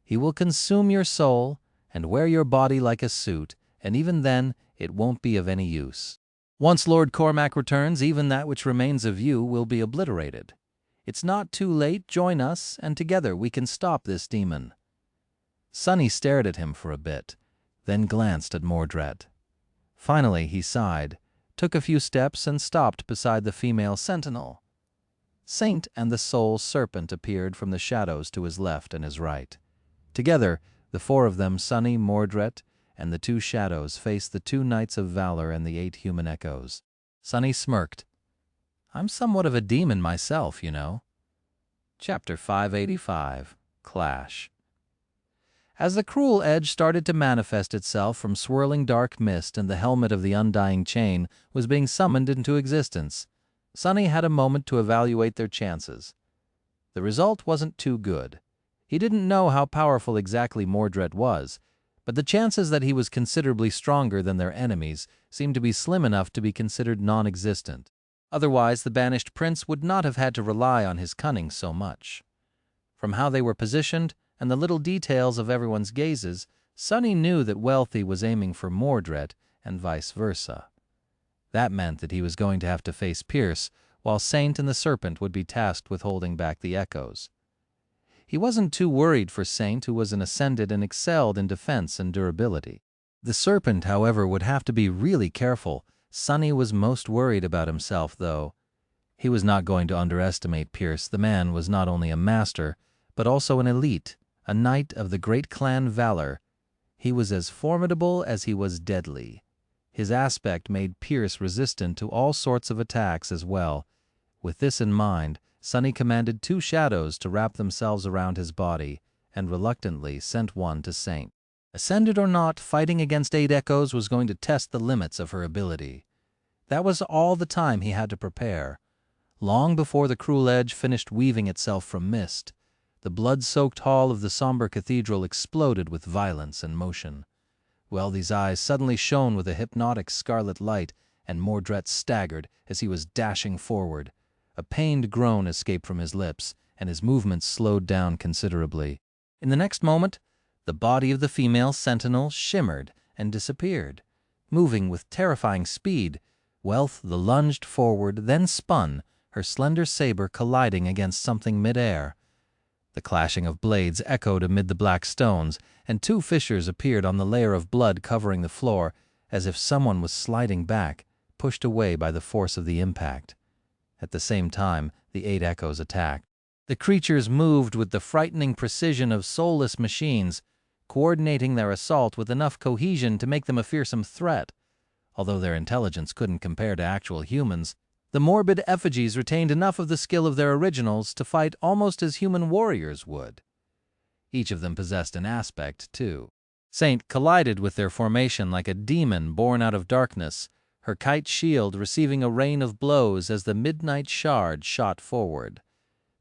He will consume your soul and wear your body like a suit, and even then it won't be of any use. Once Lord Cormac returns, even that which remains of you will be obliterated. It's not too late. Join us, and together we can stop this demon." Sonny stared at him for a bit, then glanced at Mordret. Finally he sighed, took a few steps, and stopped beside the female sentinel. Saint and the soul serpent appeared from the shadows to his left and his right. Together, the four of them, Sonny, Mordret, and the two shadows, faced the two knights of valor and the 8 human echoes. Sonny smirked. "I'm somewhat of a demon myself, you know." Chapter 585, Clash. As the cruel edge started to manifest itself from swirling dark mist and the helmet of the undying chain was being summoned into existence, Sonny had a moment to evaluate their chances. The result wasn't too good. He didn't know how powerful exactly Mordret was, but the chances that he was considerably stronger than their enemies seemed to be slim enough to be considered non-existent. Otherwise, the banished prince would not have had to rely on his cunning so much. From how they were positioned and the little details of everyone's gazes, Sonny knew that Wealthy was aiming for Mordret and vice versa. That meant that he was going to have to face Pierce, while Saint and the Serpent would be tasked with holding back the echoes. He wasn't too worried for Saint, who was an ascendant and excelled in defense and durability. The Serpent, however, would have to be really careful. Sonny was most worried about himself, though. He was not going to underestimate Pierce. The man was not only a master, but also an elite, a knight of the great clan Valor. He was as formidable as he was deadly. His aspect made Pierce resistant to all sorts of attacks as well. With this in mind, Sonny commanded 2 shadows to wrap themselves around his body, and reluctantly sent one to Saint. Ascended or not, fighting against 8 echoes was going to test the limits of her ability. That was all the time he had to prepare. Long before the cruel edge finished weaving itself from mist, the blood-soaked hall of the somber cathedral exploded with violence and motion. Wealthy's eyes suddenly shone with a hypnotic scarlet light, and Mordret staggered as he was dashing forward. A pained groan escaped from his lips, and his movements slowed down considerably. In the next moment, the body of the female sentinel shimmered and disappeared. Moving with terrifying speed, Wealth lunged forward, then spun, her slender saber colliding against something mid-air. The clashing of blades echoed amid the black stones, and 2 fissures appeared on the layer of blood covering the floor, as if someone was sliding back, pushed away by the force of the impact. At the same time, the 8 echoes attacked. The creatures moved with the frightening precision of soulless machines, coordinating their assault with enough cohesion to make them a fearsome threat. Although their intelligence couldn't compare to actual humans, the morbid effigies retained enough of the skill of their originals to fight almost as human warriors would. Each of them possessed an aspect, too. Saint collided with their formation like a demon born out of darkness, her kite shield receiving a rain of blows as the midnight shard shot forward.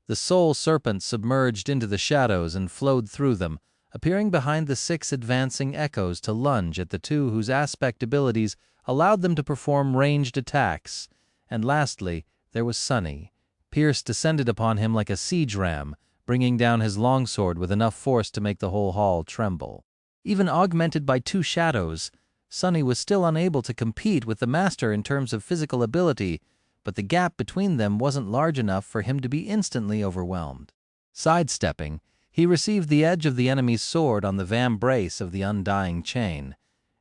The soul serpent submerged into the shadows and flowed through them, appearing behind the 6 advancing echoes to lunge at the 2 whose aspect abilities allowed them to perform ranged attacks. And lastly, there was Sonny. Pierce descended upon him like a siege ram, bringing down his longsword with enough force to make the whole hall tremble. Even augmented by 2 shadows, Sonny was still unable to compete with the master in terms of physical ability, but the gap between them wasn't large enough for him to be instantly overwhelmed. Sidestepping, he received the edge of the enemy's sword on the vambrace of the undying chain,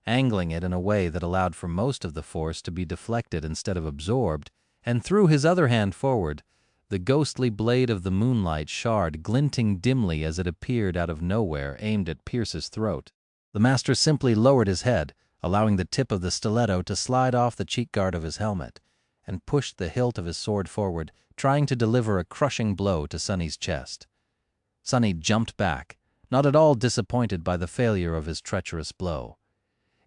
angling it in a way that allowed for most of the force to be deflected instead of absorbed, and threw his other hand forward, the ghostly blade of the moonlight shard glinting dimly as it appeared out of nowhere, aimed at Pierce's throat. The master simply lowered his head, allowing the tip of the stiletto to slide off the cheek guard of his helmet, and pushed the hilt of his sword forward, trying to deliver a crushing blow to Sonny's chest. Sonny jumped back, not at all disappointed by the failure of his treacherous blow.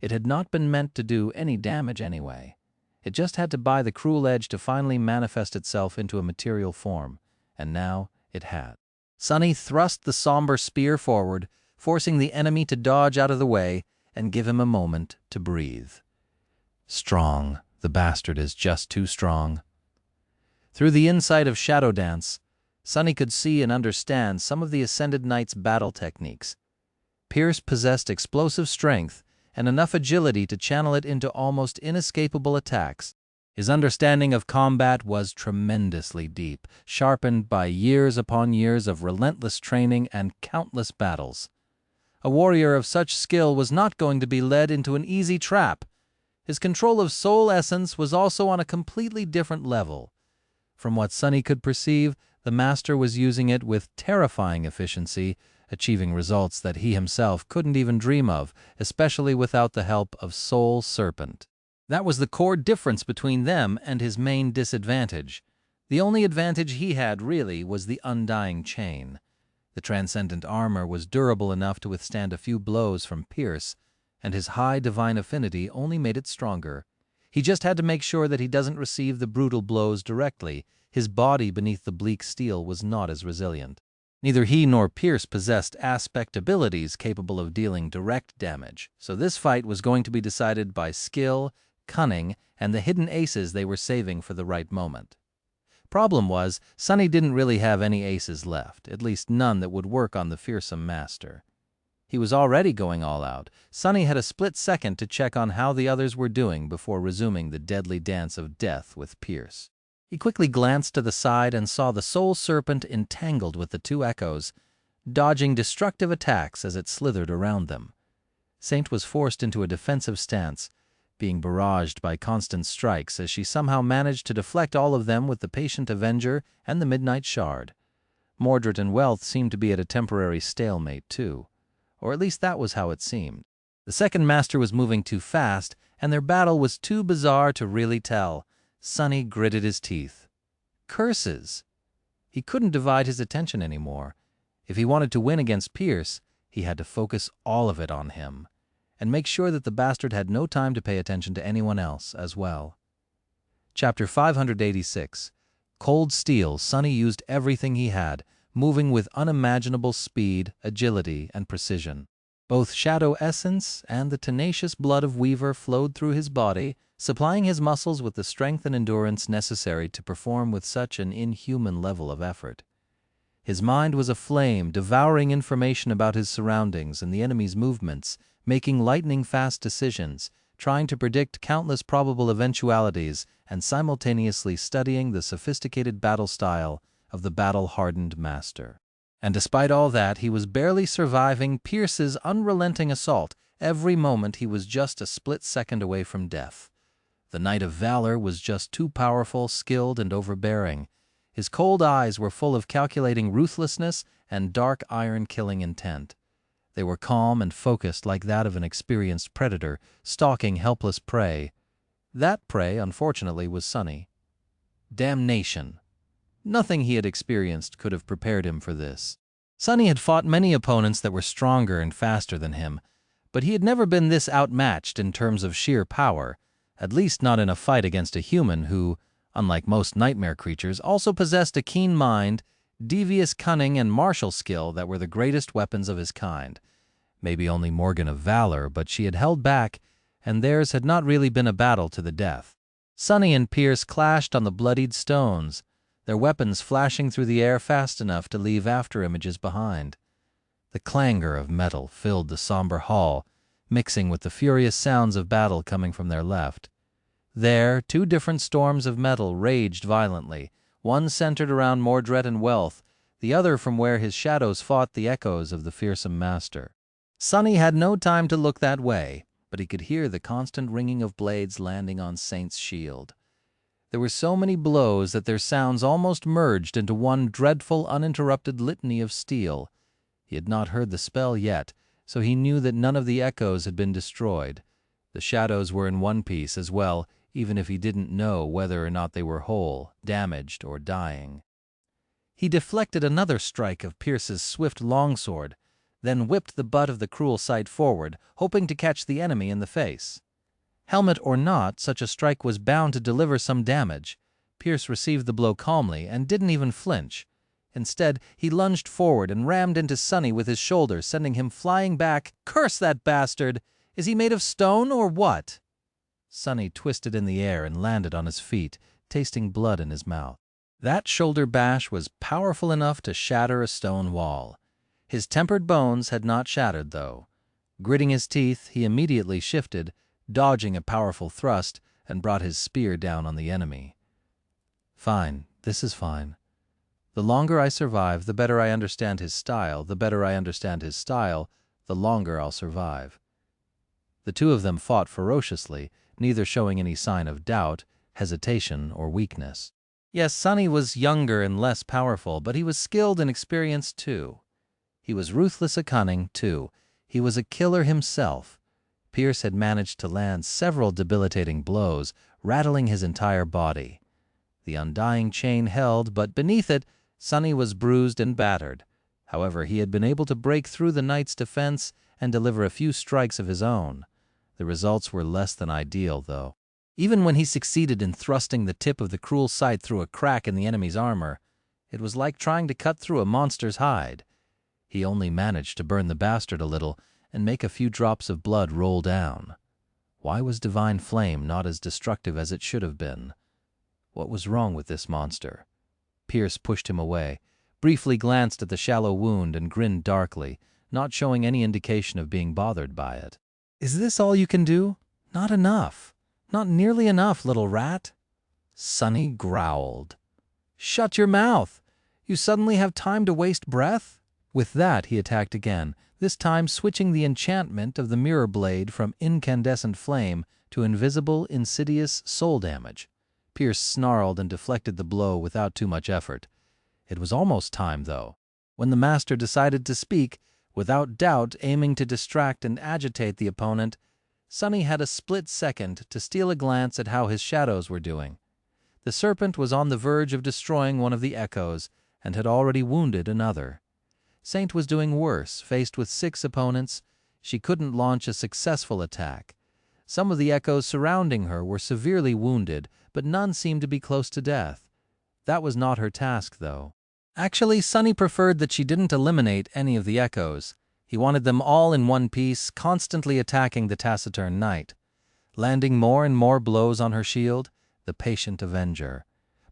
It had not been meant to do any damage anyway. It just had to buy the cruel edge to finally manifest itself into a material form, and now it had. Sonny thrust the somber spear forward, forcing the enemy to dodge out of the way and give him a moment to breathe. Strong, the bastard is just too strong. Through the insight of Shadow Dance, Sonny could see and understand some of the Ascended Knight's battle techniques. Pierce possessed explosive strength and enough agility to channel it into almost inescapable attacks. His understanding of combat was tremendously deep, sharpened by years upon years of relentless training and countless battles. A warrior of such skill was not going to be led into an easy trap. His control of soul essence was also on a completely different level. From what Sonny could perceive, the master was using it with terrifying efficiency, achieving results that he himself couldn't even dream of, especially without the help of Soul Serpent. That was the core difference between them and his main disadvantage. The only advantage he had, really, was the undying chain. The transcendent armor was durable enough to withstand a few blows from Pierce, and his high divine affinity only made it stronger. He just had to make sure that he doesn't receive the brutal blows directly. His body beneath the bleak steel was not as resilient. Neither he nor Pierce possessed aspect abilities capable of dealing direct damage, so this fight was going to be decided by skill, cunning, and the hidden aces they were saving for the right moment. Problem was, Sonny didn't really have any aces left, at least none that would work on the fearsome master. He was already going all out. Sonny had a split second to check on how the others were doing before resuming the deadly dance of death with Pierce. He quickly glanced to the side and saw the Soul Serpent entangled with the two echoes, dodging destructive attacks as it slithered around them. Saint was forced into a defensive stance, being barraged by constant strikes as she somehow managed to deflect all of them with the Patient Avenger and the Midnight Shard. Mordret and Wealth seemed to be at a temporary stalemate, too. Or at least that was how it seemed. The second master was moving too fast, and their battle was too bizarre to really tell. Sonny gritted his teeth. Curses! He couldn't divide his attention anymore. If he wanted to win against Pierce, he had to focus all of it on him, and make sure that the bastard had no time to pay attention to anyone else as well. Chapter 586. Cold Steel, Sonny used everything he had, moving with unimaginable speed, agility, and precision. Both shadow essence and the tenacious blood of Weaver flowed through his body, supplying his muscles with the strength and endurance necessary to perform with such an inhuman level of effort. His mind was aflame, devouring information about his surroundings and the enemy's movements, making lightning-fast decisions, trying to predict countless probable eventualities, and simultaneously studying the sophisticated battle style of the battle-hardened master. And despite all that, he was barely surviving Pierce's unrelenting assault. Every moment he was just a split second away from death. The Knight of Valor was just too powerful, skilled, and overbearing. His cold eyes were full of calculating ruthlessness and dark iron-killing intent. They were calm and focused like that of an experienced predator, stalking helpless prey. That prey, unfortunately, was Sonny. Damnation! Nothing he had experienced could have prepared him for this. Sonny had fought many opponents that were stronger and faster than him, but he had never been this outmatched in terms of sheer power, at least not in a fight against a human who, unlike most nightmare creatures, also possessed a keen mind, devious cunning, and martial skill that were the greatest weapons of his kind. Maybe only Morgan of Valor, but she had held back, and theirs had not really been a battle to the death. Sonny and Pierce clashed on the bloodied stones, their weapons flashing through the air fast enough to leave after-images behind. The clangor of metal filled the somber hall, mixing with the furious sounds of battle coming from their left. There, two different storms of metal raged violently, one centered around Mordret and Wealth, the other from where his shadows fought the echoes of the fearsome master. Sonny had no time to look that way, but he could hear the constant ringing of blades landing on Saint's shield. There were so many blows that their sounds almost merged into one dreadful, uninterrupted litany of steel. He had not heard the spell yet, so he knew that none of the echoes had been destroyed. The shadows were in one piece as well, even if he didn't know whether or not they were whole, damaged, or dying. He deflected another strike of Pierce's swift longsword, then whipped the butt of the cruel sight forward, hoping to catch the enemy in the face. Helmet or not, such a strike was bound to deliver some damage. Pierce received the blow calmly and didn't even flinch. Instead, he lunged forward and rammed into Sonny with his shoulder, sending him flying back. Curse that bastard! Is he made of stone or what? Sonny twisted in the air and landed on his feet, tasting blood in his mouth. That shoulder bash was powerful enough to shatter a stone wall. His tempered bones had not shattered, though. Gritting his teeth, he immediately shifted, dodging a powerful thrust, and brought his spear down on the enemy. Fine, this is fine. The longer I survive, the better I understand his style. The better I understand his style, the longer I'll survive. The two of them fought ferociously, neither showing any sign of doubt, hesitation, or weakness. Yes, Sonny was younger and less powerful, but he was skilled and experienced too. He was ruthless and cunning too. He was a killer himself. Pierce had managed to land several debilitating blows, rattling his entire body. The undying chain held, but beneath it, Sonny was bruised and battered. However, he had been able to break through the knight's defense and deliver a few strikes of his own. The results were less than ideal, though. Even when he succeeded in thrusting the tip of the cruel scythe through a crack in the enemy's armor, it was like trying to cut through a monster's hide. He only managed to burn the bastard a little and make a few drops of blood roll down. Why was divine flame not as destructive as it should have been? What was wrong with this monster? Pierce pushed him away, briefly glanced at the shallow wound and grinned darkly, not showing any indication of being bothered by it. "Is this all you can do? Not enough. Not nearly enough, little rat." Sonny growled. "Shut your mouth! You suddenly have time to waste breath?" With that, he attacked again, this time switching the enchantment of the mirror blade from incandescent flame to invisible, insidious soul damage. Pierce snarled and deflected the blow without too much effort. It was almost time, though. When the master decided to speak, without doubt aiming to distract and agitate the opponent, Sonny had a split second to steal a glance at how his shadows were doing. The serpent was on the verge of destroying one of the echoes and had already wounded another. Saint was doing worse. Faced with 6 opponents, she couldn't launch a successful attack. Some of the echoes surrounding her were severely wounded, but none seemed to be close to death. That was not her task, though. Actually, Sonny preferred that she didn't eliminate any of the echoes. He wanted them all in one piece, constantly attacking the taciturn knight. Landing more and more blows on her shield, the patient avenger.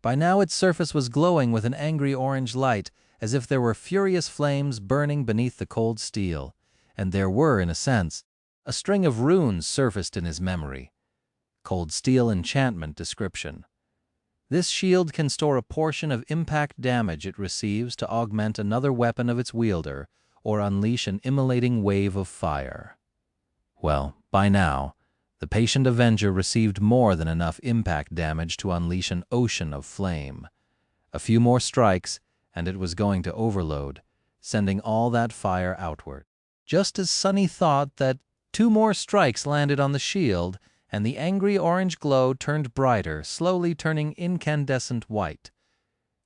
By now its surface was glowing with an angry orange light, as if there were furious flames burning beneath the cold steel. And there were, in a sense. A string of runes surfaced in his memory. Cold steel enchantment description. This shield can store a portion of impact damage it receives to augment another weapon of its wielder, or unleash an immolating wave of fire. Well, by now, the patient avenger received more than enough impact damage to unleash an ocean of flame. A few more strikes, and it was going to overload, sending all that fire outward. Just as Sonny thought that 2 more strikes landed on the shield, and the angry orange glow turned brighter, slowly turning incandescent white.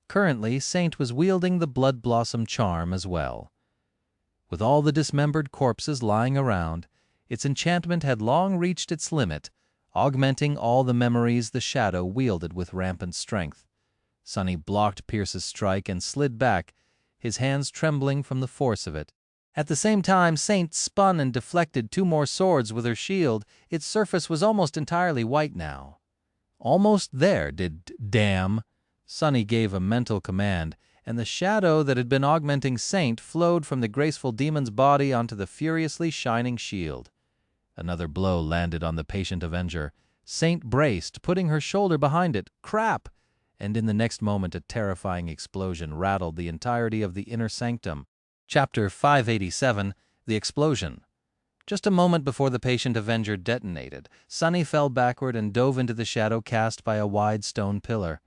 Currently, Saint was wielding the Blood Blossom charm as well. With all the dismembered corpses lying around, its enchantment had long reached its limit, augmenting all the memories the shadow wielded with rampant strength. Sonny blocked Pierce's strike and slid back, his hands trembling from the force of it. At the same time, Saint spun and deflected 2 more swords with her shield. Its surface was almost entirely white now. Almost there, damn! Sonny gave a mental command, and the shadow that had been augmenting Saint flowed from the graceful demon's body onto the furiously shining shield. Another blow landed on the patient avenger. Saint braced, putting her shoulder behind it. Crap! And in the next moment a terrifying explosion rattled the entirety of the inner sanctum. Chapter 587, The Explosion. Just a moment before the patient avenger detonated, Sonny fell backward and dove into the shadow cast by a wide stone pillar.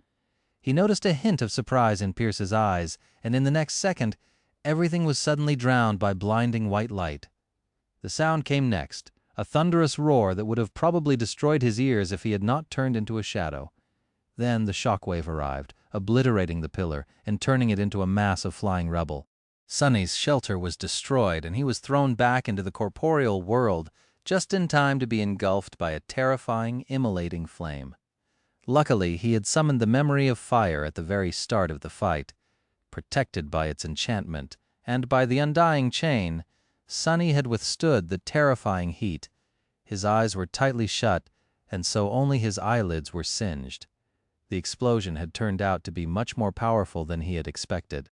He noticed a hint of surprise in Pierce's eyes, and in the next second, everything was suddenly drowned by blinding white light. The sound came next, a thunderous roar that would have probably destroyed his ears if he had not turned into a shadow. Then the shockwave arrived, obliterating the pillar and turning it into a mass of flying rubble. Sonny's shelter was destroyed, and he was thrown back into the corporeal world just in time to be engulfed by a terrifying, immolating flame. Luckily, he had summoned the memory of fire at the very start of the fight. Protected by its enchantment and by the undying chain, Sonny had withstood the terrifying heat. His eyes were tightly shut, and so only his eyelids were singed. The explosion had turned out to be much more powerful than he had expected.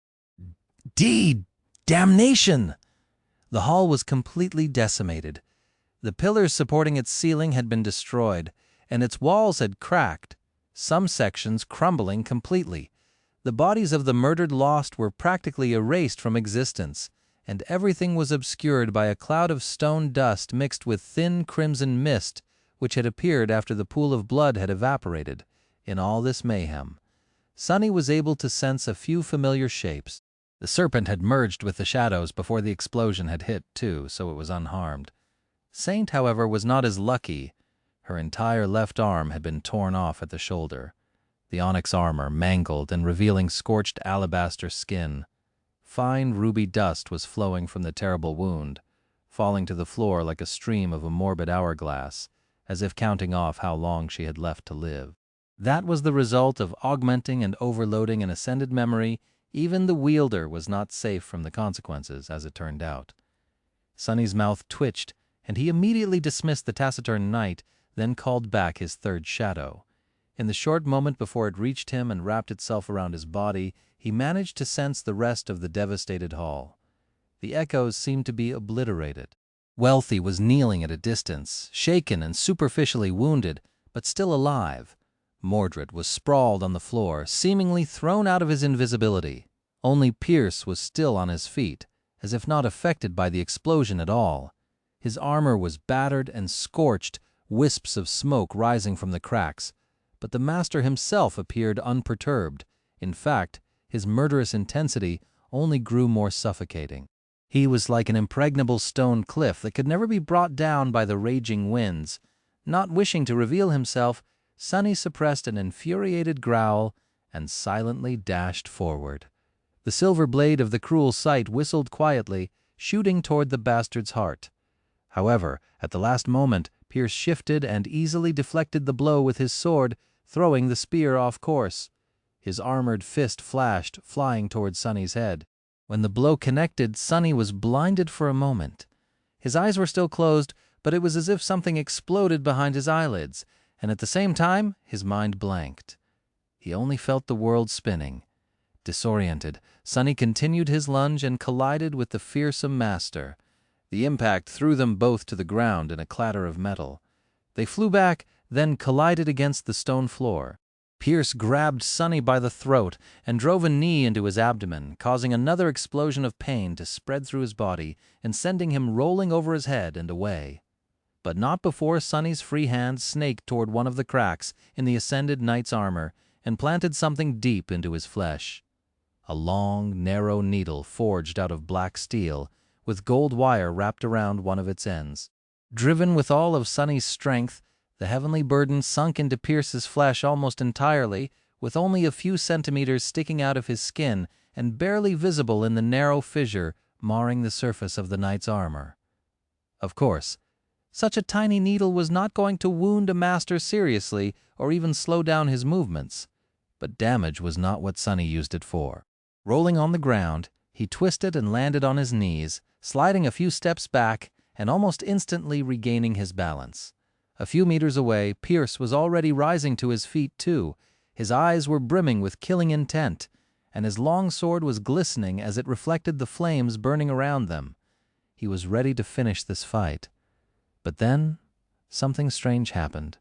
Damnation! The hall was completely decimated. The pillars supporting its ceiling had been destroyed, and its walls had cracked, some sections crumbling completely. The bodies of the murdered lost were practically erased from existence, and everything was obscured by a cloud of stone dust mixed with thin crimson mist which had appeared after the pool of blood had evaporated. In all this mayhem, Sonny was able to sense a few familiar shapes. The serpent had merged with the shadows before the explosion had hit, too, so it was unharmed. Saint, however, was not as lucky. Her entire left arm had been torn off at the shoulder, the onyx armor mangled and revealing scorched alabaster skin. Fine ruby dust was flowing from the terrible wound, falling to the floor like a stream of a morbid hourglass, as if counting off how long she had left to live. That was the result of augmenting and overloading an ascended memory. Even the wielder was not safe from the consequences, as it turned out. Sonny's mouth twitched, and he immediately dismissed the taciturn knight, then called back his third shadow. In the short moment before it reached him and wrapped itself around his body, he managed to sense the rest of the devastated hall. The echoes seemed to be obliterated. Wealthy was kneeling at a distance, shaken and superficially wounded, but still alive. Mordret was sprawled on the floor, seemingly thrown out of his invisibility. Only Pierce was still on his feet, as if not affected by the explosion at all. His armor was battered and scorched, wisps of smoke rising from the cracks, but the master himself appeared unperturbed. In fact, his murderous intensity only grew more suffocating. He was like an impregnable stone cliff that could never be brought down by the raging winds. Not wishing to reveal himself, Sonny suppressed an infuriated growl and silently dashed forward. The silver blade of the cruel sight whistled quietly, shooting toward the bastard's heart. However, at the last moment, Pierce shifted and easily deflected the blow with his sword, throwing the spear off course. His armored fist flashed, flying toward Sonny's head. When the blow connected, Sonny was blinded for a moment. His eyes were still closed, but it was as if something exploded behind his eyelids, and at the same time, his mind blanked. He only felt the world spinning. Disoriented, Sonny continued his lunge and collided with the fearsome master. The impact threw them both to the ground in a clatter of metal. They flew back, then collided against the stone floor. Pierce grabbed Sonny by the throat and drove a knee into his abdomen, causing another explosion of pain to spread through his body and sending him rolling over his head and away. But not before Sonny's free hand snaked toward one of the cracks in the ascended knight's armor and planted something deep into his flesh. A long, narrow needle forged out of black steel, with gold wire wrapped around one of its ends. Driven with all of Sonny's strength, the heavenly burden sunk into Pierce's flesh almost entirely, with only a few centimeters sticking out of his skin and barely visible in the narrow fissure marring the surface of the knight's armor. Of course, such a tiny needle was not going to wound a master seriously or even slow down his movements, but damage was not what Sonny used it for. Rolling on the ground, he twisted and landed on his knees, sliding a few steps back and almost instantly regaining his balance. A few meters away, Pierce was already rising to his feet too. His eyes were brimming with killing intent, and his long sword was glistening as it reflected the flames burning around them. He was ready to finish this fight. But then, something strange happened.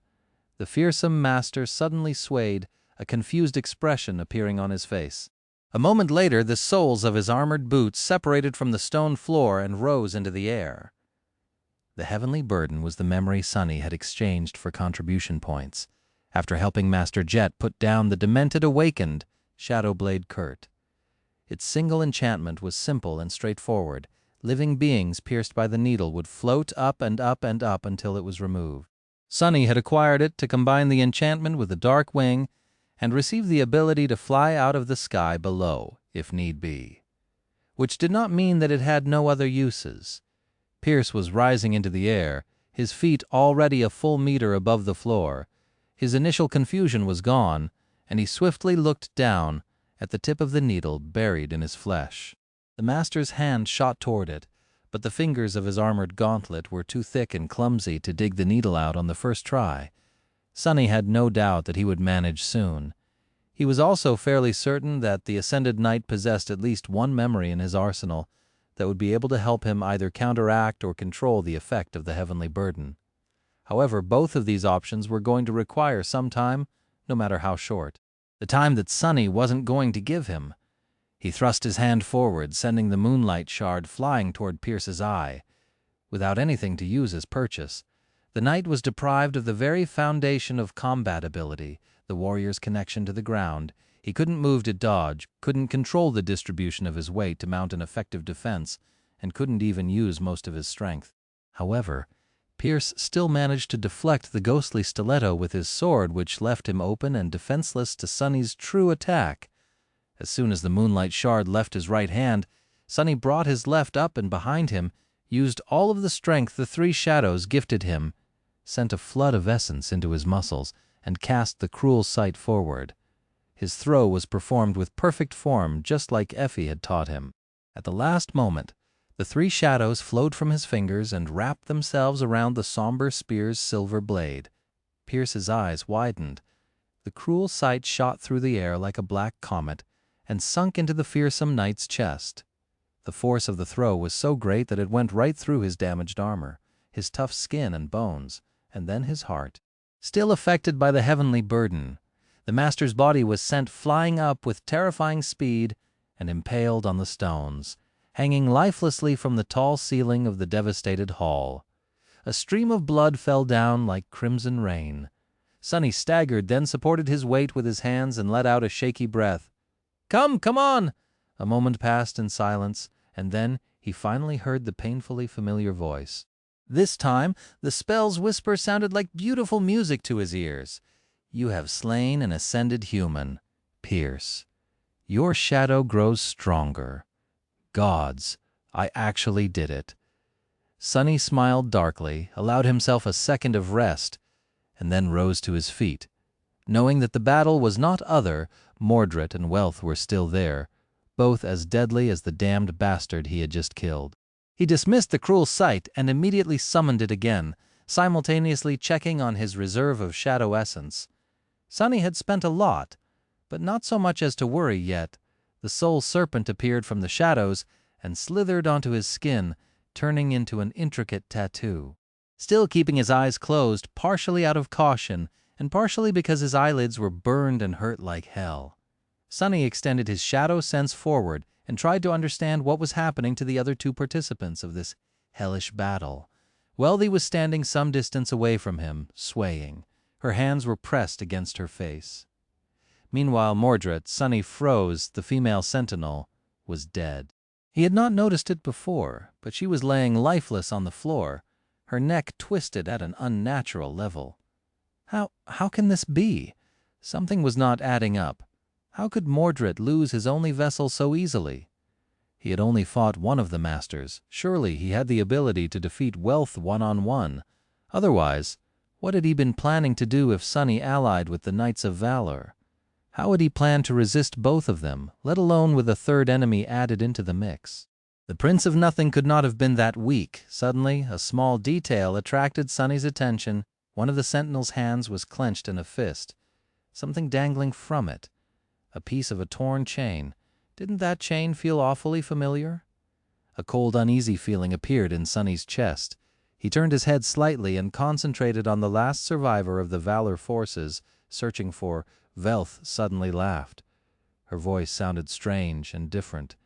The fearsome master suddenly swayed, a confused expression appearing on his face. A moment later, the soles of his armored boots separated from the stone floor and rose into the air. The heavenly burden was the memory Sonny had exchanged for contribution points, after helping Master Jet put down the demented awakened Shadowblade Kurt. Its single enchantment was simple and straightforward. Living beings pierced by the needle would float up and up and up until it was removed. Sonny had acquired it to combine the enchantment with a dark wing and receive the ability to fly out of the sky below, if need be. Which did not mean that it had no other uses. Pierce was rising into the air, his feet already a full meter above the floor. His initial confusion was gone, and he swiftly looked down at the tip of the needle buried in his flesh. The master's hand shot toward it, but the fingers of his armored gauntlet were too thick and clumsy to dig the needle out on the first try. Sonny had no doubt that he would manage soon. He was also fairly certain that the Ascended Knight possessed at least one memory in his arsenal that would be able to help him either counteract or control the effect of the heavenly burden. However, both of these options were going to require some time, no matter how short. The time that Sonny wasn't going to give him. He thrust his hand forward, sending the moonlight shard flying toward Pierce's eye. Without anything to use as purchase, the knight was deprived of the very foundation of combat ability, the warrior's connection to the ground. He couldn't move to dodge, couldn't control the distribution of his weight to mount an effective defense, and couldn't even use most of his strength. However, Pierce still managed to deflect the ghostly stiletto with his sword, which left him open and defenseless to Sonny's true attack. As soon as the moonlight shard left his right hand, Sonny brought his left up and behind him, used all of the strength the three shadows gifted him, sent a flood of essence into his muscles, and cast the cruel sight forward. His throw was performed with perfect form, just like Effie had taught him. At the last moment, the three shadows flowed from his fingers and wrapped themselves around the somber spear's silver blade. Pierce's eyes widened. The cruel sight shot through the air like a black comet and sunk into the fearsome knight's chest. The force of the throw was so great that it went right through his damaged armor, his tough skin and bones, and then his heart. Still affected by the heavenly burden, the master's body was sent flying up with terrifying speed and impaled on the stones, hanging lifelessly from the tall ceiling of the devastated hall. A stream of blood fell down like crimson rain. Sonny staggered, then supported his weight with his hands and let out a shaky breath. Come on! A moment passed in silence, and then he finally heard the painfully familiar voice. This time, the spell's whisper sounded like beautiful music to his ears. You have slain an ascended human, Pierce. Your shadow grows stronger. Gods, I actually did it. Sonny smiled darkly, allowed himself a second of rest, and then rose to his feet. Knowing that the battle was not other, Mordret and Wealth were still there, both as deadly as the damned bastard he had just killed. He dismissed the cruel sight and immediately summoned it again, simultaneously checking on his reserve of shadow essence. Sonny had spent a lot, but not so much as to worry yet. The soul serpent appeared from the shadows and slithered onto his skin, turning into an intricate tattoo. Still keeping his eyes closed, partially out of caution, and partially because his eyelids were burned and hurt like hell, Sonny extended his shadow sense forward and tried to understand what was happening to the other two participants of this hellish battle. Wealthy was standing some distance away from him, swaying. Her hands were pressed against her face. Meanwhile, Mordret, Sonny froze, the female sentinel, was dead. He had not noticed it before, but she was laying lifeless on the floor, her neck twisted at an unnatural level. How can this be? Something was not adding up. How could Mordret lose his only vessel so easily? He had only fought one of the masters. Surely he had the ability to defeat Wealth one-on-one. Otherwise, what had he been planning to do if Sonny allied with the Knights of Valor? How had he planned to resist both of them, let alone with a third enemy added into the mix? The Prince of Nothing could not have been that weak. Suddenly, a small detail attracted Sonny's attention. One of the sentinel's hands was clenched in a fist. Something dangling from it. A piece of a torn chain. Didn't that chain feel awfully familiar? A cold, uneasy feeling appeared in Sonny's chest. He turned his head slightly and concentrated on the last survivor of the Valor forces, searching for Wealth suddenly laughed. Her voice sounded strange and different,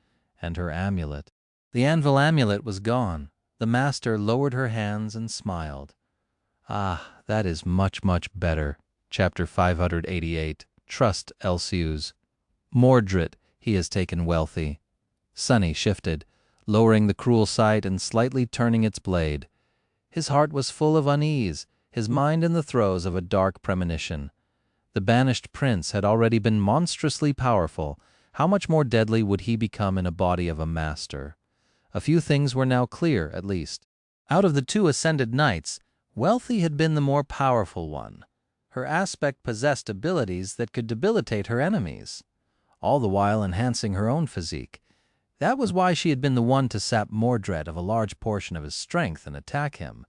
and her amulet. The anvil amulet was gone. The master lowered her hands and smiled. Ah, that is much, much better. Chapter 588. Trust Elseuse. Mordret, he has taken Wealthy. Sonny shifted, lowering the cruel sight and slightly turning its blade. His heart was full of unease, his mind in the throes of a dark premonition. The banished prince had already been monstrously powerful. How much more deadly would he become in a body of a master? A few things were now clear, at least. Out of the two ascended knights, Wealthy had been the more powerful one. Her aspect possessed abilities that could debilitate her enemies, all the while enhancing her own physique. That was why she had been the one to sap Mordret of a large portion of his strength and attack him.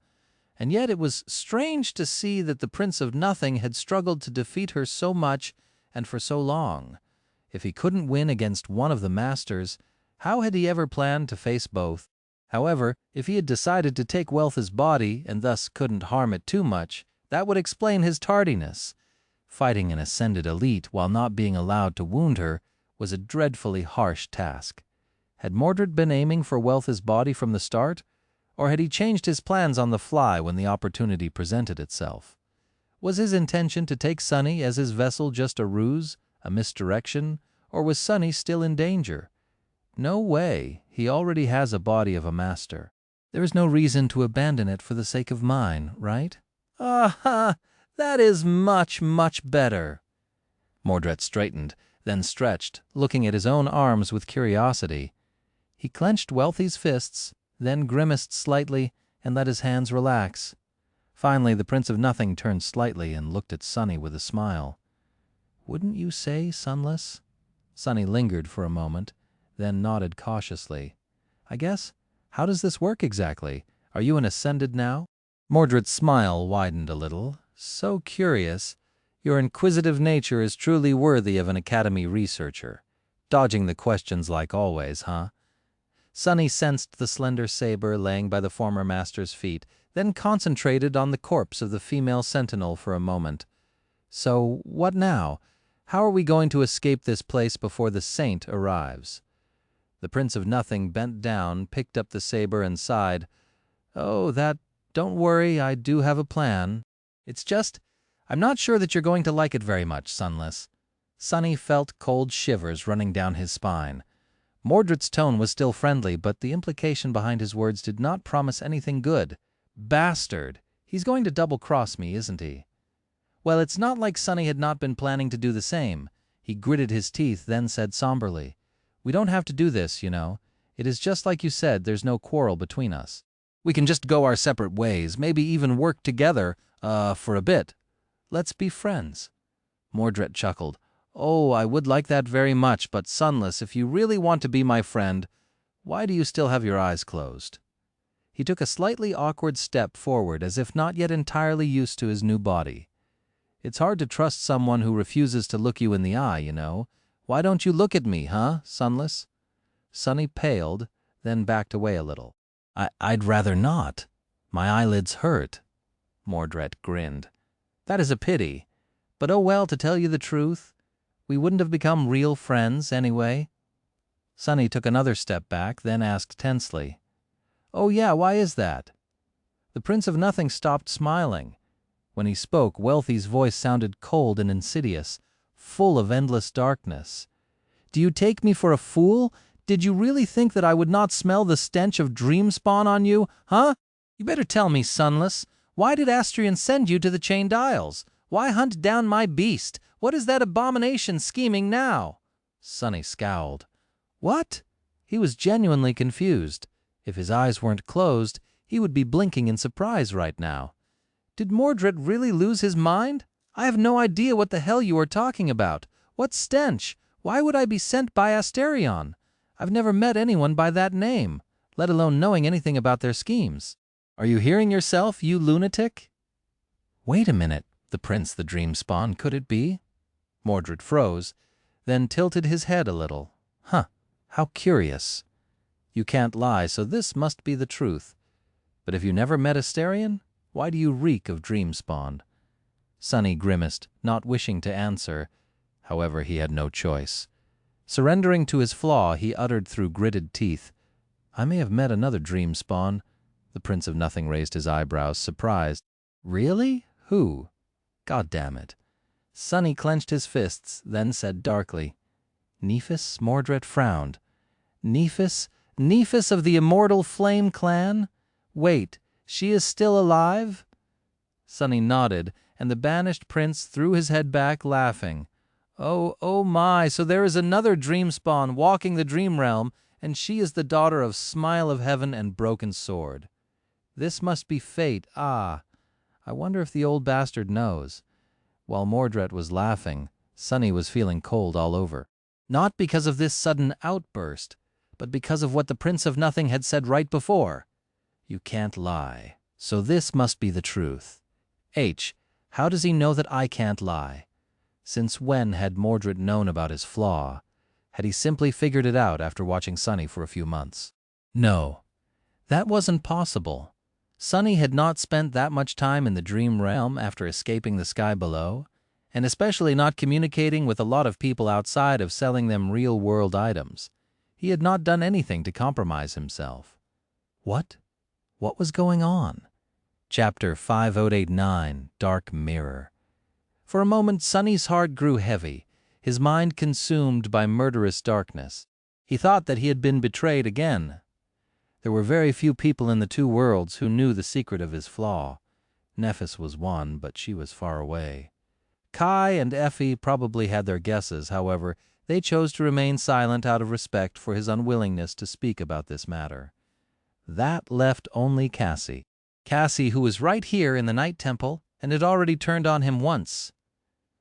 And yet it was strange to see that the Prince of Nothing had struggled to defeat her so much and for so long. If he couldn't win against one of the masters, how had he ever planned to face both? However, if he had decided to take Wealth's body and thus couldn't harm it too much, that would explain his tardiness. Fighting an ascended elite while not being allowed to wound her was a dreadfully harsh task. Had Mordred been aiming for Wealth's body from the start, or had he changed his plans on the fly when the opportunity presented itself? Was his intention to take Sunny as his vessel just a ruse, a misdirection, or was Sunny still in danger? No way. He already has a body of a master. There is no reason to abandon it for the sake of mine, right? Ah, that is much, much better. Mordret straightened, then stretched, looking at his own arms with curiosity. He clenched Wealthy's fists, then grimaced slightly and let his hands relax. Finally, the Prince of Nothing turned slightly and looked at Sunny with a smile. "Wouldn't you say, Sunless?" Sunny lingered for a moment, then nodded cautiously. "I guess. How does this work exactly? Are you an Ascended now?" Mordred's smile widened a little. "So curious. Your inquisitive nature is truly worthy of an Academy researcher. Dodging the questions like always, huh?" Sunny sensed the slender saber laying by the former master's feet, then concentrated on the corpse of the female sentinel for a moment. "So, what now? How are we going to escape this place before the saint arrives?" The Prince of Nothing bent down, picked up the saber, and sighed. "Oh, don't worry, I do have a plan. It's just, I'm not sure that you're going to like it very much, Sunless." Sunny felt cold shivers running down his spine. Mordred's tone was still friendly, but the implication behind his words did not promise anything good. Bastard! He's going to double-cross me, isn't he? Well, it's not like Sunny had not been planning to do the same. He gritted his teeth, then said somberly, "We don't have to do this, you know. It is just like you said, there's no quarrel between us. We can just go our separate ways, maybe even work together, for a bit. Let's be friends." Mordret chuckled. "Oh, I would like that very much, but Sunless, if you really want to be my friend, why do you still have your eyes closed?" He took a slightly awkward step forward, as if not yet entirely used to his new body. "It's hard to trust someone who refuses to look you in the eye, you know. Why don't you look at me, huh, Sunless?" Sunny paled, then backed away a little. I'd rather not. My eyelids hurt." Mordret grinned. "That is a pity. But oh well, to tell you the truth, we wouldn't have become real friends anyway." Sunny took another step back, then asked tensely, "Oh yeah, why is that?" The Prince of Nothing stopped smiling. When he spoke, Wealthy's voice sounded cold and insidious, full of endless darkness. "Do you take me for a fool? Did you really think that I would not smell the stench of Dreamspawn on you, huh? You better tell me, Sunless. Why did Astrion send you to the Chained Isles? Why hunt down my beast? What is that abomination scheming now?" Sunny scowled. "What?" He was genuinely confused. If his eyes weren't closed, he would be blinking in surprise right now. "Did Mordred really lose his mind? I have no idea what the hell you are talking about. What stench? Why would I be sent by Asterion? I've never met anyone by that name, let alone knowing anything about their schemes. Are you hearing yourself, you lunatic?" "Wait a minute, the Prince the Dreamspawn, could it be?" Mordred froze, then tilted his head a little. "Huh, how curious. You can't lie, so this must be the truth. But have you never met Asterion? Why do you reek of Dreamspawn?" Sunny grimaced, not wishing to answer. However, he had no choice. Surrendering to his flaw, he uttered through gritted teeth, "I may have met another Dreamspawn." The Prince of Nothing raised his eyebrows, surprised. "Really? Who? God damn it." Sunny clenched his fists, then said darkly, "Nephis?" Mordret frowned. "Nephis? Nephis of the Immortal Flame Clan? Wait, she is still alive?" Sunny nodded, and the banished prince threw his head back, laughing. Oh my, so there is another Dreamspawn walking the dream realm, and she is the daughter of Smile of Heaven and Broken Sword. This must be fate, ah. I wonder if the old bastard knows." While Mordret was laughing, Sunny was feeling cold all over. Not because of this sudden outburst, but because of what the Prince of Nothing had said right before. "You can't lie. So this must be the truth. H, how does he know that I can't lie?" Since when had Mordret known about his flaw? Had he simply figured it out after watching Sunny for a few months? No, that wasn't possible. Sunny had not spent that much time in the dream realm after escaping the sky below, and especially not communicating with a lot of people outside of selling them real-world items. He had not done anything to compromise himself. What? What was going on? Chapter 5089, Dark Mirror. For a moment, Sunny's heart grew heavy, his mind consumed by murderous darkness. He thought that he had been betrayed again. There were very few people in the two worlds who knew the secret of his flaw. Nephis was one, but she was far away. Kai and Effie probably had their guesses, however, they chose to remain silent out of respect for his unwillingness to speak about this matter. That left only Cassie. Cassie, who was right here in the Night Temple and had already turned on him once.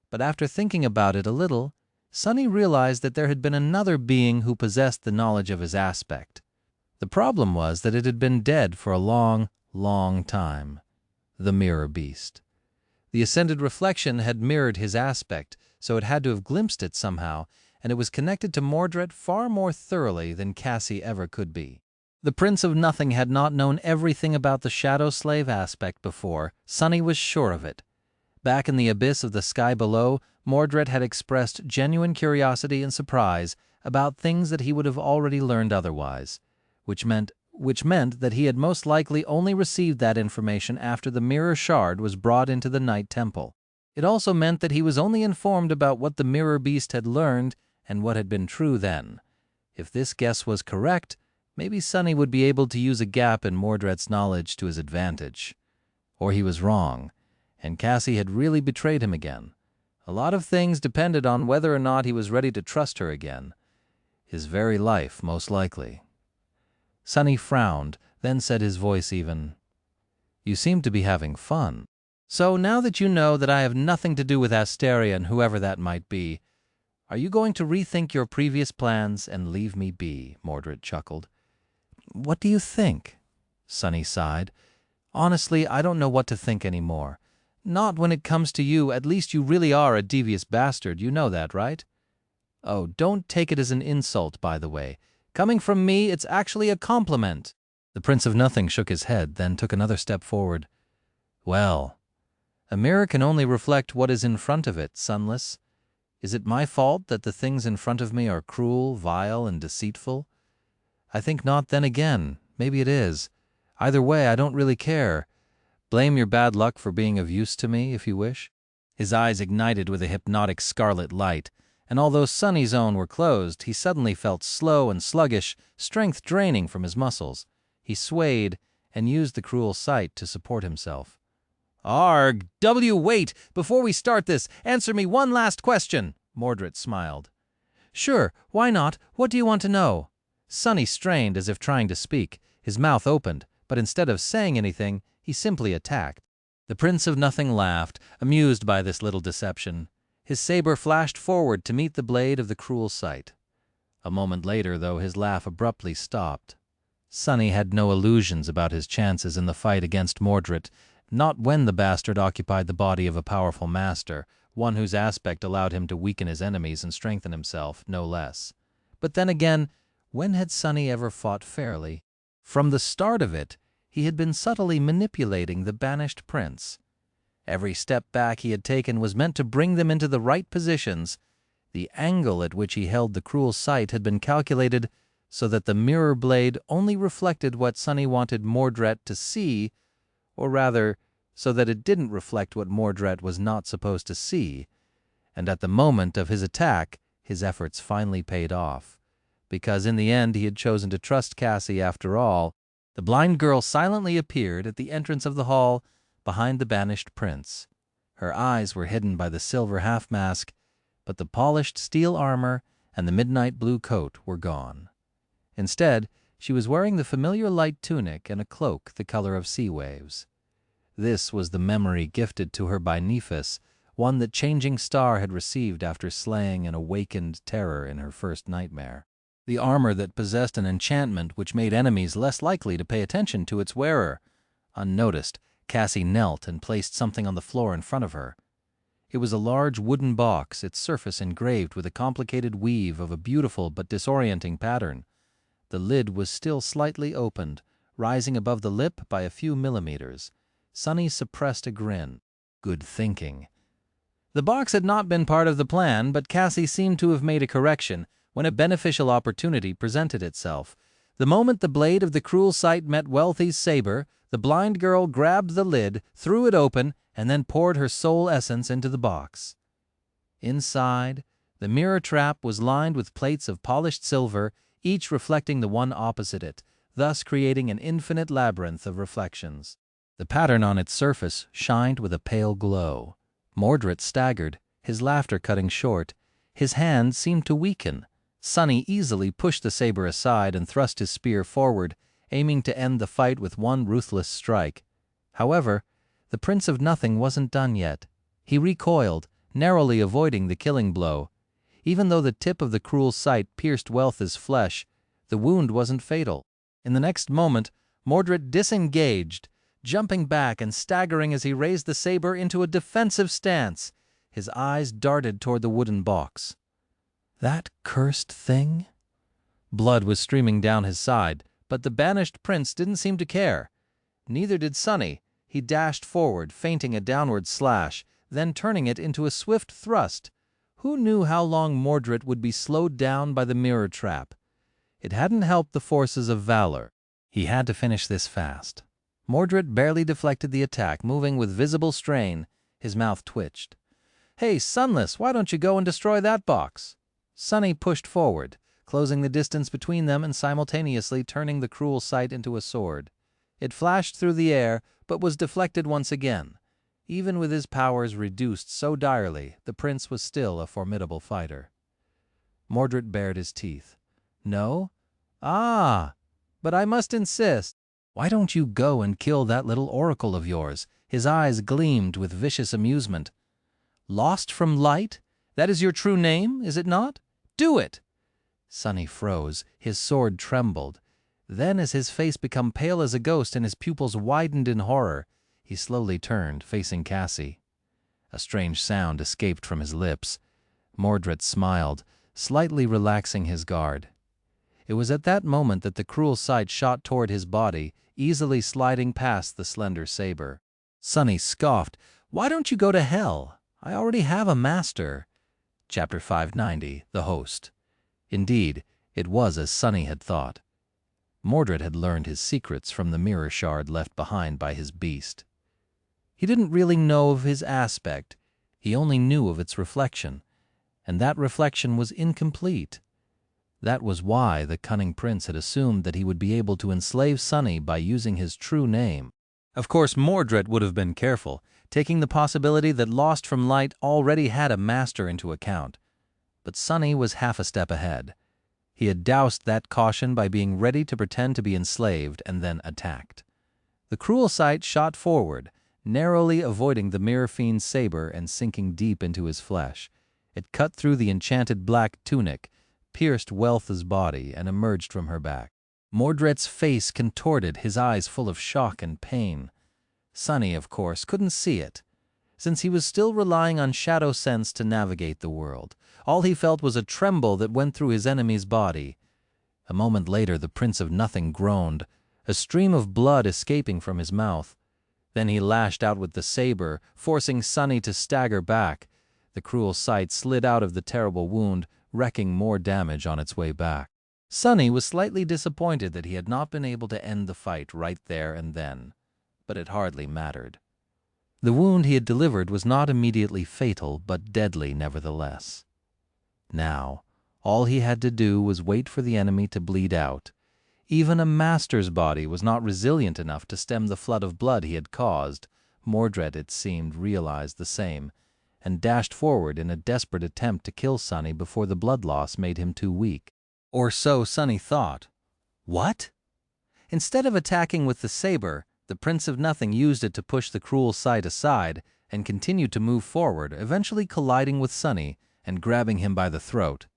But after thinking about it a little, Sunny realized that there had been another being who possessed the knowledge of his aspect. The problem was that it had been dead for a long, long time. The Mirror Beast. The ascended reflection had mirrored his aspect, so it had to have glimpsed it somehow, and it was connected to Mordret far more thoroughly than Cassie ever could be. The Prince of Nothing had not known everything about the Shadow Slave aspect before. Sunny was sure of it. Back in the abyss of the sky below, Mordret had expressed genuine curiosity and surprise about things that he would have already learned otherwise, which meant that he had most likely only received that information after the mirror shard was brought into the Night Temple. It also meant that he was only informed about what the Mirror Beast had learned and what had been true then. If this guess was correct, maybe Sunny would be able to use a gap in Mordret's knowledge to his advantage. Or he was wrong, and Cassie had really betrayed him again. A lot of things depended on whether or not he was ready to trust her again. His very life, most likely. Sunny frowned, then said, his voice even, "You seem to be having fun. So now that you know that I have nothing to do with Asteria and whoever that might be, are you going to rethink your previous plans and leave me be?" Mordret chuckled. "What do you think?" Sunny sighed. "Honestly, I don't know what to think anymore. Not when it comes to you. At least you really are a devious bastard. You know that, right? Oh, don't take it as an insult, by the way. Coming from me, it's actually a compliment." The Prince of Nothing shook his head, then took another step forward. "Well, a mirror can only reflect what is in front of it, Sunless. Is it my fault that the things in front of me are cruel, vile, and deceitful? I think not then again. Maybe it is. Either way, I don't really care. Blame your bad luck for being of use to me, if you wish." His eyes ignited with a hypnotic scarlet light, and although Sunny's own were closed, he suddenly felt slow and sluggish, strength draining from his muscles. He swayed and used the cruel sight to support himself. "Arg, wait! Before we start this, answer me one last question," Mordret smiled. "Sure, why not? What do you want to know?" Sunny strained as if trying to speak. His mouth opened, but instead of saying anything, he simply attacked. The Prince of Nothing laughed, amused by this little deception. His saber flashed forward to meet the blade of the cruel sight. A moment later, though, his laugh abruptly stopped. Sunny had no illusions about his chances in the fight against Mordret, not when the bastard occupied the body of a powerful master, one whose aspect allowed him to weaken his enemies and strengthen himself, no less. But then again, when had Sunny ever fought fairly? From the start of it, he had been subtly manipulating the banished prince. Every step back he had taken was meant to bring them into the right positions. The angle at which he held the cruel sight had been calculated so that the mirror blade only reflected what Sunny wanted Mordret to see, or rather, so that it didn't reflect what Mordret was not supposed to see. And at the moment of his attack, his efforts finally paid off. Because in the end he had chosen to trust Cassie after all. The blind girl silently appeared at the entrance of the hall behind the banished prince. Her eyes were hidden by the silver half-mask, but the polished steel armor and the midnight blue coat were gone. Instead, she was wearing the familiar light tunic and a cloak the color of sea waves. This was the memory gifted to her by Nephis, one that Changing Star had received after slaying an awakened terror in her first nightmare. The armor that possessed an enchantment which made enemies less likely to pay attention to its wearer. Unnoticed, Cassie knelt and placed something on the floor in front of her. It was a large wooden box, its surface engraved with a complicated weave of a beautiful but disorienting pattern. The lid was still slightly opened, rising above the lip by a few millimeters. Sonny suppressed a grin. Good thinking. The box had not been part of the plan, but Cassie seemed to have made a correction when a beneficial opportunity presented itself. The moment the blade of the cruel sight met Wealthy's saber, the blind girl grabbed the lid, threw it open, and then poured her soul essence into the box. Inside, the mirror trap was lined with plates of polished silver, each reflecting the one opposite it, thus creating an infinite labyrinth of reflections. The pattern on its surface shined with a pale glow. Mordret staggered, his laughter cutting short. His hand seemed to weaken. Sonny easily pushed the saber aside and thrust his spear forward, aiming to end the fight with one ruthless strike. However, the Prince of Nothing wasn't done yet. He recoiled, narrowly avoiding the killing blow. Even though the tip of the cruel sight pierced Wealth's flesh, the wound wasn't fatal. In the next moment, Mordret disengaged, jumping back and staggering as he raised the saber into a defensive stance. His eyes darted toward the wooden box. That cursed thing? Blood was streaming down his side, but the banished prince didn't seem to care. Neither did Sonny. He dashed forward, feinting a downward slash, then turning it into a swift thrust. Who knew how long Mordret would be slowed down by the mirror trap? It hadn't helped the forces of valor. He had to finish this fast. Mordret barely deflected the attack, moving with visible strain. His mouth twitched. "Hey, Sunless, why don't you go and destroy that box?" Sonny pushed forward, closing the distance between them and simultaneously turning the cruel sight into a sword. It flashed through the air, but was deflected once again. Even with his powers reduced so direly, the prince was still a formidable fighter. Mordret bared his teeth. "No? Ah, but I must insist. Why don't you go and kill that little oracle of yours?" His eyes gleamed with vicious amusement. "Lost from light? That is your true name, is it not? Do it!" Sonny froze. His sword trembled. Then, as his face became pale as a ghost and his pupils widened in horror, he slowly turned, facing Cassie. A strange sound escaped from his lips. Mordret smiled, slightly relaxing his guard. It was at that moment that the cruel sight shot toward his body, easily sliding past the slender saber. Sonny scoffed. "Why don't you go to hell? I already have a master." Chapter 590, The Host. Indeed, it was as Sonny had thought. Mordret had learned his secrets from the mirror shard left behind by his beast. He didn't really know of his aspect. He only knew of its reflection, and that reflection was incomplete. That was why the cunning prince had assumed that he would be able to enslave Sonny by using his true name. Of course, Mordret would have been careful, taking the possibility that Lost from Light already had a master into account. But Sonny was half a step ahead. He had doused that caution by being ready to pretend to be enslaved and then attacked. The cruel sight shot forward, narrowly avoiding the mirror fiend's saber and sinking deep into his flesh. It cut through the enchanted black tunic, pierced Wealth's body, and emerged from her back. Mordret's face contorted, his eyes full of shock and pain. Sonny, of course, couldn't see it. Since he was still relying on shadow sense to navigate the world, all he felt was a tremble that went through his enemy's body. A moment later, the Prince of Nothing groaned, a stream of blood escaping from his mouth. Then he lashed out with the saber, forcing Sonny to stagger back. The cruel sight slid out of the terrible wound, wreaking more damage on its way back. Sonny was slightly disappointed that he had not been able to end the fight right there and then, but it hardly mattered. The wound he had delivered was not immediately fatal, but deadly nevertheless. Now, all he had to do was wait for the enemy to bleed out. Even a master's body was not resilient enough to stem the flood of blood he had caused. Mordret, it seemed, realized the same, and dashed forward in a desperate attempt to kill Sonny before the blood loss made him too weak. Or so Sonny thought. What? Instead of attacking with the saber, the Prince of Nothing used it to push the cruel sight aside and continued to move forward, eventually colliding with Sonny and grabbing him by the throat.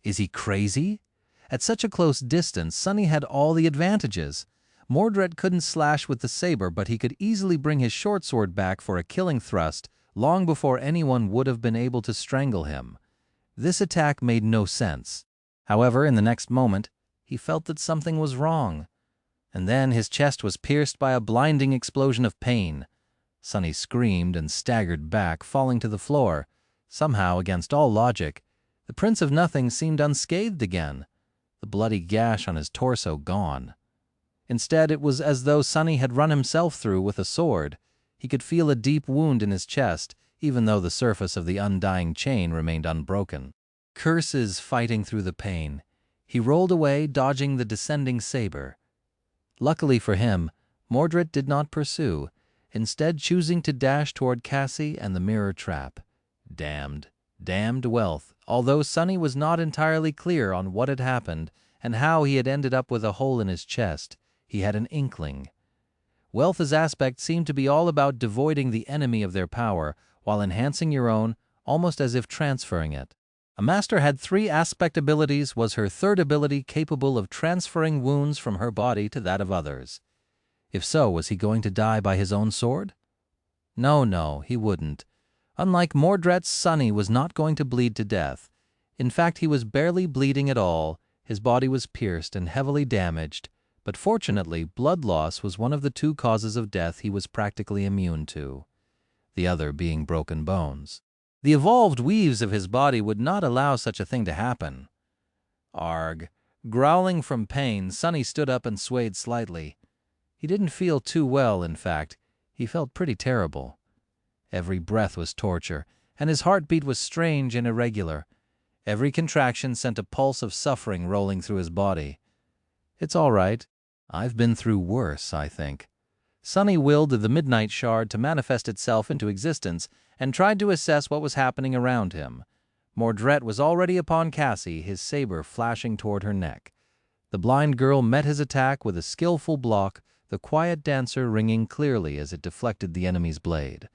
Is he crazy? At such a close distance, Sonny had all the advantages. Mordret couldn't slash with the saber, but he could easily bring his short sword back for a killing thrust long before anyone would have been able to strangle him. This attack made no sense. However, in the next moment, he felt that something was wrong. And then his chest was pierced by a blinding explosion of pain. Sonny screamed and staggered back, falling to the floor. Somehow, against all logic, the Prince of Nothing seemed unscathed again, the bloody gash on his torso gone. Instead, it was as though Sonny had run himself through with a sword. He could feel a deep wound in his chest, even though the surface of the undying chain remained unbroken. Curses fighting through the pain, he rolled away, dodging the descending saber. Luckily for him, Mordret did not pursue, instead choosing to dash toward Cassie and the mirror trap. Damned wealth, although Sonny was not entirely clear on what had happened and how he had ended up with a hole in his chest. He had an inkling. Wealth's aspect seemed to be all about devoiding the enemy of their power while enhancing your own, almost as if transferring it. A master had 3 aspect abilities was her third ability capable of transferring wounds from her body to that of others. If so, was he going to die by his own sword? No, he wouldn't. Unlike Mordret's, Sonny was not going to bleed to death. In fact, he was barely bleeding at all. His body was pierced and heavily damaged, but fortunately, blood loss was one of the 2 causes of death he was practically immune to, the other being broken bones. The evolved weaves of his body would not allow such a thing to happen. Arg. Growling from pain, Sonny stood up and swayed slightly. He didn't feel too well, in fact. He felt pretty terrible. Every breath was torture, and his heartbeat was strange and irregular. Every contraction sent a pulse of suffering rolling through his body. It's all right. I've been through worse, I think. Sonny willed the Midnight Shard to manifest itself into existence and tried to assess what was happening around him. Mordret was already upon Cassie, his saber flashing toward her neck. The blind girl met his attack with a skillful block, the quiet dancer ringing clearly as it deflected the enemy's blade.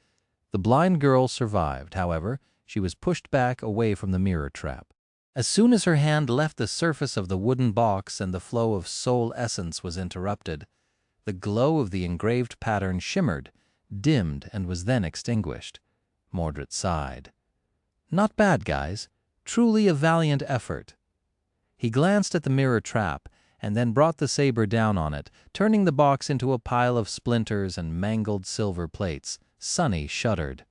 The blind girl survived, however. She was pushed back away from the mirror trap. As soon as her hand left the surface of the wooden box and the flow of soul essence was interrupted, the glow of the engraved pattern shimmered, dimmed, and was then extinguished. Mordret sighed. Not bad, guys. Truly a valiant effort. He glanced at the mirror trap and then brought the saber down on it, turning the box into a pile of splinters and mangled silver plates. Sonny shuddered.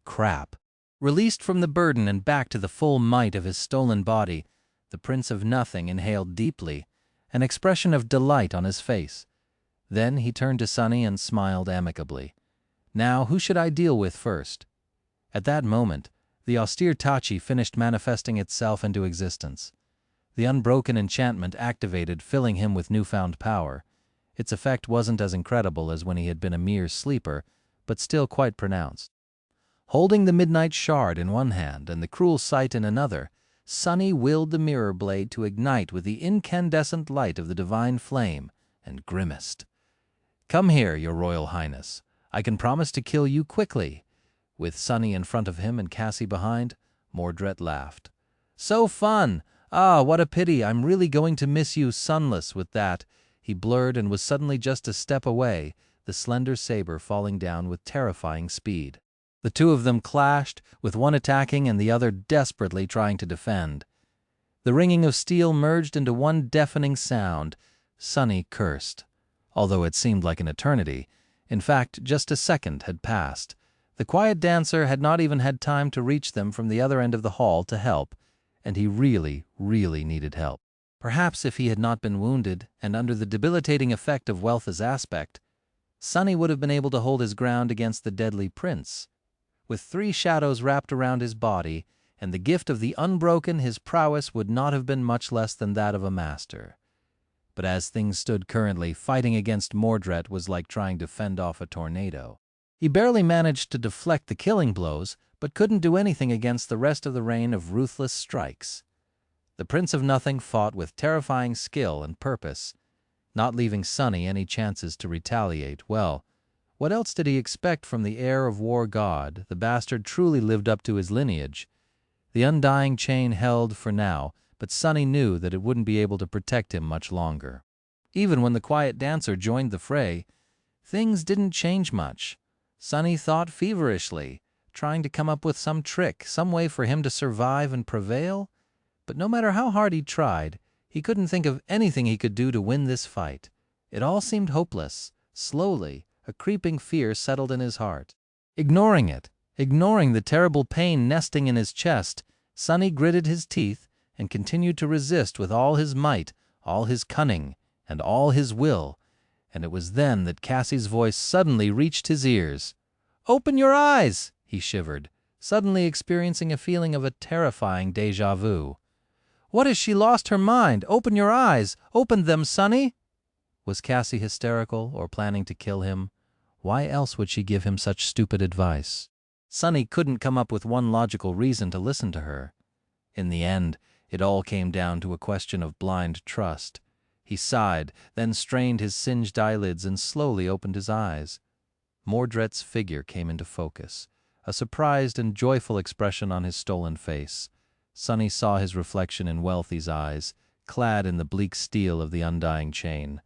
Crap. Released from the burden and back to the full might of his stolen body, the Prince of Nothing inhaled deeply, an expression of delight on his face. Then he turned to Sonny and smiled amicably. Now, who should I deal with first? At that moment, the austere Tachi finished manifesting itself into existence. The unbroken enchantment activated, filling him with newfound power. Its effect wasn't as incredible as when he had been a mere sleeper, but still quite pronounced. Holding the Midnight Shard in one hand and the Cruel Sight in another, Sonny willed the mirror blade to ignite with the incandescent light of the divine flame, and grimaced. "Come here, your Royal Highness. I can promise to kill you quickly." With Sonny in front of him and Cassie behind, Mordret laughed. "So fun! Ah, what a pity. I'm really going to miss you sunless with that." He blurred and was suddenly just a step away, the slender saber falling down with terrifying speed. The 2 of them clashed, with one attacking and the other desperately trying to defend. The ringing of steel merged into one deafening sound. Sonny cursed. Although it seemed like an eternity, in fact, just a second had passed. The quiet dancer had not even had time to reach them from the other end of the hall to help, and he really needed help. Perhaps if he had not been wounded and under the debilitating effect of Wealth's aspect, Sonny would have been able to hold his ground against the deadly prince. With 3 shadows wrapped around his body and the gift of the unbroken, his prowess would not have been much less than that of a master. But as things stood currently, fighting against Mordret was like trying to fend off a tornado. He barely managed to deflect the killing blows, but couldn't do anything against the rest of the rain of ruthless strikes. The Prince of Nothing fought with terrifying skill and purpose, not leaving Sonny any chances to retaliate. Well, what else did he expect from the heir of War God? The bastard truly lived up to his lineage. The undying chain held for now, but Sonny knew that it wouldn't be able to protect him much longer. Even when the quiet dancer joined the fray, things didn't change much. Sonny thought feverishly, trying to come up with some trick, some way for him to survive and prevail. But no matter how hard he tried, he couldn't think of anything he could do to win this fight. It all seemed hopeless. Slowly, a creeping fear settled in his heart. Ignoring it, ignoring the terrible pain nesting in his chest, Sonny gritted his teeth and continued to resist with all his might, all his cunning, and all his will. And it was then that Cassie's voice suddenly reached his ears. "Open your eyes!" he shivered, suddenly experiencing a feeling of a terrifying déjà vu. "What has she lost her mind? Open your eyes! Open them, Sonny!" Was Cassie hysterical or planning to kill him? Why else would she give him such stupid advice? Sonny couldn't come up with one logical reason to listen to her. In the end, it all came down to a question of blind trust. He sighed, then strained his singed eyelids and slowly opened his eyes. Mordret's figure came into focus, a surprised and joyful expression on his stolen face. Sonny saw his reflection in Wealthy's eyes, clad in the bleak steel of the undying chain.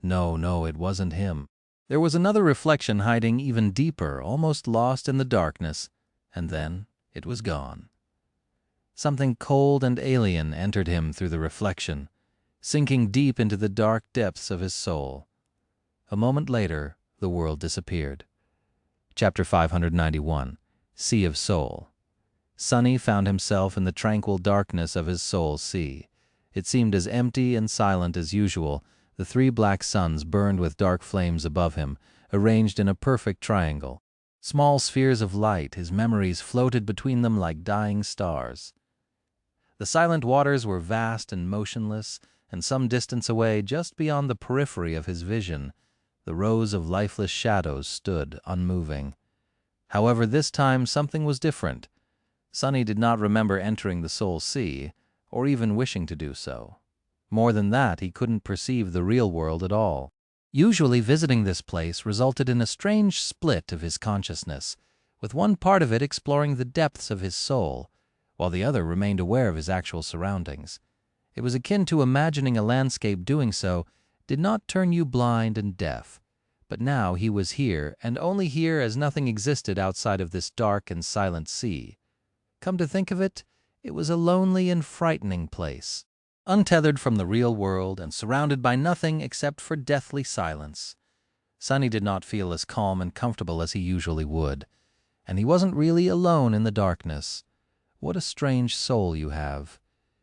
No, it wasn't him. There was another reflection hiding even deeper, almost lost in the darkness, and then it was gone. Something cold and alien entered him through the reflection, sinking deep into the dark depths of his soul. A moment later, the world disappeared. Chapter 591, Sea of Soul. Sonny found himself in the tranquil darkness of his soul sea. It seemed as empty and silent as usual. The three black suns burned with dark flames above him, arranged in a perfect triangle. Small spheres of light, his memories floated between them like dying stars. The silent waters were vast and motionless, and some distance away, just beyond the periphery of his vision, the rows of lifeless shadows stood unmoving. However, this time something was different. Sonny did not remember entering the Soul Sea, or even wishing to do so. More than that, he couldn't perceive the real world at all. Usually visiting this place resulted in a strange split of his consciousness, with one part of it exploring the depths of his soul, while the other remained aware of his actual surroundings. It was akin to imagining a landscape. Doing so did not turn you blind and deaf. But now he was here, and only here, as nothing existed outside of this dark and silent sea. Come to think of it, it was a lonely and frightening place. Untethered from the real world and surrounded by nothing except for deathly silence. Sonny did not feel as calm and comfortable as he usually would, and he wasn't really alone in the darkness. What a strange soul you have.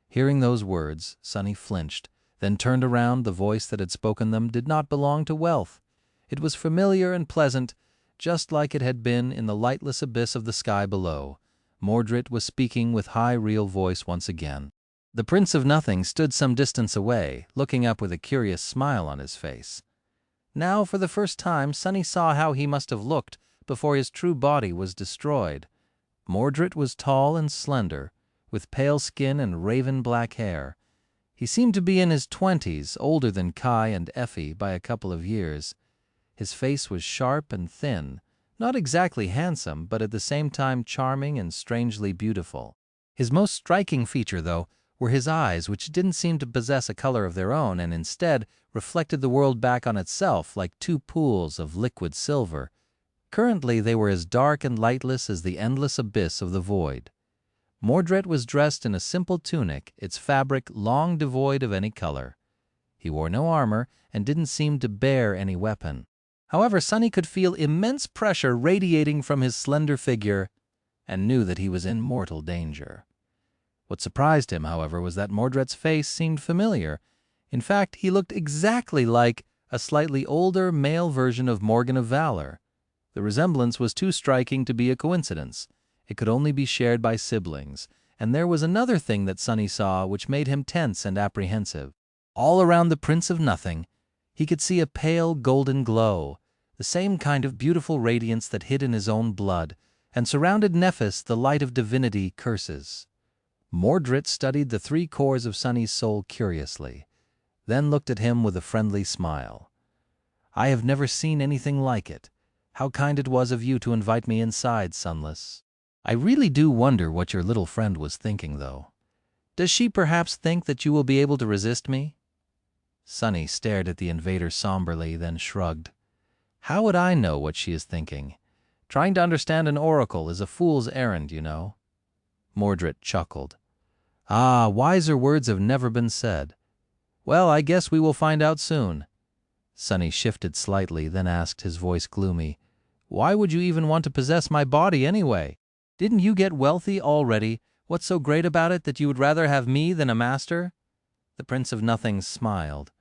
Hearing those words, Sonny flinched, then turned around. The voice that had spoken them did not belong to Wealth. It was familiar and pleasant, just like it had been in the lightless abyss of the sky below. Mordret was speaking with high, real voice once again. The Prince of Nothing stood some distance away, looking up with a curious smile on his face. Now, for the first time, Sonny saw how he must have looked before his true body was destroyed. Mordret was tall and slender, with pale skin and raven-black hair. He seemed to be in his 20s, older than Kai and Effie by a couple of years. His face was sharp and thin, not exactly handsome, but at the same time charming and strangely beautiful. His most striking feature, though, were his eyes, which didn't seem to possess a color of their own and instead reflected the world back on itself like two pools of liquid silver. Currently they were as dark and lightless as the endless abyss of the void. Mordret was dressed in a simple tunic, its fabric long devoid of any color. He wore no armor and didn't seem to bear any weapon. However, Sonny could feel immense pressure radiating from his slender figure and knew that he was in mortal danger. What surprised him, however, was that Mordret's face seemed familiar. In fact, he looked exactly like a slightly older male version of Morgan of Valor. The resemblance was too striking to be a coincidence. It could only be shared by siblings. And there was another thing that Sonny saw which made him tense and apprehensive. All around the Prince of Nothing, he could see a pale golden glow, the same kind of beautiful radiance that hid in his own blood, and surrounded Nephis, the light of divinity, curses. Mordret studied the three cores of Sonny's soul curiously, then looked at him with a friendly smile. "I have never seen anything like it. How kind it was of you to invite me inside, Sunless. I really do wonder what your little friend was thinking, though. Does she perhaps think that you will be able to resist me?" Sonny stared at the invader somberly, then shrugged. "How would I know what she is thinking? Trying to understand an oracle is a fool's errand, you know." Mordret chuckled. "Ah, wiser words have never been said. Well, I guess we will find out soon." Sonny shifted slightly, then asked, his voice gloomy, "Why would you even want to possess my body anyway? Didn't you get wealthy already? What's so great about it that you would rather have me than a master?" The Prince of Nothing smiled.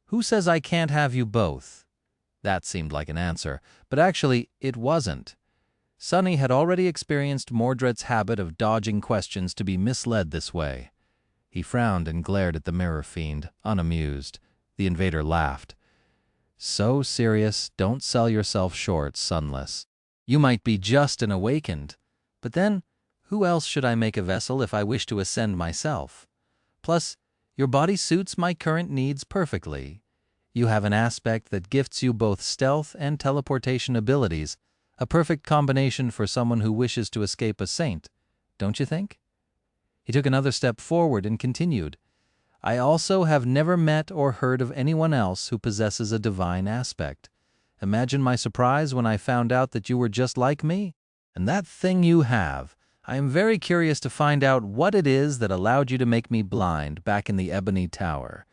"Who says I can't have you both?" That seemed like an answer, but actually it wasn't. Sonny had already experienced Mordred's habit of dodging questions to be misled this way. He frowned and glared at the mirror fiend, unamused. The invader laughed. "So serious, don't sell yourself short, Sunless. You might be just and awakened. But then, who else should I make a vessel if I wish to ascend myself? Plus, your body suits my current needs perfectly. You have an aspect that gifts you both stealth and teleportation abilities, a perfect combination for someone who wishes to escape a saint, don't you think?" He took another step forward and continued, "I also have never met or heard of anyone else who possesses a divine aspect. Imagine my surprise when I found out that you were just like me. And that thing you have, I am very curious to find out what it is that allowed you to make me blind back in the Ebony Tower.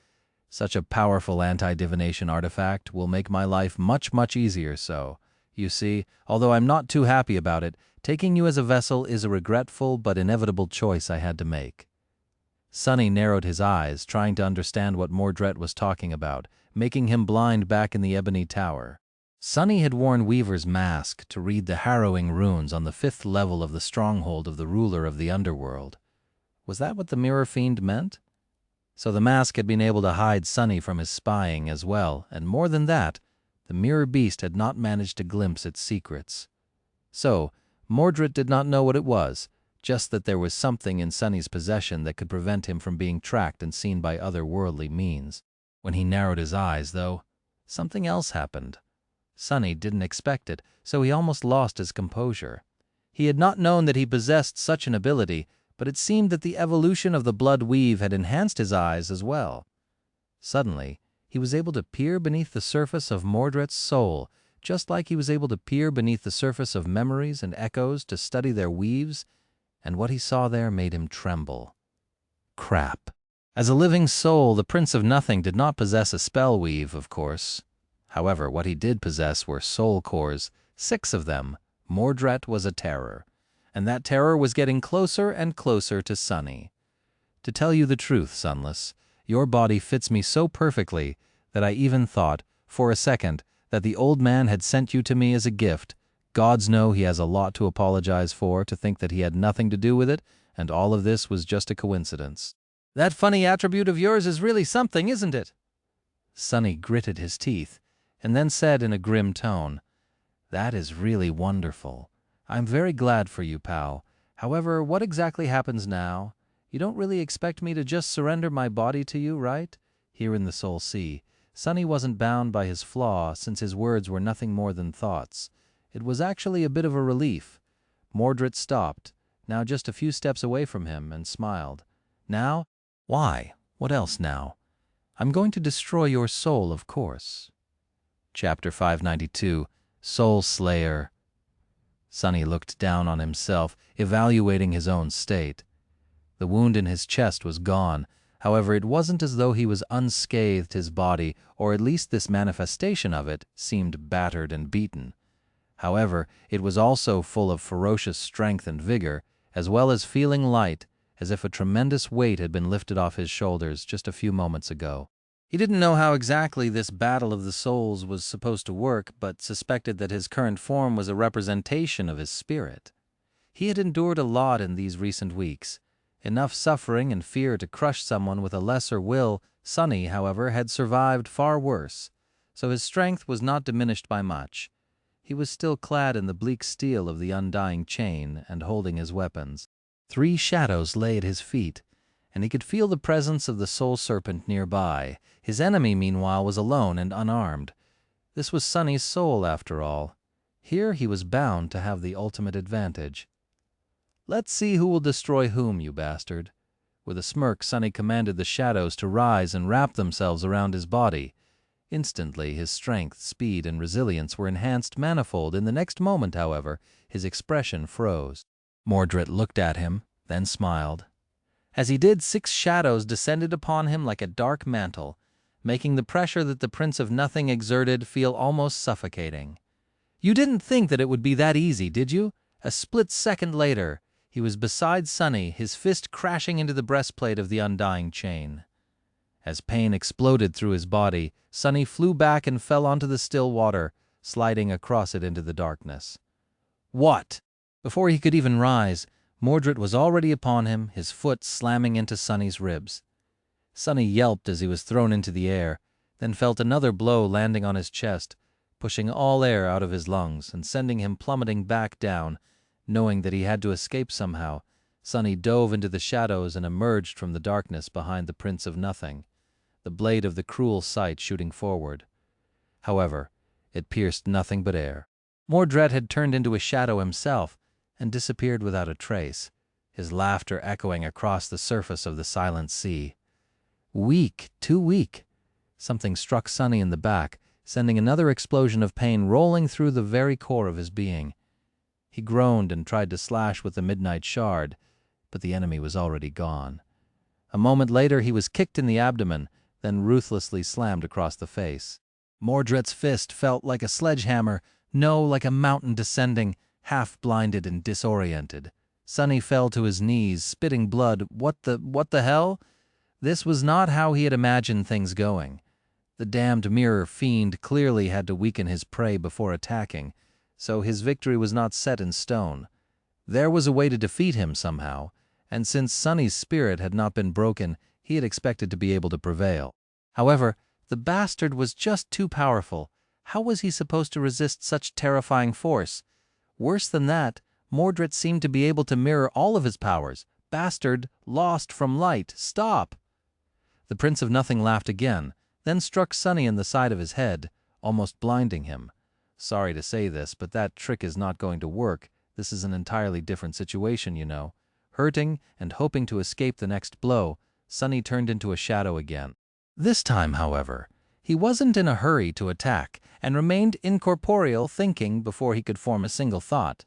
Such a powerful anti-divination artifact will make my life much, much easier so. You see, although I'm not too happy about it, taking you as a vessel is a regretful but inevitable choice I had to make." Sonny narrowed his eyes, trying to understand what Mordret was talking about, making him blind back in the Ebony Tower. Sonny had worn Weaver's mask to read the harrowing runes on the 5th level of the stronghold of the ruler of the underworld. Was that what the mirror fiend meant? So the mask had been able to hide Sonny from his spying as well, and more than that, the mirror beast had not managed to glimpse its secrets. So, Mordret did not know what it was, just that there was something in Sonny's possession that could prevent him from being tracked and seen by otherworldly means. When he narrowed his eyes, though, something else happened. Sonny didn't expect it, so he almost lost his composure. He had not known that he possessed such an ability, but it seemed that the evolution of the blood weave had enhanced his eyes as well. Suddenly, he was able to peer beneath the surface of Mordret's soul, just like he was able to peer beneath the surface of memories and echoes to study their weaves, and what he saw there made him tremble. Crap. As a living soul, the Prince of Nothing did not possess a spell weave, of course. However, what he did possess were soul cores, 6 of them. Mordret was a terror, and that terror was getting closer and closer to Sonny. To tell you the truth, Sunless, your body fits me so perfectly that I even thought, for a second, that the old man had sent you to me as a gift. Gods know he has a lot to apologize for, to think that he had nothing to do with it, and all of this was just a coincidence. That funny attribute of yours is really something, isn't it? Sonny gritted his teeth, and then said in a grim tone, "That is really wonderful. I'm very glad for you, pal. However, what exactly happens now? You don't really expect me to just surrender my body to you, right?" Here in the Soul Sea, Sonny wasn't bound by his flaw, since his words were nothing more than thoughts. It was actually a bit of a relief. Mordret stopped, now just a few steps away from him, and smiled. "Now? Why? What else now? I'm going to destroy your soul, of course." Chapter 592, Soul Slayer. Sonny looked down on himself, evaluating his own state. The wound in his chest was gone. However, it wasn't as though he was unscathed. His body, or at least this manifestation of it, seemed battered and beaten. However, it was also full of ferocious strength and vigor, as well as feeling light, as if a tremendous weight had been lifted off his shoulders just a few moments ago. He didn't know how exactly this battle of the souls was supposed to work, but suspected that his current form was a representation of his spirit. He had endured a lot in these recent weeks. Enough suffering and fear to crush someone with a lesser will. Sonny, however, had survived far worse, so his strength was not diminished by much. He was still clad in the bleak steel of the undying chain and holding his weapons. 3 shadows lay at his feet, and he could feel the presence of the soul serpent nearby. His enemy, meanwhile, was alone and unarmed. This was Sonny's soul, after all. Here he was bound to have the ultimate advantage. "Let's see who will destroy whom, you bastard." With a smirk, Sonny commanded the shadows to rise and wrap themselves around his body. Instantly, his strength, speed, and resilience were enhanced manifold. In the next moment, however, his expression froze. Mordret looked at him, then smiled. As he did, 6 shadows descended upon him like a dark mantle, making the pressure that the Prince of Nothing exerted feel almost suffocating. "You didn't think that it would be that easy, did you?" A split second later, he was beside Sunny, his fist crashing into the breastplate of the undying chain. As pain exploded through his body, Sunny flew back and fell onto the still water, sliding across it into the darkness. "What?" Before he could even rise, Mordret was already upon him, his foot slamming into Sunny's ribs. Sunny yelped as he was thrown into the air, then felt another blow landing on his chest, pushing all air out of his lungs and sending him plummeting back down. Knowing that he had to escape somehow, Sunny dove into the shadows and emerged from the darkness behind the Prince of Nothing, the blade of the cruel sight shooting forward. However, it pierced nothing but air. Mordret had turned into a shadow himself and disappeared without a trace, his laughter echoing across the surface of the silent sea. Weak, too weak. Something struck Sunny in the back, sending another explosion of pain rolling through the very core of his being. He groaned and tried to slash with the midnight shard, but the enemy was already gone. A moment later he was kicked in the abdomen, then ruthlessly slammed across the face. Mordret's fist felt like a sledgehammer, no, like a mountain descending, half-blinded and disoriented. Sunny fell to his knees, spitting blood. What the hell? This was not how he had imagined things going. The damned mirror fiend clearly had to weaken his prey before attacking, so his victory was not set in stone. There was a way to defeat him somehow, and since Sunny's spirit had not been broken, he had expected to be able to prevail. However, the bastard was just too powerful. How was he supposed to resist such terrifying force? Worse than that, Mordret seemed to be able to mirror all of his powers. Bastard, lost from light, stop! The Prince of Nothing laughed again, then struck Sunny in the side of his head, almost blinding him. Sorry to say this, but that trick is not going to work. This is an entirely different situation, you know. Hurting and hoping to escape the next blow, Sunny turned into a shadow again. This time, however, he wasn't in a hurry to attack and remained incorporeal, thinking before he could form a single thought.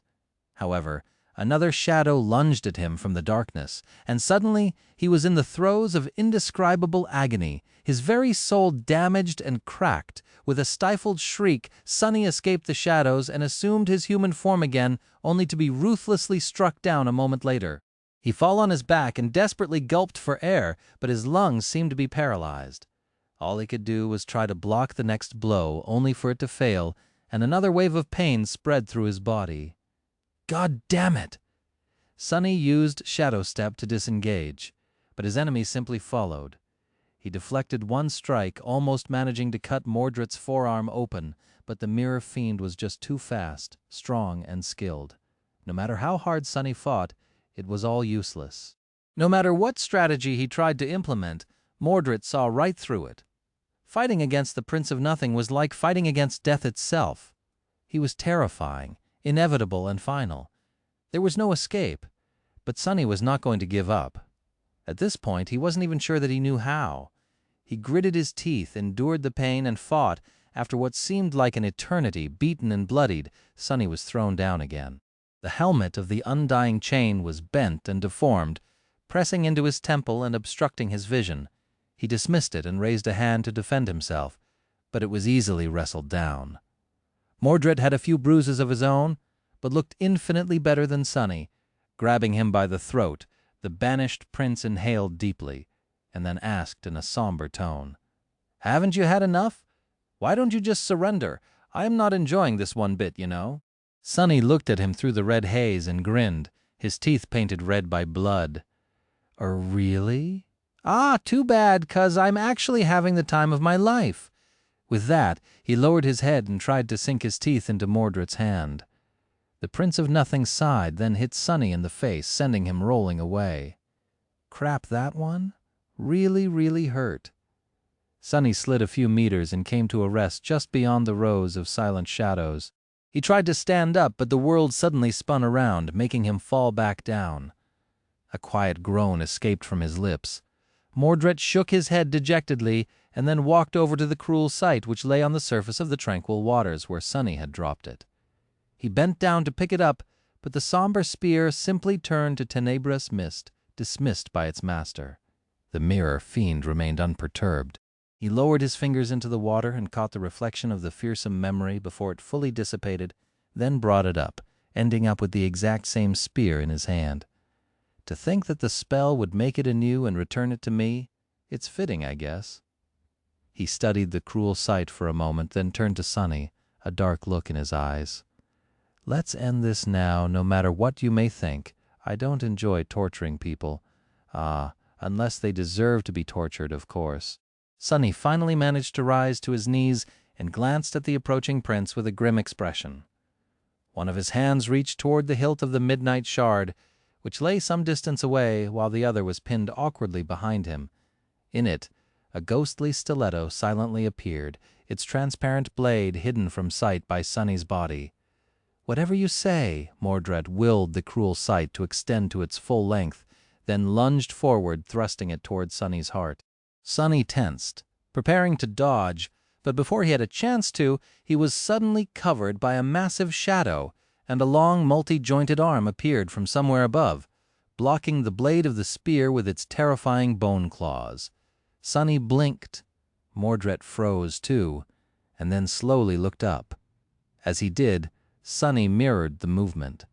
However, another shadow lunged at him from the darkness, and suddenly he was in the throes of indescribable agony, his very soul damaged and cracked. With a stifled shriek, Sunny escaped the shadows and assumed his human form again, only to be ruthlessly struck down a moment later. He fell on his back and desperately gulped for air, but his lungs seemed to be paralyzed. All he could do was try to block the next blow, only for it to fail, and another wave of pain spread through his body. God damn it! Sunny used Shadow Step to disengage, but his enemy simply followed. He deflected one strike, almost managing to cut Mordret's forearm open, but the mirror fiend was just too fast, strong, and skilled. No matter how hard Sunny fought, it was all useless. No matter what strategy he tried to implement, Mordret saw right through it. Fighting against the Prince of Nothing was like fighting against death itself. He was terrifying, inevitable, and final. There was no escape, but Sunny was not going to give up. At this point, he wasn't even sure that he knew how. He gritted his teeth, endured the pain, and fought. After what seemed like an eternity, beaten and bloodied, Sunny was thrown down again. The helmet of the undying chain was bent and deformed, pressing into his temple and obstructing his vision. He dismissed it and raised a hand to defend himself, but it was easily wrestled down. Mordret had a few bruises of his own, but looked infinitely better than Sunny. Grabbing him by the throat, the banished prince inhaled deeply, and then asked in a somber tone, "Haven't you had enough? Why don't you just surrender? I am not enjoying this one bit, you know." Sunny looked at him through the red haze and grinned, his teeth painted red by blood. Really? Ah, too bad, 'cause I'm actually having the time of my life." With that, he lowered his head and tried to sink his teeth into Mordret's hand. The Prince of Nothing sighed, then hit Sunny in the face, sending him rolling away. Crap, that one? Really hurt. Sunny slid a few meters and came to a rest just beyond the rows of silent shadows. He tried to stand up, but the world suddenly spun around, making him fall back down. A quiet groan escaped from his lips. Mordret shook his head dejectedly and then walked over to the cruel sight which lay on the surface of the tranquil waters where Sunny had dropped it. He bent down to pick it up, but the somber spear simply turned to tenebrous mist, dismissed by its master. The mirror fiend remained unperturbed. He lowered his fingers into the water and caught the reflection of the fearsome memory before it fully dissipated, then brought it up, ending up with the exact same spear in his hand. To think that the spell would make it anew and return it to me, it's fitting, I guess. He studied the cruel sight for a moment, then turned to Sunny, a dark look in his eyes. Let's end this now, no matter what you may think. I don't enjoy torturing people. Unless they deserve to be tortured, of course. Sunny finally managed to rise to his knees and glanced at the approaching prince with a grim expression. One of his hands reached toward the hilt of the midnight shard, which lay some distance away, while the other was pinned awkwardly behind him. In it, a ghostly stiletto silently appeared, its transparent blade hidden from sight by Sunny's body. Whatever you say, Mordret willed the cruel sight to extend to its full length, then lunged forward, thrusting it toward Sunny's heart. Sunny tensed, preparing to dodge, but before he had a chance to, he was suddenly covered by a massive shadow, and a long, multi-jointed arm appeared from somewhere above, blocking the blade of the spear with its terrifying bone claws. Sunny blinked. Mordret froze too, and then slowly looked up. As he did, Sunny mirrored the movement.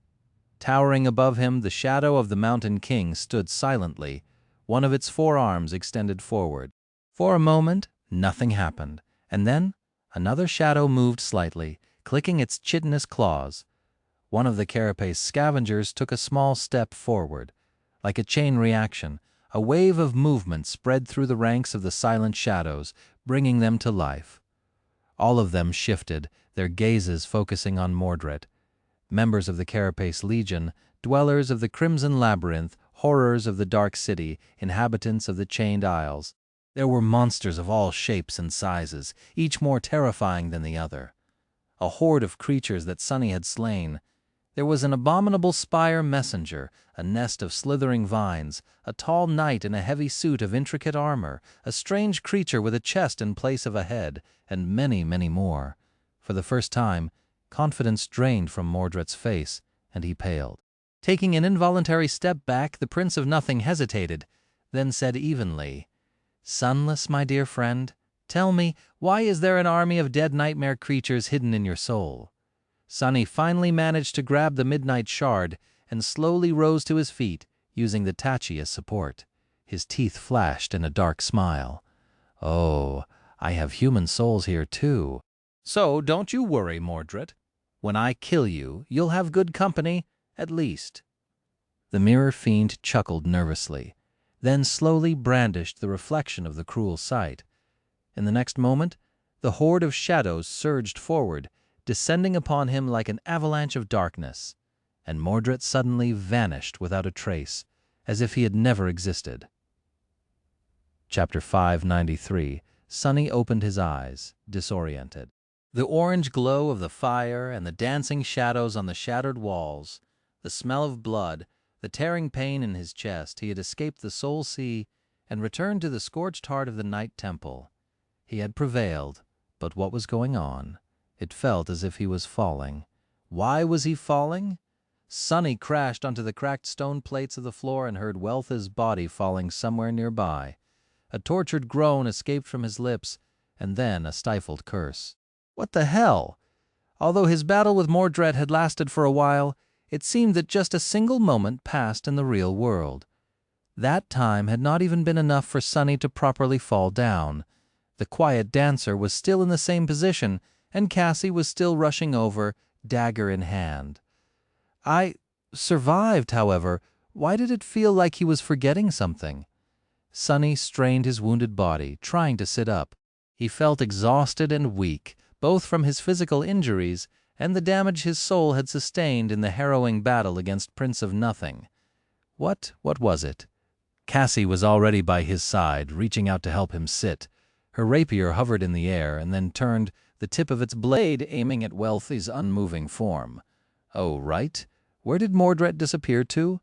Towering above him, the shadow of the Mountain King stood silently, one of its four arms extended forward. For a moment, nothing happened, and then another shadow moved slightly, clicking its chitinous claws. One of the carapace scavengers took a small step forward. Like a chain reaction, a wave of movement spread through the ranks of the silent shadows, bringing them to life. All of them shifted, their gazes focusing on Mordret. Members of the Carapace Legion, dwellers of the Crimson Labyrinth, horrors of the Dark City, inhabitants of the Chained Isles. There were monsters of all shapes and sizes, each more terrifying than the other. A horde of creatures that Sunny had slain. There was an abominable spire messenger, a nest of slithering vines, a tall knight in a heavy suit of intricate armor, a strange creature with a chest in place of a head, and many, many more. For the first time, confidence drained from Mordret's face, and he paled. Taking an involuntary step back, the Prince of Nothing hesitated, then said evenly, "Sunless, my dear friend, tell me, why is there an army of dead nightmare creatures hidden in your soul?" Sunny finally managed to grab the midnight shard and slowly rose to his feet, using the tachi as support. His teeth flashed in a dark smile. "Oh, I have human souls here too. So don't you worry, Mordret. When I kill you, you'll have good company, at least." The mirror fiend chuckled nervously, then slowly brandished the reflection of the cruel sight. In the next moment, the horde of shadows surged forward, descending upon him like an avalanche of darkness, and Mordret suddenly vanished without a trace, as if he had never existed. Chapter 593. Sunny opened his eyes, disoriented. The orange glow of the fire and the dancing shadows on the shattered walls, the smell of blood, the tearing pain in his chest, he had escaped the soul sea and returned to the scorched heart of the night temple. He had prevailed, but what was going on? It felt as if he was falling. Why was he falling? Sunny crashed onto the cracked stone plates of the floor and heard Wealth's body falling somewhere nearby. A tortured groan escaped from his lips, and then a stifled curse. What the hell? Although his battle with Mordret had lasted for a while, it seemed that just a single moment passed in the real world. That time had not even been enough for Sunny to properly fall down. The quiet dancer was still in the same position, and Cassie was still rushing over, dagger in hand. I survived, however. Why did it feel like he was forgetting something? Sunny strained his wounded body, trying to sit up. He felt exhausted and weak, both from his physical injuries and the damage his soul had sustained in the harrowing battle against Prince of Nothing. What was it? Cassie was already by his side, reaching out to help him sit. Her rapier hovered in the air and then turned, the tip of its blade aiming at Wealthy's unmoving form. Oh, right. Where did Mordret disappear to?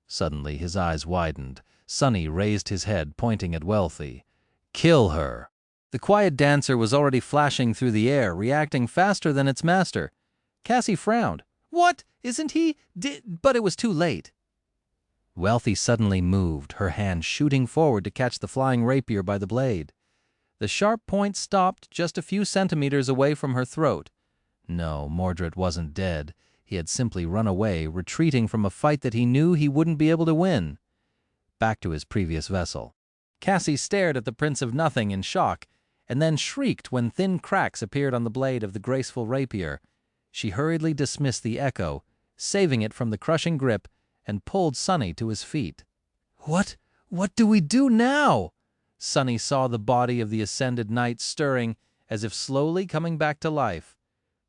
Suddenly his eyes widened. Sonny raised his head, pointing at Wealthy. "Kill her." The quiet dancer was already flashing through the air, reacting faster than its master. Cassie frowned. "What? Isn't he? But it was too late." Wealthy suddenly moved, her hand shooting forward to catch the flying rapier by the blade. The sharp point stopped just a few centimeters away from her throat. No, Mordret wasn't dead. He had simply run away, retreating from a fight that he knew he wouldn't be able to win. Back to his previous vessel. Cassie stared at the Prince of Nothing in shock, and then shrieked when thin cracks appeared on the blade of the graceful rapier. She hurriedly dismissed the echo, saving it from the crushing grip, and pulled Sonny to his feet. What do we do now?" Sonny saw the body of the ascended knight stirring, as if slowly coming back to life.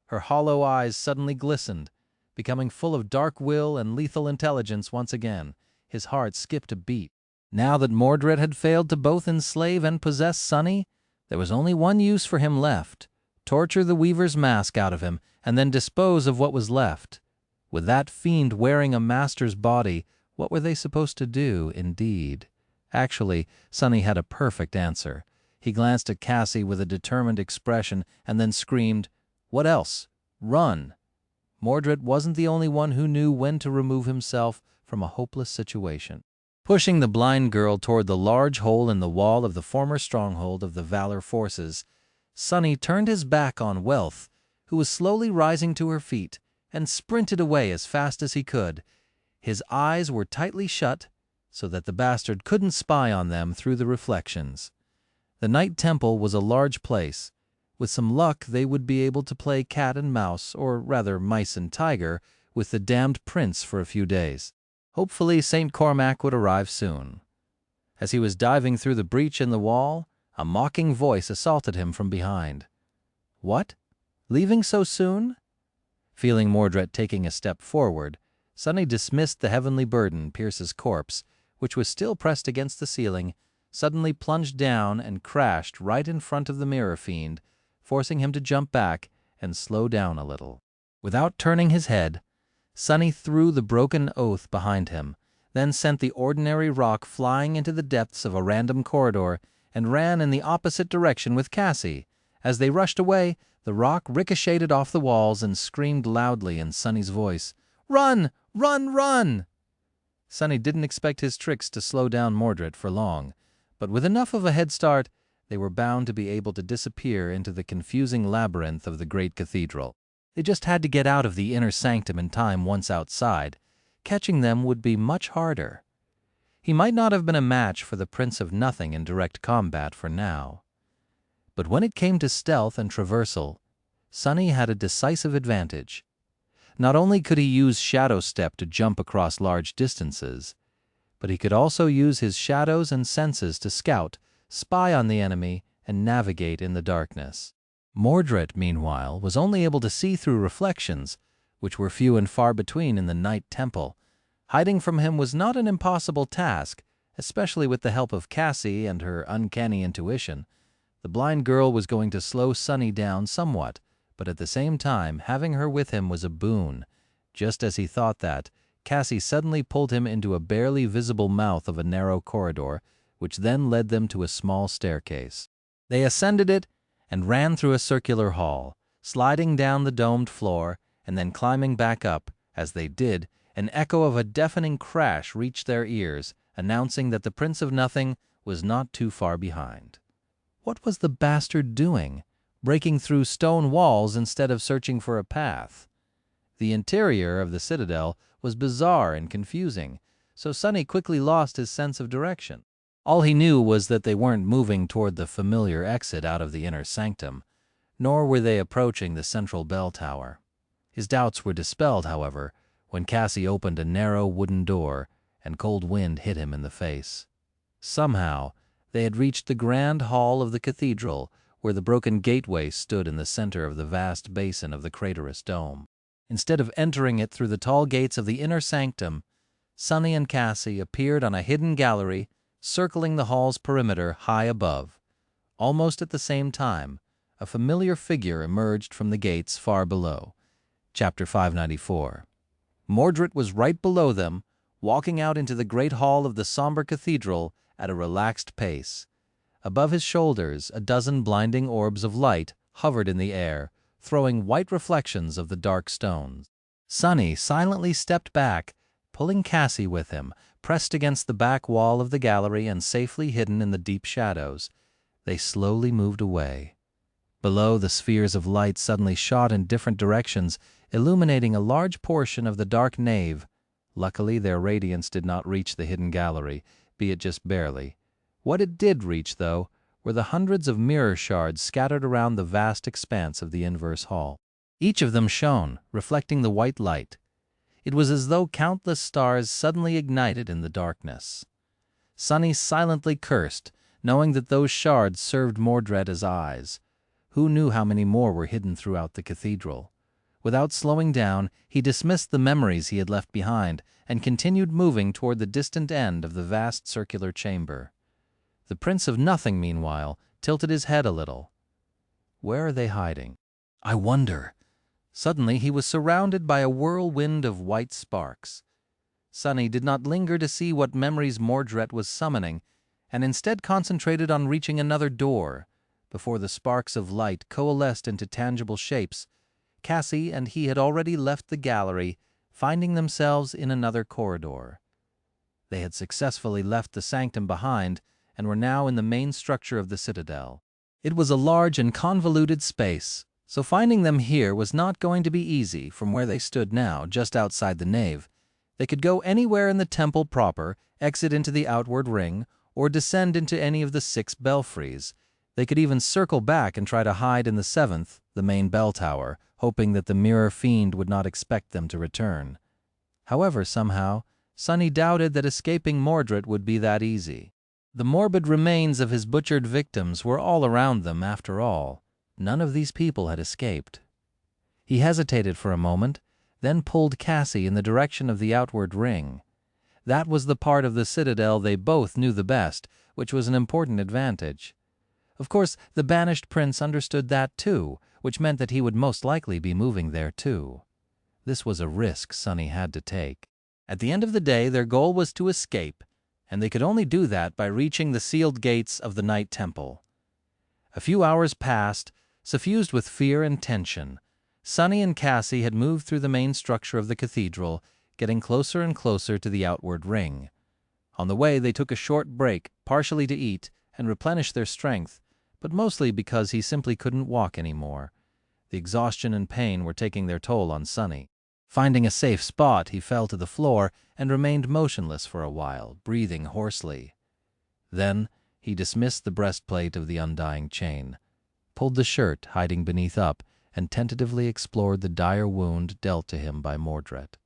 Her hollow eyes suddenly glistened, becoming full of dark will and lethal intelligence once again. His heart skipped a beat. Now that Mordred had failed to both enslave and possess Sonny, there was only one use for him left: torture the Weaver's mask out of him, and then dispose of what was left. With that fiend wearing a master's body, what were they supposed to do, indeed? Actually, Sonny had a perfect answer. He glanced at Cassie with a determined expression and then screamed, "What else? Run!" Mordred wasn't the only one who knew when to remove himself from a hopeless situation. Pushing the blind girl toward the large hole in the wall of the former stronghold of the Valor forces, Sonny turned his back on Wealth, who was slowly rising to her feet, and sprinted away as fast as he could. His eyes were tightly shut, so that the bastard couldn't spy on them through the reflections. The Night Temple was a large place. With some luck, they would be able to play cat and mouse, or rather mice and tiger, with the damned prince for a few days. Hopefully, St. Cormac would arrive soon. As he was diving through the breach in the wall, a mocking voice assaulted him from behind. "What? Leaving so soon?" Feeling Mordret taking a step forward, Sonny dismissed the heavenly burden, Pierce's corpse, which was still pressed against the ceiling, suddenly plunged down and crashed right in front of the mirror fiend, forcing him to jump back and slow down a little. Without turning his head, Sonny threw the broken oath behind him, then sent the ordinary rock flying into the depths of a random corridor and ran in the opposite direction with Cassie. As they rushed away, the rock ricocheted off the walls and screamed loudly in Sonny's voice, "Run! Run! Run!" Sonny didn't expect his tricks to slow down Mordred for long, but with enough of a head start, they were bound to be able to disappear into the confusing labyrinth of the great cathedral. They just had to get out of the inner sanctum in time once outside. Catching them would be much harder. He might not have been a match for the Prince of Nothing in direct combat for now. But when it came to stealth and traversal, Sonny had a decisive advantage. Not only could he use shadow step to jump across large distances, but he could also use his shadows and senses to scout, spy on the enemy, and navigate in the darkness. Mordret, meanwhile, was only able to see through reflections, which were few and far between in the Night Temple. Hiding from him was not an impossible task, especially with the help of Cassie and her uncanny intuition. The blind girl was going to slow Sonny down somewhat, but at the same time, having her with him was a boon. Just as he thought that, Cassie suddenly pulled him into a barely visible mouth of a narrow corridor, which then led them to a small staircase. They ascended it and ran through a circular hall, sliding down the domed floor and then climbing back up. As they did, an echo of a deafening crash reached their ears, announcing that the Prince of Nothing was not too far behind. What was the bastard doing, breaking through stone walls instead of searching for a path? The interior of the citadel was bizarre and confusing, so Sonny quickly lost his sense of direction. All he knew was that they weren't moving toward the familiar exit out of the inner sanctum, nor were they approaching the central bell tower. His doubts were dispelled, however, when Cassie opened a narrow wooden door and cold wind hit him in the face. Somehow, they had reached the grand hall of the cathedral, where the broken gateway stood in the center of the vast basin of the craterous dome. Instead of entering it through the tall gates of the inner sanctum, Sonny and Cassie appeared on a hidden gallery circling the hall's perimeter high above. Almost at the same time, a familiar figure emerged from the gates far below. Chapter 594. Mordret was right below them, walking out into the great hall of the somber cathedral at a relaxed pace. Above his shoulders, a dozen blinding orbs of light hovered in the air, throwing white reflections of the dark stones. Sonny silently stepped back, pulling Cassie with him, pressed against the back wall of the gallery and safely hidden in the deep shadows. They slowly moved away. Below, the spheres of light suddenly shot in different directions, illuminating a large portion of the dark nave. Luckily, their radiance did not reach the hidden gallery, be it just barely. What it did reach, though, were the hundreds of mirror shards scattered around the vast expanse of the inverse hall. Each of them shone, reflecting the white light. It was as though countless stars suddenly ignited in the darkness. Sonny silently cursed, knowing that those shards served Mordret as eyes. Who knew how many more were hidden throughout the cathedral? Without slowing down, he dismissed the memories he had left behind and continued moving toward the distant end of the vast circular chamber. The Prince of Nothing, meanwhile, tilted his head a little. Where are they hiding? I wonder. Suddenly he was surrounded by a whirlwind of white sparks. Sonny did not linger to see what memories Mordret was summoning, and instead concentrated on reaching another door. Before the sparks of light coalesced into tangible shapes, Cassie and he had already left the gallery, finding themselves in another corridor. They had successfully left the sanctum behind and were now in the main structure of the citadel. It was a large and convoluted space, so finding them here was not going to be easy from where they stood now, just outside the nave. They could go anywhere in the temple proper, exit into the outward ring, or descend into any of the 6 belfries. They could even circle back and try to hide in the 7th, the main bell tower, hoping that the mirror fiend would not expect them to return. However, somehow, Sonny doubted that escaping Mordret would be that easy. The morbid remains of his butchered victims were all around them, after all. None of these people had escaped. He hesitated for a moment, then pulled Cassie in the direction of the outward ring. That was the part of the citadel they both knew the best, which was an important advantage. Of course, the banished prince understood that too, which meant that he would most likely be moving there too. This was a risk Sonny had to take. At the end of the day, their goal was to escape, and they could only do that by reaching the sealed gates of the Night Temple. A few hours passed, suffused with fear and tension. Sonny and Cassie had moved through the main structure of the cathedral, getting closer and closer to the outward ring. On the way, they took a short break, partially to eat and replenish their strength, but mostly because he simply couldn't walk anymore. The exhaustion and pain were taking their toll on Sonny. Finding a safe spot, he fell to the floor and remained motionless for a while, breathing hoarsely. Then he dismissed the breastplate of the undying chain, pulled the shirt hiding beneath up, and tentatively explored the dire wound dealt to him by Mordret.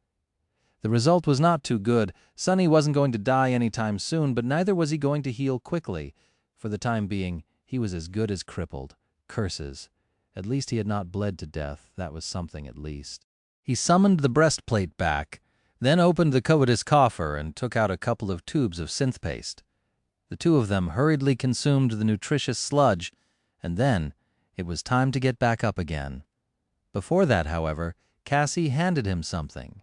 The result was not too good. Sonny wasn't going to die anytime soon, but neither was he going to heal quickly. For the time being, he was as good as crippled. Curses. At least he had not bled to death. That was something at least. He summoned the breastplate back, then opened the covetous coffer and took out a couple of tubes of synth paste. The two of them hurriedly consumed the nutritious sludge, and then it was time to get back up again. Before that, however, Cassie handed him something.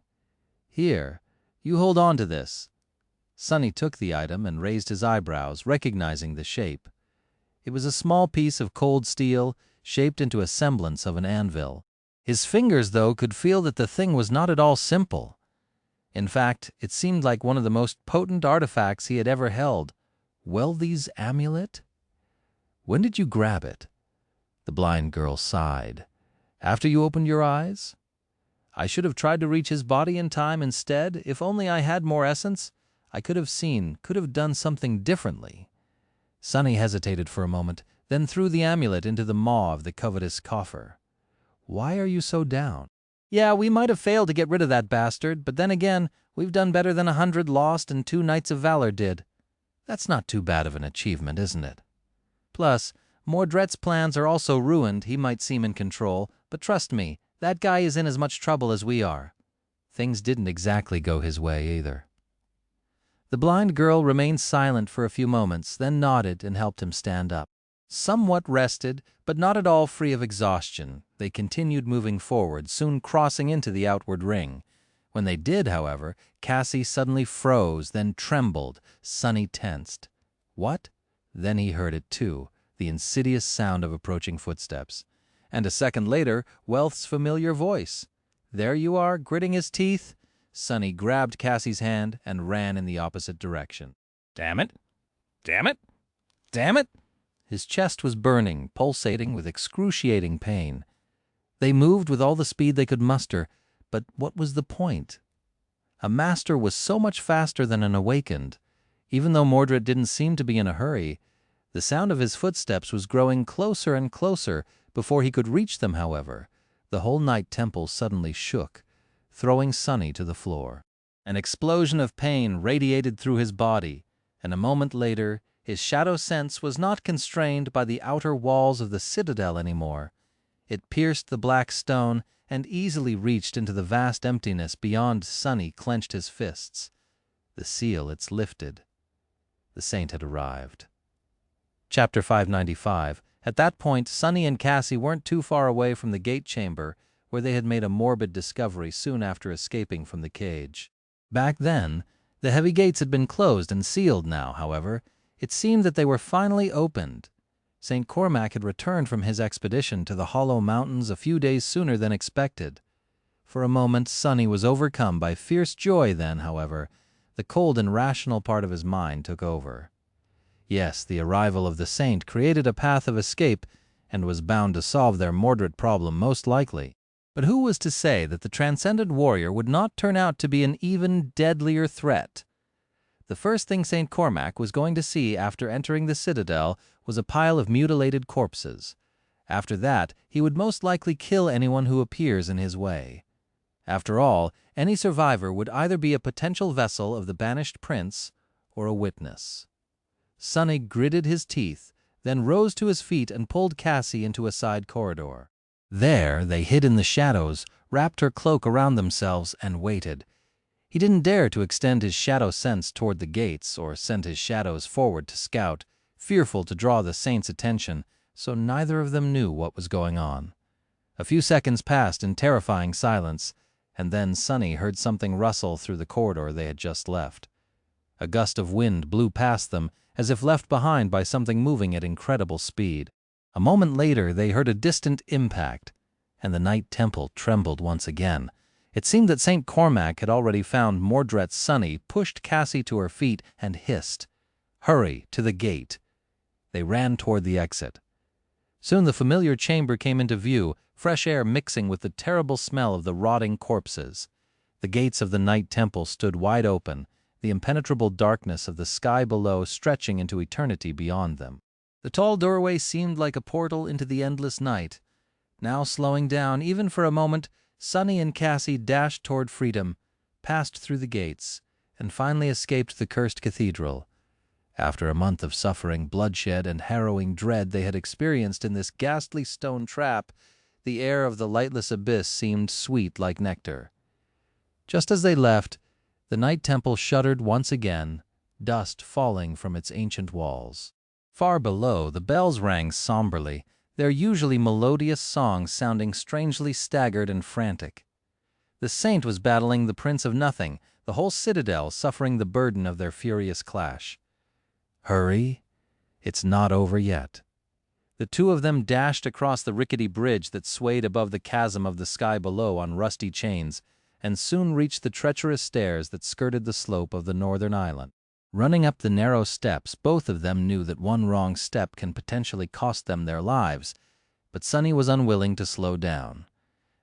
Here, you hold on to this. Sonny took the item and raised his eyebrows, recognizing the shape. It was a small piece of cold steel, shaped into a semblance of an anvil. His fingers, though, could feel that the thing was not at all simple. In fact, it seemed like one of the most potent artifacts he had ever held. Welthy's amulet? When did you grab it? The blind girl sighed. After you opened your eyes? I should have tried to reach his body in time instead. If only I had more essence, I could have seen, could have done something differently. Sonny hesitated for a moment, then threw the amulet into the maw of the covetous coffer. Why are you so down? Yeah, we might have failed to get rid of that bastard, but then again, we've done better than 100 lost and 2 Knights of Valor did. That's not too bad of an achievement, isn't it? Plus, Mordret's plans are also ruined. He might seem in control, but trust me, that guy is in as much trouble as we are. Things didn't exactly go his way either. The blind girl remained silent for a few moments, then nodded and helped him stand up. Somewhat rested, but not at all free of exhaustion, they continued moving forward, soon crossing into the outward ring. When they did, however, Cassie suddenly froze, then trembled. Sonny tensed. What? Then he heard it too, the insidious sound of approaching footsteps. And a second later, Wealth's familiar voice. There you are, gritting his teeth. Sonny grabbed Cassie's hand and ran in the opposite direction. Damn it! Damn it! Damn it! His chest was burning, pulsating with excruciating pain. They moved with all the speed they could muster, but what was the point? A master was so much faster than an awakened. Even though Mordret didn't seem to be in a hurry, the sound of his footsteps was growing closer and closer. Before he could reach them, however, the whole Night Temple suddenly shook, throwing Sonny to the floor. An explosion of pain radiated through his body, and a moment later, his shadow sense was not constrained by the outer walls of the citadel anymore. It pierced the black stone and easily reached into the vast emptiness beyond. Sonny clenched his fists. The seal, it's lifted. The saint had arrived. Chapter 595. At that point, Sonny and Cassie weren't too far away from the gate chamber, where they had made a morbid discovery soon after escaping from the cage. Back then, the heavy gates had been closed and sealed now, however. It seemed that they were finally opened. St. Cormac had returned from his expedition to the Hollow Mountains a few days sooner than expected. For a moment, Sonny was overcome by fierce joy. Then, however, the cold and rational part of his mind took over. Yes, the arrival of the saint created a path of escape and was bound to solve their Mordret problem most likely. But who was to say that the transcendent warrior would not turn out to be an even deadlier threat? The first thing St. Cormac was going to see after entering the citadel was a pile of mutilated corpses. After that, he would most likely kill anyone who appears in his way. After all, any survivor would either be a potential vessel of the banished prince or a witness. Sonny gritted his teeth, then rose to his feet and pulled Cassie into a side corridor. There, they hid in the shadows, wrapped her cloak around themselves, and waited. He didn't dare to extend his shadow sense toward the gates or send his shadows forward to scout, fearful to draw the saint's attention, so neither of them knew what was going on. A few seconds passed in terrifying silence, and then Sonny heard something rustle through the corridor they had just left. A gust of wind blew past them, as if left behind by something moving at incredible speed. A moment later, they heard a distant impact, and the Night Temple trembled once again. It seemed that St. Cormac had already found Mordret's Sonny, pushed Cassie to her feet, and hissed, "Hurry, to the gate." They ran toward the exit. Soon the familiar chamber came into view, fresh air mixing with the terrible smell of the rotting corpses. The gates of the Night Temple stood wide open, the impenetrable darkness of the sky below stretching into eternity beyond them. The tall doorway seemed like a portal into the endless night. Now slowing down, even for a moment, Sonny and Cassie dashed toward freedom, passed through the gates, and finally escaped the cursed cathedral. After a month of suffering, bloodshed, and harrowing dread they had experienced in this ghastly stone trap, the air of the lightless abyss seemed sweet like nectar. Just as they left, the Night Temple shuddered once again, dust falling from its ancient walls. Far below, the bells rang somberly, their usually melodious songs sounding strangely staggered and frantic. The saint was battling the Prince of Nothing, the whole citadel suffering the burden of their furious clash. Hurry, it's not over yet. The two of them dashed across the rickety bridge that swayed above the chasm of the sky below on rusty chains, and soon reached the treacherous stairs that skirted the slope of the northern island. Running up the narrow steps, both of them knew that one wrong step can potentially cost them their lives, but Sonny was unwilling to slow down.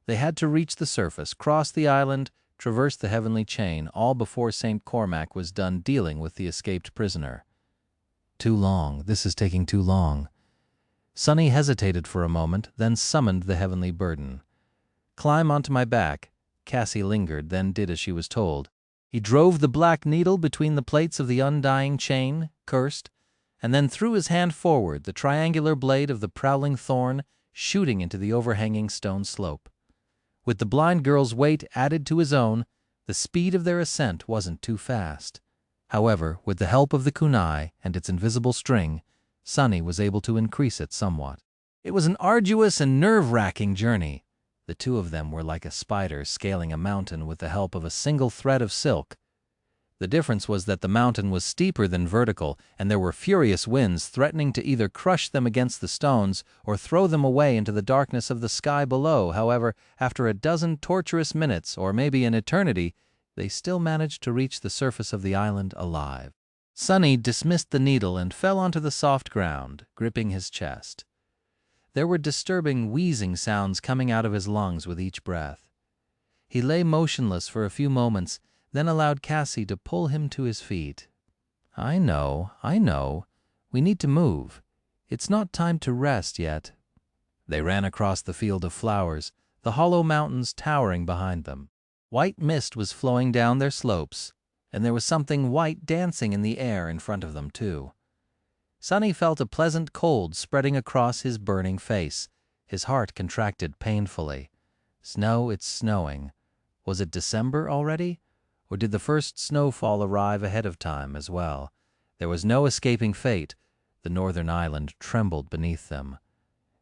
They had to reach the surface, cross the island, traverse the heavenly chain, all before St. Cormac was done dealing with the escaped prisoner. Too long, this is taking too long. Sonny hesitated for a moment, then summoned the heavenly burden. Climb onto my back. Cassie lingered, then did as she was told. He drove the black needle between the plates of the undying chain, cursed, and then threw his hand forward, the triangular blade of the prowling thorn shooting into the overhanging stone slope. With the blind girl's weight added to his own, the speed of their ascent wasn't too fast. However, with the help of the kunai and its invisible string, Sonny was able to increase it somewhat. It was an arduous and nerve-wracking journey. The two of them were like a spider scaling a mountain with the help of a single thread of silk. The difference was that the mountain was steeper than vertical, and there were furious winds threatening to either crush them against the stones or throw them away into the darkness of the sky below. However, after a dozen torturous minutes, or maybe an eternity, they still managed to reach the surface of the island alive. Sunny dismissed the needle and fell onto the soft ground, gripping his chest. There were disturbing wheezing sounds coming out of his lungs with each breath. He lay motionless for a few moments, then allowed Cassie to pull him to his feet. I know. We need to move. It's not time to rest yet." They ran across the field of flowers, the hollow mountains towering behind them. White mist was flowing down their slopes, and there was something white dancing in the air in front of them, too. Sunny felt a pleasant cold spreading across his burning face. His heart contracted painfully. Snow, it's snowing. Was it December already? Or did the first snowfall arrive ahead of time as well? There was no escaping fate. The northern island trembled beneath them.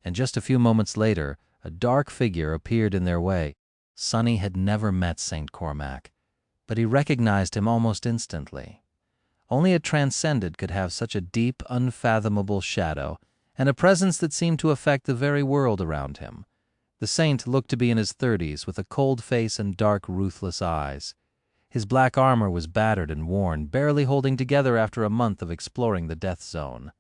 And just a few moments later, a dark figure appeared in their way. Sunny had never met St. Cormac, but he recognized him almost instantly. Only a transcendent could have such a deep, unfathomable shadow, and a presence that seemed to affect the very world around him. The saint looked to be in his 30s, with a cold face and dark, ruthless eyes. His black armor was battered and worn, barely holding together after a month of exploring the death zone.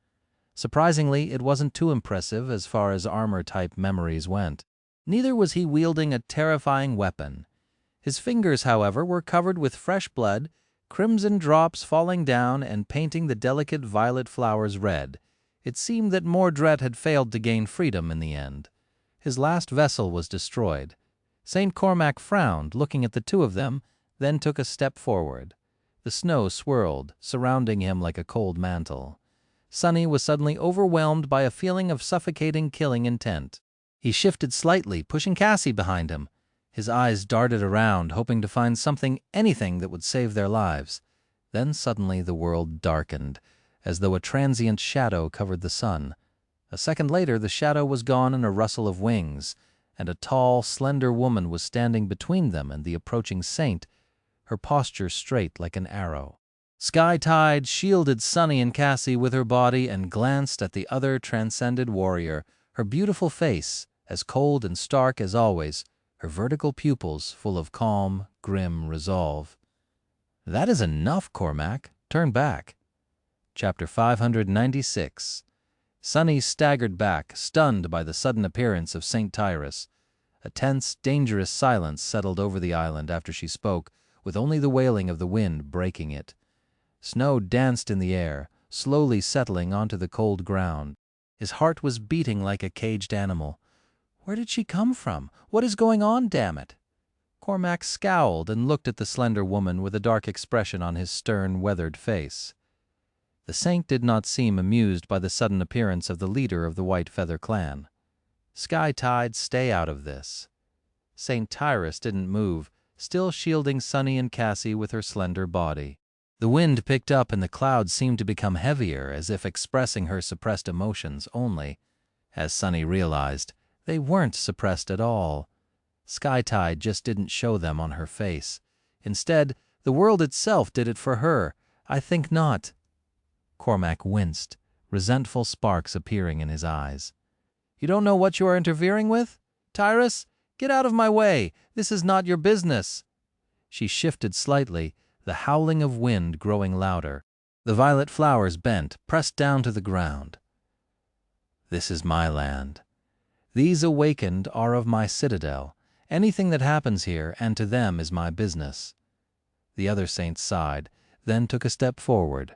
Surprisingly, it wasn't too impressive as far as armor-type memories went. Neither was he wielding a terrifying weapon. His fingers, however, were covered with fresh blood, crimson drops falling down and painting the delicate violet flowers red. It seemed that Mordret had failed to gain freedom in the end. His last vessel was destroyed. St. Cormac frowned, looking at the two of them, then took a step forward. The snow swirled, surrounding him like a cold mantle. Sunny was suddenly overwhelmed by a feeling of suffocating, killing intent. He shifted slightly, pushing Cassie behind him. His eyes darted around, hoping to find something, anything that would save their lives. Then suddenly the world darkened, as though a transient shadow covered the sun. A second later, the shadow was gone in a rustle of wings, and a tall, slender woman was standing between them and the approaching saint, her posture straight like an arrow. Sky Tide shielded Sunny and Cassie with her body and glanced at the other transcended warrior, her beautiful face, as cold and stark as always, her vertical pupils full of calm, grim resolve. "That is enough, Cormac. Turn back." Chapter 596. Sunny staggered back, stunned by the sudden appearance of St. Tyrus. A tense, dangerous silence settled over the island after she spoke, with only the wailing of the wind breaking it. Snow danced in the air, slowly settling onto the cold ground. His heart was beating like a caged animal. Where did she come from? What is going on, damn it? Cormac scowled and looked at the slender woman with a dark expression on his stern, weathered face. The saint did not seem amused by the sudden appearance of the leader of the White Feather clan. "Sky Tide, stay out of this." St. Tyrus didn't move, still shielding Sunny and Cassie with her slender body. The wind picked up and the clouds seemed to become heavier, as if expressing her suppressed emotions only. As Sunny realized, they weren't suppressed at all. Sky Tide just didn't show them on her face. Instead, the world itself did it for her. I think not. Cormac winced, resentful sparks appearing in his eyes. "You don't know what you are interfering with? Tyrus, get out of my way. This is not your business." She shifted slightly, the howling of wind growing louder. The violet flowers bent, pressed down to the ground. "This is my land. These awakened are of my citadel. Anything that happens here and to them is my business." The other saint sighed, then took a step forward.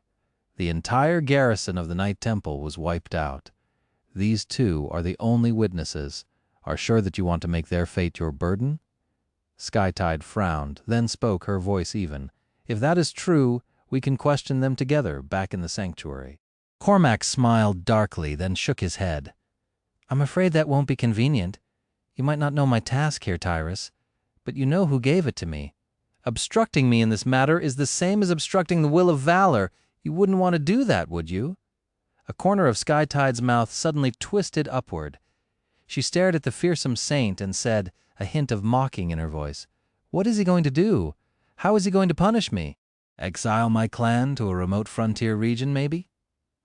The entire garrison of the Night Temple was wiped out. These two are the only witnesses. Are sure that you want to make their fate your burden? Sky Tide frowned, then spoke, her voice even. "If that is true, we can question them together back in the sanctuary." Cormac smiled darkly, then shook his head. "I'm afraid that won't be convenient. You might not know my task here, Tyrus, but you know who gave it to me. Obstructing me in this matter is the same as obstructing the will of valor. You wouldn't want to do that, would you?" A corner of Sky Tide's mouth suddenly twisted upward. She stared at the fearsome saint and said, a hint of mocking in her voice. "What is he going to do? How is he going to punish me? Exile my clan to a remote frontier region, maybe?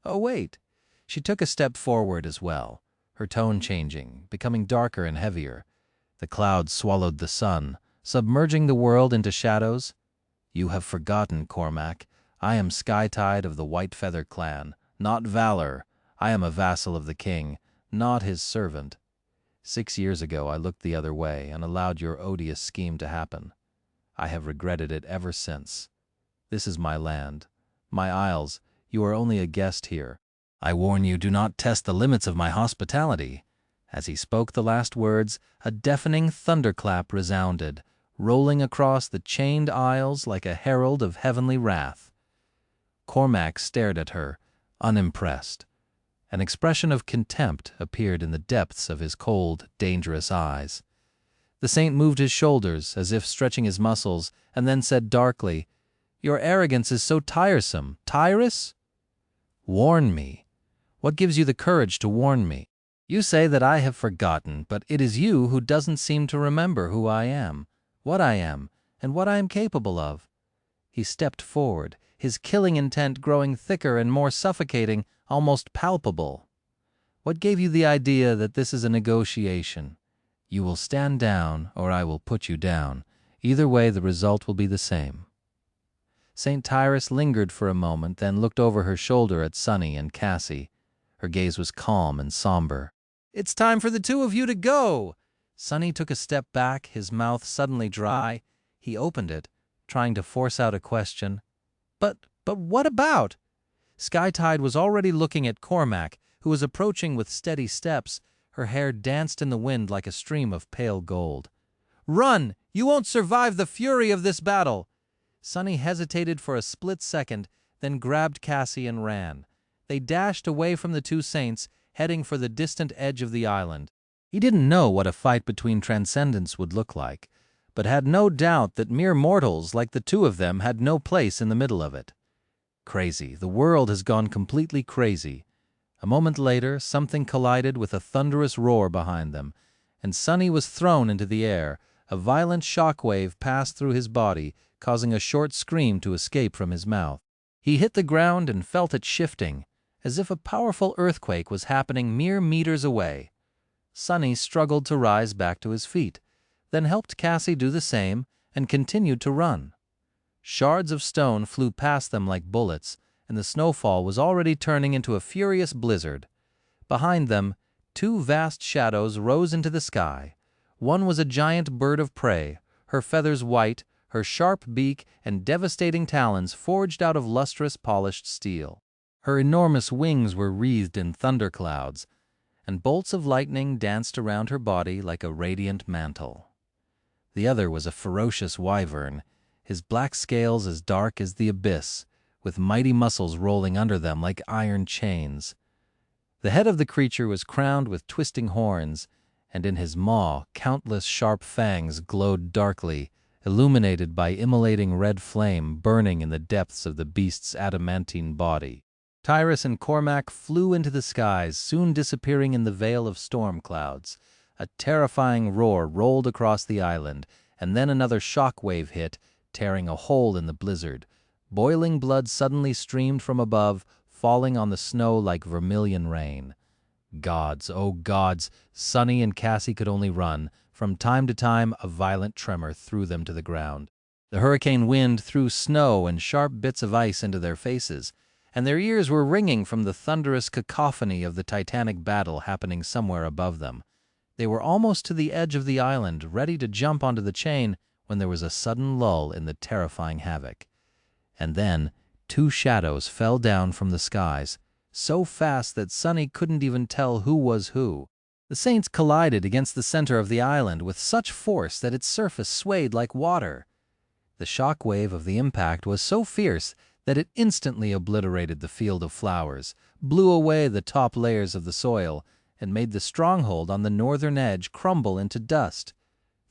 Oh, wait." She took a step forward as well, her tone changing, becoming darker and heavier. The clouds swallowed the sun, submerging the world into shadows. "You have forgotten, Cormac. I am Skytide of the White Feather clan, not Valor. I am a vassal of the king, not his servant. 6 years ago I looked the other way and allowed your odious scheme to happen. I have regretted it ever since. This is my land, my isles. You are only a guest here. I warn you, do not test the limits of my hospitality." As he spoke the last words, a deafening thunderclap resounded, rolling across the chained isles like a herald of heavenly wrath. Cormac stared at her, unimpressed. An expression of contempt appeared in the depths of his cold, dangerous eyes. The saint moved his shoulders, as if stretching his muscles, and then said darkly, "Your arrogance is so tiresome. Tyrus? Warn me. What gives you the courage to warn me? You say that I have forgotten, but it is you who doesn't seem to remember who I am, what I am, and what I am capable of." He stepped forward, his killing intent growing thicker and more suffocating, almost palpable. "What gave you the idea that this is a negotiation? You will stand down, or I will put you down. Either way, the result will be the same." St. Tyrus lingered for a moment, then looked over her shoulder at Sunny and Cassie. Her gaze was calm and somber. "It's time for the two of you to go!" Sunny took a step back, his mouth suddenly dry. He opened it, trying to force out a question. But what about?" Skytide was already looking at Cormac, who was approaching with steady steps. Her hair danced in the wind like a stream of pale gold. "Run! You won't survive the fury of this battle!" Sunny hesitated for a split second, then grabbed Cassie and ran. They dashed away from the two saints, heading for the distant edge of the island. He didn't know what a fight between transcendents would look like, but had no doubt that mere mortals like the two of them had no place in the middle of it. Crazy. The world has gone completely crazy. A moment later, something collided with a thunderous roar behind them, and Sunny was thrown into the air. A violent shockwave passed through his body, causing a short scream to escape from his mouth. He hit the ground and felt it shifting, as if a powerful earthquake was happening mere meters away. Sunny struggled to rise back to his feet, then helped Cassie do the same and continued to run. Shards of stone flew past them like bullets, and the snowfall was already turning into a furious blizzard. Behind them, two vast shadows rose into the sky. One was a giant bird of prey, her feathers white, her sharp beak and devastating talons forged out of lustrous, polished steel. Her enormous wings were wreathed in thunderclouds, and bolts of lightning danced around her body like a radiant mantle. The other was a ferocious wyvern, his black scales as dark as the abyss, with mighty muscles rolling under them like iron chains. The head of the creature was crowned with twisting horns, and in his maw countless sharp fangs glowed darkly, illuminated by immolating red flame burning in the depths of the beast's adamantine body. Tyrus and Cormac flew into the skies, soon disappearing in the veil of storm clouds. A terrifying roar rolled across the island, and then another shock wave hit, tearing a hole in the blizzard. Boiling blood suddenly streamed from above, falling on the snow like vermilion rain. Gods, oh gods, Sunny and Cassie could only run. From time to time, a violent tremor threw them to the ground. The hurricane wind threw snow and sharp bits of ice into their faces, and their ears were ringing from the thunderous cacophony of the titanic battle happening somewhere above them. They were almost to the edge of the island, ready to jump onto the chain, when there was a sudden lull in the terrifying havoc. And then, two shadows fell down from the skies, so fast that Sunny couldn't even tell who was who. The saints collided against the center of the island with such force that its surface swayed like water. The shock wave of the impact was so fierce that it instantly obliterated the field of flowers, blew away the top layers of the soil, and made the stronghold on the northern edge crumble into dust.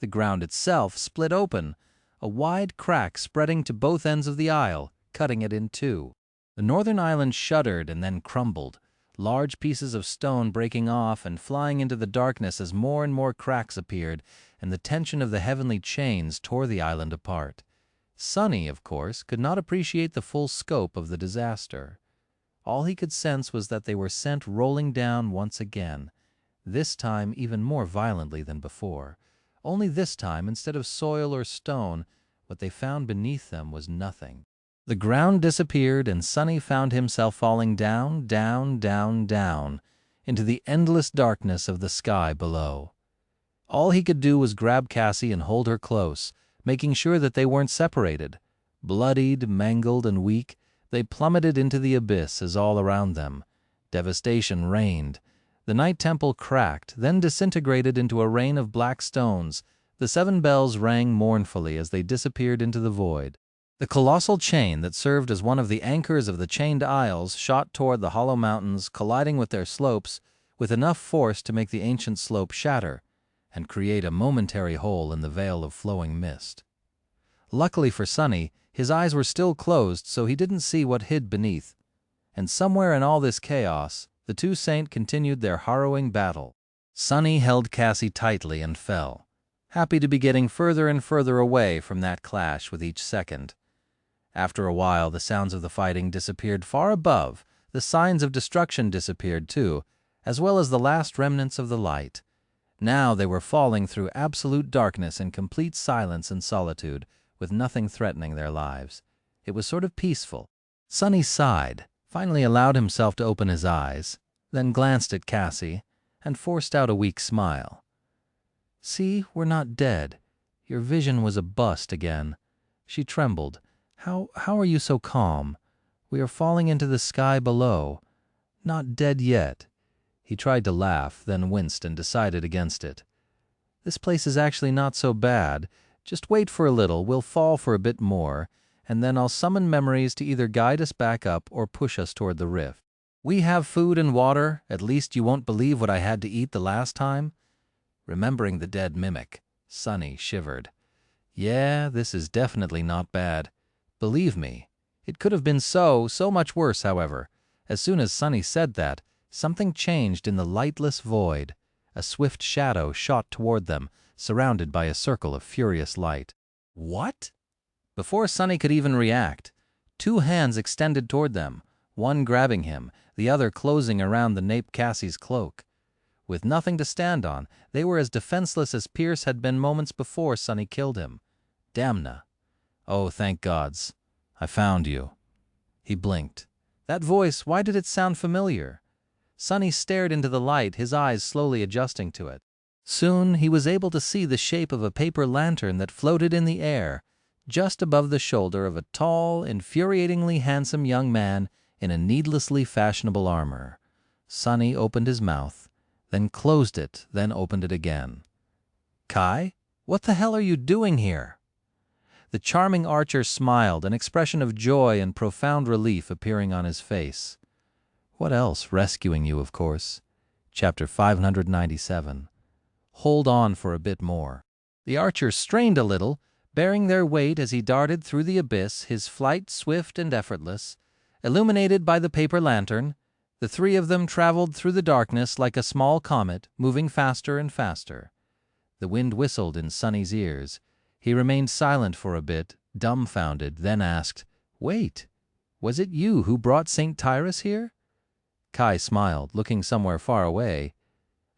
The ground itself split open, a wide crack spreading to both ends of the isle, cutting it in two. The northern island shuddered and then crumbled, large pieces of stone breaking off and flying into the darkness as more and more cracks appeared, and the tension of the heavenly chains tore the island apart. Sonny, of course, could not appreciate the full scope of the disaster. All he could sense was that they were sent rolling down once again, this time even more violently than before. Only this time, instead of soil or stone, what they found beneath them was nothing. The ground disappeared, and Sonny found himself falling down, down, down, down, into the endless darkness of the sky below. All he could do was grab Cassie and hold her close, making sure that they weren't separated. Bloodied, mangled, and weak, they plummeted into the abyss as all around them. Devastation reigned. The night temple cracked, then disintegrated into a rain of black stones. The 7 bells rang mournfully as they disappeared into the void. The colossal chain that served as one of the anchors of the chained isles shot toward the hollow mountains, colliding with their slopes with enough force to make the ancient slope shatter and create a momentary hole in the veil of flowing mist. Luckily for Sonny, his eyes were still closed, so he didn't see what hid beneath. And somewhere in all this chaos, the two saints continued their harrowing battle. Sonny held Cassie tightly and fell, happy to be getting further and further away from that clash with each second. After a while, the sounds of the fighting disappeared far above. The signs of destruction disappeared too, as well as the last remnants of the light. Now they were falling through absolute darkness and complete silence and solitude, with nothing threatening their lives. It was sort of peaceful. Sonny sighed, finally allowed himself to open his eyes, then glanced at Cassie and forced out a weak smile. "See, we're not dead. Your vision was a bust again." She trembled. How are you so calm? We are falling into the sky below. Not dead yet." He tried to laugh, then winced and decided against it. "This place is actually not so bad. Just wait for a little, we'll fall for a bit more, and then I'll summon memories to either guide us back up or push us toward the rift. We have food and water. At least you won't believe what I had to eat the last time." Remembering the dead mimic, Sonny shivered. "Yeah, this is definitely not bad. Believe me, it could have been so much worse, however. As soon as Sonny said that, something changed in the lightless void. A swift shadow shot toward them, surrounded by a circle of furious light. What? Before Sonny could even react, 2 hands extended toward them, one grabbing him, the other closing around the nape Cassie's cloak. With nothing to stand on, they were as defenseless as Pierce had been moments before Sonny killed him. Damna. "Oh, thank gods. I found you." He blinked. That voice, why did it sound familiar? Sonny stared into the light, his eyes slowly adjusting to it. Soon he was able to see the shape of a paper lantern that floated in the air, just above the shoulder of a tall, infuriatingly handsome young man in a needlessly fashionable armor. Sonny opened his mouth, then closed it, then opened it again. "Kai, what the hell are you doing here?" The charming archer smiled, an expression of joy and profound relief appearing on his face. "What else? Rescuing you, of course." Chapter 597. Hold on for a bit more. The archer strained a little, bearing their weight as he darted through the abyss, his flight swift and effortless. Illuminated by the paper lantern, the 3 of them traveled through the darkness like a small comet, moving faster and faster. The wind whistled in Sonny's ears. He remained silent for a bit, dumbfounded, then asked, "Wait, was it you who brought St. Tyrus here?" Kai smiled, looking somewhere far away.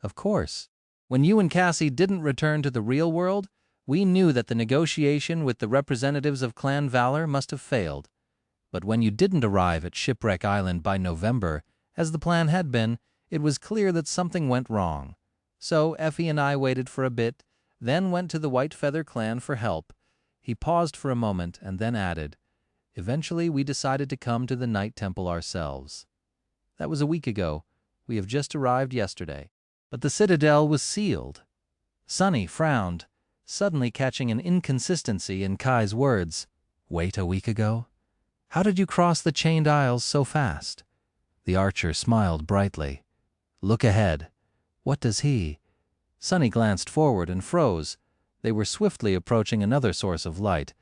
"Of course. When you and Cassie didn't return to the real world, we knew that the negotiation with the representatives of Clan Valor must have failed. But when you didn't arrive at Shipwreck Island by November, as the plan had been, it was clear that something went wrong. So Effie and I waited for a bit, then went to the White Feather clan for help." He paused for a moment and then added, "Eventually we decided to come to the Night Temple ourselves. That was a week ago. We have just arrived yesterday." But the citadel was sealed. Sonny frowned, suddenly catching an inconsistency in Kai's words. "Wait, a week ago? How did you cross the chained isles so fast?" The archer smiled brightly. "Look ahead. What does he?" Sonny glanced forward and froze. They were swiftly approaching another source of light,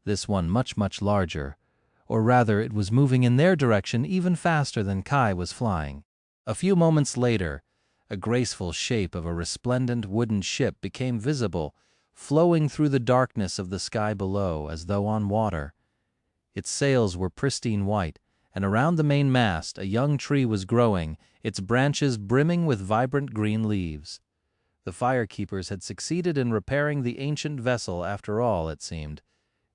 this one much, much larger. Or rather, it was moving in their direction even faster than Kai was flying. A few moments later, a graceful shape of a resplendent wooden ship became visible, flowing through the darkness of the sky below as though on water. Its sails were pristine white, and around the main mast a young tree was growing, its branches brimming with vibrant green leaves. The firekeepers had succeeded in repairing the ancient vessel after all, it seemed.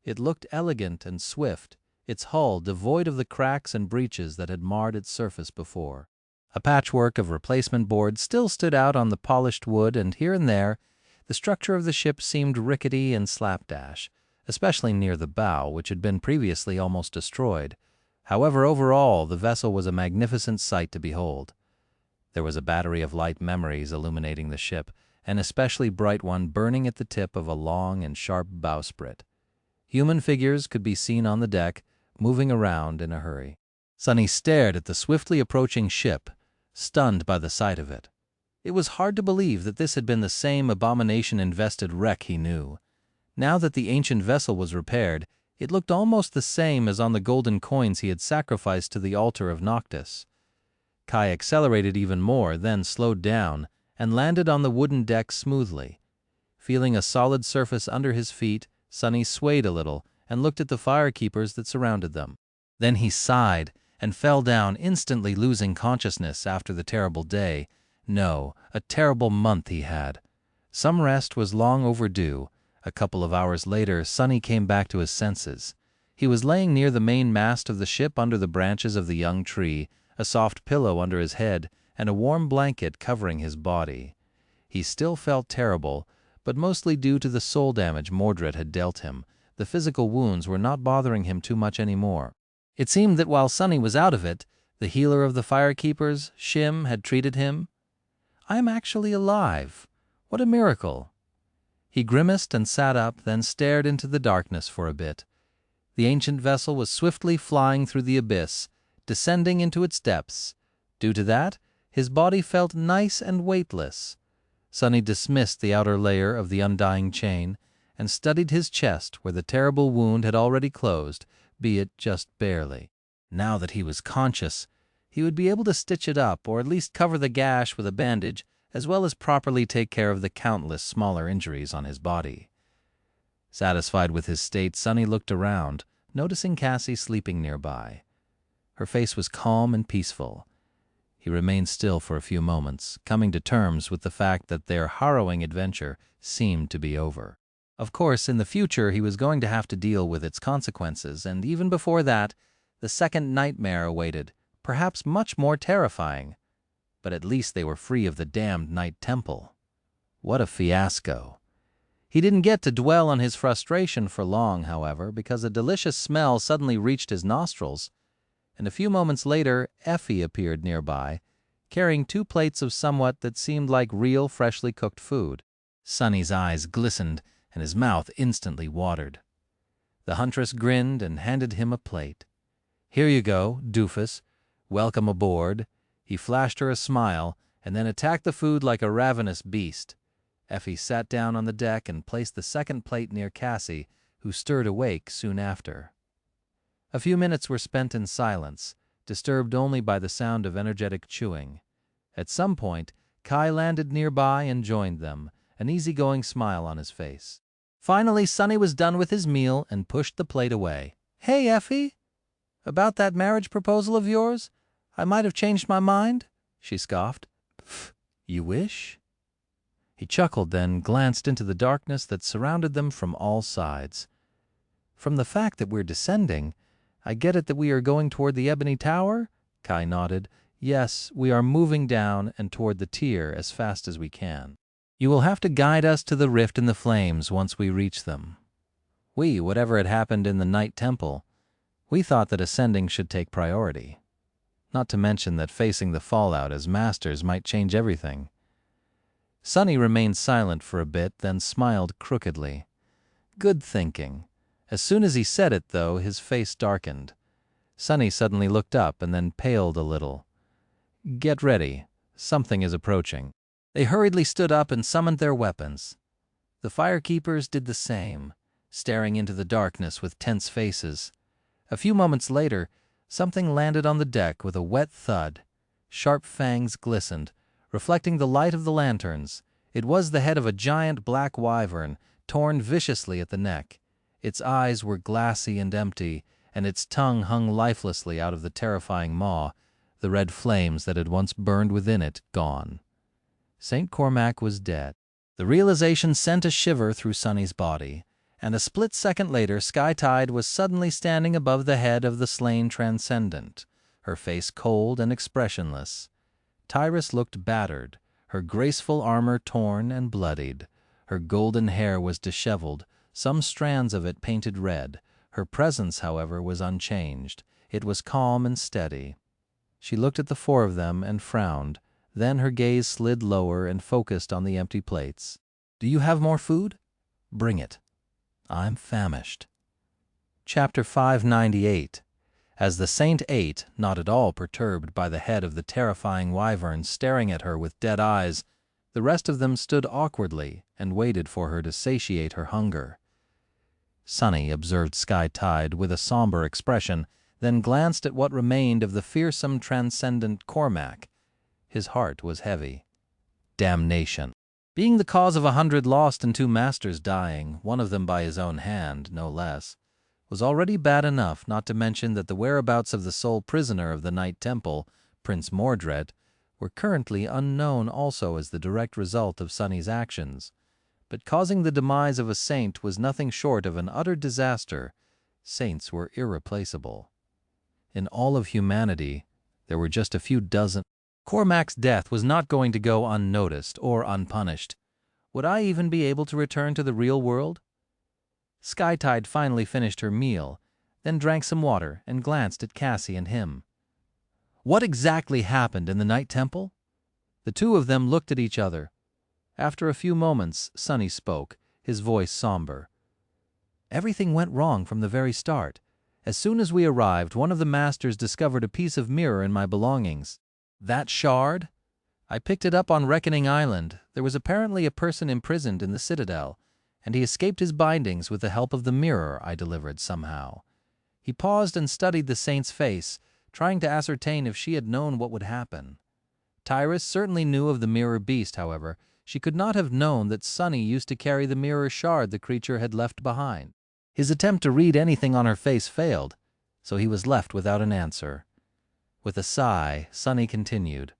It looked elegant and swift, its hull devoid of the cracks and breaches that had marred its surface before. A patchwork of replacement boards still stood out on the polished wood, and here and there the structure of the ship seemed rickety and slapdash, especially near the bow, which had been previously almost destroyed. However, overall, the vessel was a magnificent sight to behold. There was a battery of light memories illuminating the ship, an especially bright one burning at the tip of a long and sharp bowsprit. Human figures could be seen on the deck, moving around in a hurry. Sonny stared at the swiftly approaching ship, stunned by the sight of it. It was hard to believe that this had been the same abomination-infested wreck he knew. Now that the ancient vessel was repaired, it looked almost the same as on the golden coins he had sacrificed to the altar of Noctis. Kai accelerated even more, then slowed down, and landed on the wooden deck smoothly. Feeling a solid surface under his feet, Sonny swayed a little and looked at the firekeepers that surrounded them. Then he sighed and fell down, instantly losing consciousness after the terrible day. No, a terrible month he had. Some rest was long overdue. A couple of hours later, Sonny came back to his senses. He was laying near the main mast of the ship under the branches of the young tree, a soft pillow under his head, and a warm blanket covering his body. He still felt terrible, but mostly due to the soul damage Mordret had dealt him. The physical wounds were not bothering him too much anymore. It seemed that while Sonny was out of it, the healer of the firekeepers, Shim, had treated him. "I am actually alive. What a miracle." He grimaced and sat up, then stared into the darkness for a bit. The ancient vessel was swiftly flying through the abyss, descending into its depths. Due to that, his body felt nice and weightless. Sonny dismissed the outer layer of the undying chain and studied his chest where the terrible wound had already closed, be it just barely. Now that he was conscious, he would be able to stitch it up or at least cover the gash with a bandage, as well as properly take care of the countless smaller injuries on his body. Satisfied with his state, Sonny looked around, noticing Cassie sleeping nearby. Her face was calm and peaceful. He remained still for a few moments, coming to terms with the fact that their harrowing adventure seemed to be over. Of course, in the future he was going to have to deal with its consequences, and even before that, the second nightmare awaited, perhaps much more terrifying. But at least they were free of the damned Night Temple. What a fiasco. He didn't get to dwell on his frustration for long, however, because a delicious smell suddenly reached his nostrils, and a few moments later Effie appeared nearby, carrying 2 plates of somewhat that seemed like real freshly cooked food. Sonny's eyes glistened, and his mouth instantly watered. The huntress grinned and handed him a plate. "Here you go, doofus. Welcome aboard." He flashed her a smile, and then attacked the food like a ravenous beast. Effie sat down on the deck and placed the second plate near Cassie, who stirred awake soon after. A few minutes were spent in silence, disturbed only by the sound of energetic chewing. At some point, Kai landed nearby and joined them, an easygoing smile on his face. Finally, Sonny was done with his meal and pushed the plate away. "Hey, Effie, about that marriage proposal of yours? I might have changed my mind," she scoffed. "Pff, you wish?" He chuckled, then glanced into the darkness that surrounded them from all sides. "From the fact that we're descending, I get it that we are going toward the Ebony Tower?" Kai nodded. "Yes, we are moving down and toward the tier as fast as we can. You will have to guide us to the rift in the flames once we reach them. Whatever had happened in the Night Temple, we thought that ascending should take priority. Not to mention that facing the fallout as masters might change everything." Sonny remained silent for a bit, then smiled crookedly. Good thinking. As soon as he said it, though, his face darkened. Sonny suddenly looked up and then paled a little. "Get ready. Something is approaching." They hurriedly stood up and summoned their weapons. The firekeepers did the same, staring into the darkness with tense faces. A few moments later, something landed on the deck with a wet thud. Sharp fangs glistened, reflecting the light of the lanterns. It was the head of a giant black wyvern, torn viciously at the neck. Its eyes were glassy and empty, and its tongue hung lifelessly out of the terrifying maw, the red flames that had once burned within it gone. St. Cormac was dead. The realization sent a shiver through Sunny's body, and a split second later Skytide was suddenly standing above the head of the slain transcendent, her face cold and expressionless. Tyrus looked battered, her graceful armor torn and bloodied. Her golden hair was disheveled, some strands of it painted red. Her presence, however, was unchanged. It was calm and steady. She looked at the four of them and frowned. Then her gaze slid lower and focused on the empty plates. "Do you have more food? Bring it. I'm famished." Chapter 598. As the saint ate, not at all perturbed by the head of the terrifying wyvern staring at her with dead eyes, the rest of them stood awkwardly and waited for her to satiate her hunger. Sunny observed Skytide with a somber expression, then glanced at what remained of the fearsome transcendent Cormac. His heart was heavy. Damnation. Being the cause of 100 lost and 2 masters dying, one of them by his own hand, no less, was already bad enough, not to mention that the whereabouts of the sole prisoner of the Night Temple, Prince Mordret, were currently unknown also as the direct result of Sunny's actions. But causing the demise of a saint was nothing short of an utter disaster. Saints were irreplaceable. In all of humanity, there were just a few dozen. Cormac's death was not going to go unnoticed or unpunished. Would I even be able to return to the real world? Skytide finally finished her meal, then drank some water and glanced at Cassie and him. What exactly happened in the Night Temple? The two of them looked at each other. After a few moments, Sunny spoke, his voice somber. Everything went wrong from the very start. As soon as we arrived, one of the masters discovered a piece of mirror in my belongings. That shard? I picked it up on Reckoning Island. There was apparently a person imprisoned in the Citadel, and he escaped his bindings with the help of the mirror I delivered somehow. He paused and studied the saint's face, trying to ascertain if she had known what would happen. Tyrus certainly knew of the mirror beast, however. She could not have known that Sunny used to carry the mirror shard the creature had left behind. His attempt to read anything on her face failed, so he was left without an answer. With a sigh, Sunny continued.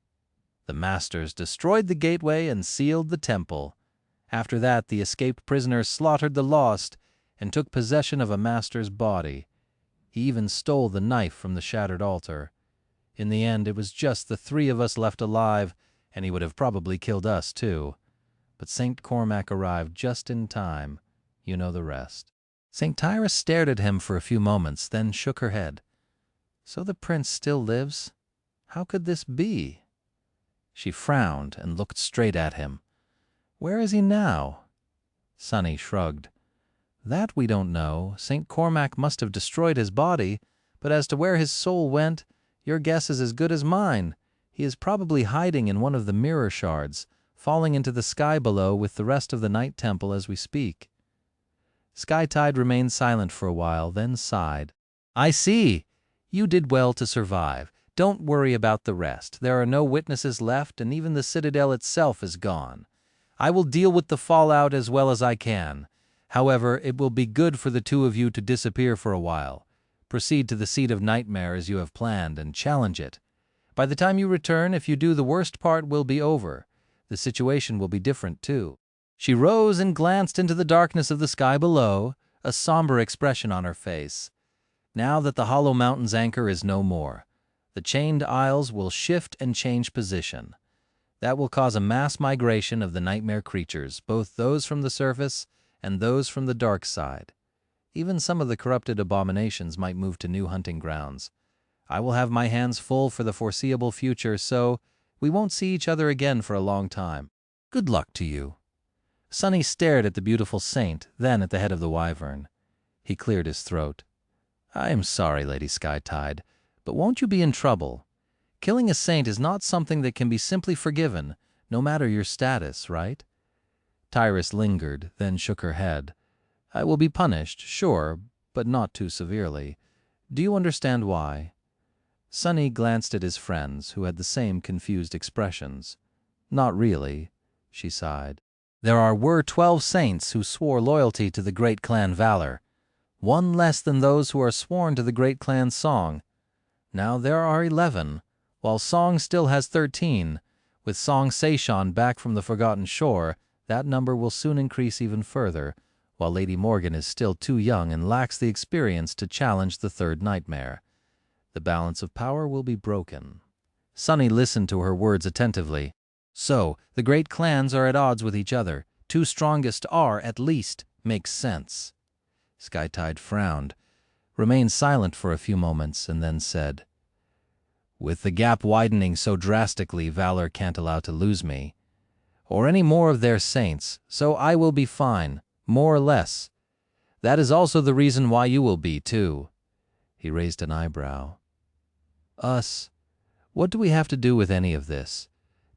The masters destroyed the gateway and sealed the temple. After that, the escaped prisoner slaughtered the lost and took possession of a master's body. He even stole the knife from the shattered altar. In the end, it was just the 3 of us left alive, and he would have probably killed us, too. But St. Cormac arrived just in time. You know the rest. St. Tyrus stared at him for a few moments, then shook her head. So the prince still lives? How could this be? She frowned and looked straight at him. Where is he now? Sunny shrugged. That we don't know. St. Cormac must have destroyed his body, but as to where his soul went, your guess is as good as mine. He is probably hiding in one of the mirror shards, falling into the sky below with the rest of the Night Temple as we speak. Skytide remained silent for a while, then sighed. I see. You did well to survive. Don't worry about the rest. There are no witnesses left, and even the Citadel itself is gone. I will deal with the fallout as well as I can. However, it will be good for the 2 of you to disappear for a while. Proceed to the Seat of Nightmare as you have planned and challenge it. By the time you return, if you do, the worst part will be over. The situation will be different, too. She rose and glanced into the darkness of the sky below, a somber expression on her face. Now that the Hollow Mountain's anchor is no more, the chained isles will shift and change position. That will cause a mass migration of the nightmare creatures, both those from the surface and those from the dark side. Even some of the corrupted abominations might move to new hunting grounds. I will have my hands full for the foreseeable future, so we won't see each other again for a long time. Good luck to you. Sunny stared at the beautiful saint, then at the head of the wyvern. He cleared his throat. I am sorry, Lady Skytide, but won't you be in trouble? Killing a saint is not something that can be simply forgiven, no matter your status, right? Tyrus lingered, then shook her head. I will be punished, sure, but not too severely. Do you understand why? Sunny glanced at his friends, who had the same confused expressions. "Not really," she sighed. "Were 12 saints who swore loyalty to the great clan Valor, one less than those who are sworn to the great clan Song. Now there are 11, while Song still has 13. With Song Seishon back from the Forgotten Shore, that number will soon increase even further, while Lady Morgan is still too young and lacks the experience to challenge the third nightmare. The balance of power will be broken." Sunny listened to her words attentively. "So, the great clans are at odds with each other. 2 strongest are, at least, makes sense." Skytide frowned, remained silent for a few moments, and then said, "With the gap widening so drastically, Valor can't allow to lose me, or any more of their saints, so I will be fine, more or less. That is also the reason why you will be, too." He raised an eyebrow. "Us? What do we have to do with any of this?"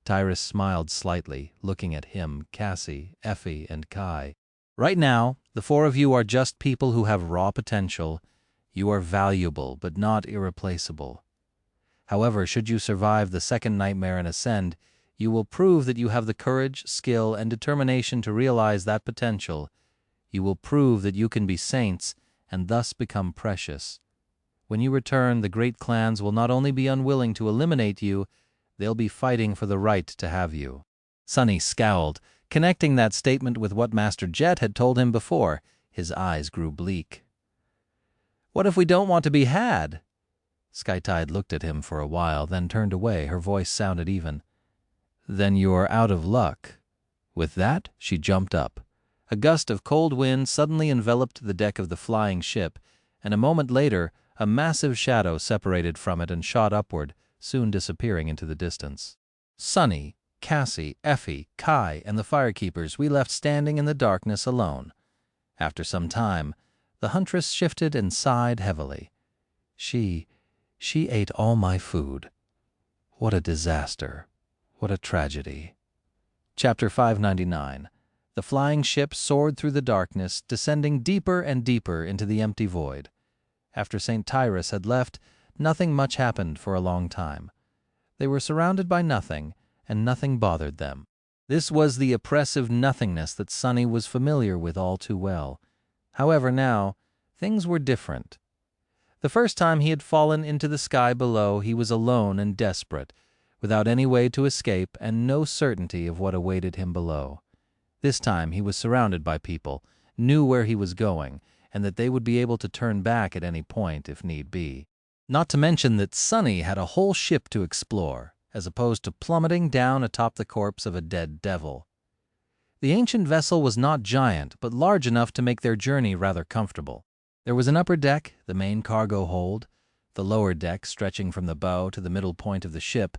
Tyrus smiled slightly, looking at him, Cassie, Effie, and Kai. "Right now, the 4 of you are just people who have raw potential. You are valuable, but not irreplaceable. However, should you survive the second nightmare and ascend, you will prove that you have the courage, skill, and determination to realize that potential. You will prove that you can be saints and thus become precious. When you return, the great clans will not only be unwilling to eliminate you, they'll be fighting for the right to have you." Sunny scowled, connecting that statement with what Master Jet had told him before. His eyes grew bleak. "What if we don't want to be had?" Skytide looked at him for a while, then turned away. Her voice sounded even. "Then you're out of luck." With that, she jumped up. A gust of cold wind suddenly enveloped the deck of the flying ship, and a moment later, a massive shadow separated from it and shot upward, soon disappearing into the distance. Sunny, Cassie, Effie, Kai, and the firekeepers we left standing in the darkness alone. After some time, the huntress shifted and sighed heavily. She ate all my food. What a disaster. What a tragedy." Chapter 599. The flying ship soared through the darkness, descending deeper and deeper into the empty void. After St. Tyrus had left, nothing much happened for a long time. They were surrounded by nothing, and nothing bothered them. This was the oppressive nothingness that Sunny was familiar with all too well. However, now, things were different. The first time he had fallen into the sky below, he was alone and desperate, without any way to escape and no certainty of what awaited him below. This time he was surrounded by people, knew where he was going, and that they would be able to turn back at any point if need be. Not to mention that Sunny had a whole ship to explore, as opposed to plummeting down atop the corpse of a dead devil. The ancient vessel was not giant, but large enough to make their journey rather comfortable. There was an upper deck, the main cargo hold, the lower deck stretching from the bow to the middle point of the ship,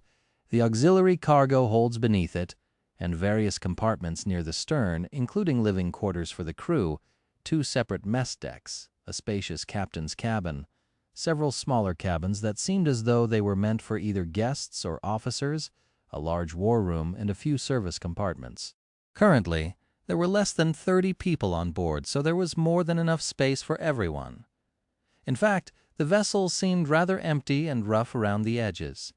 the auxiliary cargo holds beneath it, and various compartments near the stern, including living quarters for the crew, 2 separate mess decks, a spacious captain's cabin, several smaller cabins that seemed as though they were meant for either guests or officers, a large war room, and a few service compartments. Currently, there were less than 30 people on board, so there was more than enough space for everyone. In fact, the vessel seemed rather empty and rough around the edges.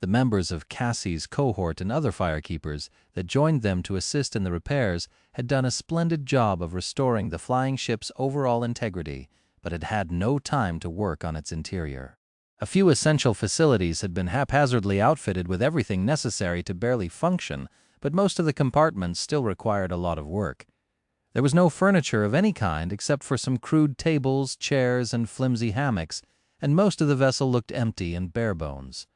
The members of Cassie's cohort and other firekeepers that joined them to assist in the repairs had done a splendid job of restoring the flying ship's overall integrity, but had had no time to work on its interior. A few essential facilities had been haphazardly outfitted with everything necessary to barely function, but most of the compartments still required a lot of work. There was no furniture of any kind except for some crude tables, chairs, and flimsy hammocks, and most of the vessel looked empty and bare bones.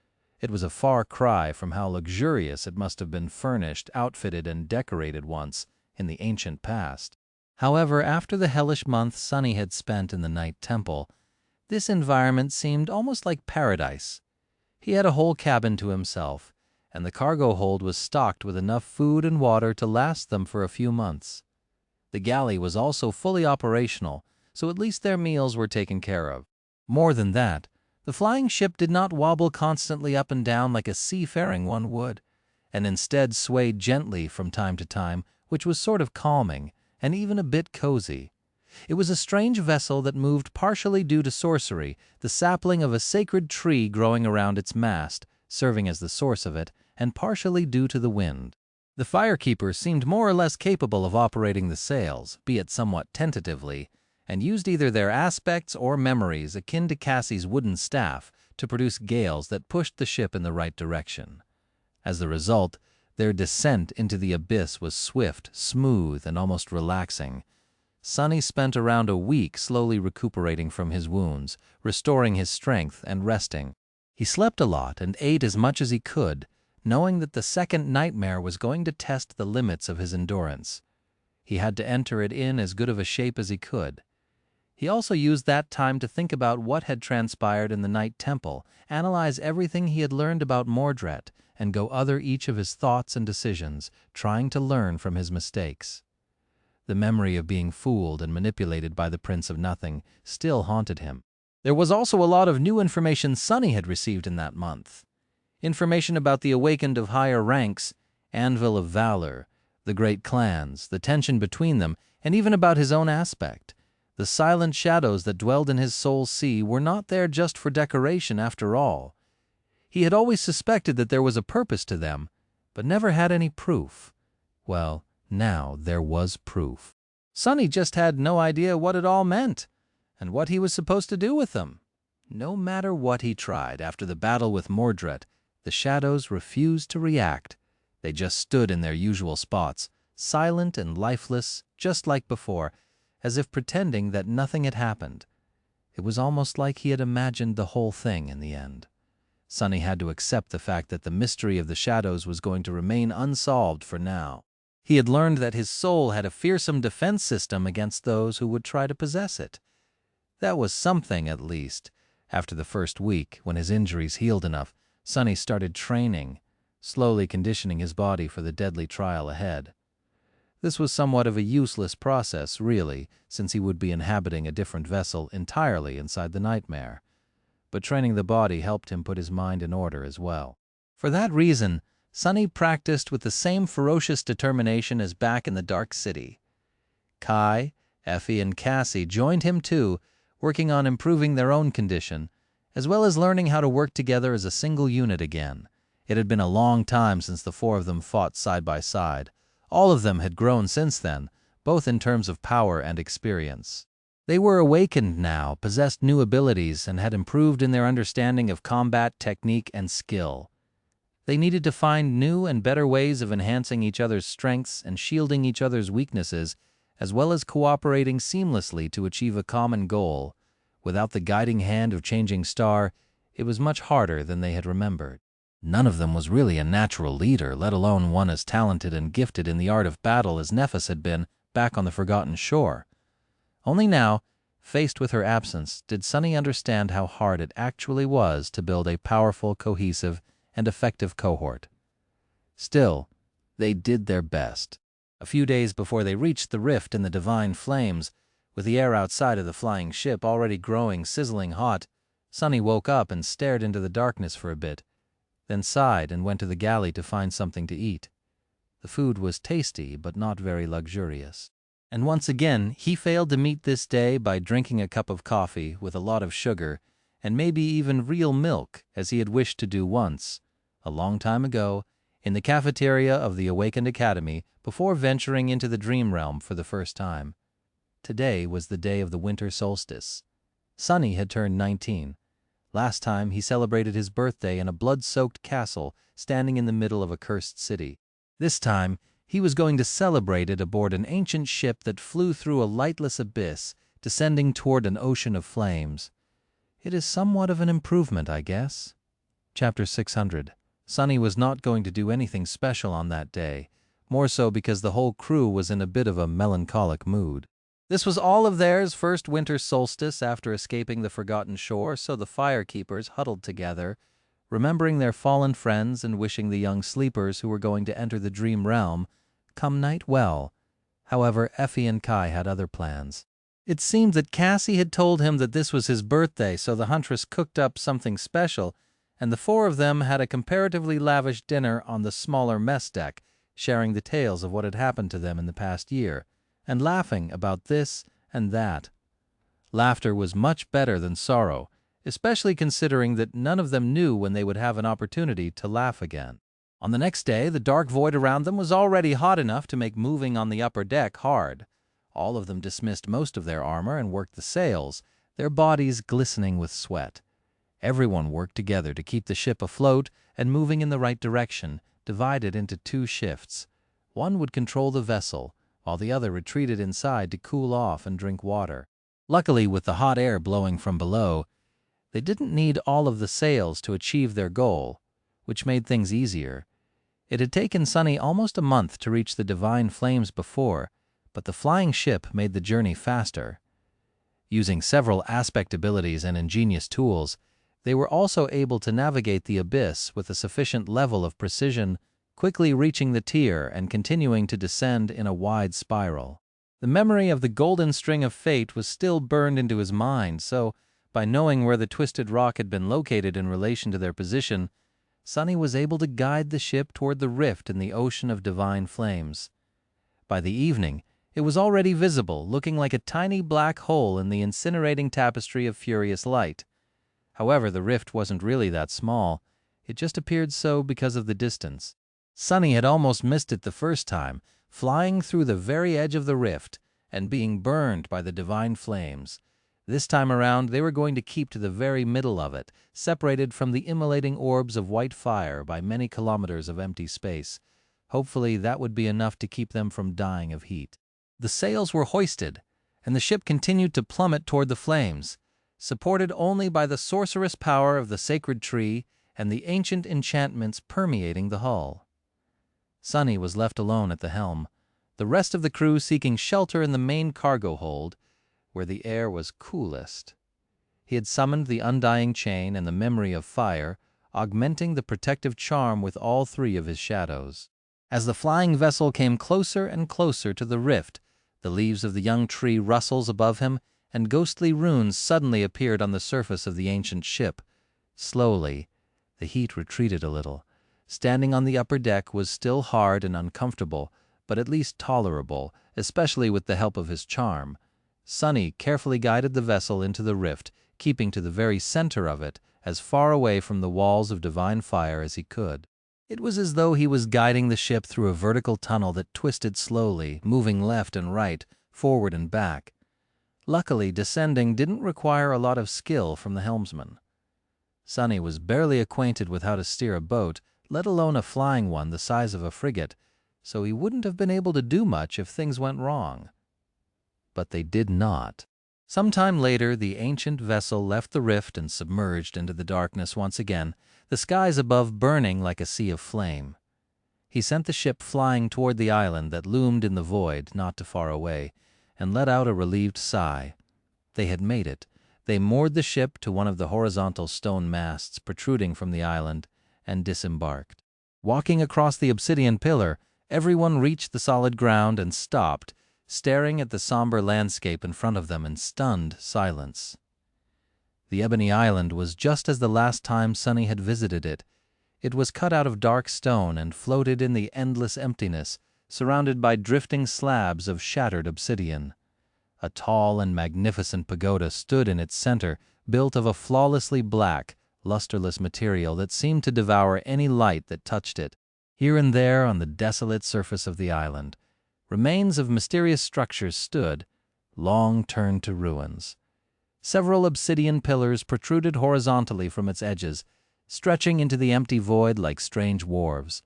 It was a far cry from how luxurious it must have been furnished, outfitted, and decorated once in the ancient past. However, after the hellish month Sunny had spent in the Night Temple, this environment seemed almost like paradise. He had a whole cabin to himself, and the cargo hold was stocked with enough food and water to last them for a few months. The galley was also fully operational, so at least their meals were taken care of. More than that, the flying ship did not wobble constantly up and down like a seafaring one would, and instead swayed gently from time to time, which was sort of calming and even a bit cozy. It was a strange vessel that moved partially due to sorcery, the sapling of a sacred tree growing around its mast, serving as the source of it, and partially due to the wind. The firekeepers seemed more or less capable of operating the sails, be it somewhat tentatively, and used either their aspects or memories akin to Cassie's wooden staff to produce gales that pushed the ship in the right direction. As the result, their descent into the abyss was swift, smooth, and almost relaxing. Sonny spent around a week slowly recuperating from his wounds, restoring his strength and resting. He slept a lot and ate as much as he could, knowing that the second nightmare was going to test the limits of his endurance. He had to enter it in as good of a shape as he could. He also used that time to think about what had transpired in the Night Temple, analyze everything he had learned about Mordret, and go over each of his thoughts and decisions, trying to learn from his mistakes. The memory of being fooled and manipulated by the Prince of Nothing still haunted him. There was also a lot of new information Sonny had received in that month. Information about the Awakened of higher ranks, Anvil of Valor, the great clans, the tension between them, and even about his own aspect. The silent shadows that dwelled in his soul's sea were not there just for decoration after all. He had always suspected that there was a purpose to them, but never had any proof. Well, now there was proof. Sonny just had no idea what it all meant, and what he was supposed to do with them. No matter what he tried after the battle with Mordret, the shadows refused to react. They just stood in their usual spots, silent and lifeless, just like before, as if pretending that nothing had happened. It was almost like he had imagined the whole thing in the end. Sonny had to accept the fact that the mystery of the shadows was going to remain unsolved for now. He had learned that his soul had a fearsome defense system against those who would try to possess it. That was something, at least. After the first week, when his injuries healed enough, Sonny started training, slowly conditioning his body for the deadly trial ahead. This was somewhat of a useless process, really, since he would be inhabiting a different vessel entirely inside the nightmare. But training the body helped him put his mind in order as well. For that reason, Sonny practiced with the same ferocious determination as back in the Dark City. Kai, Effie, and Cassie joined him too, working on improving their own condition, as well as learning how to work together as a single unit again. It had been a long time since the four of them fought side by side. All of them had grown since then, both in terms of power and experience. They were awakened now, possessed new abilities, and had improved in their understanding of combat technique and skill. They needed to find new and better ways of enhancing each other's strengths and shielding each other's weaknesses, as well as cooperating seamlessly to achieve a common goal. Without the guiding hand of Changing Star, it was much harder than they had remembered. None of them was really a natural leader, let alone one as talented and gifted in the art of battle as Nephis had been back on the Forgotten Shore. Only now, faced with her absence, did Sonny understand how hard it actually was to build a powerful, cohesive, and effective cohort. Still, they did their best. A few days before they reached the rift in the divine flames, with the air outside of the flying ship already growing sizzling hot, Sonny woke up and stared into the darkness for a bit, then sighed and went to the galley to find something to eat. The food was tasty, but not very luxurious. And once again, he failed to meet this day by drinking a cup of coffee with a lot of sugar, and maybe even real milk, as he had wished to do once, a long time ago, in the cafeteria of the Awakened Academy, before venturing into the dream realm for the first time. Today was the day of the winter solstice. Sonny had turned 19. Last time he celebrated his birthday in a blood-soaked castle standing in the middle of a cursed city. This time, he was going to celebrate it aboard an ancient ship that flew through a lightless abyss, descending toward an ocean of flames. It is somewhat of an improvement, I guess. Chapter 600. Sonny was not going to do anything special on that day, more so because the whole crew was in a bit of a melancholic mood. This was all of theirs first winter solstice after escaping the Forgotten Shore, so the firekeepers huddled together, remembering their fallen friends and wishing the young sleepers who were going to enter the dream realm come night well. However, Effie and Kai had other plans. It seemed that Cassie had told him that this was his birthday, so the huntress cooked up something special, and the four of them had a comparatively lavish dinner on the smaller mess deck, sharing the tales of what had happened to them in the past year, and laughing about this and that. Laughter was much better than sorrow, especially considering that none of them knew when they would have an opportunity to laugh again. On the next day, the dark void around them was already hot enough to make moving on the upper deck hard. All of them dismissed most of their armor and worked the sails, their bodies glistening with sweat. Everyone worked together to keep the ship afloat and moving in the right direction, divided into 2 shifts. One would control the vessel, while the other retreated inside to cool off and drink water. Luckily, with the hot air blowing from below, they didn't need all of the sails to achieve their goal, which made things easier. It had taken Sunny almost a month to reach the divine flames before, but the flying ship made the journey faster. Using several aspect abilities and ingenious tools, they were also able to navigate the abyss with a sufficient level of precision, quickly reaching the tier and continuing to descend in a wide spiral. The memory of the golden string of fate was still burned into his mind, so, by knowing where the twisted rock had been located in relation to their position, Sunny was able to guide the ship toward the rift in the ocean of divine flames. By the evening, it was already visible, looking like a tiny black hole in the incinerating tapestry of furious light. However, the rift wasn't really that small. It just appeared so because of the distance. Sunny had almost missed it the first time, flying through the very edge of the rift and being burned by the divine flames. This time around, they were going to keep to the very middle of it, separated from the immolating orbs of white fire by many kilometers of empty space. Hopefully, that would be enough to keep them from dying of heat. The sails were hoisted, and the ship continued to plummet toward the flames, supported only by the sorcerous power of the sacred tree and the ancient enchantments permeating the hull. Sunny was left alone at the helm, the rest of the crew seeking shelter in the main cargo hold, where the air was coolest. He had summoned the undying chain and the memory of fire, augmenting the protective charm with all 3 of his shadows. As the flying vessel came closer and closer to the rift, the leaves of the young tree rustles above him, and ghostly runes suddenly appeared on the surface of the ancient ship. Slowly, the heat retreated a little. Standing on the upper deck was still hard and uncomfortable, but at least tolerable, especially with the help of his charm. Sunny carefully guided the vessel into the rift, keeping to the very center of it, as far away from the walls of divine fire as he could. It was as though he was guiding the ship through a vertical tunnel that twisted slowly, moving left and right, forward and back. Luckily, descending didn't require a lot of skill from the helmsman. Sunny was barely acquainted with how to steer a boat, let alone a flying one the size of a frigate, so he wouldn't have been able to do much if things went wrong. But they did not. Some time later, the ancient vessel left the rift and submerged into the darkness once again, the skies above burning like a sea of flame. He sent the ship flying toward the island that loomed in the void not too far away, and let out a relieved sigh. They had made it. They moored the ship to one of the horizontal stone masts protruding from the island and disembarked. Walking across the obsidian pillar, everyone reached the solid ground and stopped, staring at the somber landscape in front of them in stunned silence. The ebony island was just as the last time Sunny had visited it. It was cut out of dark stone and floated in the endless emptiness, surrounded by drifting slabs of shattered obsidian. A tall and magnificent pagoda stood in its center, built of a flawlessly black, lusterless material that seemed to devour any light that touched it. Here and there on the desolate surface of the island, remains of mysterious structures stood, long turned to ruins. Several obsidian pillars protruded horizontally from its edges, stretching into the empty void like strange wharves.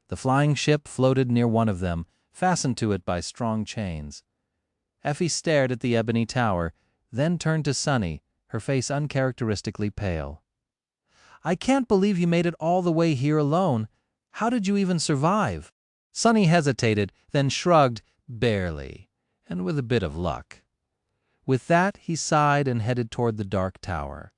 The flying ship floated near one of them, fastened to it by strong chains. Effie stared at the ebony tower, then turned to Sunny, her face uncharacteristically pale. "I can't believe you made it all the way here alone. How did you even survive?" Sunny hesitated, then shrugged, barely, and with a bit of luck. With that, he sighed and headed toward the dark tower.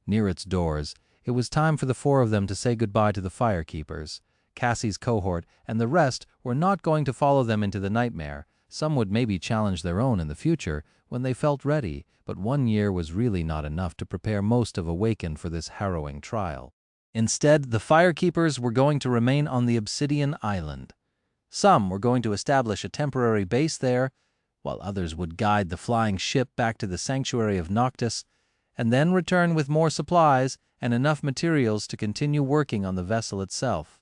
Near its doors, it was time for the 4 of them to say goodbye to the firekeepers. Cassie's cohort and the rest were not going to follow them into the nightmare. Some would maybe challenge their own in the future when they felt ready, but 1 year was really not enough to prepare most of Awaken for this harrowing trial. Instead, the firekeepers were going to remain on the Obsidian Island. Some were going to establish a temporary base there, while others would guide the flying ship back to the sanctuary of Noctis, and then return with more supplies and enough materials to continue working on the vessel itself.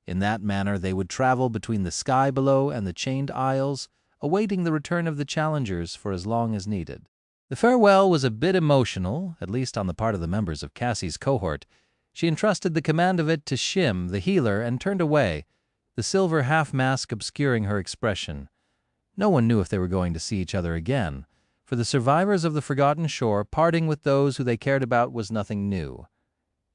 In that manner they would travel between the sky below and the chained isles, awaiting the return of the challengers for as long as needed. The farewell was a bit emotional, at least on the part of the members of Cassie's cohort. She entrusted the command of it to Shim, the healer, and turned away, the silver half-mask obscuring her expression. No one knew if they were going to see each other again. For the survivors of the Forgotten Shore, parting with those who they cared about was nothing new.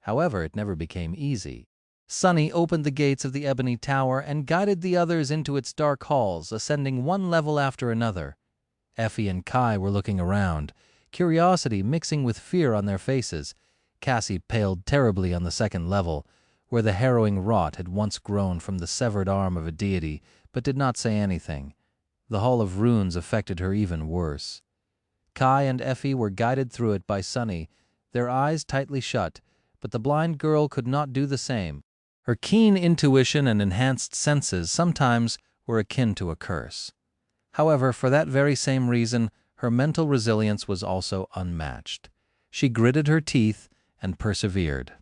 However, it never became easy. Sunny opened the gates of the Ebony Tower and guided the others into its dark halls, ascending one level after another. Effie and Kai were looking around, curiosity mixing with fear on their faces. Cassie paled terribly on the second level, where the harrowing rot had once grown from the severed arm of a deity, but did not say anything. The Hall of Runes affected her even worse. Kai and Effie were guided through it by Sunny, their eyes tightly shut, but the blind girl could not do the same. Her keen intuition and enhanced senses sometimes were akin to a curse. However, for that very same reason, her mental resilience was also unmatched. She gritted her teeth and persevered.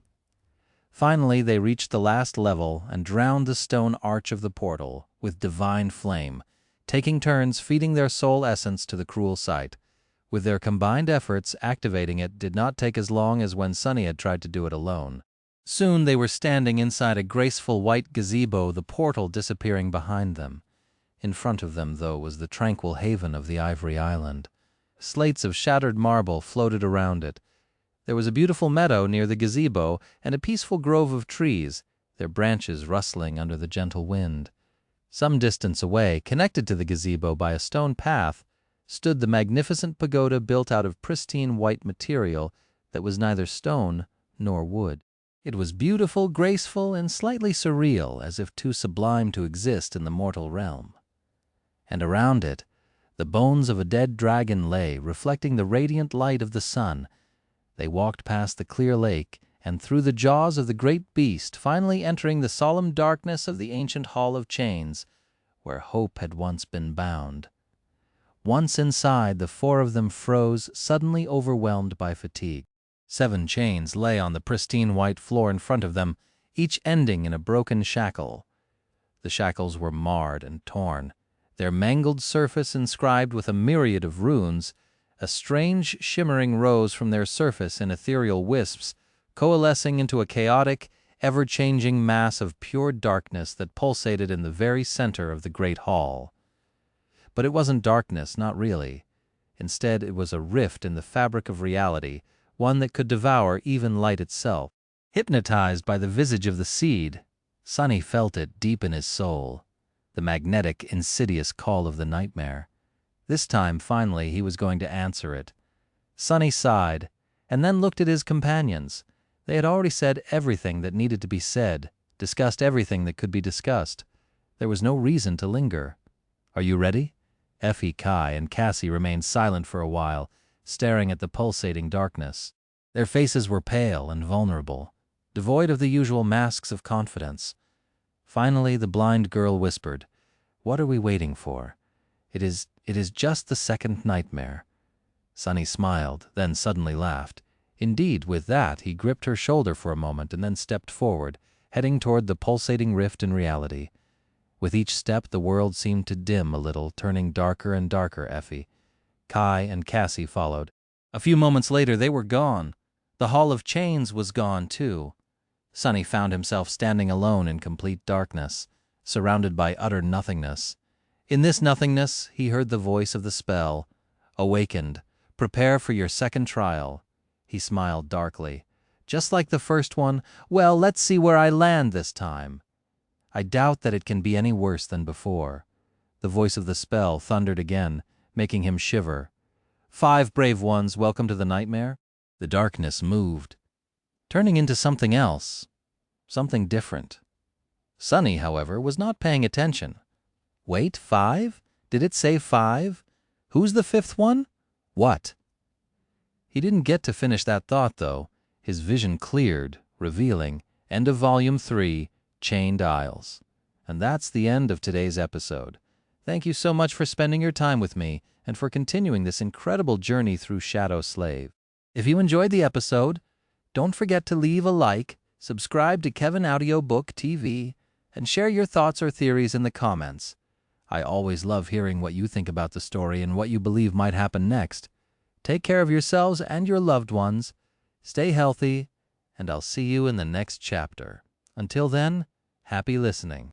Finally, they reached the last level and drowned the stone arch of the portal with divine flame, taking turns feeding their soul essence to the cruel sight. With their combined efforts, activating it did not take as long as when Sunny had tried to do it alone. Soon they were standing inside a graceful white gazebo, the portal disappearing behind them. In front of them, though, was the tranquil haven of the Ivory Island. Slates of shattered marble floated around it. There was a beautiful meadow near the gazebo and a peaceful grove of trees, their branches rustling under the gentle wind. Some distance away, connected to the gazebo by a stone path, stood the magnificent pagoda built out of pristine white material that was neither stone nor wood. It was beautiful, graceful, and slightly surreal, as if too sublime to exist in the mortal realm. And around it, the bones of a dead dragon lay, reflecting the radiant light of the sun. They walked past the clear lake and through the jaws of the great beast, finally entering the solemn darkness of the ancient Hall of Chains, where hope had once been bound. Once inside, the four of them froze, suddenly overwhelmed by fatigue. 7 chains lay on the pristine white floor in front of them, each ending in a broken shackle. The shackles were marred and torn, their mangled surface inscribed with a myriad of runes. A strange shimmering rose from their surface in ethereal wisps, coalescing into a chaotic, ever-changing mass of pure darkness that pulsated in the very center of the great hall. But it wasn't darkness, not really. Instead, it was a rift in the fabric of reality, one that could devour even light itself. Hypnotized by the visage of the seed, Sunny felt it deep in his soul, the magnetic, insidious call of the nightmare. This time, finally, he was going to answer it. Sunny sighed, and then looked at his companions. They had already said everything that needed to be said, discussed everything that could be discussed. There was no reason to linger. "Are you ready?" Effie, Kai, and Cassie remained silent for a while, staring at the pulsating darkness. Their faces were pale and vulnerable, devoid of the usual masks of confidence. Finally, the blind girl whispered, "What are we waiting for? It is just the second nightmare." Sunny smiled, then suddenly laughed. Indeed, with that, he gripped her shoulder for a moment and then stepped forward, heading toward the pulsating rift in reality. With each step, the world seemed to dim a little, turning darker and darker. Effie, Kai, and Cassie followed. A few moments later, they were gone. The Hall of Chains was gone, too. Sunny found himself standing alone in complete darkness, surrounded by utter nothingness. In this nothingness, he heard the voice of the spell. "Awakened. Prepare for your second trial." He smiled darkly. "Just like the first one? Well, let's see where I land this time." "I doubt that it can be any worse than before." The voice of the spell thundered again, making him shiver. "5 brave ones, welcome to the nightmare." The darkness moved, turning into something else, something different. Sunny, however, was not paying attention. "Wait, 5? Did it say 5? Who's the 5th one? What?" He didn't get to finish that thought, though. His vision cleared, revealing, end of Volume 3, Chained Isles. And that's the end of today's episode. Thank you so much for spending your time with me and for continuing this incredible journey through Shadow Slave. If you enjoyed the episode, don't forget to leave a like, subscribe to Kevin Audiobook TV, and share your thoughts or theories in the comments. I always love hearing what you think about the story and what you believe might happen next. Take care of yourselves and your loved ones. Stay healthy, and I'll see you in the next chapter. Until then, happy listening.